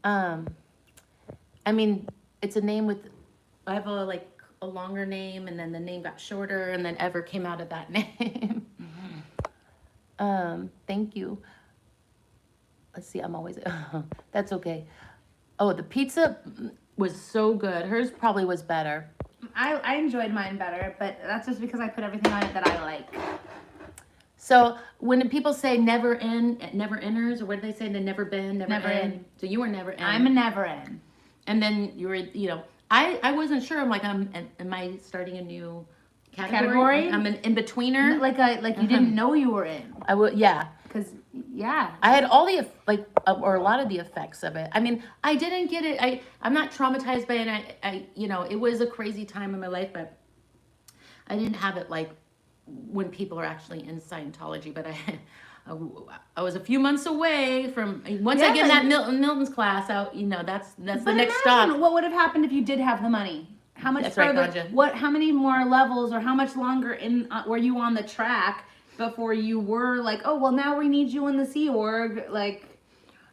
I mean, it's a name with, I have a longer name, and then the name got shorter, and then Ever came out of that name. Thank you. Let's see, I'm always, that's okay. Oh, the pizza was so good. Hers probably was better. I enjoyed mine better, but that's just because I put everything on it that I like. So when people say never inners, or what do they say? They never been, never in. So you were never in. I'm a never in. And then you were, you know, I wasn't sure. I'm like, am I starting a new category? I'm an in-betweener. Like you didn't know you were in. I would, yeah. Because, yeah. I had all the, or a lot of the effects of it. I mean, I didn't get it. I'm not traumatized by it. I you know, it was a crazy time in my life, but I didn't have it like when people are actually in Scientology. But I was a few months away from, once I get in that Milton's class out, you know, that's the next stop. What would have happened if you did have the money? How much further, right, how many more levels, or how much longer were you on the track before you were like, oh, well, now we need you in the Sea Org? Like,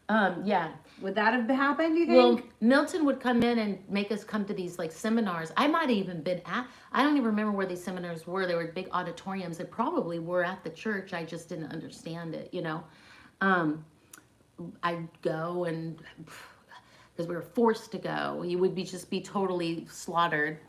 yeah. Would that have happened, do you think? Well, Milton would come in and make us come to these like seminars. I might have even been at, I don't even remember where these seminars were. They were big auditoriums. They probably were at the church. I just didn't understand it, you know. I'd go, and because we were forced to go, you would just be totally slaughtered.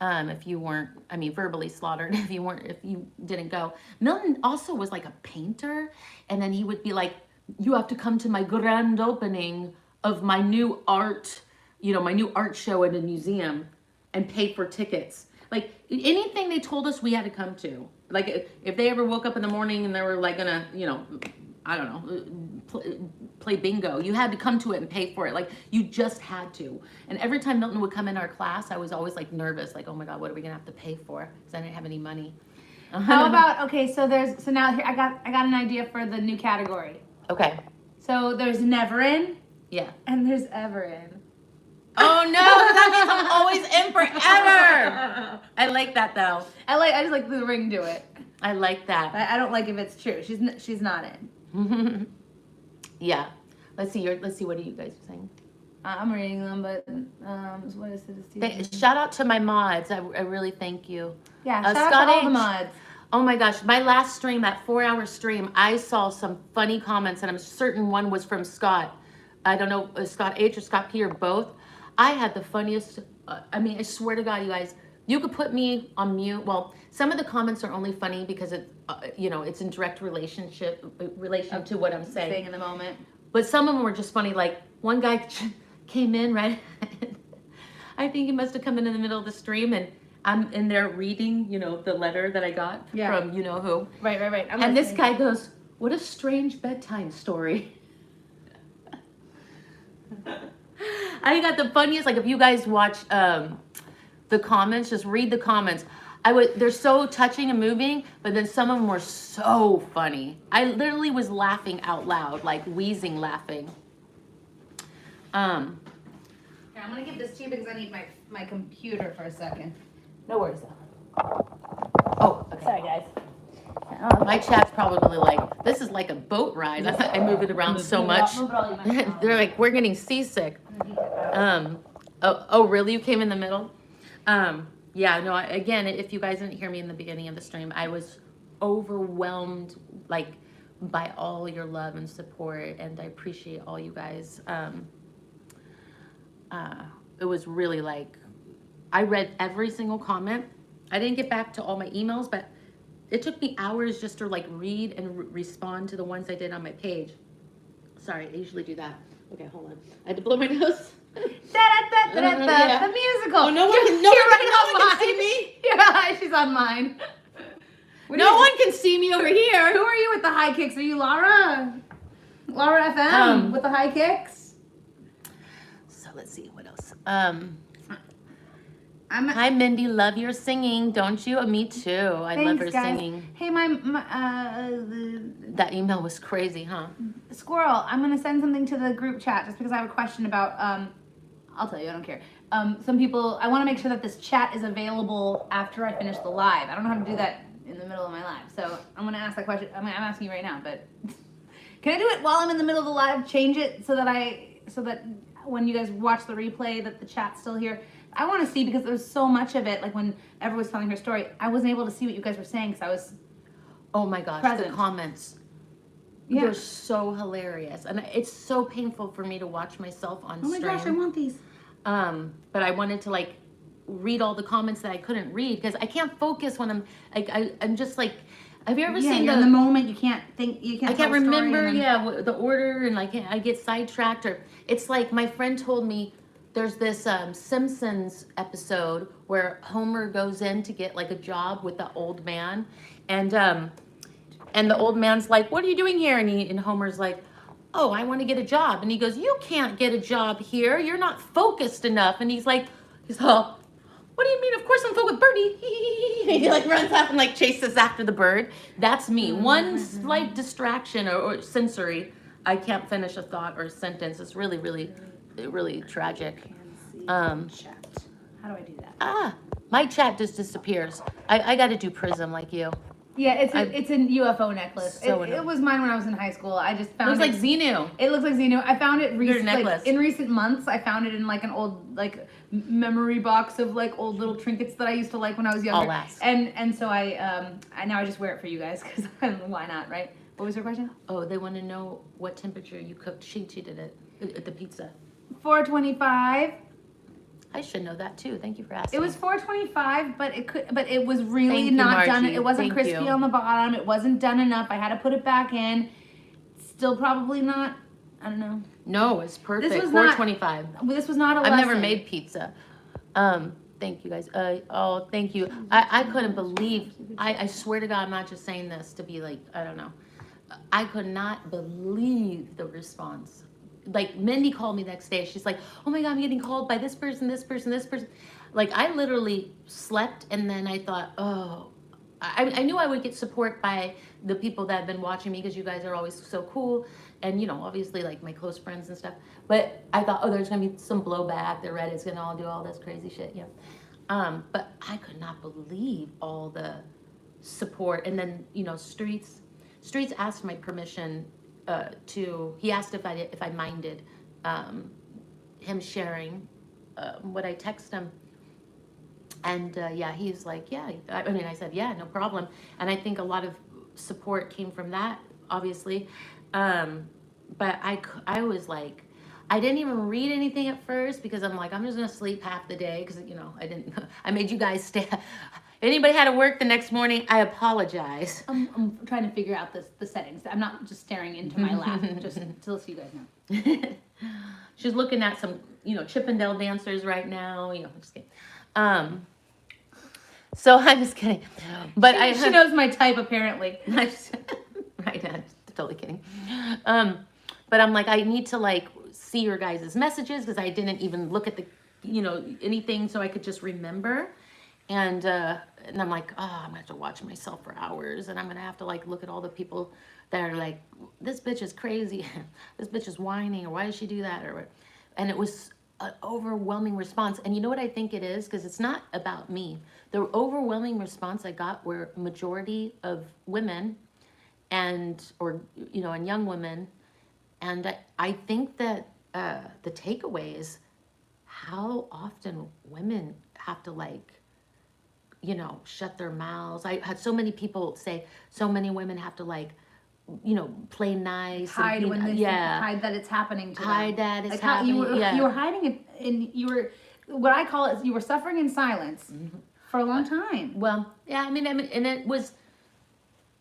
if you weren't, I mean, verbally slaughtered if you didn't go. Milton also was like a painter, and then he would be like, you have to come to my grand opening of my new art, my new art show at a museum, and pay for tickets. Like anything they told us we had to come to. Like if they ever woke up in the morning and they were like gonna, I don't know, play bingo, you had to come to it and pay for it. Like you just had to. And every time Milton would come in our class, I was always like nervous, like, oh my God, what are we gonna have to pay for? Because I didn't have any money. How about, okay, so now here I got an idea for the new category. Okay. So there's never in Yeah. and there's ever in. Oh no, that means I'm always in forever. I like that though. I just like the ring to it. I like that. I don't like if it's true. She's not in. Yeah. Let's see. What are you guys saying? I'm reading them, but what is it? Shout out to my mods. I really thank you. Yeah, shout out Scott to all H. the mods. Oh my gosh, my last stream, that 4-hour stream, I saw some funny comments, and I'm certain one was from Scott. I don't know, Scott H or Scott P or both. I had the funniest, I swear to God, you guys, you could put me on mute. Well, some of the comments are only funny because it's in direct relation to what I'm saying in the moment. But some of them were just funny. Like one guy came in, right? I think he must have come in the middle of the stream, and I'm in there reading, the letter that I got from who. Right. And this guy goes, "What a strange bedtime story." I got the funniest. Like if you guys watch the comments, just read the comments. They're so touching and moving, but then some of them were so funny. I literally was laughing out loud, like wheezing laughing. Here, I'm gonna give this to you because I need my computer for a second. No worries though. Oh, okay. Sorry, guys. My chat's probably like, this is like a boat ride. I move it around so much. They're like, we're getting seasick. Oh, really? You came in the middle? Yeah, no, again, if you guys didn't hear me in the beginning of the stream, I was overwhelmed, like, by all your love and support, and I appreciate all you guys. It was really like, I read every single comment. I didn't get back to all my emails, but it took me hours just to like read and respond to the ones I did on my page. Sorry, I usually do that. Okay, hold on. I had to blow my nose. The musical. Oh, no one can see me. Yeah, she's on mine. No one can see me over here. Who are you with the high kicks? Are you Laura? Laura FM with the high kicks? So let's see what else. Hi Mindy, love your singing, don't you? Me too. I love her singing. Hey, that email was crazy, huh? Squirrel, I'm gonna send something to the group chat just because I have a question about. I'll tell you, I don't care. Some people, I want to make sure that this chat is available after I finish the live. I don't know how to do that in the middle of my live, so I'm gonna ask that question. I'm asking you right now, but can I do it while I'm in the middle of the live? Change it so that when you guys watch the replay, that the chat's still here. I want to see because there's so much of it. Like when Ever was telling her story, I wasn't able to see what you guys were saying because I was. Oh my gosh, present. The comments. Yeah. They're so hilarious, and it's so painful for me to watch myself on stream. Oh my gosh, I want these. But I wanted to like read all the comments that I couldn't read because I can't focus when I'm like I'm just like. Have you ever seen in the moment you can't think you can't. I can't remember the order and like I get sidetracked or it's like my friend told me there's this Simpsons episode where Homer goes in to get like a job with the old man and the old man's like, "What are you doing here?" And Homer's like, "Oh, I want to get a job." And he goes, "You can't get a job here. You're not focused enough." And he's all, "What do you mean? Of course I'm focused, Birdie." He like runs off and like chases after the bird. That's me. One slight distraction or sensory, I can't finish a thought or a sentence. It's really, really, really tragic. Chat. How do I do that? My chat just disappears. I got to do Prism like you. Yeah, it's a UFO necklace. So it was mine when I was in high school. I just found Looks like Xenu. It looks like Xenu. I found it necklace. in recent months. I found it in like an old like memory box of like old little trinkets that I used to like when I was younger. Alas. And so I now I just wear it for you guys because why not, right? What was your question? Oh, they want to know what temperature you cooked. She did it. The pizza. 425. I should know that too. Thank you for asking. It was $4.25, but it was really Thank you, not done. Margie. It wasn't Thank crispy you. on the bottom. It wasn't done enough. I had to put it back in. Still probably not. I don't know. No, it's perfect. This was not- $4.25. This was not a I've lesson. never made pizza. Thank you guys. Oh, thank you. I couldn't believe. I swear to God, I'm not just saying this to be like, I don't know. I could not believe the response. Like, Mindy called me the next day. She's like, oh my God, I'm getting called by this person, this person, this person. Like, I literally slept, and then I thought, oh, I knew I would get support by the people that have been watching me, because you guys are always so cool. And, you know, obviously, like, my close friends and stuff. But I thought, oh, there's going to be some blowback. The Reddit's going to all do all this crazy shit, but I could not believe all the support. And then, you know, Streets asked my permission he asked if I minded him sharing what I text him. And he's like, yeah. I said, yeah, no problem. And I think a lot of support came from that, obviously. But I was like, I didn't even read anything at first, because I'm like, I'm just gonna sleep half the day, because, you know, I made you guys stay. Anybody had to work the next morning, I apologize. I'm trying to figure out the settings. I'm not just staring into my lap, just so you guys know. She's looking at some, you know, Chippendale dancers right now. You know, I'm just kidding. So I'm just kidding. But She knows my type, apparently. Right now, totally kidding. But I'm like, I need to like see your guys' messages, because I didn't even look at the, you know, anything, so I could just remember. And I'm like, oh, I'm gonna have to watch myself for hours, and I'm gonna have to like look at all the people that are like, this bitch is crazy, this bitch is whining, or why did she do that, or, and it was an overwhelming response. And you know what I think it is, because it's not about me. The overwhelming response I got were majority of women, and young women, and I think that the takeaway is how often women have to like, you know, shut their mouths. I had so many people say, so many women have to like, you know, play nice. Hide and, when they hide that it's happening to them. Hide that it's Like happening. you were hiding it, and you were, what I call it, you were suffering in silence for a long time. Well, yeah, I mean, and it was,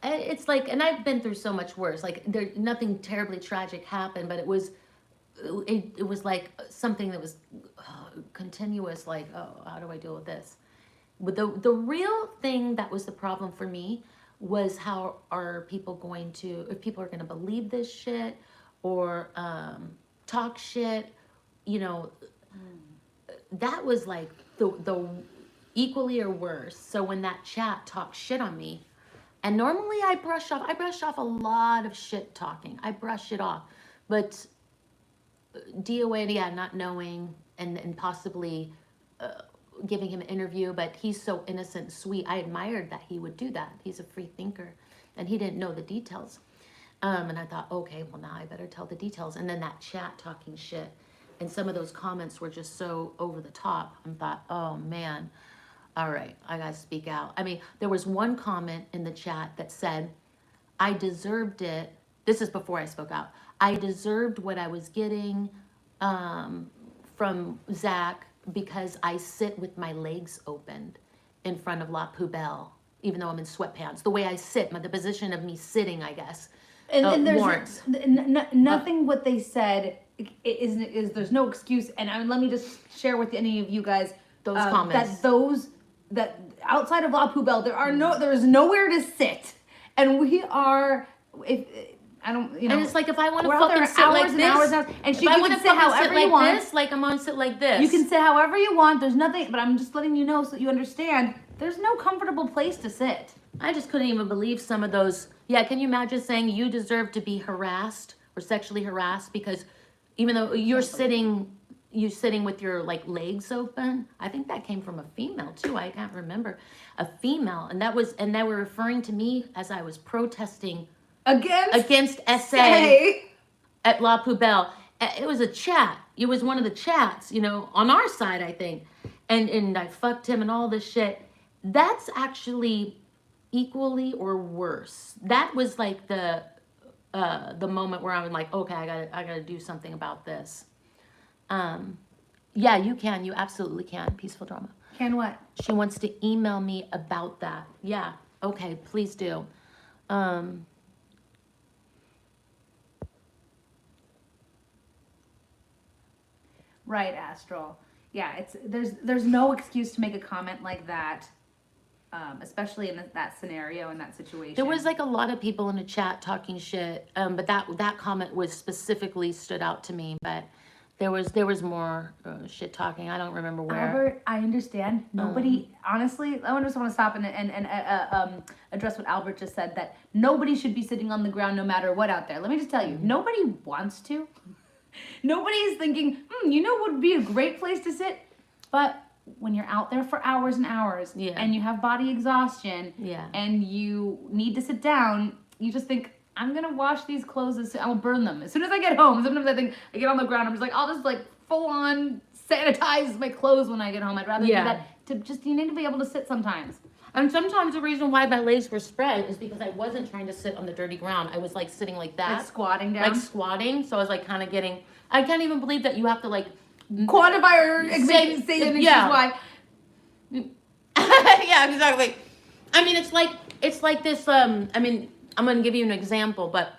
it's like, and I've been through so much worse. Like, nothing terribly tragic happened, but it was like something that was continuous. Like, oh, how do I deal with this? But the real thing that was the problem for me was, how are people going to, if people are going to believe this shit, or talk shit, you know, that was like the equally or worse. So when that chat talked shit on me, and normally I brush off a lot of shit talking. I brush it off. But DOA, not knowing, and possibly giving him an interview, but he's so innocent and sweet. I admired that he would do that. He's a free thinker, and he didn't know the details. And I thought, okay, well, now I better tell the details. And then that chat talking shit, and some of those comments were just so over the top. I thought, oh man, all right, I gotta speak out. I mean, there was one comment in the chat that said, I deserved it. This is before I spoke out. I deserved what I was getting from Zach, because I sit with my legs opened in front of La Poubelle, even though I'm in sweatpants. The way I sit, the position of me sitting, I guess. And warrants. nothing what they said is there's no excuse. And let me just share with any of you guys Those comments. that outside of La Poubelle, there is nowhere to sit, and we are, if I don't, you know, and it's like, if I want to we're out fucking there sit hours like and this, hours and hours, and if you I can want to sit however you want. this, like I'm gonna sit like this. You can sit however you want. There's nothing, but I'm just letting you know so that you understand. There's no comfortable place to sit. I just couldn't even believe some of those. Yeah, can you imagine saying you deserve to be harassed or sexually harassed, because even though you're sitting with your like legs open? I think that came from a female too. I can't remember. A female, and they were referring to me as I was protesting against SA at La Poubelle. It was a chat. It was one of the chats, you know, on our side, I think. And I fucked him and all this shit. That's actually equally or worse. That was like the moment where I was like, okay, I gotta do something about this. Yeah, you can. You absolutely can. Peaceful drama. Can what? She wants to email me about that. Yeah. Okay, please do. Right, Astral. Yeah, there's no excuse to make a comment like that, especially in that scenario, in that situation. There was like a lot of people in the chat talking shit, but that comment was specifically stood out to me. But there was more shit talking. I don't remember where. Albert, I understand. Nobody, honestly, I just want to stop and address what Albert just said, that nobody should be sitting on the ground no matter what out there. Let me just tell you, nobody wants to. Nobody is thinking, you know what would be a great place to sit? But when you're out there for hours and hours, and you have body exhaustion, and you need to sit down, you just think, I'm gonna wash these clothes, I'll burn them. As soon as I get home, sometimes I think, I get on the ground, I'm just like, I'll just like full on sanitize my clothes when I get home. I'd rather do that. You need to be able to sit sometimes. And sometimes the reason why my legs were spread is because I wasn't trying to sit on the dirty ground. I was like sitting like that. Like squatting down? Like squatting. So I was like kind of getting, I can't even believe that you have to like quantify or say why. Yeah, exactly. I mean, it's like this, I mean, I'm going to give you an example, but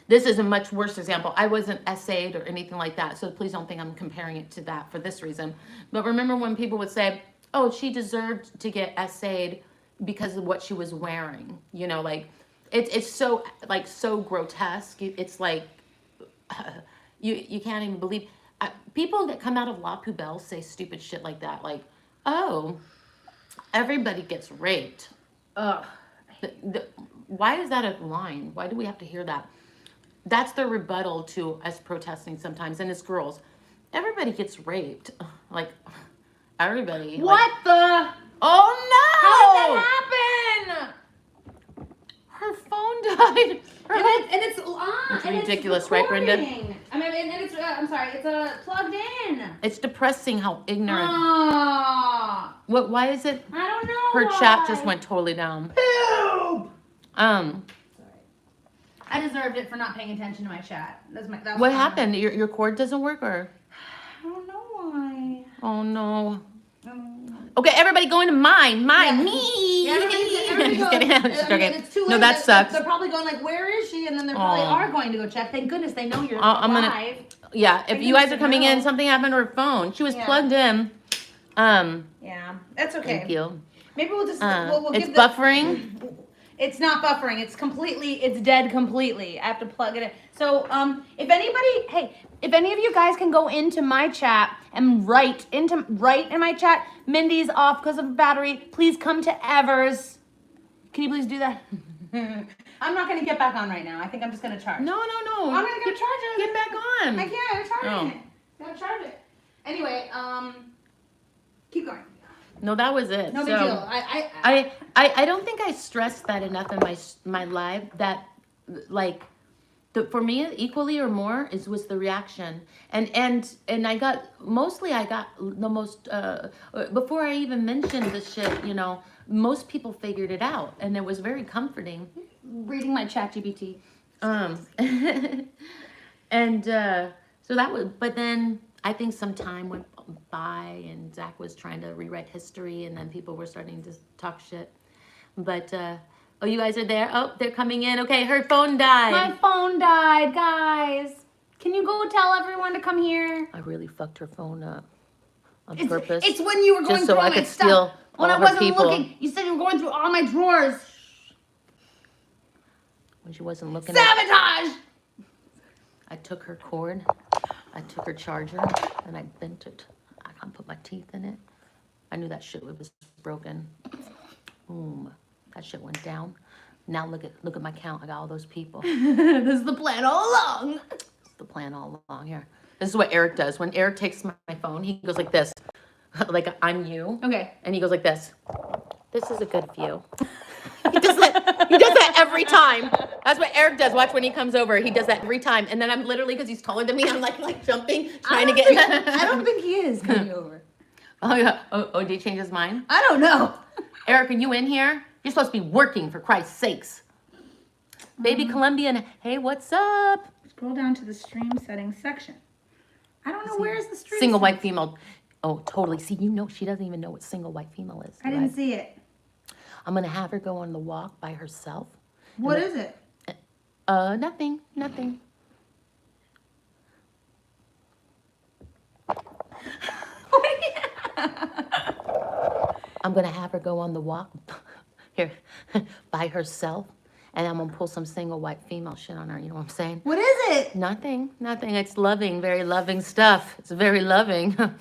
this is a much worse example. I wasn't essayed or anything like that. So please don't think I'm comparing it to that for this reason. But remember when people would say, oh, she deserved to get essayed because of what she was wearing. You know, like, it's so, like, so grotesque. It's like, you can't even believe. People that come out of La Poubelle say stupid shit like that. Like, oh, everybody gets raped. Ugh. Why is that a line? Why do we have to hear that? That's the rebuttal to us protesting sometimes. And as girls, everybody gets raped. Like, everybody. What like, the? Oh no! How did that happen? Her phone died. It's ridiculous, right, Brenda? I mean, and it's, I'm sorry, it's plugged in. It's depressing how ignorant. Oh. What? Why is it? I don't know. Her why. chat just went totally down. Help! Sorry. I deserved it for not paying attention to my chat. What happened? Your cord doesn't work, or? I don't know why. Oh no. Okay, everybody go into mine, me. Yeah, everybody Just kidding. I'm just joking. It's too late. No, that sucks. They're probably going like, where is she? And then they probably are going to go check. Thank goodness they know you're I'm live. gonna. Yeah, if you guys are coming in, something happened to her phone. She was plugged in. Yeah, that's okay. Thank you. Maybe we'll just we'll it's give buffering. It's not buffering. It's dead completely. I have to plug it in. So, if any of you guys can go into my chat and write in my chat, Mindy's off because of battery. Please come to Evers. Can you please do that? I'm not gonna get back on right now. I think I'm just gonna charge. No. I'm gonna go charge it. Get back on. I can't. I'm charging it. Gotta charge it. Anyway, keep going. No, that was it. No big deal. I don't think I stressed that enough in my live, that like for me equally or more was the reaction, and I got the most before I even mentioned the shit, you know, most people figured it out, and it was very comforting. Reading my ChatGPT. And so that was, but then I think some time went by and Zach was trying to rewrite history, and then people were starting to talk shit. But oh, you guys are there? Oh, they're coming in. Okay, her phone died. My phone died, guys. Can you go tell everyone to come here? I really fucked her phone up on purpose. It's when you were going just through so all I my could stuff. steal When all I her wasn't people. looking, you said you were going through all my drawers. When she wasn't looking. Sabotage! I took her cord. I took her charger and I bent it. I can't put my teeth in it. I knew that shit was broken. Boom. That shit went down. Now look at my count. I got all those people. This is the plan all along. It's the plan all along here. This is what Eric does. When Eric takes my phone, he goes like this. Like I'm you. Okay. And he goes like this. This is a good view. He does that every time. That's what Eric does. Watch when he comes over. He does that every time. And then I'm literally, because he's taller than me, I'm like jumping, trying to get. I don't think he is coming over. Oh yeah. Oh, did he change his mind? I don't know. Eric, are you in here? You're supposed to be working, for Christ's sakes. Baby Colombian, hey, what's up? Scroll down to the stream settings section. I don't know, where is the street? Single white female. Oh, totally. See, you know, she doesn't even know what single white female is. I didn't see it. I'm gonna have her go on the walk by herself. What is it? Nothing. I'm gonna have her go on the walk here by herself, and I'm gonna pull some single white female shit on her. You know what I'm saying? What is it? Nothing. It's loving, very loving stuff. It's very loving. I'm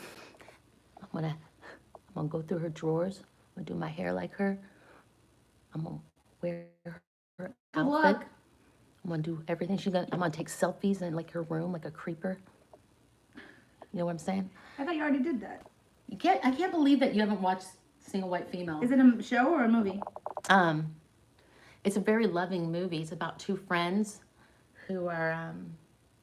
gonna go through her drawers. I'm gonna do my hair like her. I'm gonna wear her outfit. luck. I'm gonna do everything I'm gonna take selfies in like her room, like a creeper. You know what I'm saying? I thought you already did that. I can't believe that you haven't watched Single White Female. Is it a show or a movie? It's a very loving movie. It's about two friends who are,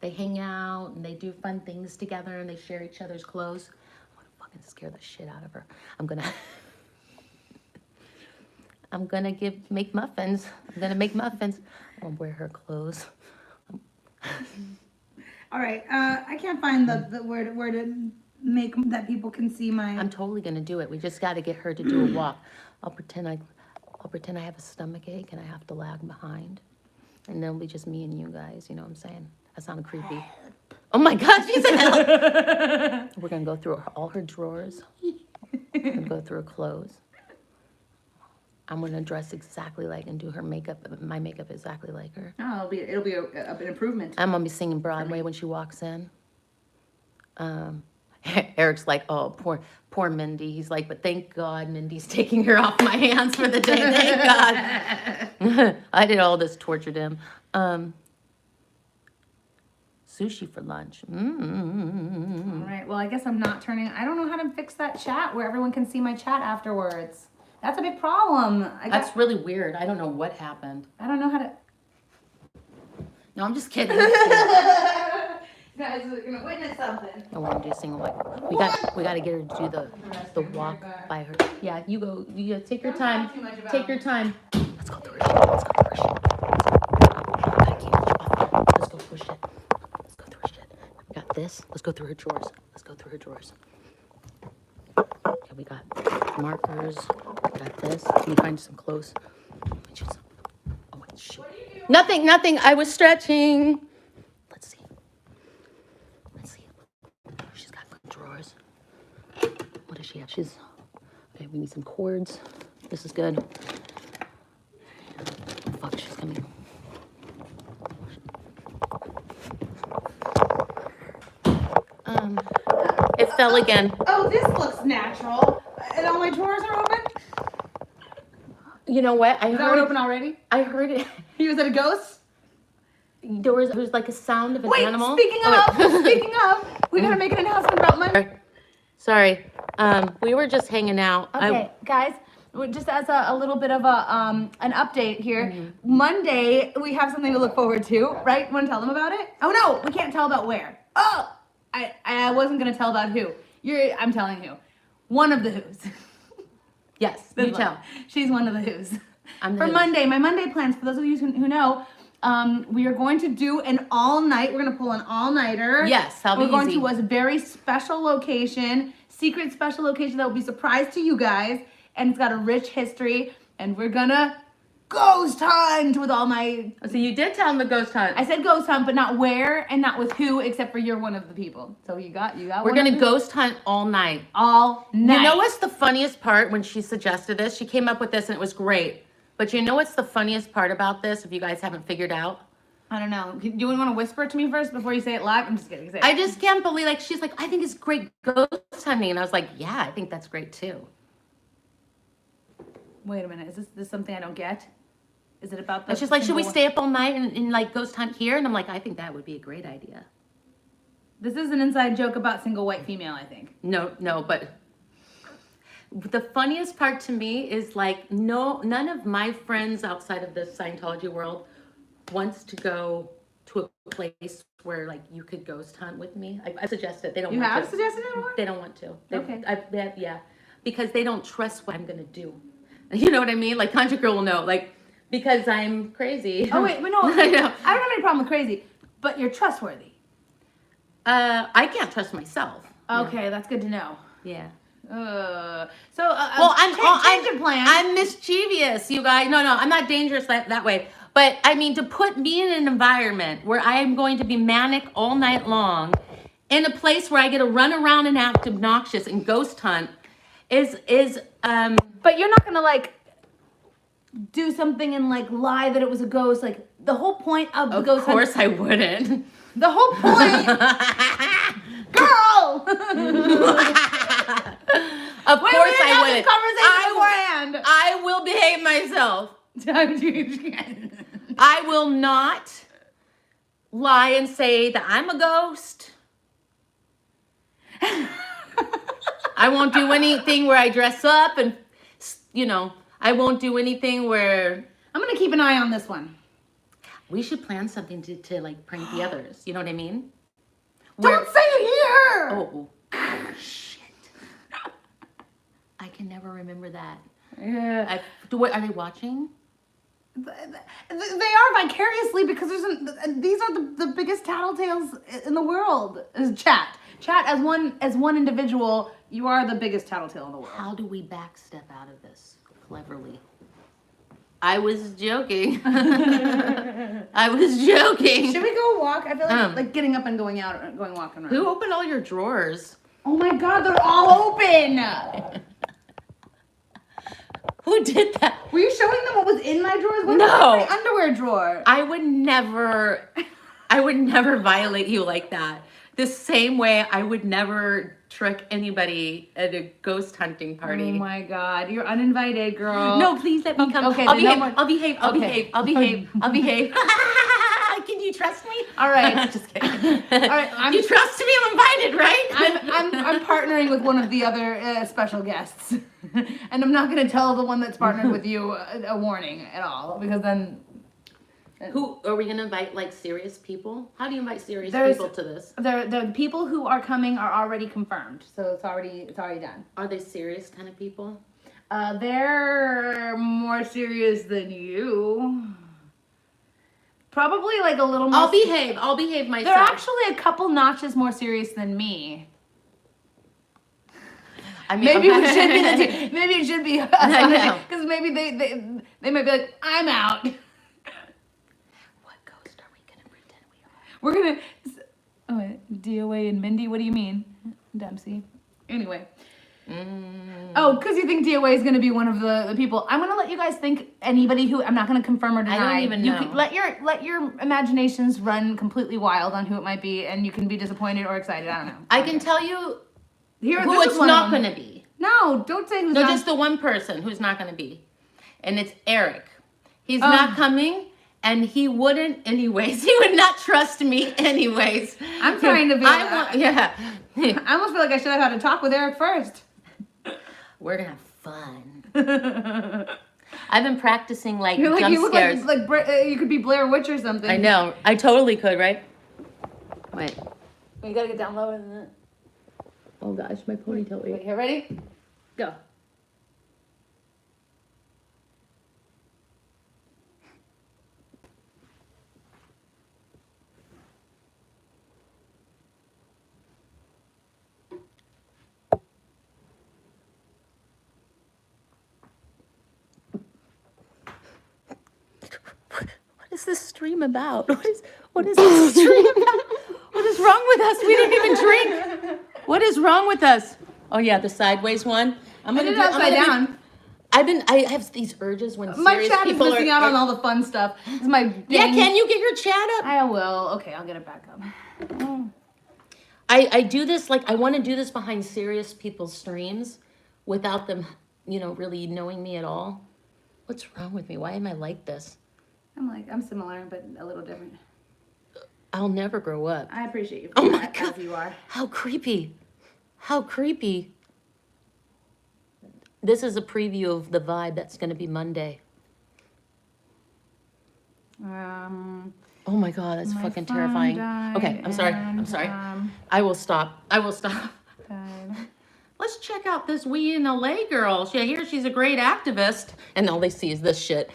they hang out and they do fun things together and they share each other's clothes. I'm gonna fucking scare the shit out of her. I'm gonna make muffins. I'm gonna wear her clothes. All right. I can't find the where to make that people can see my. I'm totally gonna do it. We just gotta get her to do a walk. I'll pretend I have a stomach ache and I have to lag behind. And then it'll be just me and you guys, you know what I'm saying? That sounded creepy. Oh my God, she said help. We're gonna go through all her drawers. We're gonna go through her clothes. I'm gonna dress exactly like and do her makeup, my makeup exactly like her. Oh, it'll be an improvement. I'm gonna be singing Broadway when she walks in. Eric's like, oh, poor Mindy. He's like, but thank God Mindy's taking her off my hands for the day. Thank God. I did all this, tortured him. Sushi for lunch. All right. Well, I guess I'm not turning. I don't know how to fix that chat where everyone can see my chat afterwards. That's a big problem. That's really weird. I don't know what happened. I don't know how to. No, I'm just kidding. Guys are gonna witness something. I want to do a single white. We got to get her to do the walk by her. Yeah, you go. You take your time. Take your time. Let's go through her shit. Let's go through her shit. I can't reach off. Let's go through her shit. Let's go through her shit. We got this. Let's go through her drawers. Okay, we got markers. We got this. Let me find some clothes. Oh wait, shit. Nothing. I was stretching. Let's see. She's got good drawers. What does she have? Okay, we need some cords. This is good. Oh, fuck, she's coming. It fell again. Oh, this looks natural. And all my drawers are open? You know what? Is that one open already? I heard it. Was it a ghost? There was like a sound of an animal. Speaking of, we gotta make an announcement about Monday. Sorry. We were just hanging out. Okay, guys, just as a little bit of an update here. Monday, we have something to look forward to, right? Want to tell them about it? Oh no, we can't tell about where. Oh, I wasn't gonna tell about who. I'm telling you. One of the Who's. Yes, you tell. She's one of the Who's. For Monday, my Monday plans, for those of you who know, we are going to do an all-night, we're going to pull an all-nighter. Yes, that'll be easy. We're going to a very special location, secret special location that will be a surprise to you guys, and it's got a rich history, and we're going to ghost hunt with all my... So you did tell him the ghost hunt. I said ghost hunt, but not where and not with who, except for you're one of the people. So you got We're going to ghost hunt all night. All night. You know what's the funniest part when she suggested this? She came up with this and it was great. But you know what's the funniest part about this, if you guys haven't figured out? I don't know. Do you want to whisper it to me first before you say it live? I'm just kidding. I just can't believe, like, she's like, I think it's great ghost hunting. And I was like, yeah, I think that's great too. Wait a minute. Is this something I don't get? Is it about the... And she's like, should we stay up all night and like ghost hunt here? And I'm like, I think that would be a great idea. This is an inside joke about single white female, I think. No, but the funniest part to me is like, none of my friends outside of the Scientology world wants to go to a place where like you could ghost hunt with me. I suggested they don't. You want have to. suggested it more? They don't want to. Okay. Yeah, because they don't trust what I'm gonna do. You know what I mean? Like Contra Girl will know, like because I'm crazy. Oh wait, no, I don't have any problem with crazy, but you're trustworthy. I can't trust myself. Okay, that's good to know. Yeah. Well, I'm change your plan. I'm mischievous, you guys. No, I'm not dangerous that way. But I mean, to put me in an environment where I am going to be manic all night long, in a place where I get to run around and act obnoxious and ghost hunt, is But you're not gonna like do something and like lie that it was a ghost. Like the whole point of the ghost Of course I wouldn't. The whole point, girl. Of course I wouldn't. Conversation beforehand. I will behave myself. I will not lie and say that I'm a ghost. I won't do anything where I dress up and, I won't do anything where... I'm going to keep an eye on this one. We should plan something to like prank the others. You know what I mean? Don't say it here. Oh, shit. I can never remember that. Yeah. Are they watching? They are vicariously because these are the biggest tattletales in the world. Is chat as one individual. You are the biggest tattletale in the world. How do we backstep out of this cleverly? I was joking. I was joking. Should we go walk? I feel like getting up and going walking around. Who opened all your drawers? Oh my God, they're all open. Who did that? Were you showing them what was in my drawers? What No. was in my underwear drawer? I would never violate you like that. The same way I would never trick anybody at a ghost hunting party. Oh my God, you're uninvited, girl. No, please let me come. Okay, I'll then no behave. more- I'll behave. I'll Okay. behave. I'll behave. Can you trust me? All right. Just kidding. All right, You trust me? I'm invited, right? I'm partnering with one of the other special guests, and I'm not going to tell the one that's partnered with you a warning at all, because then. Who are we gonna invite? Like serious people? How do you invite serious people to this? The people who are coming are already confirmed, so it's already done. Are they serious kind of people? They're more serious than you. Probably like a little more. I'll behave myself. They're actually a couple notches more serious than me. I mean, Maybe we should be the team. Maybe it should be us. know. Because maybe they might be like, I'm out. What ghost are we gonna pretend we are? We're gonna. Oh, wait, DOA and Mindy. What do you mean, Dempsey? Anyway. Oh, because you think DOA is going to be one of the people. I'm going to let you guys think anybody who I'm not going to confirm or deny. I don't even know. Can, let your imaginations run completely wild on who it might be, and you can be disappointed or excited. I don't know. I can tell you Here, who this is it's one not of them. going to be. No, don't say who's No, not. just the one person who's not going to be, and it's Eric. He's not coming, and he wouldn't anyways. He would not trust me anyways. I'm trying to be. Yeah. I almost feel like I should have had a talk with Eric first. We're gonna have fun. I've been practicing like You're like jump you look scares. like you could be Blair Witch or something. I know. I totally could, right? Wait. You gotta get down lower than that. Oh gosh, my ponytail. Wait, here, ready? Go. What is this stream about? What is this stream about? What is wrong with us? We didn't even drink. What is wrong with us? Oh yeah, the sideways one. I'm gonna Put it upside down. I have these urges when My serious chat is people missing out on all the fun stuff. It's my Yeah, dang- can you get your chat up? I will. Okay, I'll get it back up. Oh. I do this, like, I want to do this behind serious people's streams without them, really knowing me at all. What's wrong with me? Why am I like this? I'm similar, but a little different. I'll never grow up. I appreciate you. Oh my as God. you are. How creepy. How creepy. This is a preview of the vibe that's going to be Monday. Oh my God, that's My fucking phone terrifying. died Okay, I'm sorry. I will stop. Died. Let's check out this We in LA girl. I hear she's a great activist. And all they see is this shit.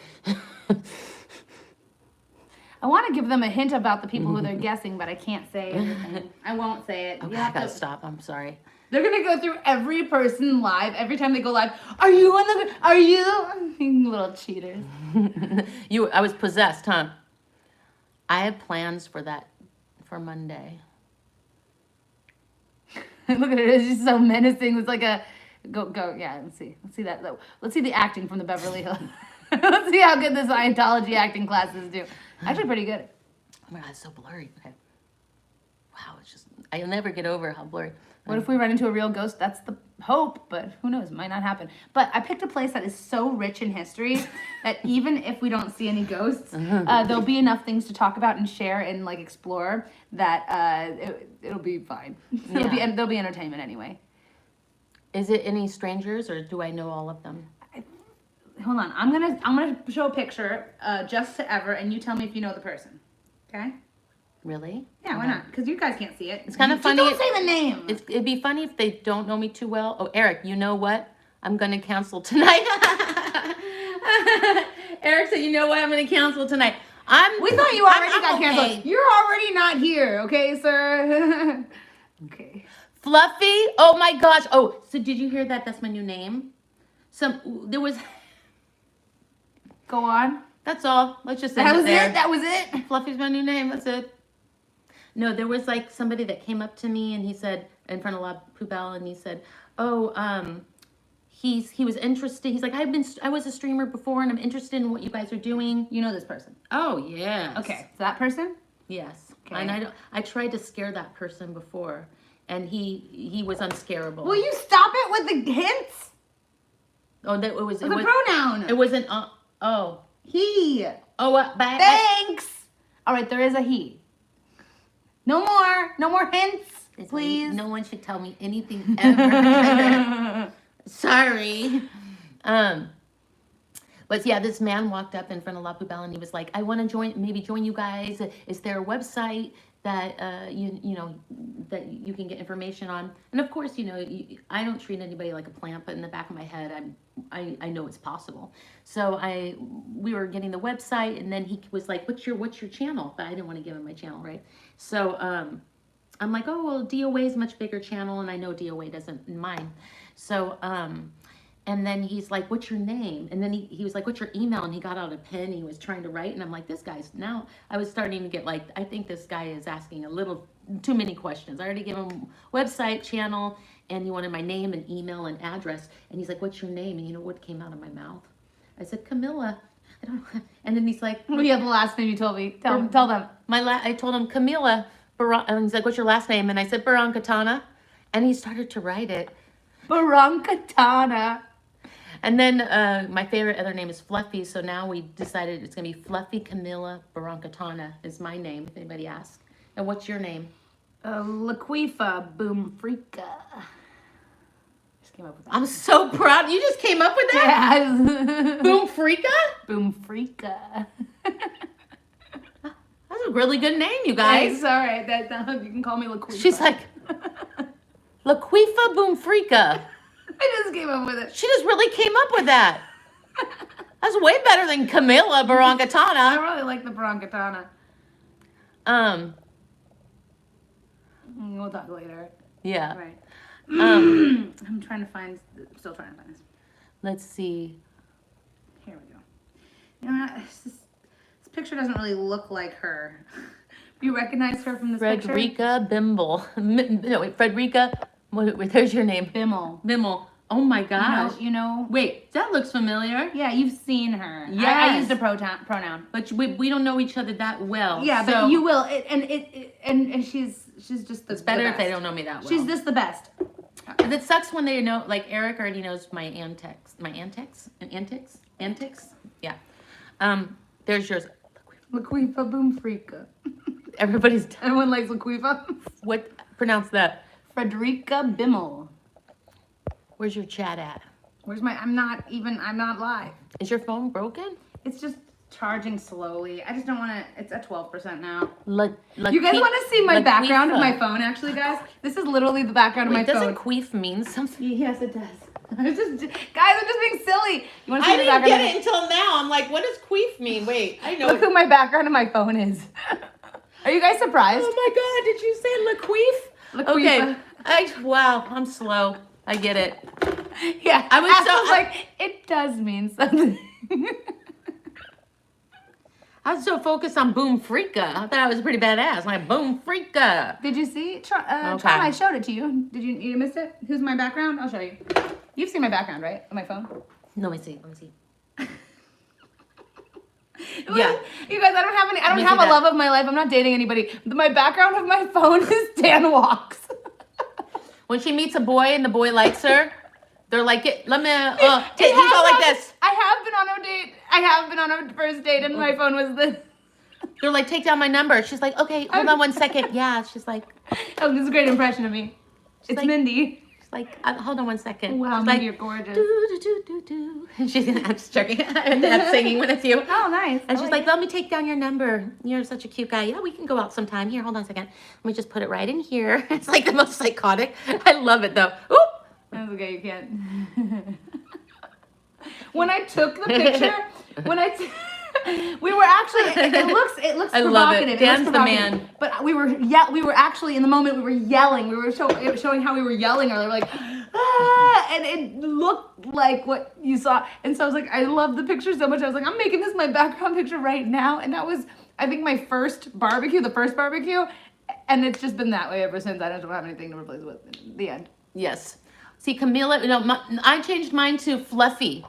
I want to give them a hint about the people who they're guessing, but I can't say anything. I won't say it. Okay, You I have gotta to- stop. I'm sorry. They're gonna go through every person live. Every time they go live, are you on the? Are you? Little cheaters. I was possessed, huh? I have plans for that for Monday. Look at it. It's just so menacing. It's like a go. Yeah, let's see. Let's see that. Let's see the acting from the Beverly Hills. Let's see how good the Scientology acting classes do. Actually, pretty good. Oh my god, it's so blurry. Okay. Wow, it's just I'll never get over how blurry. What if we run into a real ghost? That's the hope, but who knows? It might not happen. But I picked a place that is so rich in history that even if we don't see any ghosts, there'll be enough things to talk about and share and like explore that it'll be fine. There'll be entertainment anyway. Is it any strangers or do I know all of them? Hold on, I'm gonna show a picture just to Ever, and you tell me if you know the person. Okay? Really? Yeah, why not? Because you guys can't see it. It's kind of Just funny. don't say the name. It'd be funny if they don't know me too well. Oh, Eric, you know what? I'm gonna cancel tonight. Eric said, "You know what? I'm gonna cancel tonight." We thought you already I'm got okay. canceled. You're already not here, okay, sir? Okay. Fluffy. Oh my gosh. Oh, so did you hear that? That's my new name. There was. Go on. That's all. Let's just. That end was there. it. That was it. Fluffy's my new name. That's it. No, there was like somebody that came up to me and he said in front of La Poubelle and he said, "Oh, he was interested. He's like, I was a streamer before and I'm interested in what you guys are doing." You know this person. Oh yeah. Okay. So that person? Yes. Okay. And I tried to scare that person before, and he was unscarable. Will you stop it with the hints? Oh, that it was. It's a pronoun. It wasn't. Oh. He. Oh. Thanks. All right. There is a he. No more hints, please. No one should tell me anything ever. Sorry. But yeah, this man walked up in front of La Poubelle and he was like, "I want to join you guys. Is there a website that you know that you can get information on?" And of course, I don't treat anybody like a plant, but in the back of my head, I know it's possible. So we were getting the website, and then he was like, "What's your channel?" But I didn't want to give him my channel, right? So I'm like, "Oh well, DOA is a much bigger channel, and I know DOA doesn't mind." So and then he's like, "What's your name?" And then he was like, "What's your email?" And he got out a pen and he was trying to write. And I'm like, now I was starting to get like, I think this guy is asking a little too many questions. I already gave him website, channel, and he wanted my name and email and address. And he's like, "What's your name?" And you know what came out of my mouth? I said, "Camilla." I don't know. And then he's like, We have the last name you told me. Tell them. I told him Camilla. And he's like, "What's your last name?" And I said, Barankatana. And he started to write it. Barankatana. And then my favorite other name is Fluffy, so now we decided it's going to be Fluffy Camilla Barankatana is my name, if anybody asks. And what's your name? Laquifa Boomfreaka. Just came up with that. I'm so proud. You just came up with that? Yes. Boomfreaka? Boomfreaka. That's a really good name, you Guys, guys. all right. You can call me Laquifa. She's like, Laquifa Boomfreaka. I just came up with it. She just really came up with that. That's way better than Camilla I Barankatana. really like the Barankatana. We'll talk later. Yeah. Right. Um, I'm trying to find. Still trying to find this. let's see. Here we go. You know what? This picture doesn't really look like her. You recognize her from this picture? Frederica Bimble. No, wait, Frederica. Wait, there's your name. Bimmel. Bimmel. Oh my gosh. You know. Wait, that looks familiar. Yeah, you've seen her. I Yes. used a pronoun. But we don't know each other that well. Yeah, so but you will. And she's just the. It's better the if they best. don't know me that well. She's just the best. And it sucks when they know. Like Eric already knows my antics. Antics. Yeah. There's yours. Laquifa Boomfreaka. Everybody's. Everyone likes Laquifa. What? Pronounce that. Frederica Bimmel. Where's your chat at? Where's my? I'm not live. Is your phone broken? It's just charging slowly. I just don't want to. It's at 12% now. You You guys want to see my background of my phone? Actually, guys, this is literally the background of my Doesn't phone. queef mean something? Yes, it does. I'm just, guys, I'm just being silly. You want to see I the didn't background? get it until now. I'm like, what does queef mean? Wait, I know. Look who my background of my phone is. Are you guys surprised? Oh my God, did you say laqueef? Laqueefa. Okay. Wow, I'm slow. I get it. Yeah, I was so- like, it does mean something. I was so focused on Boom Freaka. I thought I was pretty badass. Like, Boom Freaka. Did you see? Tron, Okay. I showed it to you. Did you miss it? Who's my background? I'll show you. You've seen my background, right? On my phone? No, let me see. Yeah. You guys, I don't have any. I Let me don't have see a that. love of my life. I'm not dating anybody. My background of my phone is Dan Walks. When she meets a boy and the boy likes her, they're like, let me, It you go has like on- this. I have been on a date. I have been on a first date, and my phone was this. They're like, take down my number. She's like, okay, hold on 1 second. Yeah, she's like, Oh, this is a great impression of me. It's like- Mindy. hold on 1 second. Wow, she's Mindy, like, you're gorgeous. do. And she's I'm just joking. I'm singing with you. Oh, nice. And I she's like, let me take down your number. You're such a cute guy. Yeah, we can go out sometime. Here, hold on a second. Let me just put it right in here. It's like the most psychotic. I love it though. Oop. That's okay, you can't. When I took the picture, we were actually. It looks I love it. provocative. looks Dan's the provocative. man. But we were actually in the moment. We were yelling. We were showing how we were yelling earlier, like, and it looked like what you saw. And so I was like, I love the picture so much. I was like, I'm making this my background picture right now. And that was, I think, my first barbecue, the first barbecue, and it's just been that way ever since. I don't have anything to replace it with. In the end. Yes. See, Camila, I changed mine to Fluffy.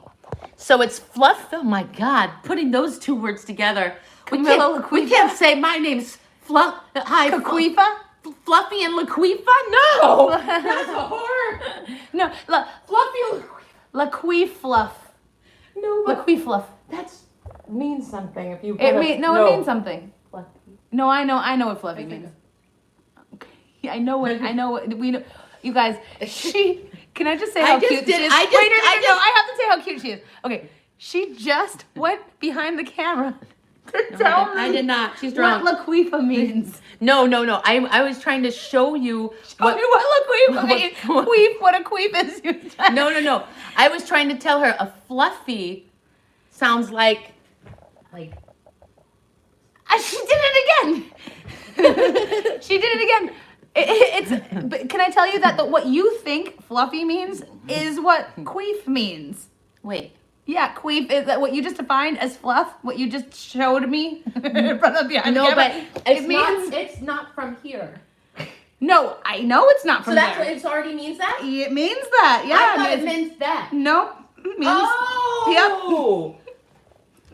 So it's Fluff. Oh my God, putting those two words together. Camilla We Laqueefa? can't say my name's Fluff. Hi, Caquifa? Fluffy and Laqueefa? No, that's a horror. No, Fluffy and Laqueef Fluff. No, Laqueef Fluff. that's means something. If you It means something. Fluffy. No, I know what fluffy means. Okay. Yeah, I know what we know. You guys, can I just say how cute she is? I have to say how cute she is. Okay, she just went behind the camera to tell me I did not. She's drunk. what Laqueefa means. No. I was trying to show you Tell me what Laqueefa means. Queef, what a queef is. No. I was trying to tell her a fluffy sounds like. She did it again. She did it again. But can I tell you that what you think fluffy means is what queef means? Wait. Yeah, queef is that what you just defined as fluff. What you just showed me. Behind the No, but camera. it's not from here. No, I know it's not So from that's there. what it already means that? It means that. Yeah. I thought it meant that. Nope. It means. Oh.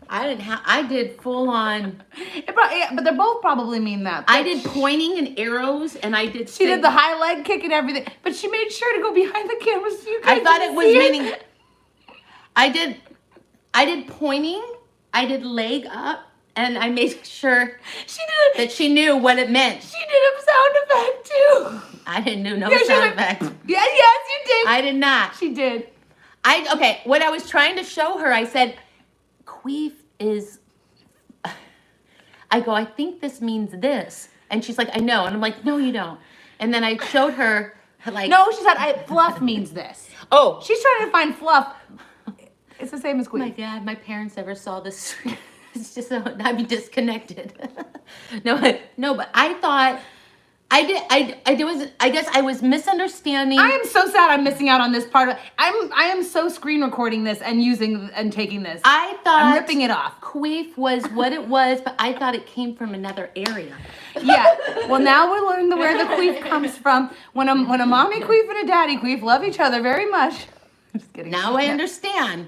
I did full on. But they both probably mean that. I did pointing and arrows, and I did. She did the high leg kick and everything, but she made sure to go behind the camera so you guys I thought it didn't was see meaning. I did pointing. I did leg up, and I made sure She did. that she knew what it meant. She did a sound effect too. I didn't do no Yeah, she sound did. effect. Yeah, yes, you did. I did not. She did. Okay. What I was trying to show her, I said, queef is. I think this means this, and she's like, I know, and I'm like, no, you don't. And then I showed her like, No, she said fluff means this. oh, She's trying to find fluff. It's the same as my queef. God, my parents ever saw this. It's just I'd be disconnected. No, but I thought I guess I was misunderstanding. I am so sad I'm missing out on this part. I am so screen recording this and using and taking this. I thought I'm ripping it off. Queef was what it was, but I thought it came from another area. Yeah. Well, now we learn where the queef comes from. When a mommy queef and a daddy queef love each other very much. I'm just kidding. Now I Yeah. understand.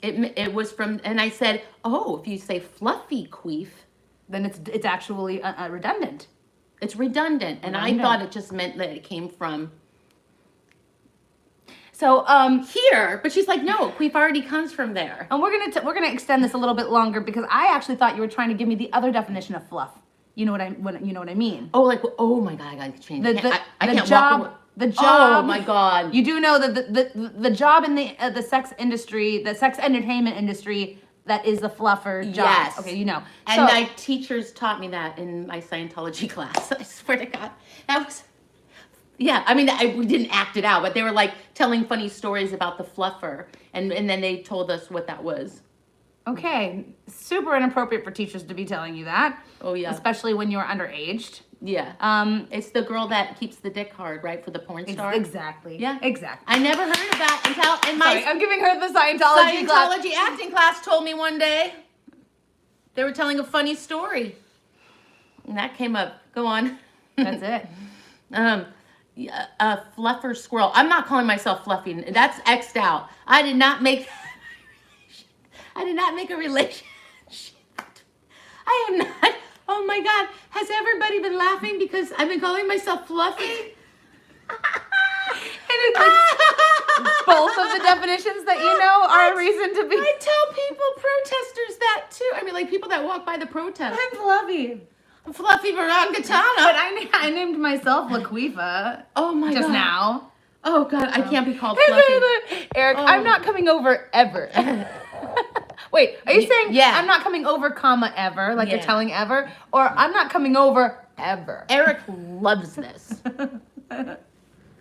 It was from, and I said, oh, if you say fluffy queef, Then it's actually redundant. it's redundant, and I Redundant. thought it just meant that it came from So here. But she's like, no, queef already comes from there. and we're gonna extend this a little bit longer because I actually thought you were trying to give me the other definition of fluff. You know what I mean? Oh, like, oh my God, I gotta change. I The can't job. walk away. The job. Oh my God. You do know that the job in the sex industry, the sex entertainment industry, that is the fluffer job. Yes. Okay, you know. And So- my teachers taught me that in my Scientology class. I swear to God, that was Yeah, I mean, we didn't act it out, but they were like telling funny stories about the fluffer, and then they told us what that was. Okay, super inappropriate for teachers to be telling you that. Oh yeah, Especially when you're underaged. yeah. It's the girl that keeps the dick hard, right, for the porn star. Exactly. Yeah, exactly. I never heard of that until in my Sorry, I'm giving her the Scientology class. Scientology acting class told me one day. They were telling a funny story, and that came up. Go on. That's it. A fluffer squirrel. I'm not calling myself fluffy. That's X'd out. I did not make a relationship. I am not. Oh my God. Has everybody been laughing because I've been calling myself fluffy? And it's like both of the definitions that you know are a reason to be. I tell people, protesters, that too. I mean, like people that walk by the protest. I'm fluffy. Fluffy But Barangatana. I named myself Laquifa Oh my just God. now. Oh God, I can't be called fluffy. Eric, Oh. I'm not coming over ever. Wait, are you saying yeah. I'm not coming over, comma, ever, like you're Yeah. telling ever? Or I'm not coming over ever? Eric loves this.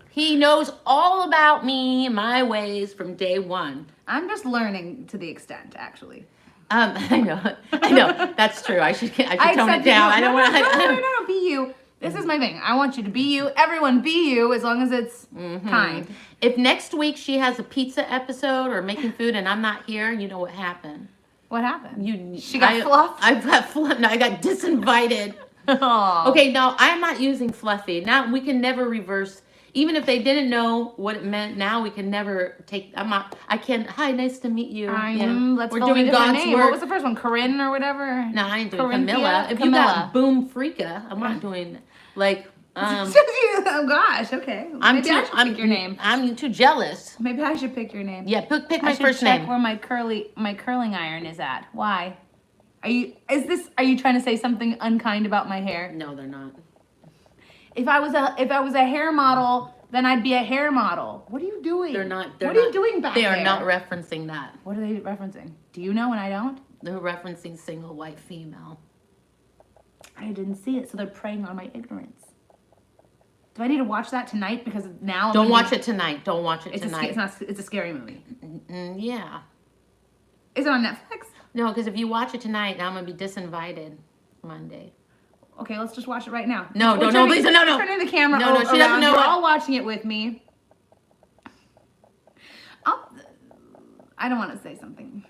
He knows all about me, my ways from day one. I'm just learning to the extent, actually. I know. That's true. I should tone it down. I don't want to. No, be you. This is my thing. I want you to be you. Everyone be you, as long as it's kind. If next week she has a pizza episode or making food and I'm not here, you know what happened. What happened? She got fluffed? I got fluffed. No, I got disinvited. Aw. Okay, no, I'm not using fluffy. Now we can never reverse. Even if they didn't know what it meant, now we can never take. I can't. Hi, nice to meet you. Let's We're spell doing a different God's name. work. What was the first one? Corinne or whatever? No, I ain't doing Corinthia? Camilla. If you got Boom Freaka, I'm not doing like. Oh gosh. Okay. Maybe I should pick your name. I'm too jealous. Maybe I should pick your name. Yeah, pick I my should first check name. where my curling iron is at. Why? Are you trying to say something unkind about my hair? No, they're not. If I was a hair model, then I'd be a hair model. What are you doing? They're not. What are you doing back They there? are not referencing that. What are they referencing? Do you know and I don't? They're referencing single white female. I didn't see it, so they're preying on my ignorance. Do I need to watch that tonight? Because now Don't watch it tonight. Don't watch it It's tonight. it's a scary movie. Yeah. Is it on Netflix? No, because if you watch it tonight, now I'm gonna be disinvited Monday. Okay, let's just watch it right now. No, We're no, please, no. Turning the camera No, she doesn't around. know You're what- all watching it with me. I don't want to say something.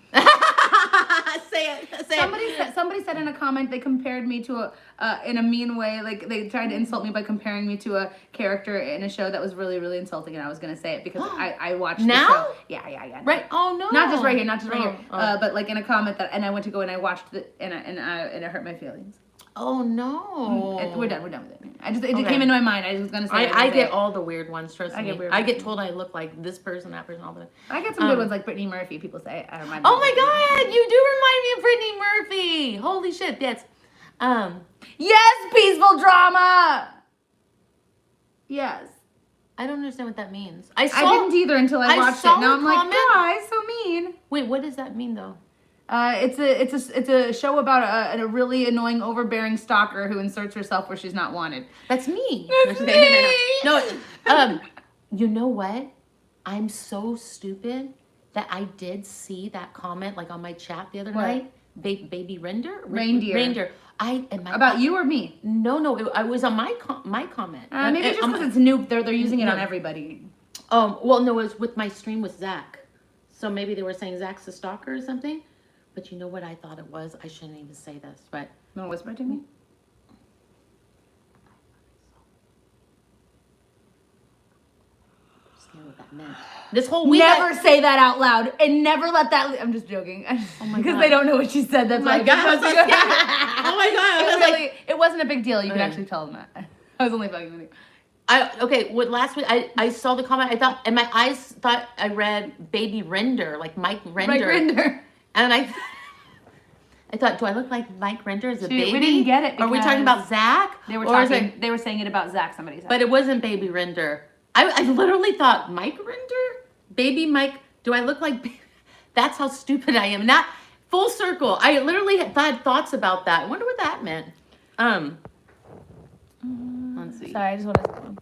Say it. Somebody said in a comment they compared me to in a mean way, like they tried to insult me by comparing me to a character in a show that was really, really insulting, and I was gonna say it because I watched Now? the show. Yeah. Right? Oh no. Not just right here, Oh. but like in a comment that, and I went to go and I watched it, and it hurt my feelings. Oh no. We're done with it. It Okay. came into my mind. I was gonna say. I get all the weird ones. Trust me. get weird I get ones. told I look like this person, that person, all the. I get some good ones like Brittany Murphy. People say I remind me. Oh of my Brittany. God! You do remind me of Brittany Murphy. Holy shit! Yes. Yes, peaceful drama. Yes. I don't understand what that means. I didn't either until I watched saw it. Now a I'm like, comment. guys, so mean. Wait, what does that mean though? It's a show about a really annoying, overbearing stalker who inserts herself where she's not wanted. That's me. That's me. No, you know what? I'm so stupid that I did see that comment like on my chat the other What? night. Baby reindeer. Reindeer. About you or me? No. I was on my comment. Maybe just because it's new, they're using it on everybody. Well, no, it was with my stream with Zach. So maybe they were saying Zach's a stalker or something. But you know what I thought it was? I shouldn't even say this, but No, whisper to me. I'm scared what that meant. This whole week, Never say that out loud, and never let that. I'm just joking. Oh my Because God. they don't know what she said. That's Oh my why. God, I was so scared. Oh my God, I was like, It wasn't a big deal. You could Okay. actually tell them that. I was only fucking with you. last week I saw the comment. I thought, and my eyes thought I read Baby Render, like Mike Render. Mike Render. And I thought, do I look like Mike Render as a See, baby? we didn't get it Are we talking because about Zach? They were Or is talking. it- They were saying it about Zach. Somebody said. but it wasn't Baby Render. I literally thought Mike Render, Baby Mike. Do I look like? That's how stupid I am. Not full circle. I literally had thoughts about that. I wonder what that meant. Let's see. Sorry, I just want to.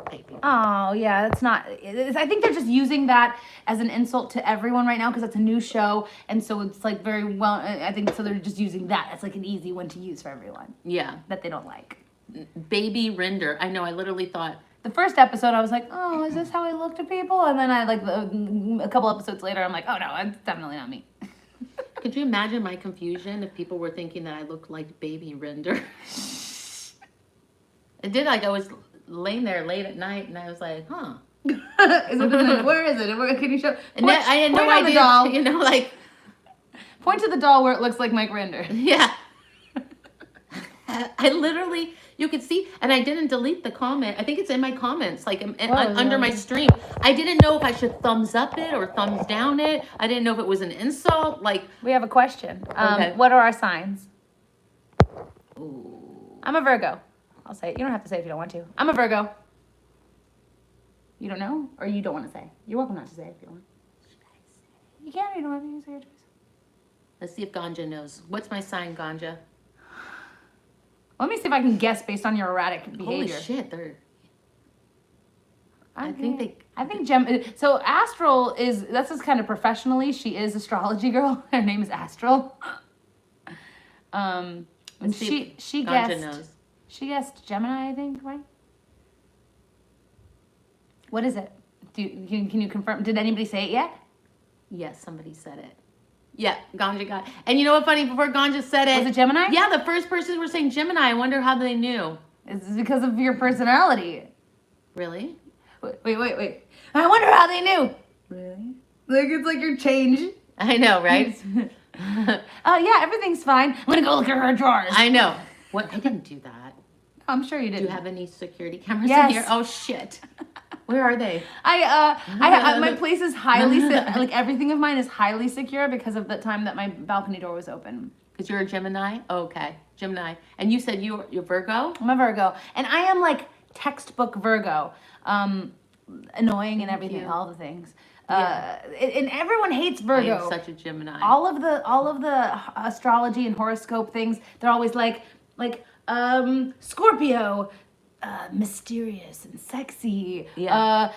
baby. Oh, yeah, that's not. I think they're just using that as an insult to everyone right now because it's a new show. And so it's like very well, I think so they're just using that as like an easy one to use for everyone Yeah. that they don't like. Baby render. I know, I literally thought, The first episode, I was like, oh, is this how I look to people? And then I like a couple episodes later, I'm like, oh no, it's definitely not me. could you imagine my confusion if people were thinking that I looked like baby render? It did, like I was laying there late at night and I was like, huh. Where is it? Can you show? And then I had no point on the idea, doll. you know, like, Point to the doll where it looks like Mike Render. yeah. I literally, you could see, and I didn't delete the comment. I think it's in my comments, like under my stream. I didn't know if I should thumbs up it or thumbs down it. I didn't know if it was an insult. Like, We have a question. Okay. What are our signs? ooh. I'm a Virgo. I'll say it. You don't have to say it if you don't want to. I'm a Virgo. You don't know? Or you don't want to say? You're welcome not to say it if you don't want. You can, you don't have to say your choice. Let's see if Ganja knows. What's my sign, Ganja? Let me see if I can guess based on your erratic behavior. Holy shit, they're. I think So Astral that's just kind of professionally. She is astrology girl. Her name is Astral. And Let's see she Ganja guessed. knows. She guessed Gemini, I think, right? What is it? Can you confirm? Did anybody say it yet? Yes, somebody said it. Yeah, Ganja got. And you know what? Funny, before Ganja said it. Was it Gemini? Yeah, the first person were saying Gemini. I wonder how they knew. It's because of your personality. Really? Wait. I wonder how they knew. Really? Like it's like your change. I know, right? Yeah, everything's fine. I'm gonna go look at her drawers. I know. What? I didn't do that. I'm sure you Do didn't. you have any security cameras Yes. in here? Oh shit. Where are they? My place is highly like everything of mine is highly secure because of the time that my balcony door was open. Because you're a Gemini? Oh, okay. Gemini. And you said you're Virgo? I'm a Virgo, and I am like textbook Virgo, annoying and everything, you. all the things. Yeah. And everyone hates I Virgo. am such a Gemini. All of the astrology and horoscope things, they're always like Scorpio, mysterious and sexy. Yeah.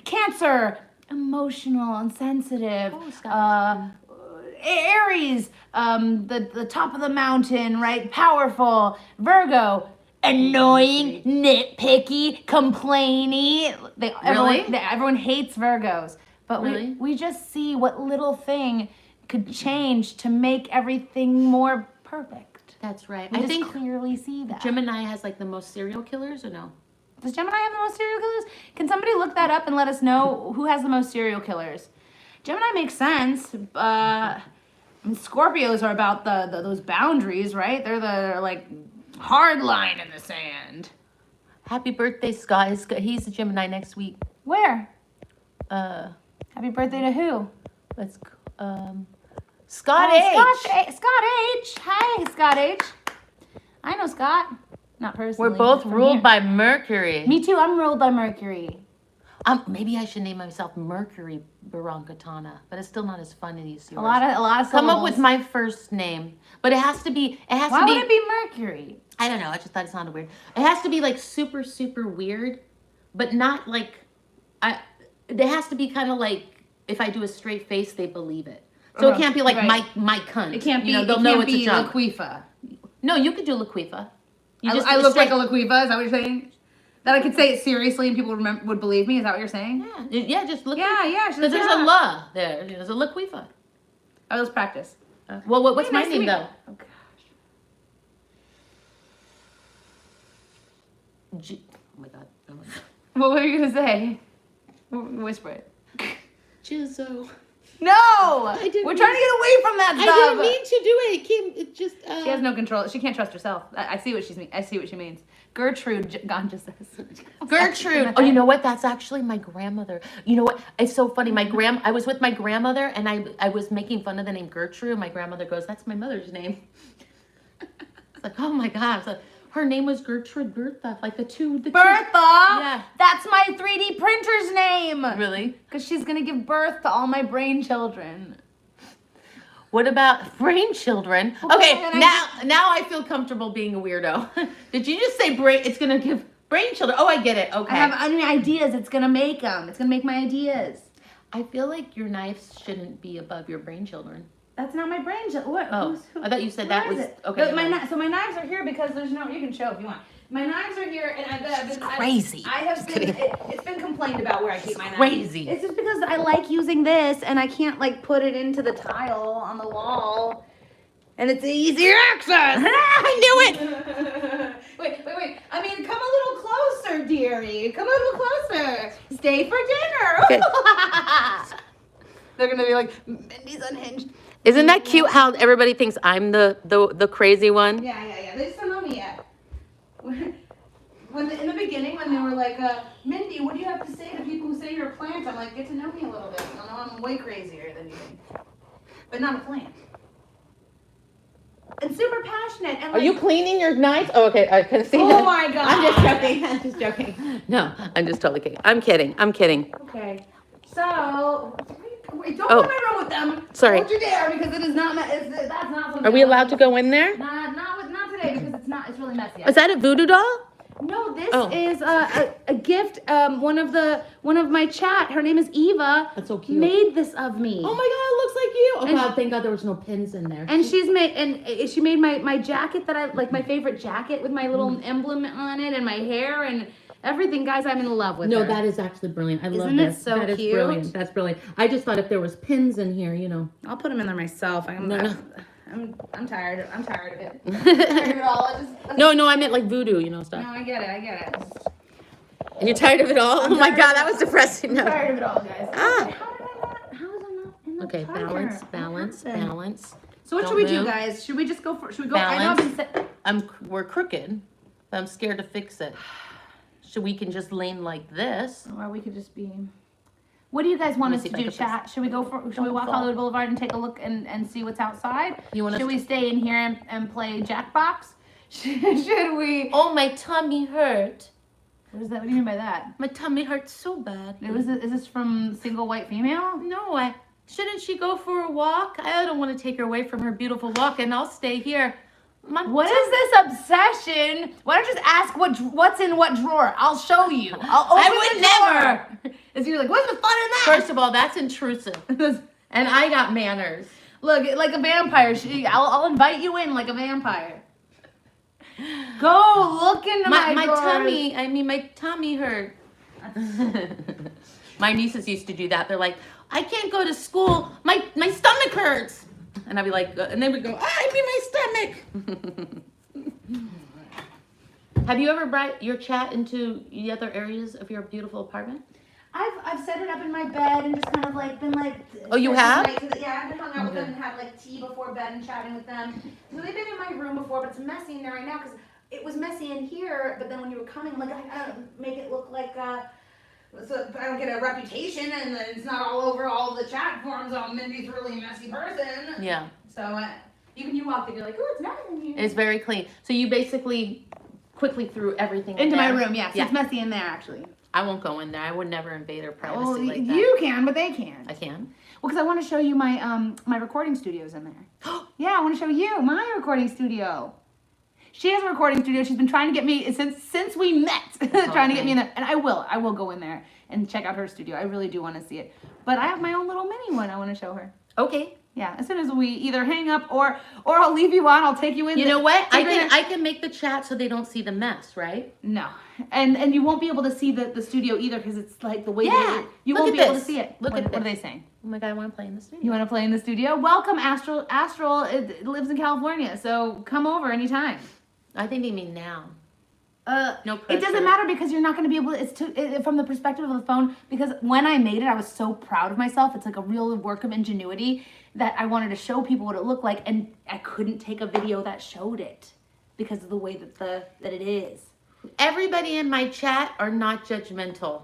Cancer, emotional and sensitive. Oh, Scott. Aries, the top of the mountain, right? Powerful. Virgo, annoying, nitpicky, complainy. Everyone hates Virgos. But Really? we just see what little thing could change to make everything more perfect. That's right. We I just think clearly see that. Gemini has like the most serial killers, or no? Does Gemini have the most serial killers? Can somebody look that up and let us know who has the most serial killers? Gemini makes sense. I mean, Scorpios are about those boundaries, right? They're like hard line in the sand. Happy birthday, Scott. He's a Gemini next week. Where? Happy birthday to who? Let's Scott H. Scott H. Hi, Scott H. I know Scott. Not personally. We're both but from ruled here. by Mercury. Me too. I'm ruled by Mercury. Maybe I should name myself Mercury Barankatana, but it's still not as fun as yours. A lot of Come up syllables. with my first name, but it has to be. Why would it be Mercury? I don't know. I just thought it sounded weird. It has to be like super, super weird, but not like. It has to be kind of like if I do a straight face, they believe it. So it can't be like right. my cunt. It can't be. You know, they'll it know can't it's a be joke. Laquifa. No, you could do Laquifa. I look like a Laquifa. Is that what you're saying? That I could say it seriously and people would believe me. Is that what you're saying? Yeah, just Laquifa. Yeah. Because there's a la there. There's a Laquifa. Oh, let's practice. Well, what's Hey, my nice to name meet- though? Oh gosh. Oh my god. Oh my god. What were you gonna say? Whisper it. Jizzo. No! didn't We're trying to get away from that I stuff. didn't mean to do it. It came. It just. She has no control. She can't trust herself. I see what she's mean. I see what she means. Gertrude Ganja says. Gertrude. Oh, you know what? That's actually my grandmother. You know what? It's so funny. I was with my grandmother and I was making fun of the name Gertrude. My grandmother goes, "That's my mother's name." It's like, oh my god. It's like, her name was Gertrude Bertha. Like the two. Bertha. Yeah. That's my 3D printer's name. Really? Because she's gonna give birth to all my brain children. What about brain children? Okay, now I feel comfortable being a weirdo. Did you just say brain? It's gonna give Brain children. Oh, I get it. Okay. I have any ideas. It's gonna make them. It's gonna make my ideas. I feel like your knives shouldn't be above your brain children. That's not my brain. What? Oh, I thought you said that was okay. But so my knives are here because there's no. You can show if you want. My knives are here, and I've been crazy. I have been. It's been complained about where I keep my knives. Crazy. It's just because I like using this, and I can't like put it into the tile on the wall, and it's easier access. I knew it. Wait. I mean, come a little closer, dearie. Come a little closer. Stay for dinner. Okay. They're gonna be like, Mindy's unhinged. Isn't that cute how everybody thinks I'm the crazy one? Yeah. They just don't know me yet. In the beginning, when they were like, Mindy, what do you have to say to people who say you're a plant? I'm like, get to know me a little bit. I know I'm way crazier than you think. But not a plant. And super passionate. And Are you cleaning your knives? Oh, okay. I can see. Oh my God. I'm just joking. No, I'm just totally kidding. I'm kidding. Okay. So, wait, don't Oh. go in my room with them. Sorry. Don't you dare, because it is not. That's not something. Are we allowed to go in there? Not today, because it's not. It's really messy. Is that a voodoo doll? No, this Oh. is a gift. One of my chat. Her name is Eva. That's so cute. Made this of me. Oh my God, it looks like you. Oh And God, thank God there was no pins in there. And she made my jacket that I like, my favorite jacket with my little emblem on it and my hair and everything. Guys, I'm in love with her. No, that is actually brilliant. I love Isn't it this. so That is cute? brilliant. That's brilliant. I just thought if there was pins in here, I'll put them in there myself. I'm tired. I'm tired of it. I'm No, tired of it all. no, I meant like voodoo, stuff. No, I get it. And you're tired of it all? Oh my God, that was depressing. I'm No. tired of it all, guys. Ah. How is I not in the Okay, timer? balance. So what Don't should we do, move. guys? Should we just go for? Should we go? Balance. I know I've been. We're crooked, but I'm scared to fix it. So we can just lean like this. Or we could just be. What do you guys want Let me us see to if I do, can chat? Should we go for? Should we Don't walk fall. Hollywood Boulevard and take a look and see what's outside? You want us Should we to- stay in here and play Jackbox? Should we? Oh, my tummy hurt. What is that? What do you mean by that? My tummy hurts so bad. Is this from Single White Female? No, shouldn't she go for a walk? I don't want to take her away from her beautiful walk, and I'll stay here. What is this obsession? Why don't you just ask what's in what drawer? I'll show you. I'll open I would the drawer. And you're like, what's the fun in that? First of all, that's intrusive, and I got manners. Look, like a vampire. I'll invite you in like a vampire. Go look into my drawers. My tummy hurt. My nieces used to do that. They're like, I can't go to school. My stomach hurts. And I'd be like, and they would go, I mean my stomach. Have you ever brought your chat into the other areas of your beautiful apartment? I've set it up in my bed and just kind of like been like. Oh, you have? Yeah, I've been hung out with them and had like tea before bed and chatting with them. So they've been in my room before, but it's messy in there right now because it was messy in here. But then when you were coming, like I don't make it look like. So I don't get a reputation, and then it's not all over all the chat forums. Oh, Mindy's really a messy person. Yeah. So even you walked in, you're like, oh, it's messy in here. It's very clean. So you basically quickly threw everything Into in my there. room, yes. Yeah. It's messy in there, actually. I won't go in there. I would never invade her privacy Oh, like that. you can, but they can't. I can. Well, because I want to show you my recording studio's in there. Yeah, I want to show you my recording studio. She has a recording studio. She's been trying to get me since we met, trying to get me in there. And I will go in there and check out her studio. I really do want to see it. But I have my own little mini one I want to show her. Okay. Yeah, as soon as we either hang up or I'll leave you on. I'll take you in. You know what? I can make the chat so they don't see the mess, right? No, and you won't be able to see the studio either because it's like the way you Look won't at be able this. to see it. Look at What are this. they saying? Oh my God, I want to play in the studio. You want to play in the studio? Welcome, Astral. Astral lives in California, so come over anytime. I think they mean now. No It doesn't pressure. matter because you're not going to be able to, from the perspective of the phone, because when I made it, I was so proud of myself. It's like a real work of ingenuity that I wanted to show people what it looked like, and I couldn't take a video that showed it because of the way that it is. Everybody in my chat are not judgmental.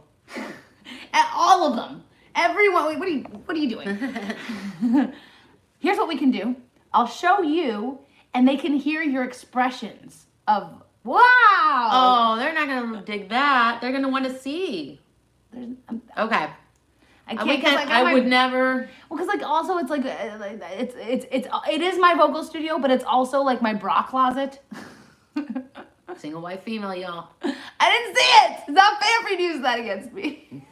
All of them. Everyone. What are you doing? Here's what we can do. I'll show you, and they can hear your expressions of wow. Oh, they're not gonna dig that. They're gonna want to see. Okay. I can't. 'Cause I would never. Well, because like also it's like it is my vocal studio, but it's also like my bra closet. Single white female, y'all. I didn't see it. It's not fair for you to use that against me.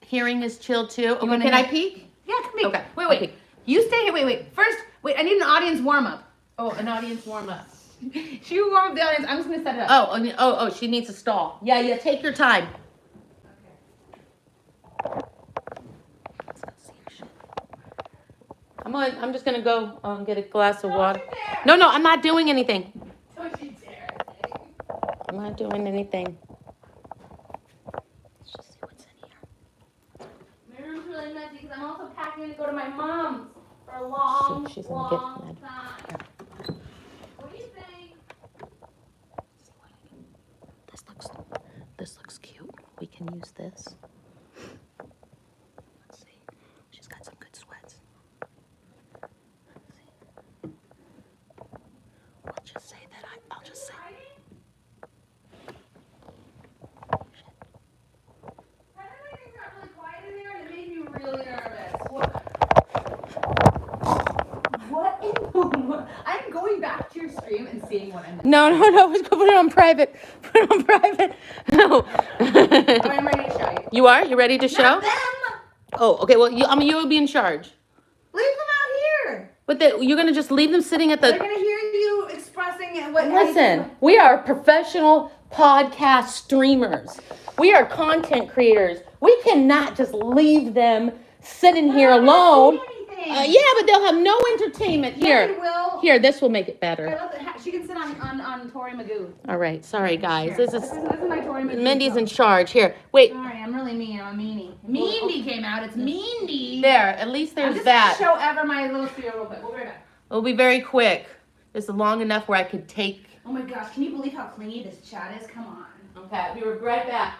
Hearing is chill too. Okay, wanna can I hear- peek? Yeah, come peek. Okay. Wait. Okay. You stay here. Wait. First, I need an audience warm up. Oh, an audience warm up. She warm up the audience. I'm just gonna set it up. Oh, she needs a stall. Yeah, take your time. Come on, I'm just gonna go get a glass of water. No, I'm not doing anything. Don't you dare. I'm not doing anything. Let's just see what's in here. My room's really messy because I'm also packing to go to my mom's for a long, She's gonna get long mad. time. What do you think? This looks cute. We can use this. Let's see. She's got some good sweats. I'll just say that I'll just say. Everything got really quiet in there and it made me really nervous. What in the world? I'm going back to your stream and seeing what I'm doing. No. Let's go put it on private. Put it on private. No. Oh, I'm ready to show you. You are? You ready to show? Not them! Oh, okay. Well, you will be in charge. Leave them out here. But you're gonna just leave them sitting at They're the. gonna hear you expressing what. Listen, we are professional podcast streamers. We are content creators. We cannot just leave them sitting here alone. Yeah, but they'll have no entertainment. Here. Here, Will. here. This will make it better. She can sit on Tori Magoo. All right. Sorry, guys. Here. This is my Tori Magoo. Mindy's in charge. Here, wait. Sorry, I'm really mean. I'm a meanie. Mindy came out. It's Mindy. There. At least I'm there's just that. gonna show Ever my little studio real quick. We'll be right back. It'll be very quick. It's long enough where I could take. Oh my gosh, can you believe how clingy this chat is? Come on. Okay, we were right back.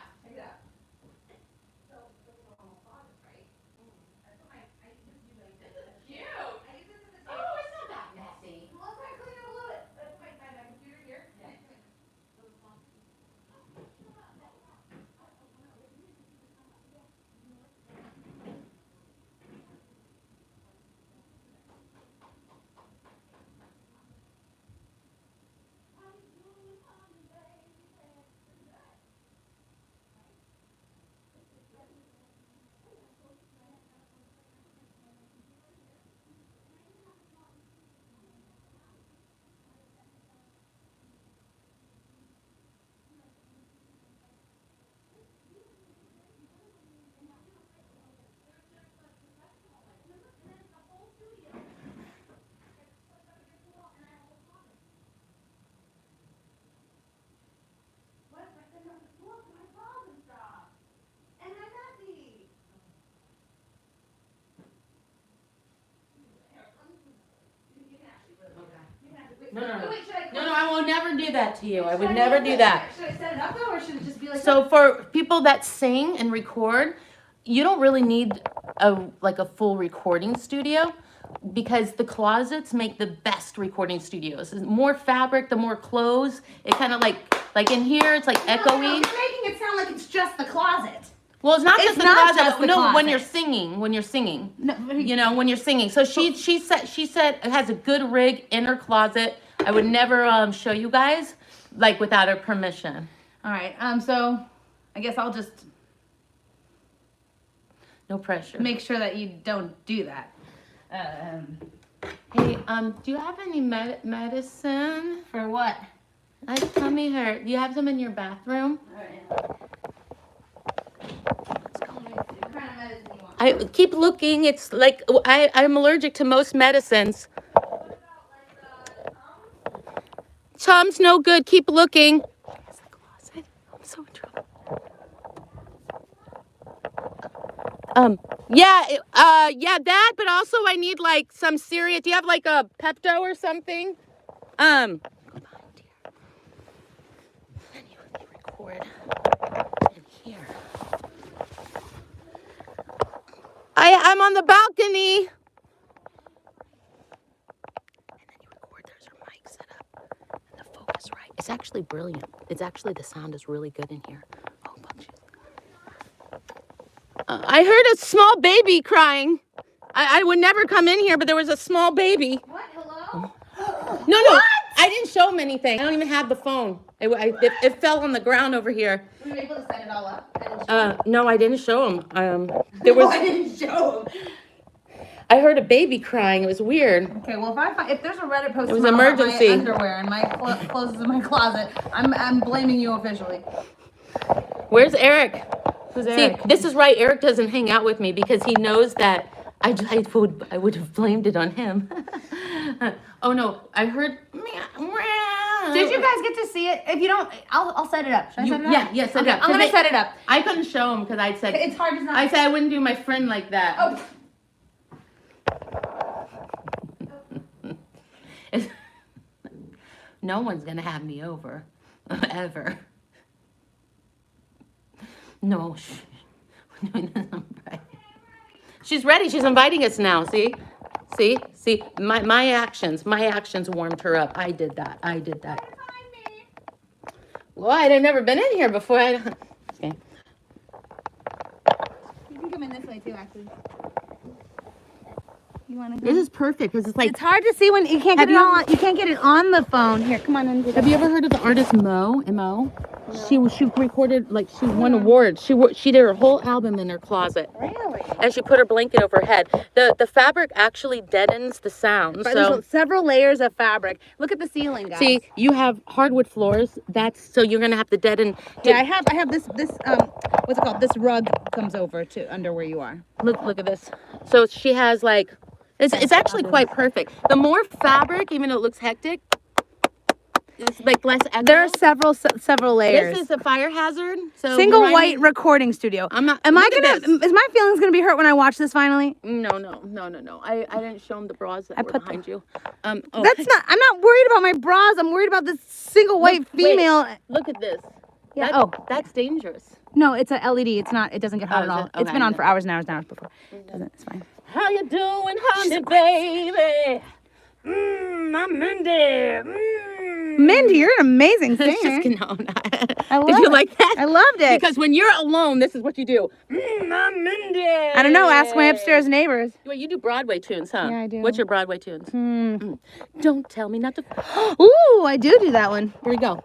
No, I will never do that to you. I would never do that. Should I set it up though, or should it just be like? So for people that sing and record, you don't really need a full recording studio because the closets make the best recording studios. The more fabric, the more clothes. It kind of like in here, it's like echoey. No, you're making it sound like it's just the closet. Well, it's not just the not closet. just the No, when closet. you're singing. No, You know, when you're singing. So she said it has a good rig in her closet. I would never show you guys like without her permission. All right. So I guess I'll just No pressure. make sure that you don't do that. Hey, do you have any medicine? For what? My tummy hurt. Do you have some in your bathroom? All right. What kind of medicine you want? I keep looking. It's like I'm allergic to most medicines. Tums no good. Keep looking. It's the closet. I'm so in trouble. Yeah, that. But also, I need like some serious. Do you have like a Pepto or something? Go behind here. Then you record in here. I'm on the balcony. And then you record. There's her mic set up. And the focus right. It's actually brilliant. It's actually, the sound is really good in here. Oh, bunches. I heard a small baby crying. I would never come in here, but there was a small baby. What? Hello? No, I didn't show him anything. I don't even have the phone. It fell on the ground over here. Were you able to set it all up? I didn't show No, I didn't show him. There I was. didn't show him. I heard a baby crying. It was weird. Okay, well, if there's a Reddit post It was tomorrow about emergency. my underwear and my clothes in my closet, I'm blaming you officially. Where's Eric? Who's See, Eric? this is right. Eric doesn't hang out with me because he knows that I would have blamed it on him. Oh no, I heard. Did you guys get to see it? If you don't, I'll set it up. Should I set it up? Yeah, set it up. I'm gonna set it up. I couldn't show him because I said It's hard to not. I said I wouldn't do my friend like that. Oh. No one's gonna have me over, ever. No, we're doing this on Friday. She's ready. She's inviting us now. See. My actions warmed her up. I did that. Well, I'd never been in here before. Okay. You can come in this way too, actually. You want to go? This is perfect because it's like. It's hard to see when you can't get it on. You can't get it on the phone. Here, come on in. Have you ever heard of the artist Mo? No. She recorded she won awards. She did her whole album in her closet. Really? And she put her blanket over her head. The fabric actually deadens the sound. But So there's several layers of fabric. Look at the ceiling, guys. see, you have hardwood floors. So you're gonna have to deaden. Yeah, I have this what's it called? This rug comes over to under where you are. Look at this. So she has it's actually quite perfect. The more fabric, even though it looks hectic, it's less echo. There are several layers. This is a fire hazard. So Single you're white writing- recording studio. I'm not. Am I look at gonna? this. Is my feelings gonna be hurt when I watch this finally? No. I didn't show him the bras that were put behind you. That's not. I'm not worried about my bras. I'm worried about this single white female. Look at this. Yeah. That's dangerous. No, it's a LED. It's not. It doesn't get hot Oh, at is all. it? It's Okay. been on for hours and hours and hours before. It's fine. How you doing, honey, baby? I'm Mindy. Mindy, you're an amazing singer. It's just, no, not. I love Did you it. like that? I loved it. Because when you're alone, this is what you do. I'm Mindy. I don't know. Ask my upstairs neighbors. Wait, you do Broadway tunes, huh? Yeah, I do. What's your Broadway tunes? Don't tell me not to. Ooh, I do that one. Here we go.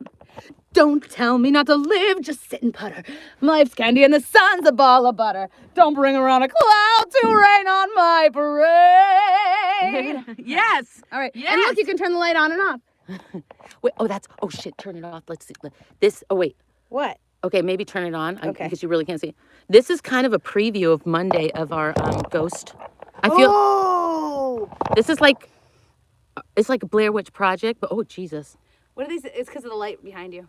Don't tell me not to live, just sit and putter. Life's candy and the sun's a ball of butter. Don't bring around a cloud to rain on my parade. Yes. All right. Yes. And look, you can turn the light on and off. Wait. Oh shit. Turn it off. Let's see. This. Oh wait. What? Okay, maybe turn it on Okay. because you really can't see. This is kind of a preview of Monday of our ghost. I feel Oh! this is it's like a Blair Witch Project, but oh Jesus. What are these? It's because of the light behind you.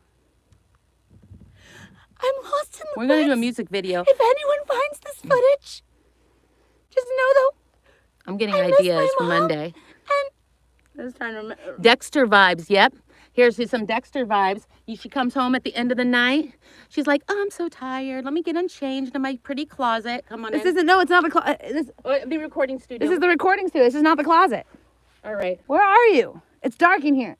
I'm lost in the We're gonna do a woods. music video. If anyone finds this footage, just know though. I'm getting I miss ideas my for mom. Monday. I was trying to remember. Dexter vibes. Yep. Here's some Dexter vibes. She comes home at the end of the night. She's like, "Oh, I'm so tired. Let me get unchanged in my pretty closet. Come on This in." isn't. No, it's not the closet. The recording studio. This is the recording studio. This is not the closet. All right. Where are you? It's dark in here.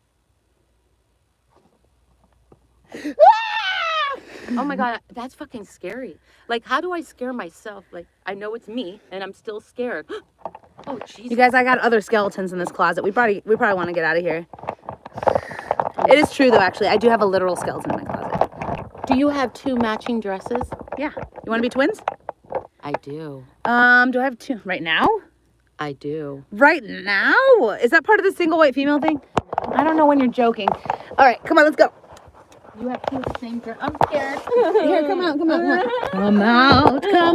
Oh my God, that's fucking scary. Like, how do I scare myself? Like, I know it's me, and I'm still scared. Oh, Jesus. You guys, I got other skeletons in this closet. We probably want to get out of here. It is true though, actually. I do have a literal skeleton in my closet. Do you have 2 matching dresses? Yeah. You want to be twins? I do. Do I have two right now? I do. Right now? Is that part of the single white female thing? I don't know when you're joking. All right, come on, let's go. You have 2 of the same dress. I'm scared. Here, come out. Come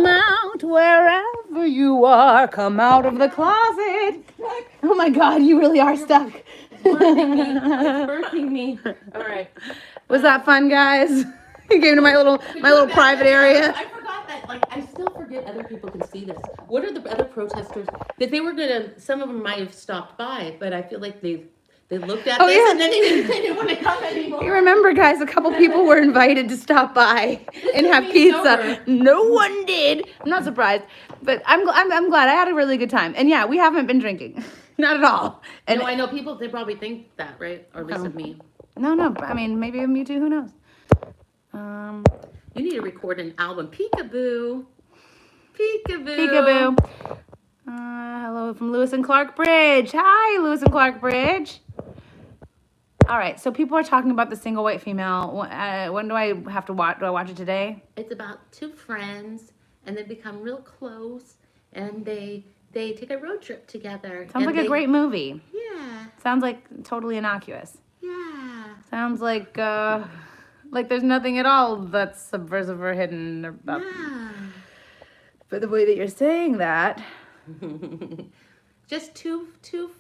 out, wherever you are. Come out of the closet. Oh my God, you really are stuck. Birthing me. All right. Was that fun, guys? You came to my little private area. I forgot that. Like, I still forget other people can see this. What are the other protesters? That they were gonna. Some of them might have stopped by, but I feel like they looked at Oh, this yeah. and then they didn't want to come anymore. You remember, guys, a couple people were invited to stop by and have is pizza. sober. No one did. I'm not surprised, but I'm glad. I had a really good time. And yeah, we haven't been drinking, not at all. And No, I know people. They probably think that, right? Or at least of me. no. I mean, maybe of you too. Who knows? You need to record an album. Peekaboo. Peekaboo. Peekaboo. Hello from Lewis and Clark Bridge. Hi, Lewis and Clark Bridge. All right, so people are talking about the single white female. When do I have to watch? Do I watch it today? It's about two friends, and they become real close, and they take a road trip together. Sounds like a great movie. Yeah, Sounds like totally innocuous. yeah. Sounds like there's nothing at all that's subversive or hidden about. Yeah. But the way that you're saying that, Just two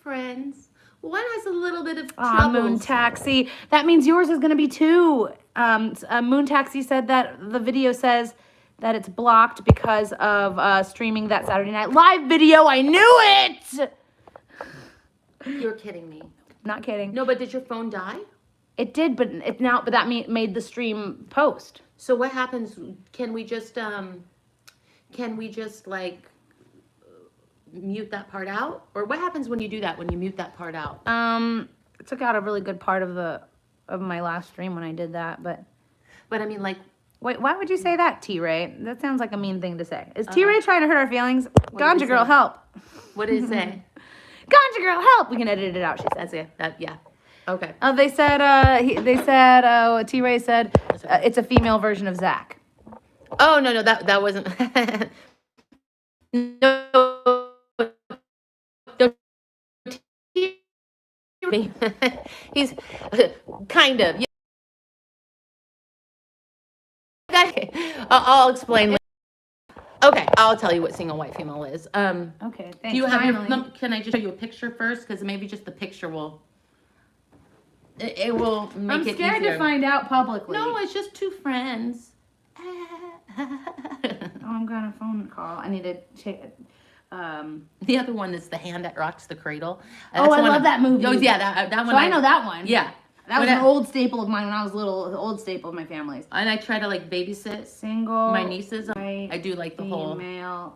friends. One has a little bit of ah, Moon troubles. Taxi. That means yours is gonna be too. Moon Taxi said that the video says that it's blocked because of streaming that Saturday Night Live video. I knew it. You're kidding me. Not kidding. No, but did your phone die? It did, but it now, but that made the stream post. So what happens? Can we just like mute that part out? Or what happens when you do that, when you mute that part out? It took out a really good part of my last stream when I did that, but But I mean, like, wait, why would you say that, T-Ray? That sounds like a mean thing to say. Is T-Ray trying to hurt our feelings? Ganja he girl, say? help. what did it say? Ganja girl, help. We can edit it out, she says. That's it. That, yeah. Okay. They said, T-Ray said, it's a female version of Zach. Oh, no, that wasn't. No. He's kind of. Okay, I'll explain. Okay, I'll tell you what single white female is. Okay, thanks. Do you have Finally. can I just show you a picture first? Because maybe just the picture will. It will make I'm it scared easier. to find out publicly. No, it's just two friends. Oh, I'm gonna phone call. I need to check. The other one is The Hand That Rocks the Cradle. Oh, I love that movie. Oh, yeah, that one. So I know that one. Yeah. That was When an old staple of mine when I was little. The old staple of my family's. And I try to like babysit Single. my nieces. white I do like the whole female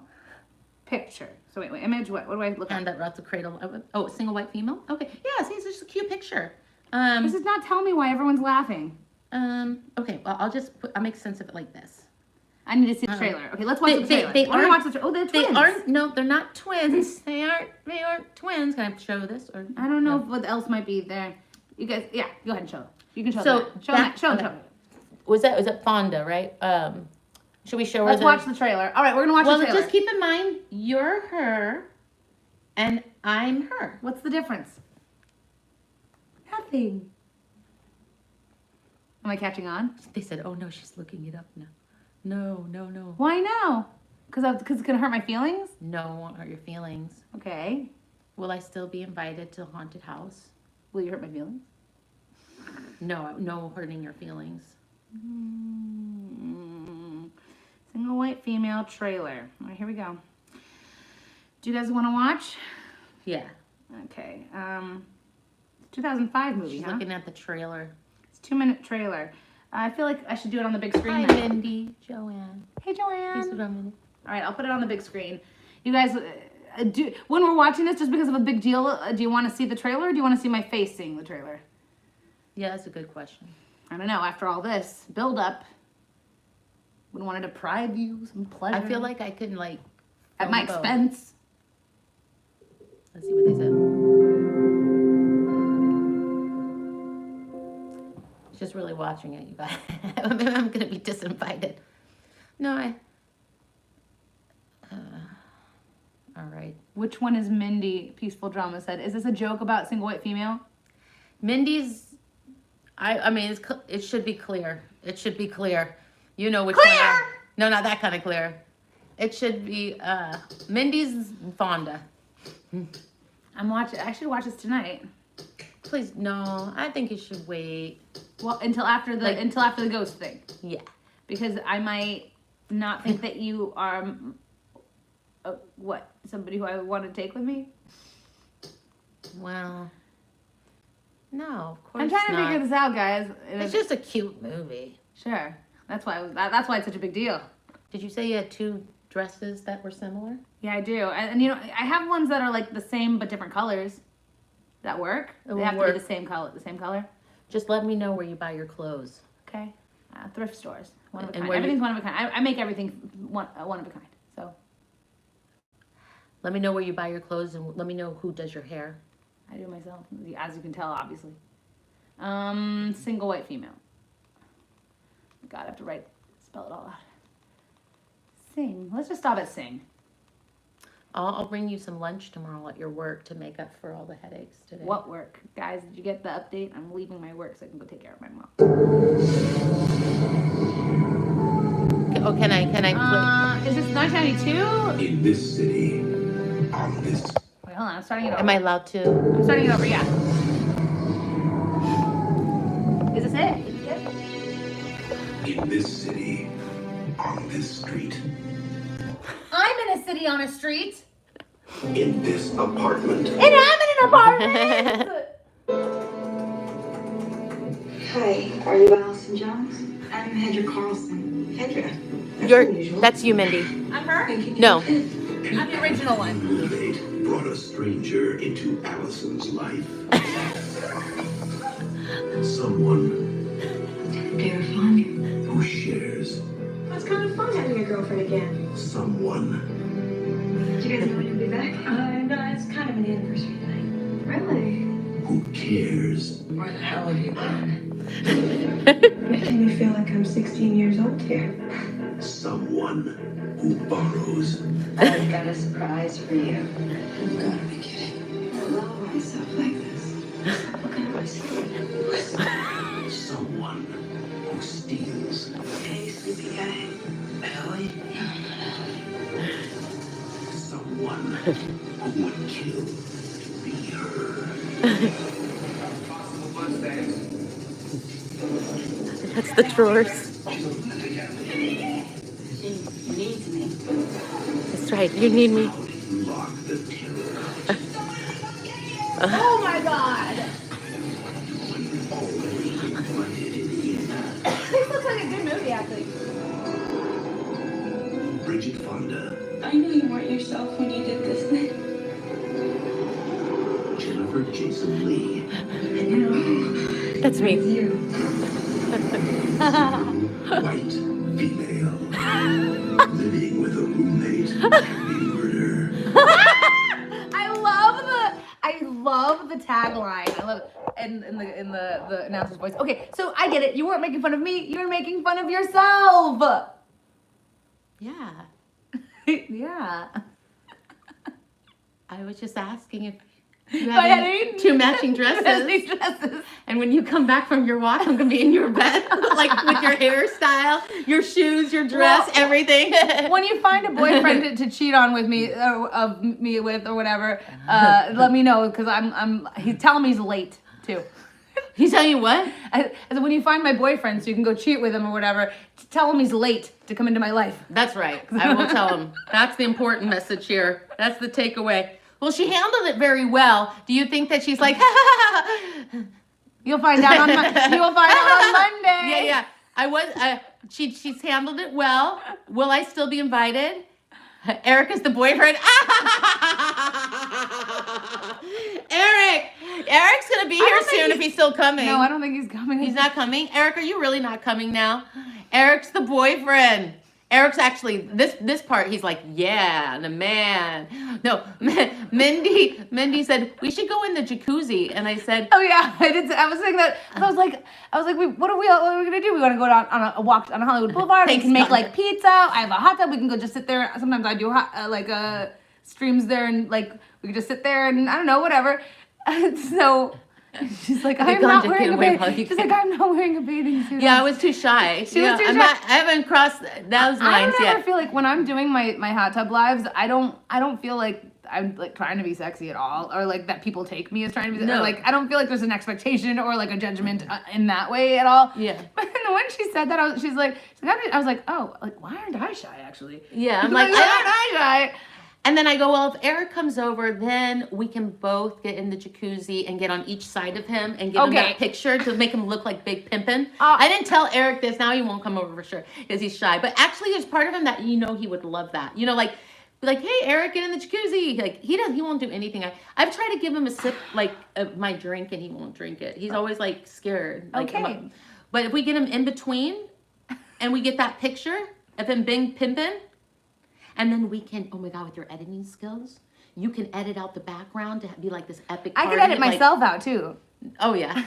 picture. So wait, image what? What do I look Hand at? That Rocks the Cradle. Oh, single white female? Okay. Yeah, see, it's just a cute picture. This is not telling me why everyone's laughing. Okay, well, I'll make sense of it like this. I need to see the trailer. Okay, let's watch the trailer. They I wanna watch the trailer. Oh, they're twins. They aren't. No, they're not twins. They aren't twins. Can I show this or? I don't know No. what else might be there. You guys, yeah, go ahead and show it. You can show So that. Show that. Show it. Was that Fonda, right? Should we show her? Let's watch the trailer. All right, we're gonna watch Well, the trailer. just keep in mind you're her, and I'm her. What's the difference? Nothing. Am I catching on? They said, "Oh no, she's looking it up now." No. Why no? Because it's gonna hurt my feelings. No, it won't hurt your feelings. Okay. Will I still be invited to haunted house? Will you hurt my feelings? No hurting your feelings. Single white female trailer. All right, here we go. Do you guys want to watch? Yeah. Okay. 2005 movie, She's huh? looking at the trailer. It's a 2-minute trailer. I feel like I should do it on the big screen. Hi, now. Mindy, Joanne. Hey, Joanne. Please come in. All right, I'll put it on the big screen. You guys, when we're watching this, just because of a big deal, do you want to see the trailer or do you want to see my face seeing the trailer? Yeah, that's a good question. I don't know. After all this build up, wouldn't want to deprive you of some pleasure. I feel like I could like at my film both. expense. Let's see what they said. Just really watching it, you guys. I'm gonna be disinvited. No, all right. Which one is Mindy? Peaceful Drama said. Is this a joke about single white female? Mindy's. I mean, it should be clear. It should be clear. You know which Clear! one. No, not that kind of clear. It should be Mindy's Fonda. I should watch this tonight. Please, no. I think you should wait. Well, until after the ghost thing. Yeah. Because I might not think that you are somebody who I want to take with me. Well, no, of course I'm trying to not. figure this out, guys. It's just a cute movie. Sure. That's why it's such a big deal. Did you say you had two dresses that were similar? Yeah, I do. And you know, I have ones that are like the same but different colors. That work? It They have would to be work. the same color. Just let me know where you buy your clothes. Okay. Thrift stores. One of a And kind. where you- Everything's one of a kind. I make everything one of a kind. So Let me know where you buy your clothes and let me know who does your hair. I do it myself, as you can tell, obviously. Single white female. God, I have to spell it all out. Sing. Let's just stop at sing. I'll bring you some lunch tomorrow at your work to make up for all the headaches today. What work? Guys, did you get the update? I'm leaving my work so I can go take care of my mom. Oh, can I? Is this 1992? In this city, on this. Wait, hold on. I'm starting it over. Am I allowed to? I'm starting it over, yeah. Is this it? In this city, on this street. I'm in a city on a street. In this apartment. And I'm in an apartment! Hi, are you Allison Jones? I'm Hedra Carlson. Hedra. That's unusual. That's you, Mindy. I'm her? No. I'm the original one. Roommate brought a stranger into Allison's life. Someone Terrifying. who shares. It's kind of fun having a girlfriend again. Someone Do you guys know when you'll be back? No, it's kind of an anniversary thing. Really? who cares. Where the hell have you been? Making me feel like I'm 16 years old here. Someone who borrows. I've got a surprise for you. You've got to be kidding. I love myself like this. Stop looking at my skin. Someone who steals. Hey, sleepy guy. Ellie? Someone who would kill to be her. That's the drawers. She needs me. That's right. You need me. How did you lock the terror Oh my god! when you've already confronted it in? This looks like a good movie, actually. Bridget Fonda, I knew you weren't yourself when you did this thing. Jennifer Jason Lee, That's me. You. white female, living with a roommate, committing murder. I love the tagline. I love it. And in the announcer's voice. Okay, so I get it. You weren't making fun of me. You were making fun of yourself. Yeah. Yeah. I was just asking if you I have had any eaten. two matching dresses. These dresses. And when you come back from your walk, I'm gonna be in your bed, like with your hairstyle, your shoes, your dress, Well, everything. When you find a boyfriend to cheat on with me, or whatever, let me know because he's telling me he's late too. He's telling you what? I said, when you find my boyfriend so you can go cheat with him or whatever, tell him he's late to come into my life. That's right. I will tell him. That's the important message here. That's the takeaway. Well, she handled it very well. Do you think that she's like, You'll find out on Monday. Yeah. She's handled it well. Will I still be invited? Erica's the boyfriend. Eric's gonna be here soon if he's still coming. No, I don't think he's coming. He's not coming. Eric, are you really not coming now? Eric's the boyfriend. Eric's actually this part. He's like, yeah, the man. No, Mindy said we should go in the jacuzzi, and I said, Oh yeah, I did. I was saying that. I was like, what are we gonna do? We want to go down on a walk on Hollywood Boulevard. We can make like pizza. I have a hot tub. We can go just sit there. Sometimes I do streams there, and like we can just sit there and I don't know, whatever. So she's like, I'm not wearing a bathing suit. She's like, I'm not wearing a bathing suit. yeah, I was too shy. She was too shy. I haven't crossed those lines I don't ever yet. feel like when I'm doing my hot tub lives, I don't feel like I'm like trying to be sexy at all, or like that people take me as trying to be. No. Or, like I don't feel like there's an expectation or like a judgment in that way at all. Yeah. But then when she said that, I was like, oh, like why aren't I shy actually? Yeah, I'm like, why aren't I shy? And then I go, well, if Eric comes over, then we can both get in the jacuzzi and get on each side of him and give him Okay. that picture to make him look like Big Pimpin'. I didn't tell Eric this. Now he won't come over for sure because he's shy. But actually, there's part of him that he would love that. Like, hey, Eric, get in the jacuzzi. Like he won't do anything. I've tried to give him a sip of my drink and he won't drink it. He's always like scared. Like, Okay. But if we get him in between and we get that picture of him being Pimpin', and then we can, oh my God, with your editing skills, you can edit out the background to be like this epic I party. could edit myself out too. Oh yeah.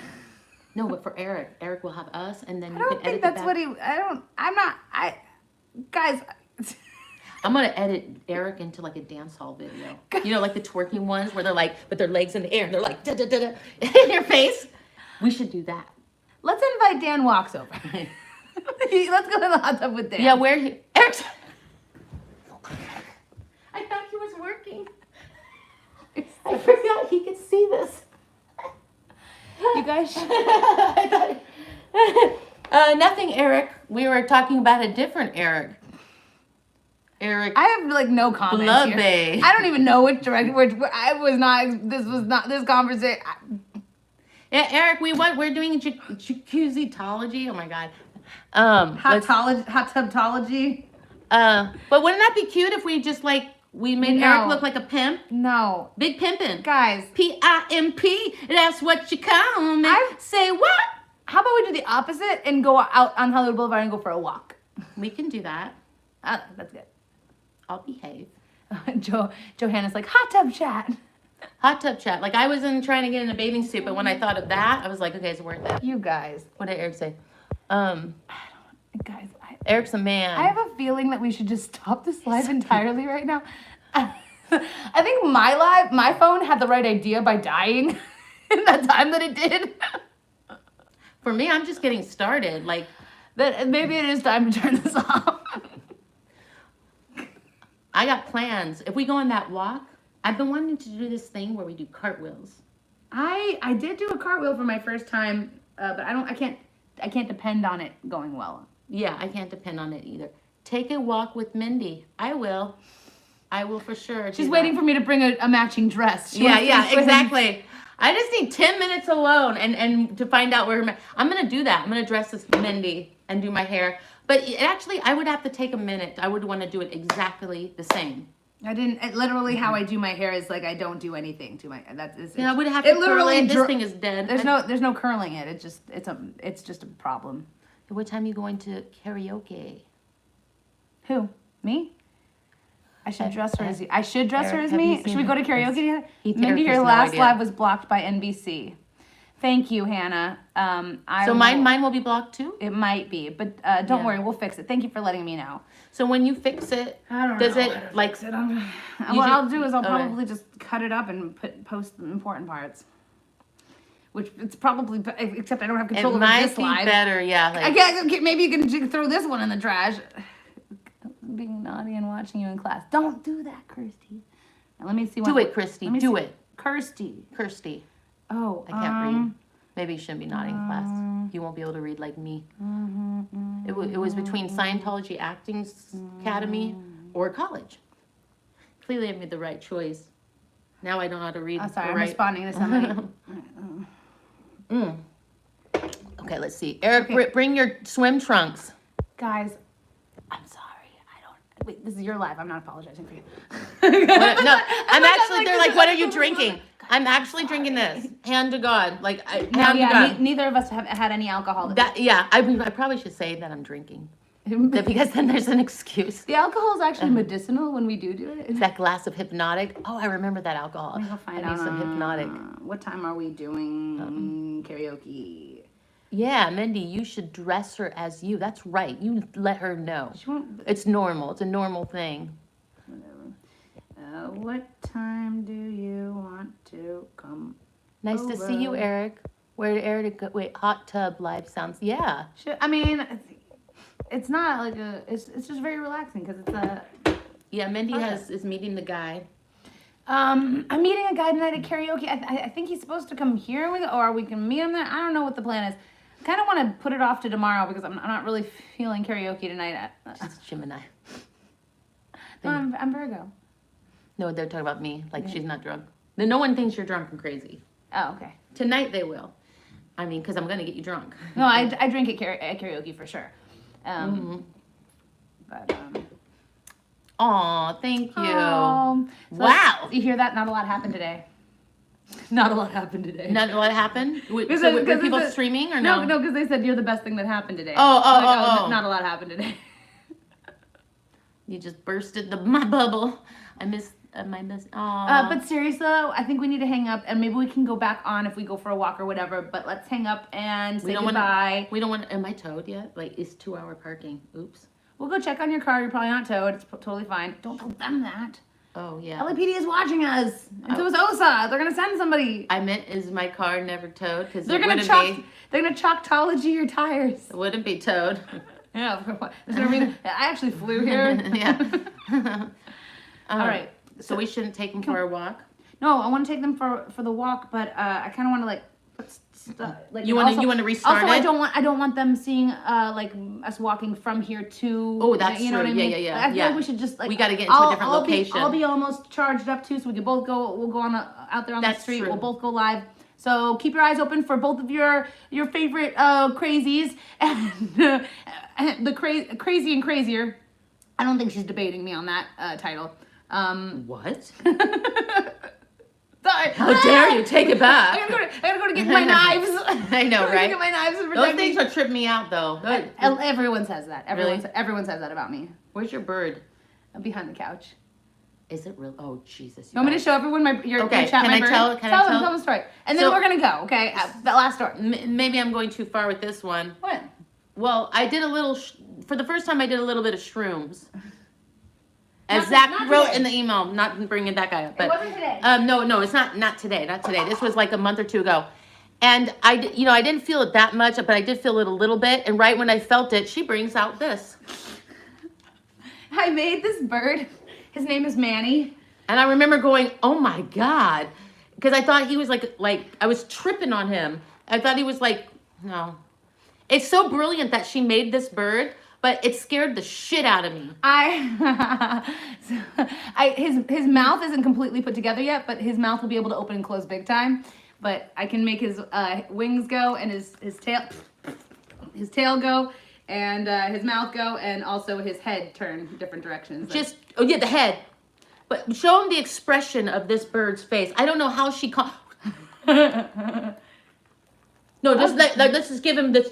No, but for Eric. Eric will have us, and then I you can don't edit think that's it what back. guys, I'm gonna edit Eric into like a dance hall video. You know, like the twerking ones where they're like, with their legs in the air and they're like, da da da da in your face. We should do that. let's invite Dan Walks over. Let's go to the hot tub with Dan. Yeah, where he, Eric's. I thought he was working. I forgot he could see this. You guys. Nothing, Eric. We were talking about a different Eric. Eric. I have like no comments Love here. Bay. I don't even know which direction. This was not this conversation. Yeah, Eric. We're doing jacuzzi-tology. Oh my god. Hot tubtology. But wouldn't that be cute if we just like we made No. Eric look like a pimp? No, Big pimpin'. guys. P-I-M-P. That's what you call me. Say what? How about we do the opposite and go out on Hollywood Boulevard and go for a walk? We can do that. That's good. I'll behave. Johanna's like hot tub chat. Hot tub chat. Like I was trying to get in a bathing suit, but when I thought of that, I was like, okay, it's worth it. You guys. What did Eric say? Guys, Eric's a man. I have a feeling that we should just stop this live entirely right now. I think my phone had the right idea by dying in that time that it did. For me, I'm just getting started. Like That maybe it is time to turn this off. I got plans. If we go on that walk, I've been wanting to do this thing where we do cartwheels. I did do a cartwheel for my first time, but I can't depend on it going well. Yeah, I can't depend on it either. Take a walk with Mindy. I will for sure. She's waiting for me to bring a matching dress. She Yeah, wants to yeah, swim. exactly. I just need 10 minutes alone and to find out where I'm going to do that. I'm going to dress as Mindy and do my hair. But actually, I would have to take a minute. I would want to do it exactly the same. Literally how I do my hair is like I don't do anything to my. I would have to curl it. This thing is dead. There's no curling it. It's just a problem. What time are you going to karaoke? Who? Me? I should dress her as you. I should dress her Eric, as have you me. seen Should we go to karaoke together? Mindy, Eric has your no last idea. live was blocked by NBC. Thank you, Hannah. So mine will be blocked too? It might be, but don't worry, we'll fix it. Thank you for letting me know. So when you fix it, does it like... What I'll do is I'll probably just cut it up and post the important parts. Which it's probably, except I don't have control over this live. It might be better, yeah. Like, I guess maybe you can throw this one in the trash. Being naughty and watching you in class. Don't do that, Kirsty. Now, let me see. do it, Christy. Do it. Kirsty. Oh, I can't read. Maybe you shouldn't be naughty in class. You won't be able to read like me. It was between Scientology Acting Academy or college. Clearly, I made the right choice. Now I don't know how to read. Oh, sorry, I'm responding to somebody. Okay, let's see. Eric, bring your swim trunks. Guys, I'm sorry. Wait, this is your live. I'm not apologizing for you. No, I'm actually. They're like, what are you drinking? I'm actually drinking this. Hand to God, like hand to God. Neither of us have had any alcohol. I probably should say that I'm drinking, because then there's an excuse. The alcohol is actually medicinal when we do it. It's that glass of Hypnotic. Oh, I remember that alcohol. Let me go find I need some Hypnotic. What time are we doing karaoke? Yeah, Mindy, you should dress her as you. That's right. You let her know. She won't. It's normal. It's a normal thing. What time do you want to come? Nice to see you, Eric. Where did Eric go? Wait, hot tub live sounds. Yeah. I mean, it's not like it's just very relaxing because it's a. Yeah, Mindy is meeting the guy. I'm meeting a guy tonight at karaoke. I think he's supposed to come here or we can meet him there. I don't know what the plan is. I kind of want to put it off to tomorrow because I'm not really feeling karaoke tonight. It's Gemini. No, I'm Virgo. No, they're talking about me. Like she's not drunk. No one thinks you're drunk and crazy. Oh, okay. Tonight they will. I mean, because I'm gonna get you drunk. No, I drink at karaoke for sure. But Aw, thank you. So Wow. You hear that? Not a lot happened today. Not a lot happened today. Not what happened? Were Because people it's streaming or no? No, because they said you're the best thing that happened today. Oh. Not a lot happened today. You just bursted my bubble. I miss Am I missing? But seriously though, I think we need to hang up, and maybe we can go back on if we go for a walk or whatever. But let's hang up and say goodbye. We don't want. Am I towed yet? Like, it's 2-hour parking. Oops. We'll go check on your car. You're probably not towed. It's totally fine. Don't tell them that. Oh yeah. LAPD is watching us. And so is OSA. They're gonna send somebody. I meant, is my car never towed? Because They're gonna chalktology your tires. It wouldn't be towed. Yeah. There's no reason. I actually flew here. Yeah. All right. So we shouldn't take them for a walk. No, I want to take them for the walk, but I kind of want to like put stuff. Like You want to restart also, it? I don't want them seeing like us walking from here to. Oh, that's you know true. What I mean? Yeah. I feel like we should just like. We got to get into a different location. I'll be almost charged up too, so we can both go. We'll go on out there on the street. True. We'll both go live. So keep your eyes open for both of your favorite crazies and the crazy and crazier. I don't think she's debating me on that title. What? Sorry. How dare you take it back? I gotta go to get my knives. I know, right? Get my knives and Those protect things me. are tripping me out, though. Everyone says that. Really? Everyone says that about me. Where's your bird? I'm behind the couch. Is it real? Oh, Jesus. You want me to show everyone your Okay, chat can my I bird? tell- can I tell? them the story. And then So- we're gonna go, okay? That last story. Maybe I'm going too far with this one. What? Well, I did a little, for the first time I did a little bit of shrooms. As Not Zach wrote today. in the email, not bringing that guy up. But, It wasn't today. No, it's not today. This was like a month or two ago. And I didn't feel it that much, but I did feel it a little bit. And right when I felt it, she brings out this. I made this bird. His name is Manny. And I remember going, oh my God. Because I thought he was like, I was tripping on him. I thought he was like, no. It's so brilliant that she made this bird, but it scared the shit out of me. His mouth isn't completely put together yet, but his mouth will be able to open and close big time. But I can make his wings go and his tail go and his mouth go and also his head turn different directions. The head. But show him the expression of this bird's face. I don't know how she No, let's just give him the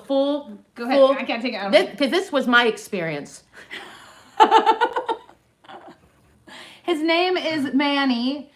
full. Go ahead. Full, I can't take it out. Because this was my experience. His name is Manny.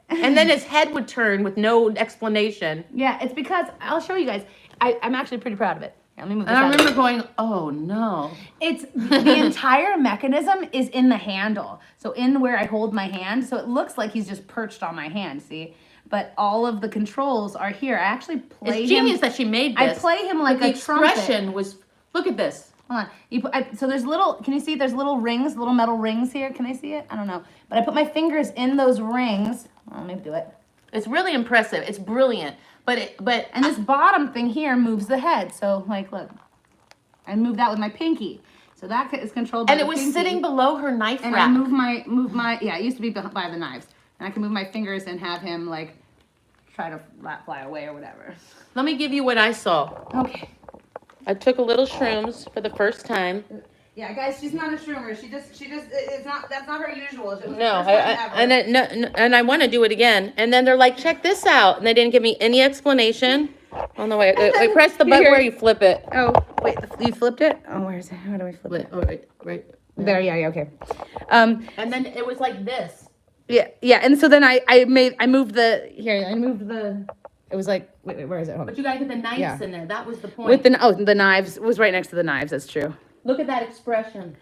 And then his head would turn with no explanation. Yeah, it's because I'll show you guys. I'm actually pretty proud of it. Here, let me move this And I out of remember the going, oh no. It's the entire mechanism is in the handle. So in where I hold my hand. So it looks like he's just perched on my hand, see? But all of the controls are here. I actually play It's him. genius that she made this. I play him like the a trumpet. expression was, look at this. Hold on. So there's little, can you see there's little rings, little metal rings here? Can I see it? I don't know. But I put my fingers in those rings. Let me do it. It's really impressive. It's brilliant. And this bottom thing here moves the head. So like, look. I move that with my pinky. So that is controlled by And the it was pinky. sitting below her knife And rack. I move my, yeah, it used to be by the knives. And I can move my fingers and have him like try to fly away or whatever. Let me give you what I saw. Okay. I took a little shrooms for the first time. Yeah, guys, she's not a shroomer. That's not her usual. It was No, her first time ever. and I want to do it again. And then they're like, check this out. And they didn't give me any explanation. Oh, no, wait. I press the button where you flip it. Oh, wait, you flipped it? Oh, where is it? How do I flip it? Oh, right. There, yeah, okay. And then it was like this. Yeah, and so then I moved the, it was like, wait, where is it? Hold on. But you gotta get the knives Yeah. in there. That was the point. With the knives, it was right next to the knives, that's true. Look at that expression.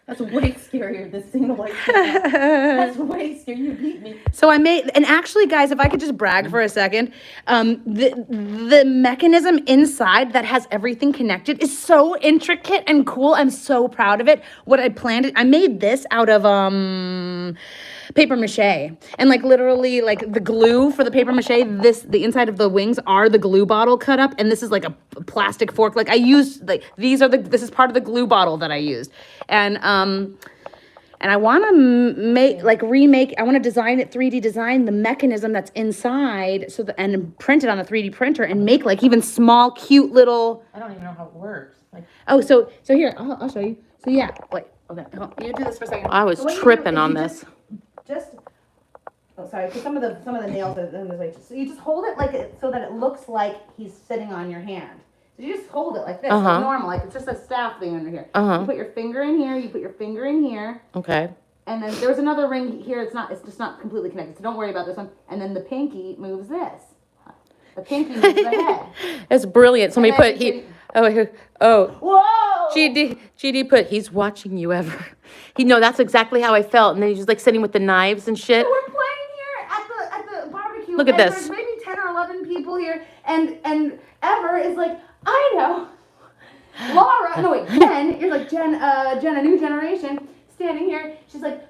That's way scarier than single light. That's way scarier. You beat me. So and actually, guys, if I could just brag for a second, the mechanism inside that has everything connected is so intricate and cool. I'm so proud of it. What I planned, I made this out of paper mache, and like literally like the glue for the paper mache. The inside of the wings are the glue bottle cut up, and this is like a plastic fork. Like I used like this is part of the glue bottle that I used, and I want to remake. I want to design it 3D design the mechanism that's inside, and print it on a 3D printer and make like even small, cute little. I don't even know how it works. Like, Oh, so here I'll show you. So yeah, wait. Okay, you do this for a second. I was So what you tripping do is on you this. Just sorry, because some of the nails are like. So you just hold it so that it looks like he's sitting on your hand. So you just hold it like this, like normal, like it's just a staff thing under here. Uh-huh. You put your finger in here. You put your finger in here. Okay. and then there's another ring here. It's just not completely connected. So don't worry about this one. And then the pinky moves this. The pinky moves the head. It's brilliant. Somebody And then put you he. can- Oh. Whoa! GD put, he's watching you ever. That's exactly how I felt. And then he's just like sitting with the knives and shit. So we're playing here at the barbecue. Look at and this. There's maybe 10 or 11 people here, and Ever is like, I know. Laura, no wait, Jen, you're like Jen, a new generation, standing here. She's like,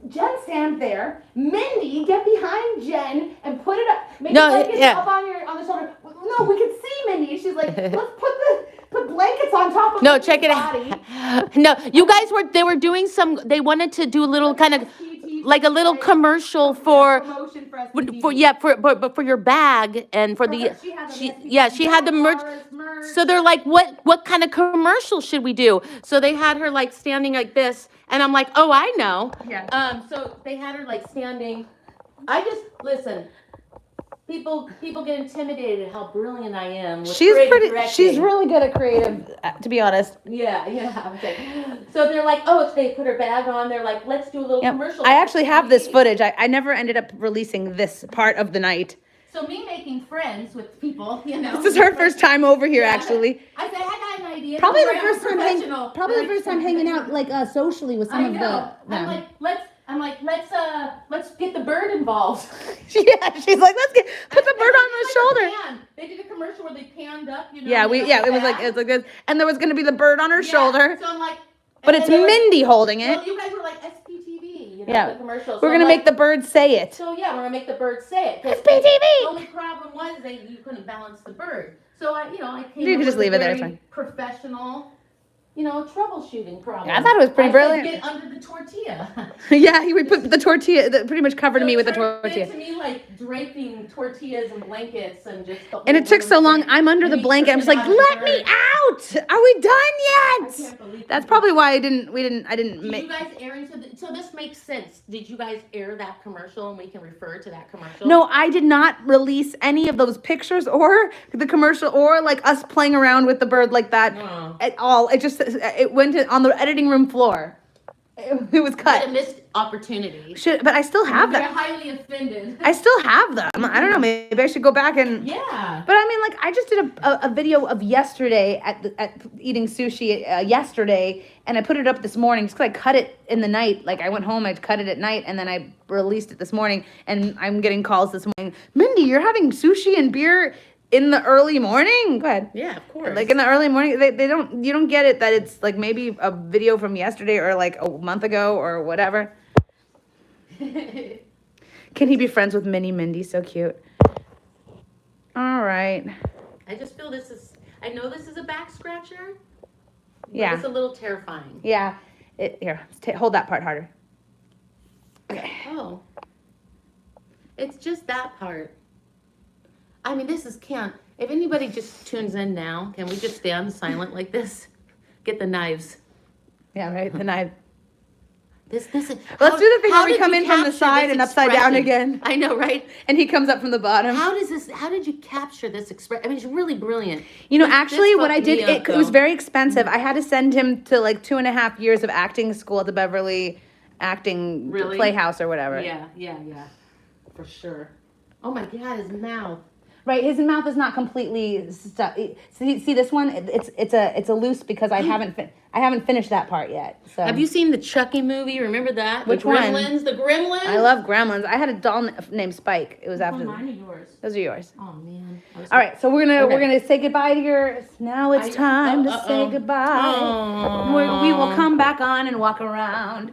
Jen, stand there. Mindy, get behind Jen and put it up. Make blankets up on the shoulder. No, we can see Mindy. She's like, let's put blankets on top of Mindy's check it body. out. No, you guys they were doing they wanted to do a little kind of like a little commercial for your bag and for the she had the merch. So they're like, what kind of commercial should we do? So they had her like standing like this, and I'm like, oh, I know. Yeah. So they had her like standing. Listen. People get intimidated at how brilliant I am. With She's directing. really good at creative, to be honest. Yeah. So they're like, they put her bag on. They're like, let's do a little commercial. I actually have this footage. I never ended up releasing this part of the night. So me making friends with people, This is her first time over here, actually. I said, I got an idea. Probably We're the first time hanging out like socially with some I of know. the. I'm like, let's get the bird involved. Yeah, she's like, put the bird on the shoulder. They did a commercial where they panned up, Yeah, it was like this, and there was gonna be the bird on her shoulder. So I'm like, but it's Mindy holding it. Well, you guys were like SPTV, Yeah. the commercial. We're gonna make the bird say it. So yeah, we're gonna make the bird say it. SPTV. The only problem was you couldn't balance the bird. So I came. You up could just with leave a it there, it's very fine. Professional, troubleshooting problem. Yeah, I thought it was pretty brilliant. Get under the tortilla. Yeah, we put the tortilla that pretty much covered me with the tortilla. To me, like draping tortillas and blankets and just. And it took so long. I'm under the blanket. I'm just like, let me out. Are we done yet? That's probably why I didn't Did make. you guys air so this makes sense. Did you guys air that commercial and we can refer to that commercial? No, I did not release any of those pictures or the commercial or like us playing around with the bird like that at all. It went on the editing room floor. It was cut. What a missed opportunity. But I still have They're them. highly offended. I still have them. I don't know. Maybe I should go back and. Yeah. But I mean, like, I just did a video of yesterday at eating sushi yesterday, and I put it up this morning just because I cut it in the night. Like, I went home, I cut it at night, and then I released it this morning. And I'm getting calls this morning. Mindy, you're having sushi and beer in the early morning? Go ahead. Yeah, of course. Like in the early morning, you don't get it that it's like maybe a video from yesterday or like a month ago or whatever. Can he be friends with Mindy? So cute. All right. I just feel I know this is a back scratcher. But Yeah. it's a little terrifying. Yeah. Here, hold that part harder. Okay. Oh. It's just that part. I mean, if anybody just tunes in now, can we just stand silent like this? Get the knives. Yeah, right. The knife. Let's do the thing where we come in from the side and upside down again. I know, right? And he comes up from the bottom. How did you capture this expression? I mean, it's really brilliant. Actually, what I did, it it was very expensive. I had to send him to like 2.5 years of acting school at the Beverly Acting Playhouse or whatever. Yeah. For sure. Oh my God, his mouth. Right, his mouth is not completely stuck. See this one? It's a loose because I haven't finished that part yet. So. Have you seen the Chucky movie? Remember that? Which the one? Gremlins. The Gremlins. I love Gremlins. I had a doll named Spike. It was after. Mine or yours? Those are yours. Oh man. All right, so we're gonna say goddbye to yours. Now it's time to say goodbye. We will come back on and walk around.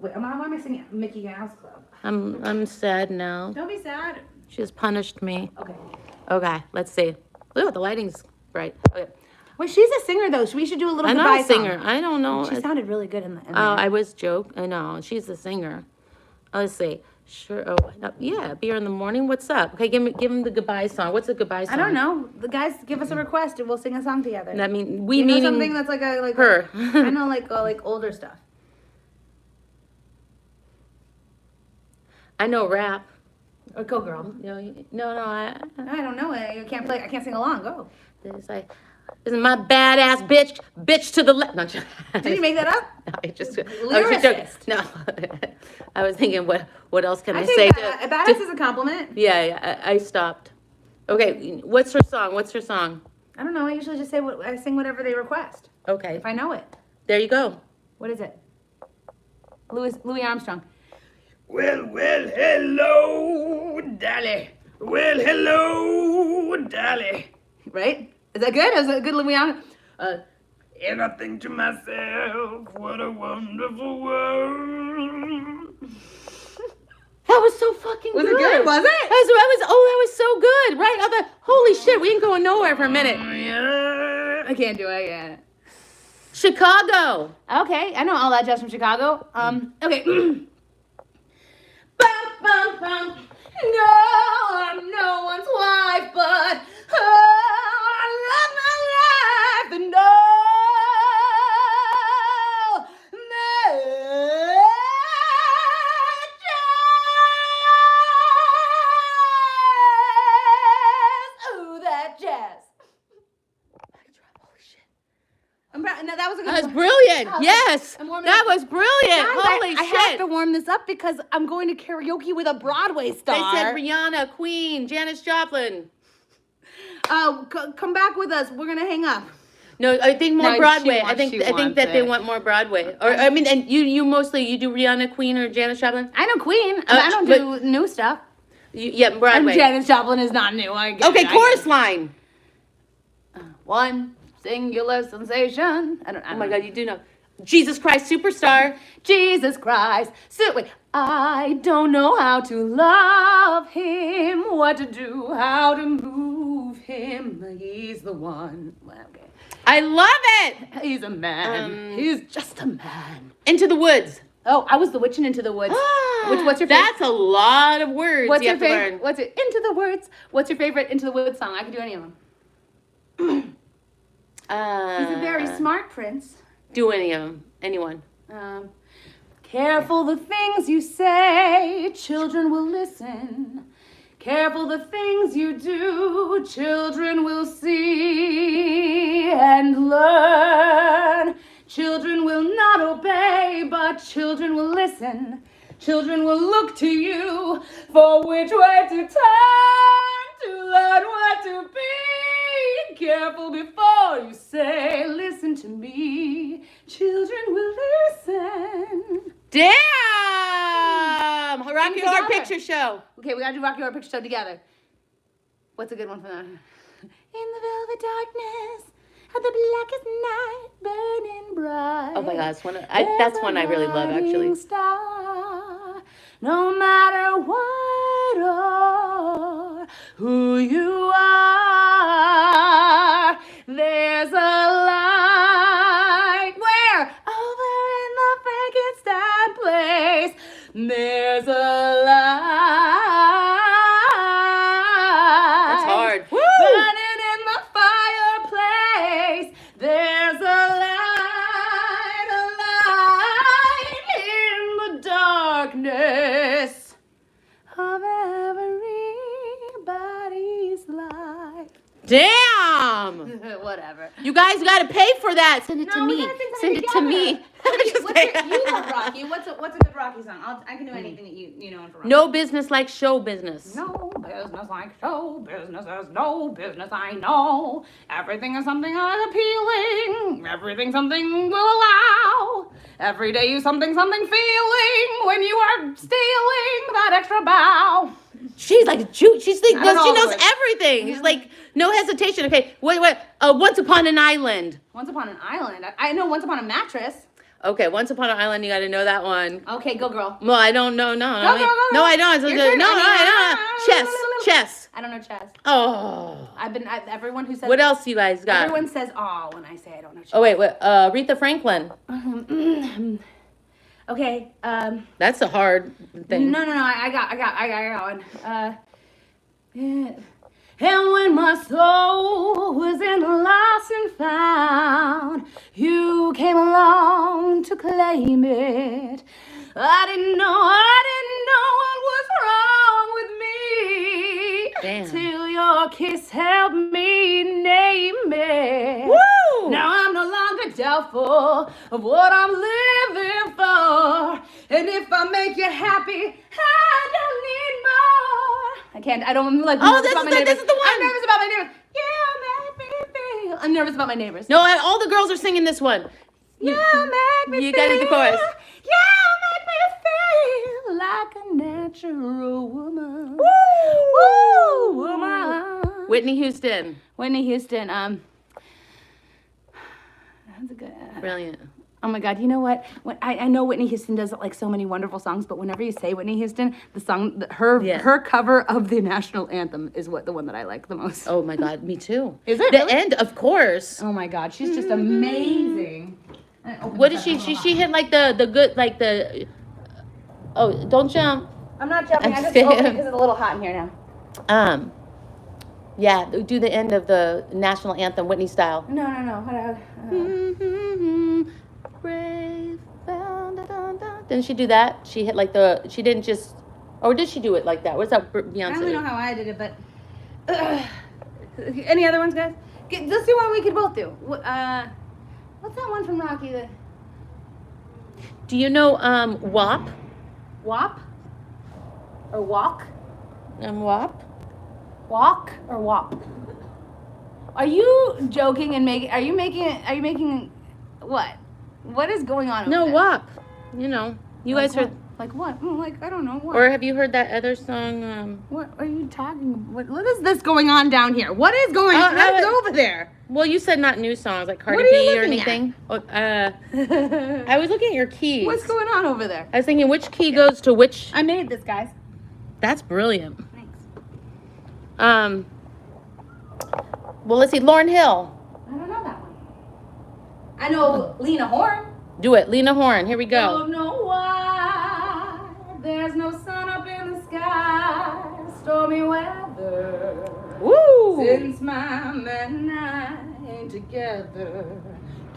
Wait, why am I singing Mickey Mouse Club? I'm sad now. Don't be sad. She has punished me. Okay. Okay, let's see. Ooh, the lighting's bright. Okay. Wait, she's a singer though. So we should do a little I'm goodbye not a singer. song. I don't know. She sounded really good in the. I was joke. I know. She's the singer. Let's see. Sure. Oh, no, yeah. Beer in the morning. What's up? Okay, give him the goodbye song. What's the goodbye song? I don't know. The guys give us a request and we'll sing a song together. I mean, you know meaning something that's like her. I know like older stuff. I know rap. Or go girl. No, I I don't know it. I can't sing along. Go. There's like, This is my badass bitch to the left. No, Did you make that up? I just Lyricist. no. I was thinking, what else can I, I say? take that. Badass is a compliment. Yeah, I stopped. Okay, what's her song? I don't know. I usually just say I sing whatever they request Okay, if I know it. there you go. What is it? Louis Armstrong. Well, hello, Dolly. Well, hello, Dolly. Right? Is that good? Is that a good Louis Armstrong? And I think to myself, what a wonderful world. That was so fucking Was good. it good? Was it? That was so good. Right? Holy shit, we ain't going nowhere for a minute. I can't do it. Yeah. Chicago. Okay, I know all that jazz from Chicago. Okay. Bum, bum, bum. No, I'm no one's wife, but I love my life and all that jazz. No, that was a good That was one. brilliant. Oh, Yes. I'm warming That up. was brilliant. Guys, Holy I shit. have to warm this up because I'm going to karaoke with a Broadway star. They said Rihanna, Queen, Janis Joplin. Come back with us. We're gonna hang up. No, I think more No, Broadway. she I think wants that they it. want more Broadway. Or I mean, and you mostly you do Rihanna, Queen, or Janis Joplin. I know Queen. I don't do new stuff. Yeah, And Broadway. Janis Joplin is not new. I get Okay, it, I chorus get line. it. One singular sensation. I Oh don't my know. God, you do know. Jesus Christ Superstar. Jesus Christ. Wait. I don't know how to love him, what to do, how to move him. He's the one. Well, okay. I love it. He's a man. He's just a man. Into the Woods. Oh, I was the witch in Into the Woods. What's your favorite? That's a lot of words What's you your have to favorite? learn. What's it? Into the Words. What's your favorite Into the Woods song? I can do any of them. He's a very smart prince. Do any of them. Anyone. Careful the things you say, children will listen. Careful the things you do, children will see and learn. Children will not obey, but children will listen. Children will look to you for which way to turn, to learn what to be. Careful before you say, listen to me. Children will listen. Damn! Rocky Horror together. Picture Show. Okay, we gotta do Rocky Horror Picture Show together. What's a good one for that? In the velvet darkness of the blackest night, burning bright. Oh my God, that's one I really love actually. Star, no matter what or who you are, there's a light where over in the Frankenstein place, there's a light. That's hard. Woo! Burning in the fireplace, there's a light in the darkness of everybody's life. Damn! Whatever. You guys gotta pay for that. Send it to No, we me. gotta sing Send it to something me. together. Just What's your, kidding. you love Rocky. What's a good Rocky song? I can do anything that you know for Rocky. No business like show business. No business like show business. There's no business I know. Everything is something appealing. Everything something will allow. Every day you something feeling when you are stealing that extra bow. She's like Jew. She I don't know knows the everything. She's like no hesitation. Okay, wait. Once Upon an Island. Once Upon an Island. I know Once Upon a Mattress. Okay, Once Upon an Island. You got to know that one. Okay, go girl. Well, I don't know. No, Go, go, go, no, go. I don't. Your turn. I don't. Chess. I don't know chess. Oh. Everyone who says. What else you guys got? Everyone says "aw" when I say I don't know chess. Oh wait. Aretha Franklin. Okay. That's a hard thing. No. I got one. And when my soul was in the lost and found, you came along to claim it. I didn't know what was wrong with me. Damn. Till your your kiss helped me name it. Woo! Now I'm no longer doubtful of what I'm living for. And if I make you happy, I don't need more. I can't, I don't like Oh, nervous this about is my the- neighbors. this is the one. I'm nervous about my neighbors. You make me feel. I'm nervous about my neighbors. No, all the girls are singing this one. You make me You feel. gotta do the chorus. You make me feel like a natural woman. Woo! Woman. Whitney Houston. Whitney Houston. That's a good. Brilliant. Oh my God! You know what? When I know Whitney Houston does like so many wonderful songs, but whenever you say Whitney Houston, the song, her cover of the national anthem is the one that I like the most. Oh my God, me too. Is it The really? end, of course. Oh my God, she's just amazing. What is she? She hit like the good, like the. Oh, don't jump. I'm not jumping. I I'm just fair. opened it because it's a little hot in here now. Yeah, do the end of the national anthem, Whitney style. No. Brave, dun, dun, dun, dun. Didn't she do that? She hit like the. She didn't just. Or did she do it like that? What's that Beyonce? I don't really know how I did it, but any other ones, guys? Let's do one we could both do. What's that one from Rocky? Do you know WAP? WAP or walk? WAP? Walk or WAP? Are you joking and making? Are you making? What? What is going on? No, over there? WAP. You know, you Like guys heard. what? Like what? Like I don't know what. Or have you heard that other song? What are you talking? What is this going on down here? What is going on? I What's was- over there? Well, you said not new songs like Cardi What are you B or looking at? anything. I was looking at your keys. What's going on over there? I was thinking which key goes to which. I made this, guys. That's brilliant. Thanks. Well, let's see. Lauryn Hill. I don't know that one. I know Lena Horne. Do it. Lena Horne. Here we go. Don't know why there's no sun up in the sky. Stormy weather. Woo! Since my man and I ain't together,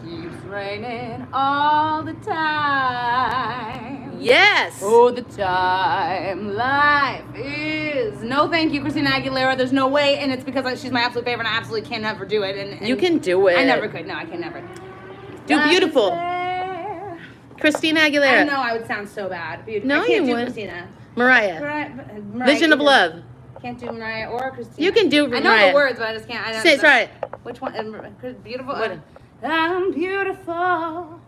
keeps raining all the time. Yes. Oh, the time life is. No, thank you, Christina Aguilera. There's no way, and it's because she's my absolute favorite. And I absolutely can never do it. And You can do it. I never could. No, I can never. Do Beautiful. Christina Aguilera. I know I would sound so bad. Beautiful. No, I can't you do wouldn't. Christina. Mariah. Mariah Vision of either. Love. Can't do Mariah or Christina. You can do I know Mariah. the words, but I just can't. I don't, Say it's right. Which one? Beautiful. What? I'm beautiful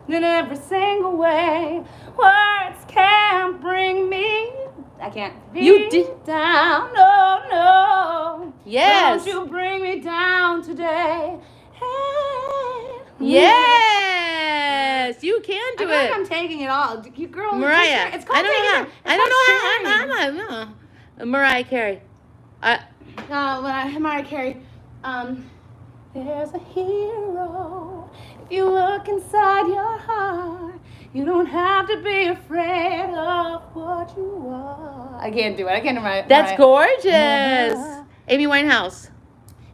in every single way. Words can't bring me. I can't. You did- down. No. Yes. Don't you bring me down today. Hey. Yes. You can do I feel like it. I'm taking it all. You girl. Mariah. It's called I don't know how. taking it. I don't know how. I don't know. Mariah Carey. Mariah Carey. There's a hero. If you look inside your heart, you don't have to be afraid of what you are. I can't do it. I can't do my. That's gorgeous. Yeah. Amy Winehouse.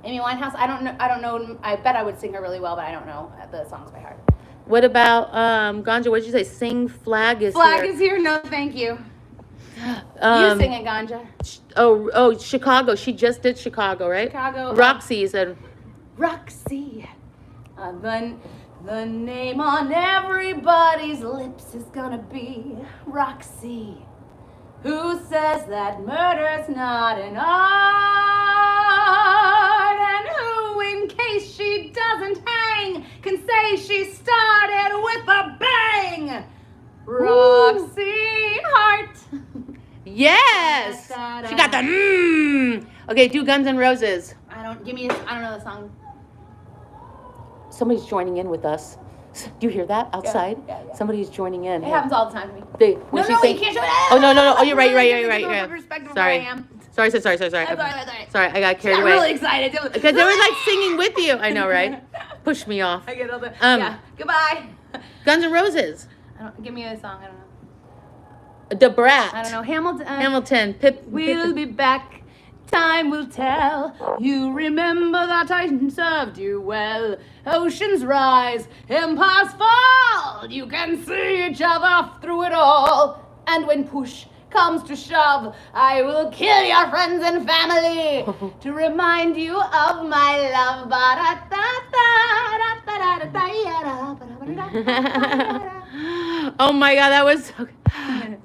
Amy Winehouse. I don't know. I bet I would sing her really well, but I don't know the songs by heart. What about Ganja? What did you say? Sing Flag is Flag here. is here. No, thank you. You sing it, Ganja. Oh, Chicago. She just did Chicago, right? Chicago. Roxy said. Roxy. The name on everybody's lips is gonna be Roxy. Who says that murder's not an art? And who, in case she doesn't hang, can say she started with a bang? Roxy Hart. Yes. Da, da, da. She got the Okay, do Guns N' Roses. I don't know the song. Somebody's joining in with us. Do you hear that outside? Yeah. Somebody's joining in. It happens all the time to me. When No, she you sing- can't show it. Oh no. Oh, you're right. Yeah. Respect of Sorry. where I am. Sorry. I'm sorry. Sorry, I got I carried got away. really excited. Because they were like singing with you. I know, right? Push me off. I get all the. Um, Goodbye. Guns N' Roses. Give me a song. I don't know. The Brat. I don't know. Hamilton. Hamilton. Pip. We'll be back. Time will tell. You remember that I served you well. Oceans rise, empires fall. You can see each other through it all. And when push comes to shove, I will kill your friends and family to remind you of my love. Oh my God, that was so...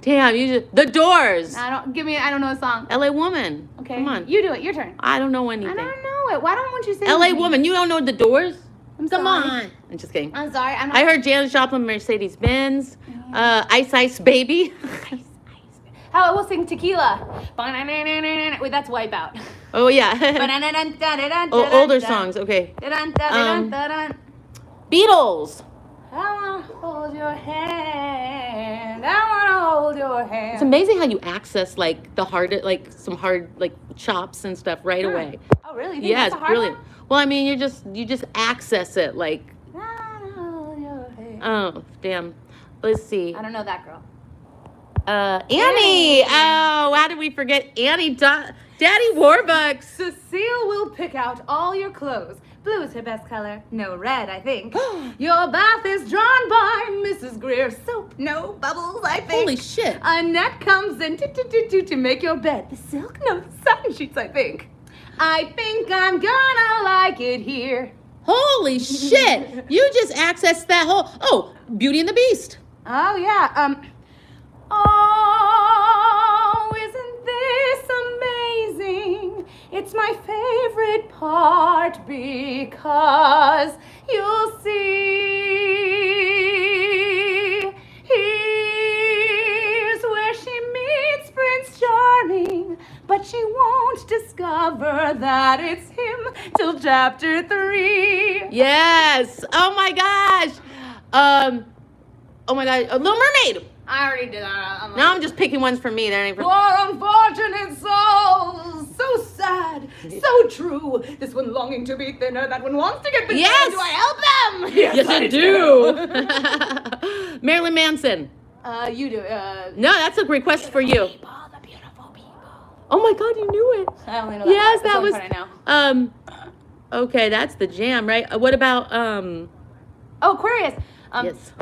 Damn, you just... The Doors. I don't know a song. LA Woman. Okay. Come on. You do it. Your turn. I don't know anything. I don't know it. Why don't you say LA it? Woman. You don't know The Doors? I'm Come sorry. on. I'm just kidding. I'm sorry. I'm not. I heard Janis Joplin, Mercedes Benz, Ice Ice Baby. How we'll sing Tequila. Wait, that's Wipeout. Oh yeah. Older songs. Okay. Beatles. I wanna hold your hand. I wanna hold your hand. It's amazing how you access like the hard, like some hard like chops and stuff right away. Oh really? You think Yeah, that's it's a hard brilliant. one? Well, I mean, you just access it like. I wanna hold your hand. Oh damn. Let's see. I don't know that girl. Annie. Oh, how did we forget Annie? Daddy Warbucks. Cecile will pick out all your clothes. Blue is her best color. No red, I think. Your bath is drawn by Mrs. Greer. Soap, no bubbles, I think. Holy shit. Annette comes in to make your bed. The silk, no, the satin sheets, I think. I think I'm gonna like it here. Holy shit. You just accessed that whole. Oh, Beauty and the Beast. Oh, yeah. Oh, isn't this amazing? It's my favorite part because you'll see. Here's where she meets Prince Charming, but she won't discover that it's him till chapter 3. Yes. Oh my gosh. Oh my God. Little Mermaid. I already did that. Now I'm just picking ones for me. That ain't for. Poor unfortunate souls, so sad, so true. This one longing to be thinner, that one wants to get bigger. Yes. Do I help them? Yes, I do. Marilyn Manson. You do. No, that's a request for you. The beautiful people. Oh my God, you knew it. I only know that. Yes, part. that was. That's the only part I know. Okay, that's the jam, right? What about Oh, Aquarius. Yes.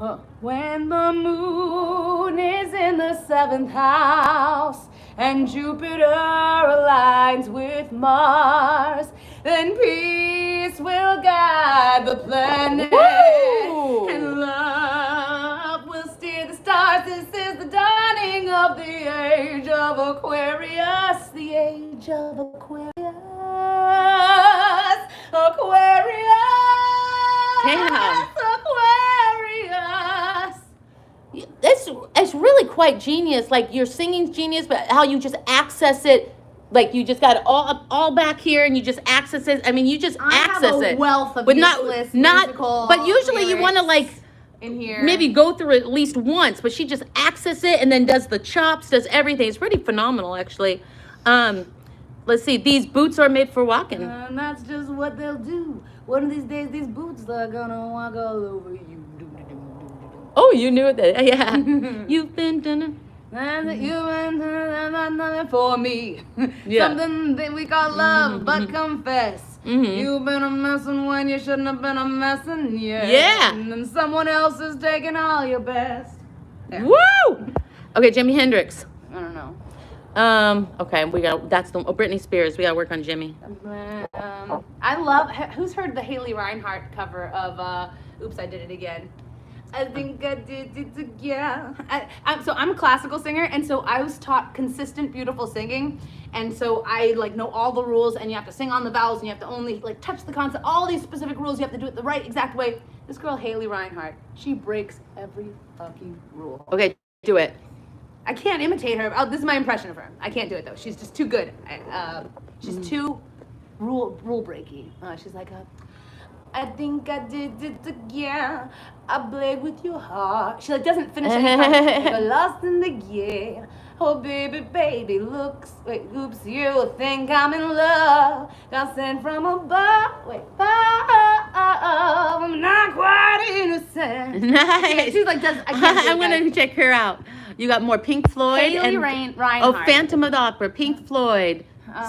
When the moon is in the 7th house and Jupiter aligns with Mars, then peace will guide the planet. Woo! And love will steer the stars. This is the dawning of the age of Aquarius. The age of Aquarius. Aquarius. Damn. Aquarius. It's really quite genius. Like your singing's genius, but how you just access it, like you just got it all back here, and you just access it. I mean, you just access it. Wealth of but useless musical But usually you want to like in here. maybe go through it at least once. But she just access it and then does the chops, does everything. It's pretty phenomenal, actually. Let's see. These boots are made for walking. And that's just what they'll do. One of these days, these boots are gonna walk all over you. Oh, you knew it. Yeah. You've been done. And you've been nothing for me. Yeah. Something that we call love, but confess. You've been a messin' when you shouldn't have been a messin', yeah. Yeah. And then someone else is taking all your best. There. Woo! Okay, Jimi Hendrix. I don't know. Okay, that's the Britney Spears. We gotta work on Jimmy. I love, who's heard the Haley Reinhart cover of Oops, I Did It Again? I think I did it again. So I'm a classical singer, and so I was taught consistent, beautiful singing, and so I like know all the rules, and you have to sing on the vowels, and you have to only like touch the consonant, all these specific rules, you have to do it the right exact way. This girl, Haley Reinhart, she breaks every fucking rule. Okay, do it. I can't imitate her. Oh, this is my impression of her. I can't do it though. She's just too good. She's too rule breaky. She's like I think I did it again. I played with your heart. She like doesn't finish any part. I got lost in the gear. Oh baby, oops, you think I'm in love. Got sent from above. I'm not quite innocent. Nice. She's like I can't do it, I'm gonna check her out. You got more Pink Floyd Haley and Reinhart. Oh, Phantom of the Opera, Pink Floyd,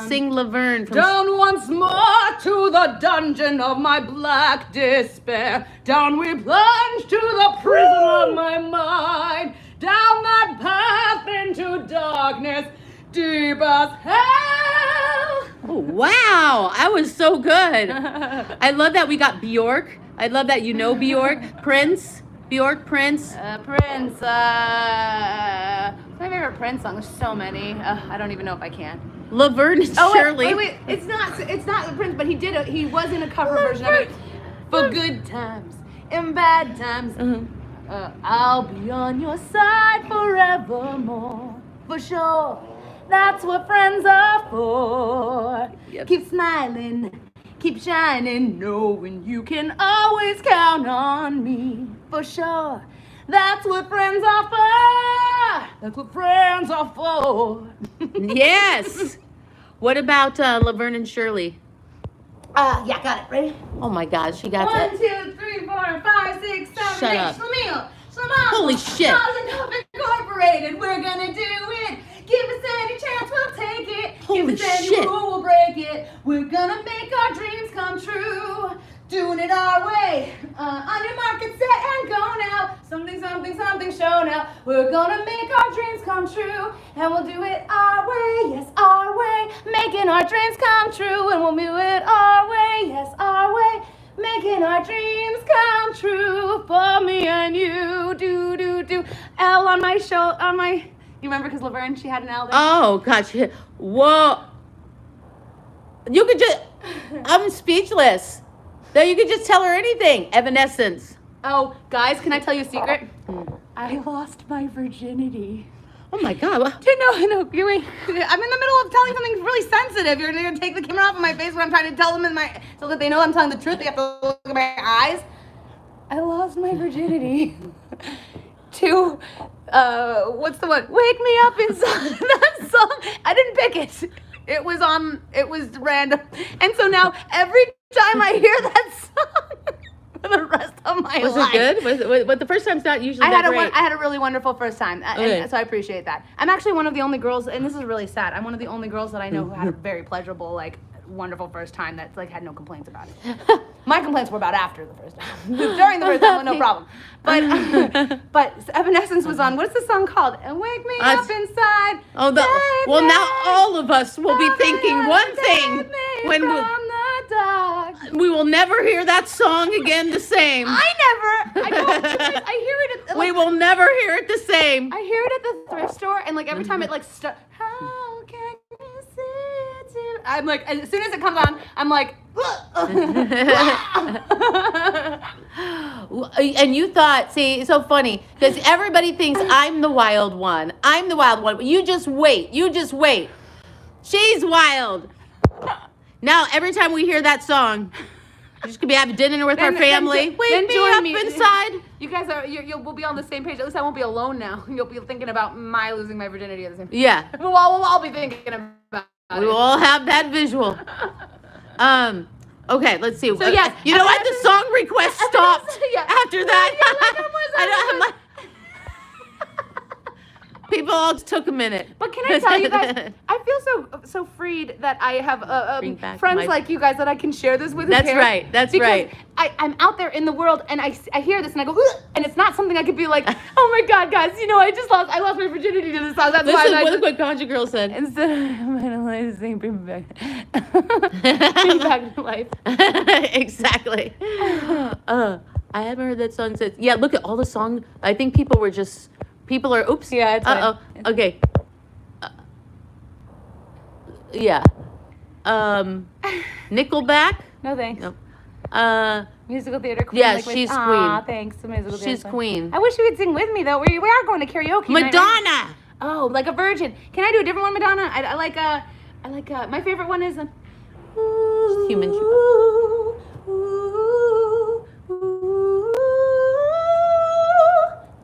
Sing Laverne from. Down once more to the dungeon of my black despair. Down we plunge to the prison of my mind. Down that path into dark deep as hell. Oh, wow. I was so good. I love that we got Bjork. I love that you know Bjork. Prince. Bjork, Prince. Prince. My favorite Prince song. There's so many. I don't even know if I can. Laverne and Oh Shirley. wait. It's not Prince, but he was in a cover version of it. For good times and bad times, I'll be on your side forevermore. For sure, that's what friends are for. Yep. Keep smiling, keep shining, knowing you can always count on me. For sure, that's what friends are for. That's what friends are for. Yes. What about Laverne and Shirley? Yeah, got it. Ready? Oh my God, she got 1, that. 2, 3, 4, 5, 6, 7, Shut 8. up. Schlemiel, Holy shit. Incorporated. We're gonna do it. Give us any chance, we'll take it. Holy Give us any shit. rule, we'll break it. We're gonna make our dreams come true. Doing it our way. On your mark, get set, and go now. Something, show now. We're gonna make our dreams come true. And we'll do it our way, yes, our way. Making our dreams come true. And we'll do it our way, yes, our way. Making our dreams come true for me and you. Do. L on my show, you remember because Laverne, she had an L there? Oh gosh. Whoa. You could just, I'm speechless. No, you could just tell her anything. Evanescence. Oh, guys, can I tell you a secret? I lost my virginity. Oh my God. No, I'm in the middle of telling something really sensitive. You're gonna take the camera off of my face when I'm trying to tell them so that they know I'm telling the truth. They have to look at my eyes. I lost my virginity to, what's the one? Wake Me Up Inside. That song, I didn't pick it. It was random. And so now every time I hear that song for the rest of my Was life. it good? But the first time's not usually that great. I had a really wonderful first time, Okay. and so I appreciate that. I'm actually one of the only girls, and this is really sad. I'm one of the only girls that I know who had a very pleasurable, like, wonderful first time that like had no complaints about it. My complaints were about after the first time. During the first time, no problem. But Evanescence was on. What's the song called? And Wake Me Up Inside. Oh, well, now all of us will be thinking one thing when we will never hear that song again the same. I hear it. We will never hear it the same. I hear it at the thrift store, and like every time it like how can you sit in? I'm like, as soon as it comes on, I'm like, and you thought, see, it's so funny because everybody thinks I'm the wild one. I'm the wild one. You just wait. She's wild. Now every time we hear that song, we're just gonna be having dinner with our family. Wake me up inside. You guys we'll be on the same page. At least I won't be alone now. You'll be thinking about my losing my virginity at the same time. Yeah. We'll all be thinking about it. We will all have that visual. Okay, let's see. So yes, you know what? The song request stopped after that. People all took a minute. But can I tell you guys, I feel so freed that I have friends like you guys that I can share this with. That's right. That's right. I'm out there in the world and I hear this and I go, ugh, and it's not something I could be like, oh my God, guys, I lost my virginity to this song. That's why look what Conjure Girl said. Instead of bring me back to life. Exactly. I haven't heard that song since. Yeah, look at all the songs. I think people are. Oops. Yeah, it's fine. Okay. Yeah. Nickelback. No thanks. No. Musical theater queen. Yeah, like she's Aw, queen. Thanks. Musical theater She's queen. I wish you would sing with me though. We are going to karaoke. Madonna. Oh, like a virgin. Can I do a different one, Madonna? I like my favorite one is Human.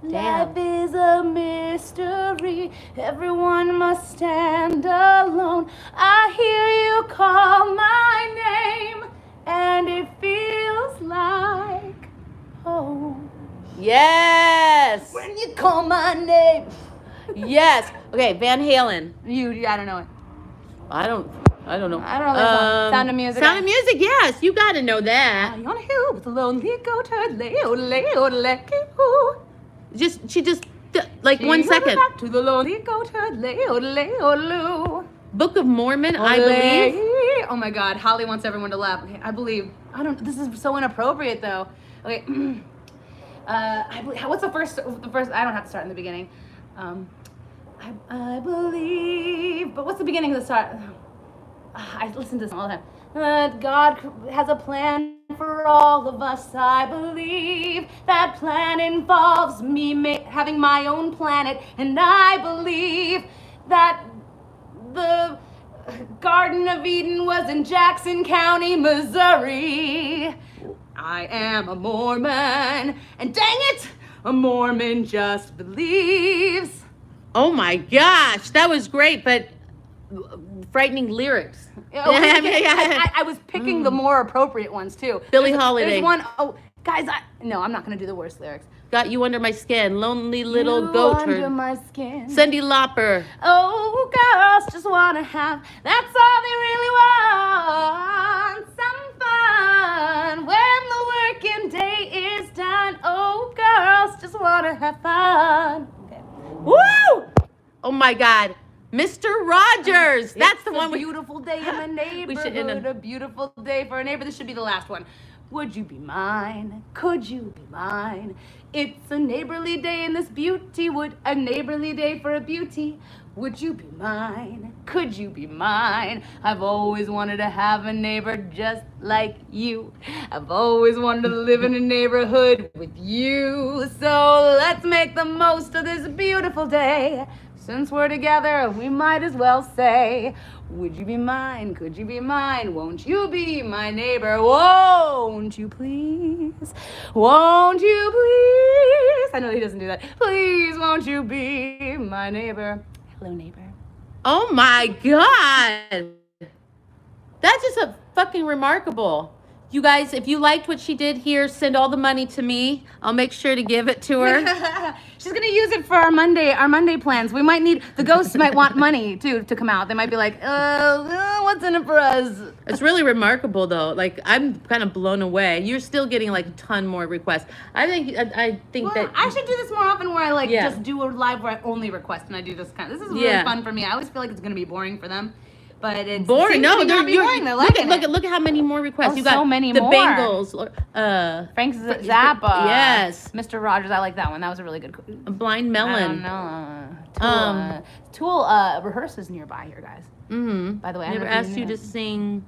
Life is a mystery. Everyone must stand alone. I hear you call my name, and it feels like home. Yes. When you call my name. Yes. Okay, Van Halen. I don't know it. I don't know. I don't know that song. Sound of Music. Sound of Music, yes. You got to know that. On a hill with a lonely goat herd, like 1 second. Back to the lonely goat herd, lay-o-lay-o-loo. Book of Mormon, I believe. Oh my God, Holly wants everyone to laugh. Okay, I believe. I don't. This is so inappropriate though. Okay. I believe. What's the first? The first. I don't have to start in the beginning. I believe. But what's the beginning of the start? I listen to this all the time. God has a plan for all of us. I believe that plan involves me having my own planet, and I believe that the Garden of Eden was in Jackson County, Missouri. I am a Mormon, and dang it, a Mormon just believes. Oh my gosh, that was great, but frightening lyrics. I was picking the more appropriate ones too. Billie Holiday. There's one, oh, guys, no, I'm not gonna do the worst lyrics. Got You Under My Skin, Lonely Little You Goat under Herd. my skin. Cyndi Lauper. Oh, girls just wanna have, that's all they really want. Some fun when the working day is done. Oh, girls just wanna have fun. Okay. Woo! Oh my God. Mr. Rogers. That's the one It's a beautiful day in the neighborhood. A beautiful day for a neighbor. This should be the last one. Would you be mine? Could you be mine? It's a neighborly day in this beauty wood. A neighborly day for a beauty. Would you be mine? Could you be mine? I've always wanted to have a neighbor just like you. I've always wanted to live in a neighborhood with you. So let's make the most of this beautiful day. Since we're together, we might as well say, would you be mine? Could you be mine? Won't you be my neighbor? Won't you please? Won't you please? I know he doesn't do that. Please, won't you be my neighbor? Hello, neighbor. Oh my God. That's just a fucking remarkable. You guys, if you liked what she did here, send all the money to me. I'll make sure to give it to her. She's gonna use it for our Monday plans. We might need, the ghosts might want money too to come out. They might be like, what's in it for us? It's really remarkable though. Like, I'm kind of blown away. You're still getting like a ton more requests. I think Well, that I should do this more often where I Yeah. just do a live where I only request and I do this kind of, this is really fun for me. I always feel like it's gonna be boring for them. But it's boring. No, they're boring. They're liking it. look at how many more requests Oh, you got. so many the more. Bengals. Frank Zappa. Yes. Mr. Rogers. I like that one. That was a really good. A Blind I don't Melon. know. Tool rehearses nearby here, guys. Mm-hmm. By the way, I Never don't know if asked you to sing.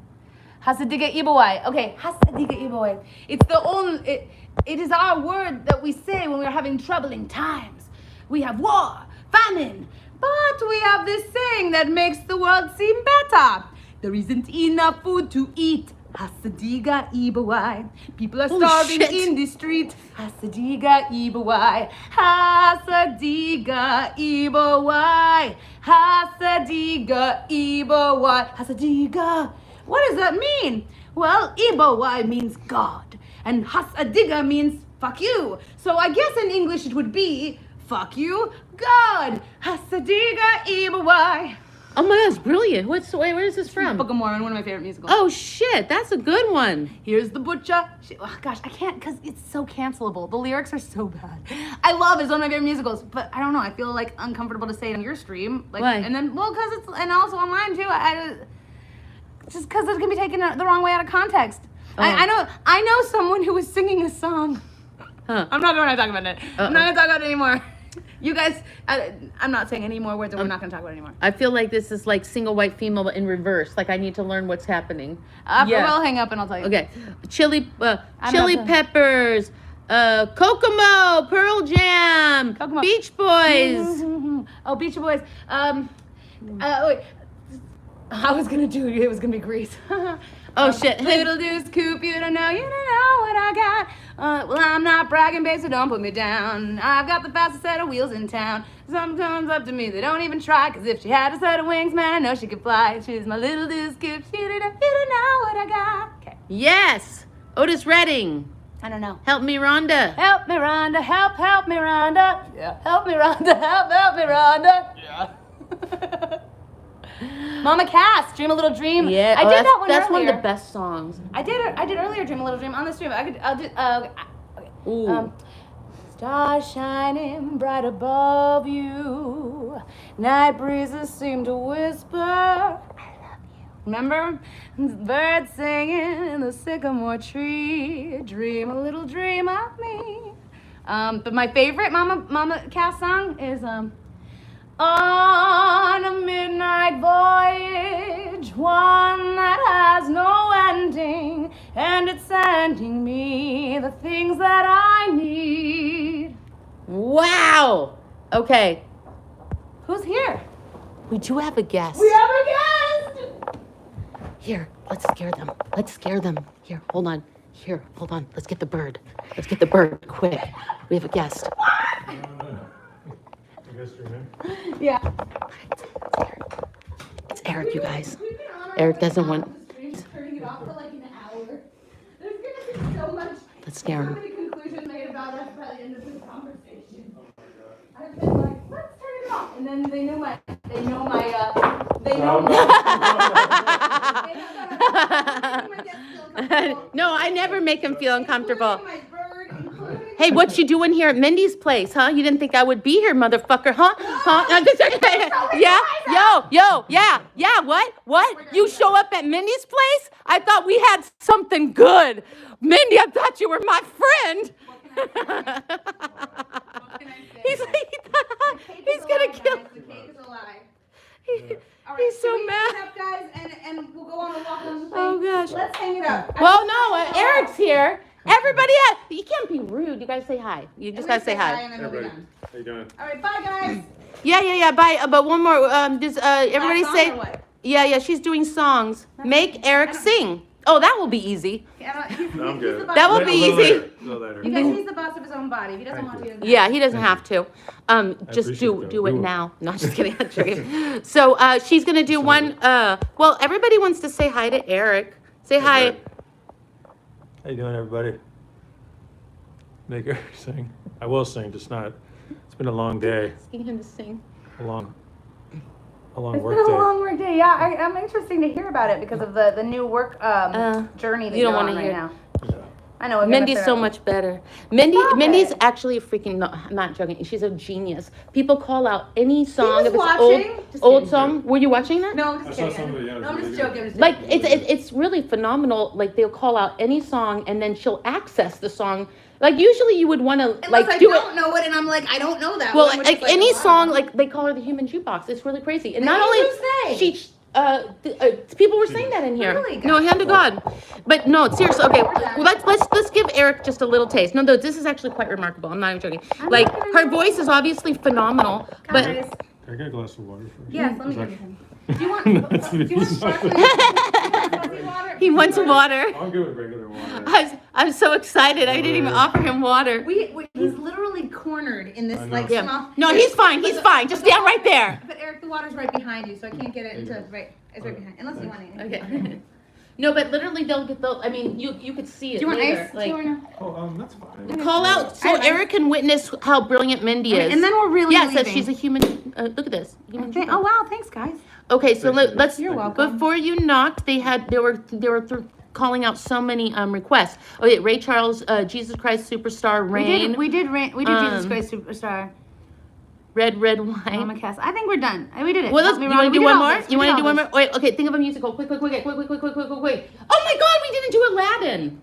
Hasadiga Ibawai. Okay, Hasadiga Ibawai. It's the only. It is our word that we say when we're having troubling times. We have war, famine, but we have this saying that makes the world seem better. There isn't enough food to eat. Hasadiga Ibawai. People are starving in the street. Hasadiga Ibawai. Hasadiga Ibawai. Hasadiga Ibawai. Hasadiga. What does that mean? Well, Ibawai means God, and Hasadiga means fuck you. So I guess in English it would be fuck you, God. Hasadiga Ibawai. Oh my gosh, brilliant. Wait, where is this from? Book of Mormon, one of my favorite musicals. Oh shit, that's a good one. Here's the butcher. Oh gosh, I can't because it's so cancelable. The lyrics are so bad. I love it. It's one of my favorite musicals, but I don't know. I feel like uncomfortable to say it on your stream. Like, Why? And then, well, because it's, and also online too. Just because it can be taken the wrong way out of context. Oh. I know someone who was singing a song. Huh. I'm not going to talk about it. I'm not going to talk about it anymore. You guys, I'm not saying any more words, and we're not going to talk about it anymore. I feel like this is like single white female in reverse. Like I need to learn what's happening. We'll hang up and I'll tell you. Okay. Chili not- Peppers, Kokomo, Pearl Jam, Kokomo. Beach Boys. Oh, Beach Boys. Wait. I was gonna do it was gonna be Grease. Oh shit. Little deuce coop, you don't know what I got. Well, I'm not bragging, babe, so don't put me down. I've got the fastest set of wheels in town. Sometimes up to me, they don't even try. Cause if she had a set of wings, man, I know she could fly. She's my little deuce coop, you don't know what I got. Okay. Yes. Otis Redding. I don't know. Help me, Rhonda. Help me, Rhonda, help me, Rhonda. Yeah. Help me, Rhonda, help me, Rhonda. Yeah. Mama Cass, Dream a Little Dream. Yeah, I did that one that's earlier. one of the best songs. I did earlier Dream a Little Dream on the stream. I'll do, okay. Ooh. Stars shining bright above you. Night breezes seem to whisper, I love you. Remember? Birds singing in the sycamore tree. Dream a little dream of me. But my favorite Mama Cass song is on a midnight voyage, one that has no ending, and it's sending me the things that I need. Wow. Okay. Who's here? We do have a guest. We have a guest! Here, let's scare them. Let's scare them. Here, hold on. Here, hold on. Let's get the bird. Let's get the bird, quick. We have a guest. Yeah. It's Eric, you guys. Eric doesn't want... Turning it off for like an hour. There's gonna be so much, Let's scare so him. many conclusions made about us by the end of this conversation. I've been like, let's turn it off, and then they know my. No, I never make him feel uncomfortable. Hey, what you doing here at Mindy's place, huh? You didn't think I would be here, motherfucker, huh? Huh? Yeah? Yeah, what? You show up at Mindy's place? I thought we had something good. Mindy, I thought you were my friend. He's gonna kill me. The cake is alive. He's so Hang mad. it up, guys, and we'll go on a walk on the thing. Oh, gosh. Let's hang it up. Well, no, Eric's here. Everybody, you can't be rude. You gotta say hi. You just gotta say hi. And then we'll be Everybody, done. how you doing? All right, bye, guys. Yeah. Bye. But one more. Does everybody Last song say? or what? Yeah. She's doing songs. Make Eric sing. Oh, that will be easy. No, I'm good. That will be easy. A little later. Because he's the boss of his own body. If he doesn't want to, he doesn't Yeah, he doesn't have to. Just appreciate do that. it now. No, just kidding. I'm joking. So she's gonna do one. Well, everybody wants to say hi to Eric. Say hi. Eric. How you doing, everybody? Make her sing. I will sing, just not. It's been a long day, Asking him to sing. a long It's work been a day. long work day. Yeah, I'm interesting to hear about it because of the new work journey that you don't you're wanna on right hear. now. Yeah. I know. Mindy's so much better. Mindy's it. actually a freaking. No, I'm not joking. She's a genius. People call out any song was if it's watching. Just old kidding. song. Were you watching that? No, I'm I just saw kidding. somebody, yeah, it No, was I'm just really joking. I'm just Like joking. it's really phenomenal. Like they'll call out any song and then she'll access the song. Like usually you would want to Unless like I do don't it. know it, and I'm like, I don't know that. Well, one, which like is, any a lot. song, like they call her the human jukebox. It's really crazy. And not Maybe only you say. she, people were saying that in here. Really? No, hand to God. But no, seriously. Okay, well, let's give Eric just a little taste. No, this is actually quite remarkable. I'm not even joking. Like her voice is obviously phenomenal, but. Guys, Can I get a glass of water first? yes, let me Is get that- you. Do you want sparkling fuzzy water? He wants water. I'm good with regular water. I'm so excited. I didn't even offer him water. He's literally cornered in this I know. like Yeah. small. No, he's fine. He's fine. Just stand right there. But Eric, the water's right behind you, so I can't get it until it's right. It's right behind. Unless you want it. Okay. No, but literally they'll get the. I mean, you could see it. Do you want later. ice? Like, Do you want Oh, that's fine. call out so Eric can witness how brilliant Mindy is. and then we're really Yeah, it says leaving. she's a human. Look at this. Human to? jukebox. Oh wow, thanks guys. Okay, so let's. You're welcome. Before you knocked, they were calling out so many requests. Okay, Ray Charles, Jesus Christ Superstar, Rain, We did Jesus Christ Superstar. Red Wine. Mama Cass. I think we're done. We did it. Well, Help me, you Ron. want to We do did one all more? this. You We want to did do all one more? Wait, okay, think of a musical. Quick. Oh my God, we didn't do Aladdin.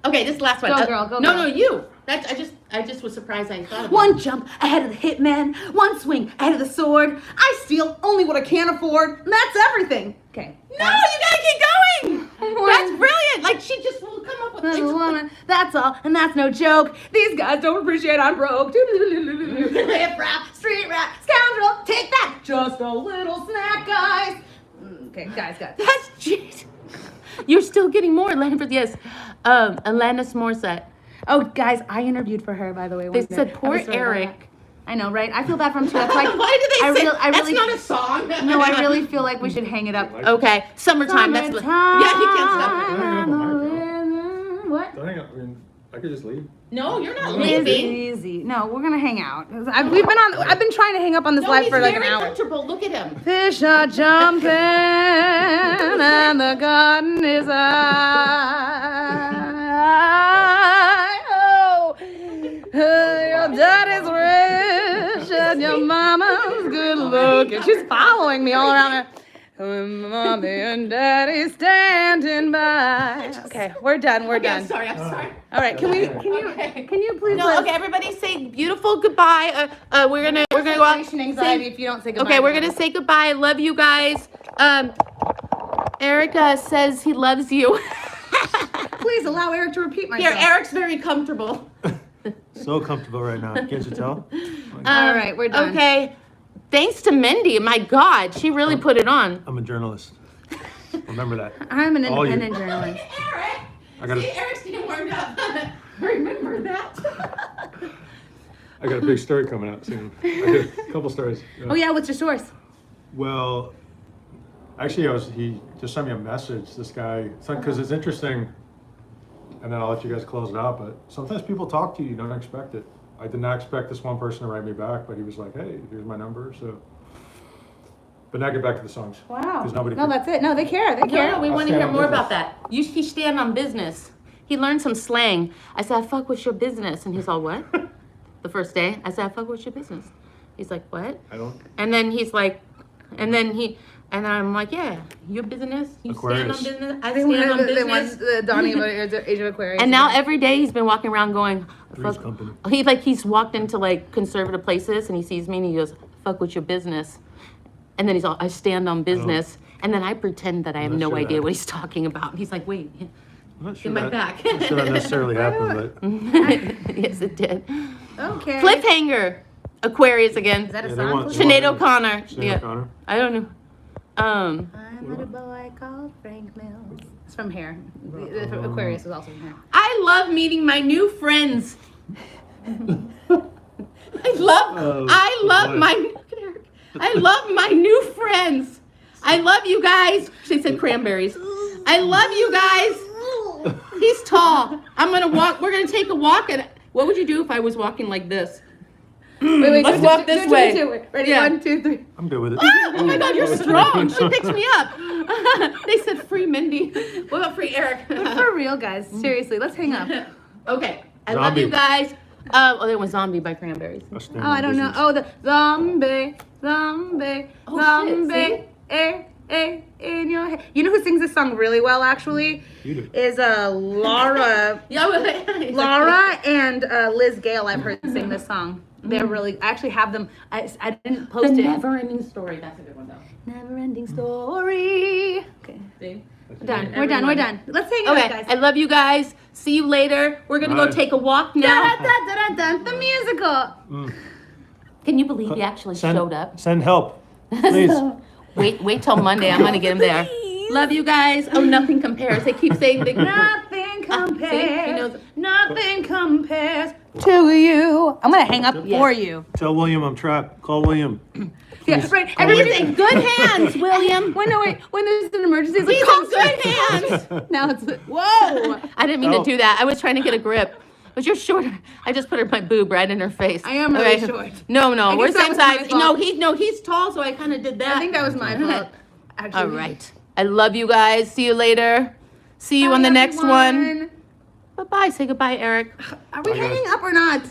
Okay, this last one. Go, girl, go, No, girl. you. I just was surprised I thought of it. One jump ahead of the hitman, one swing ahead of the sword. I steal only what I can't afford, and that's everything. Okay. No, you gotta keep going. That's brilliant. Like she just will come up with things. That's all, and that's no joke. These guys don't appreciate I'm broke. Hip rap, street rap, scoundrel, take that. Just a little snack, guys. Okay, guys. That's jeez. You're still getting more, Alanis. Yes, Alanis Morissette. Oh, guys, I interviewed for her, by the way. They one day. said poor I was really Eric. bad. I know, right? I feel bad for him too. That's like, Why do they say I that's really, not a song? No, I really feel like we should hang it up. Okay, summertime. That's what. Yeah, you can't stop. What? Don't hang up. I mean, I could just leave. No, you're not Easy, leaving. easy. No, we're gonna hang out. I've been trying to hang up on this No, live he's for like an very hour. comfortable. Look at him. Fish are jumping and the garden is high. Oh, Your daddy's rich and your mama's good looking. She's following me all around her. Mommy and daddy standing by. Okay, we're done. We're done. I'm sorry. All right, can you please? No, okay, everybody say beautiful goodbye. We're gonna go out. Separation anxiety if you don't say goodbye. Okay, we're gonna say goodbye. I love you guys. Erica says he loves you. Please allow Eric to repeat myself. Here, Eric's very comfortable. So comfortable right now. Can't you tell? All right, we're done. Okay. Thanks to Mindy. My God, she really put it on. I'm a journalist. Remember that. I'm an All you. independent journalist. Eric. I got See, a, Eric's getting warmed up. Remember that. I got a big story coming out soon. I did a couple stories. Oh yeah, what's your source? Well, actually, he just sent me a message, this guy, because it's interesting, and then I'll let you guys close it out, but sometimes people talk to you, you don't expect it. I did not expect this one person to write me back, but he was like, hey, here's my number, so. But now get back to the songs. Wow. 'Cause nobody No, that's it. No, they care. They care. No, we I'll want to stand hear on more business. about that. He stand on business. He learned some slang. I said, I fuck with your business. And he's all, what? The first day, I said, I fuck with your business. He's like, what? I don't, And then he's like, and then I'm like, yeah, your business. You Aquarius. stand on business. I They stand on want business. Donnie of Age of Aquarius. And now every day he's been walking around going, Three's fuck. Company. He's walked into like conservative places and he sees me and he goes, fuck with your business. And then he's all, I stand on business. And then I pretend that I have I'm not no sure idea that- what he's talking about. And he's like, wait, I'm not sure in my that, back. I'm not sure that necessarily happened, but Yes, it did. Okay. Cliffhanger. Aquarius again. Is that a Yeah, they song? want- Sinead O'Connor. Sinead Yeah. O'Connor. I don't know. I'm a boy called Frank Mills. It's from Hair. Aquarius was also from Hair. I love meeting my new friends. I love my new friends. I love you guys. She said cranberries. I love you guys. He's tall. We're gonna take a walk. And what would you do if I was walking like this? Wait, Let's walk this way. Ready? Yeah. 1, 2, 3. I'm good with it. Oh my God, you're strong. She picks me up. They said free Mindy. What about free Eric? For real, guys. Seriously, let's hang up. Okay. I love you Zombie. guys. There was Zombie by Cranberries. I'll stand Oh, on I don't know. business. Oh, the zombie, zombie, Oh, shit, zombie, in your head. You know who sings this song really well, actually? You do. Is Laura. Yeah, Laura and Liz Gale, I've heard sing this song. They're really, I actually have them. I didn't The post it. Never-Ending Story. That's a good one, though. Never ending story. Okay. See? We're done. We're done. We're done. Let's hang out, Okay, guys. I love you guys. See you later. We're gonna go Bye. take a walk now. Da-da-da-da-da, the musical. Can you believe he actually showed up? Send help, please. Wait till Monday. I'm gonna get him there. Love you guys. Oh, nothing compares. They keep saying they Nothing compares. See? He knows- Nothing compares to you. I'm gonna hang up Yes. for you. Tell William I'm trapped. Call William. Yeah, right. He's Everybody. in good hands, William. When there's an emergency, it's like, He's call in good Siri. hands. Now it's whoa. I didn't mean Oh. to do that. I was trying to get a grip. But you're shorter. I just put my boob right in her face. I am really Okay. short. No, I we're guess that same was my size. fault. He's tall, so I kind of did that. I think that was my fault. Actually. All right. I love you guys. See you later. See you Bye, on the next one. everyone. Bye-bye. Say goodbye, Eric. Are we I gotta- hanging up or not?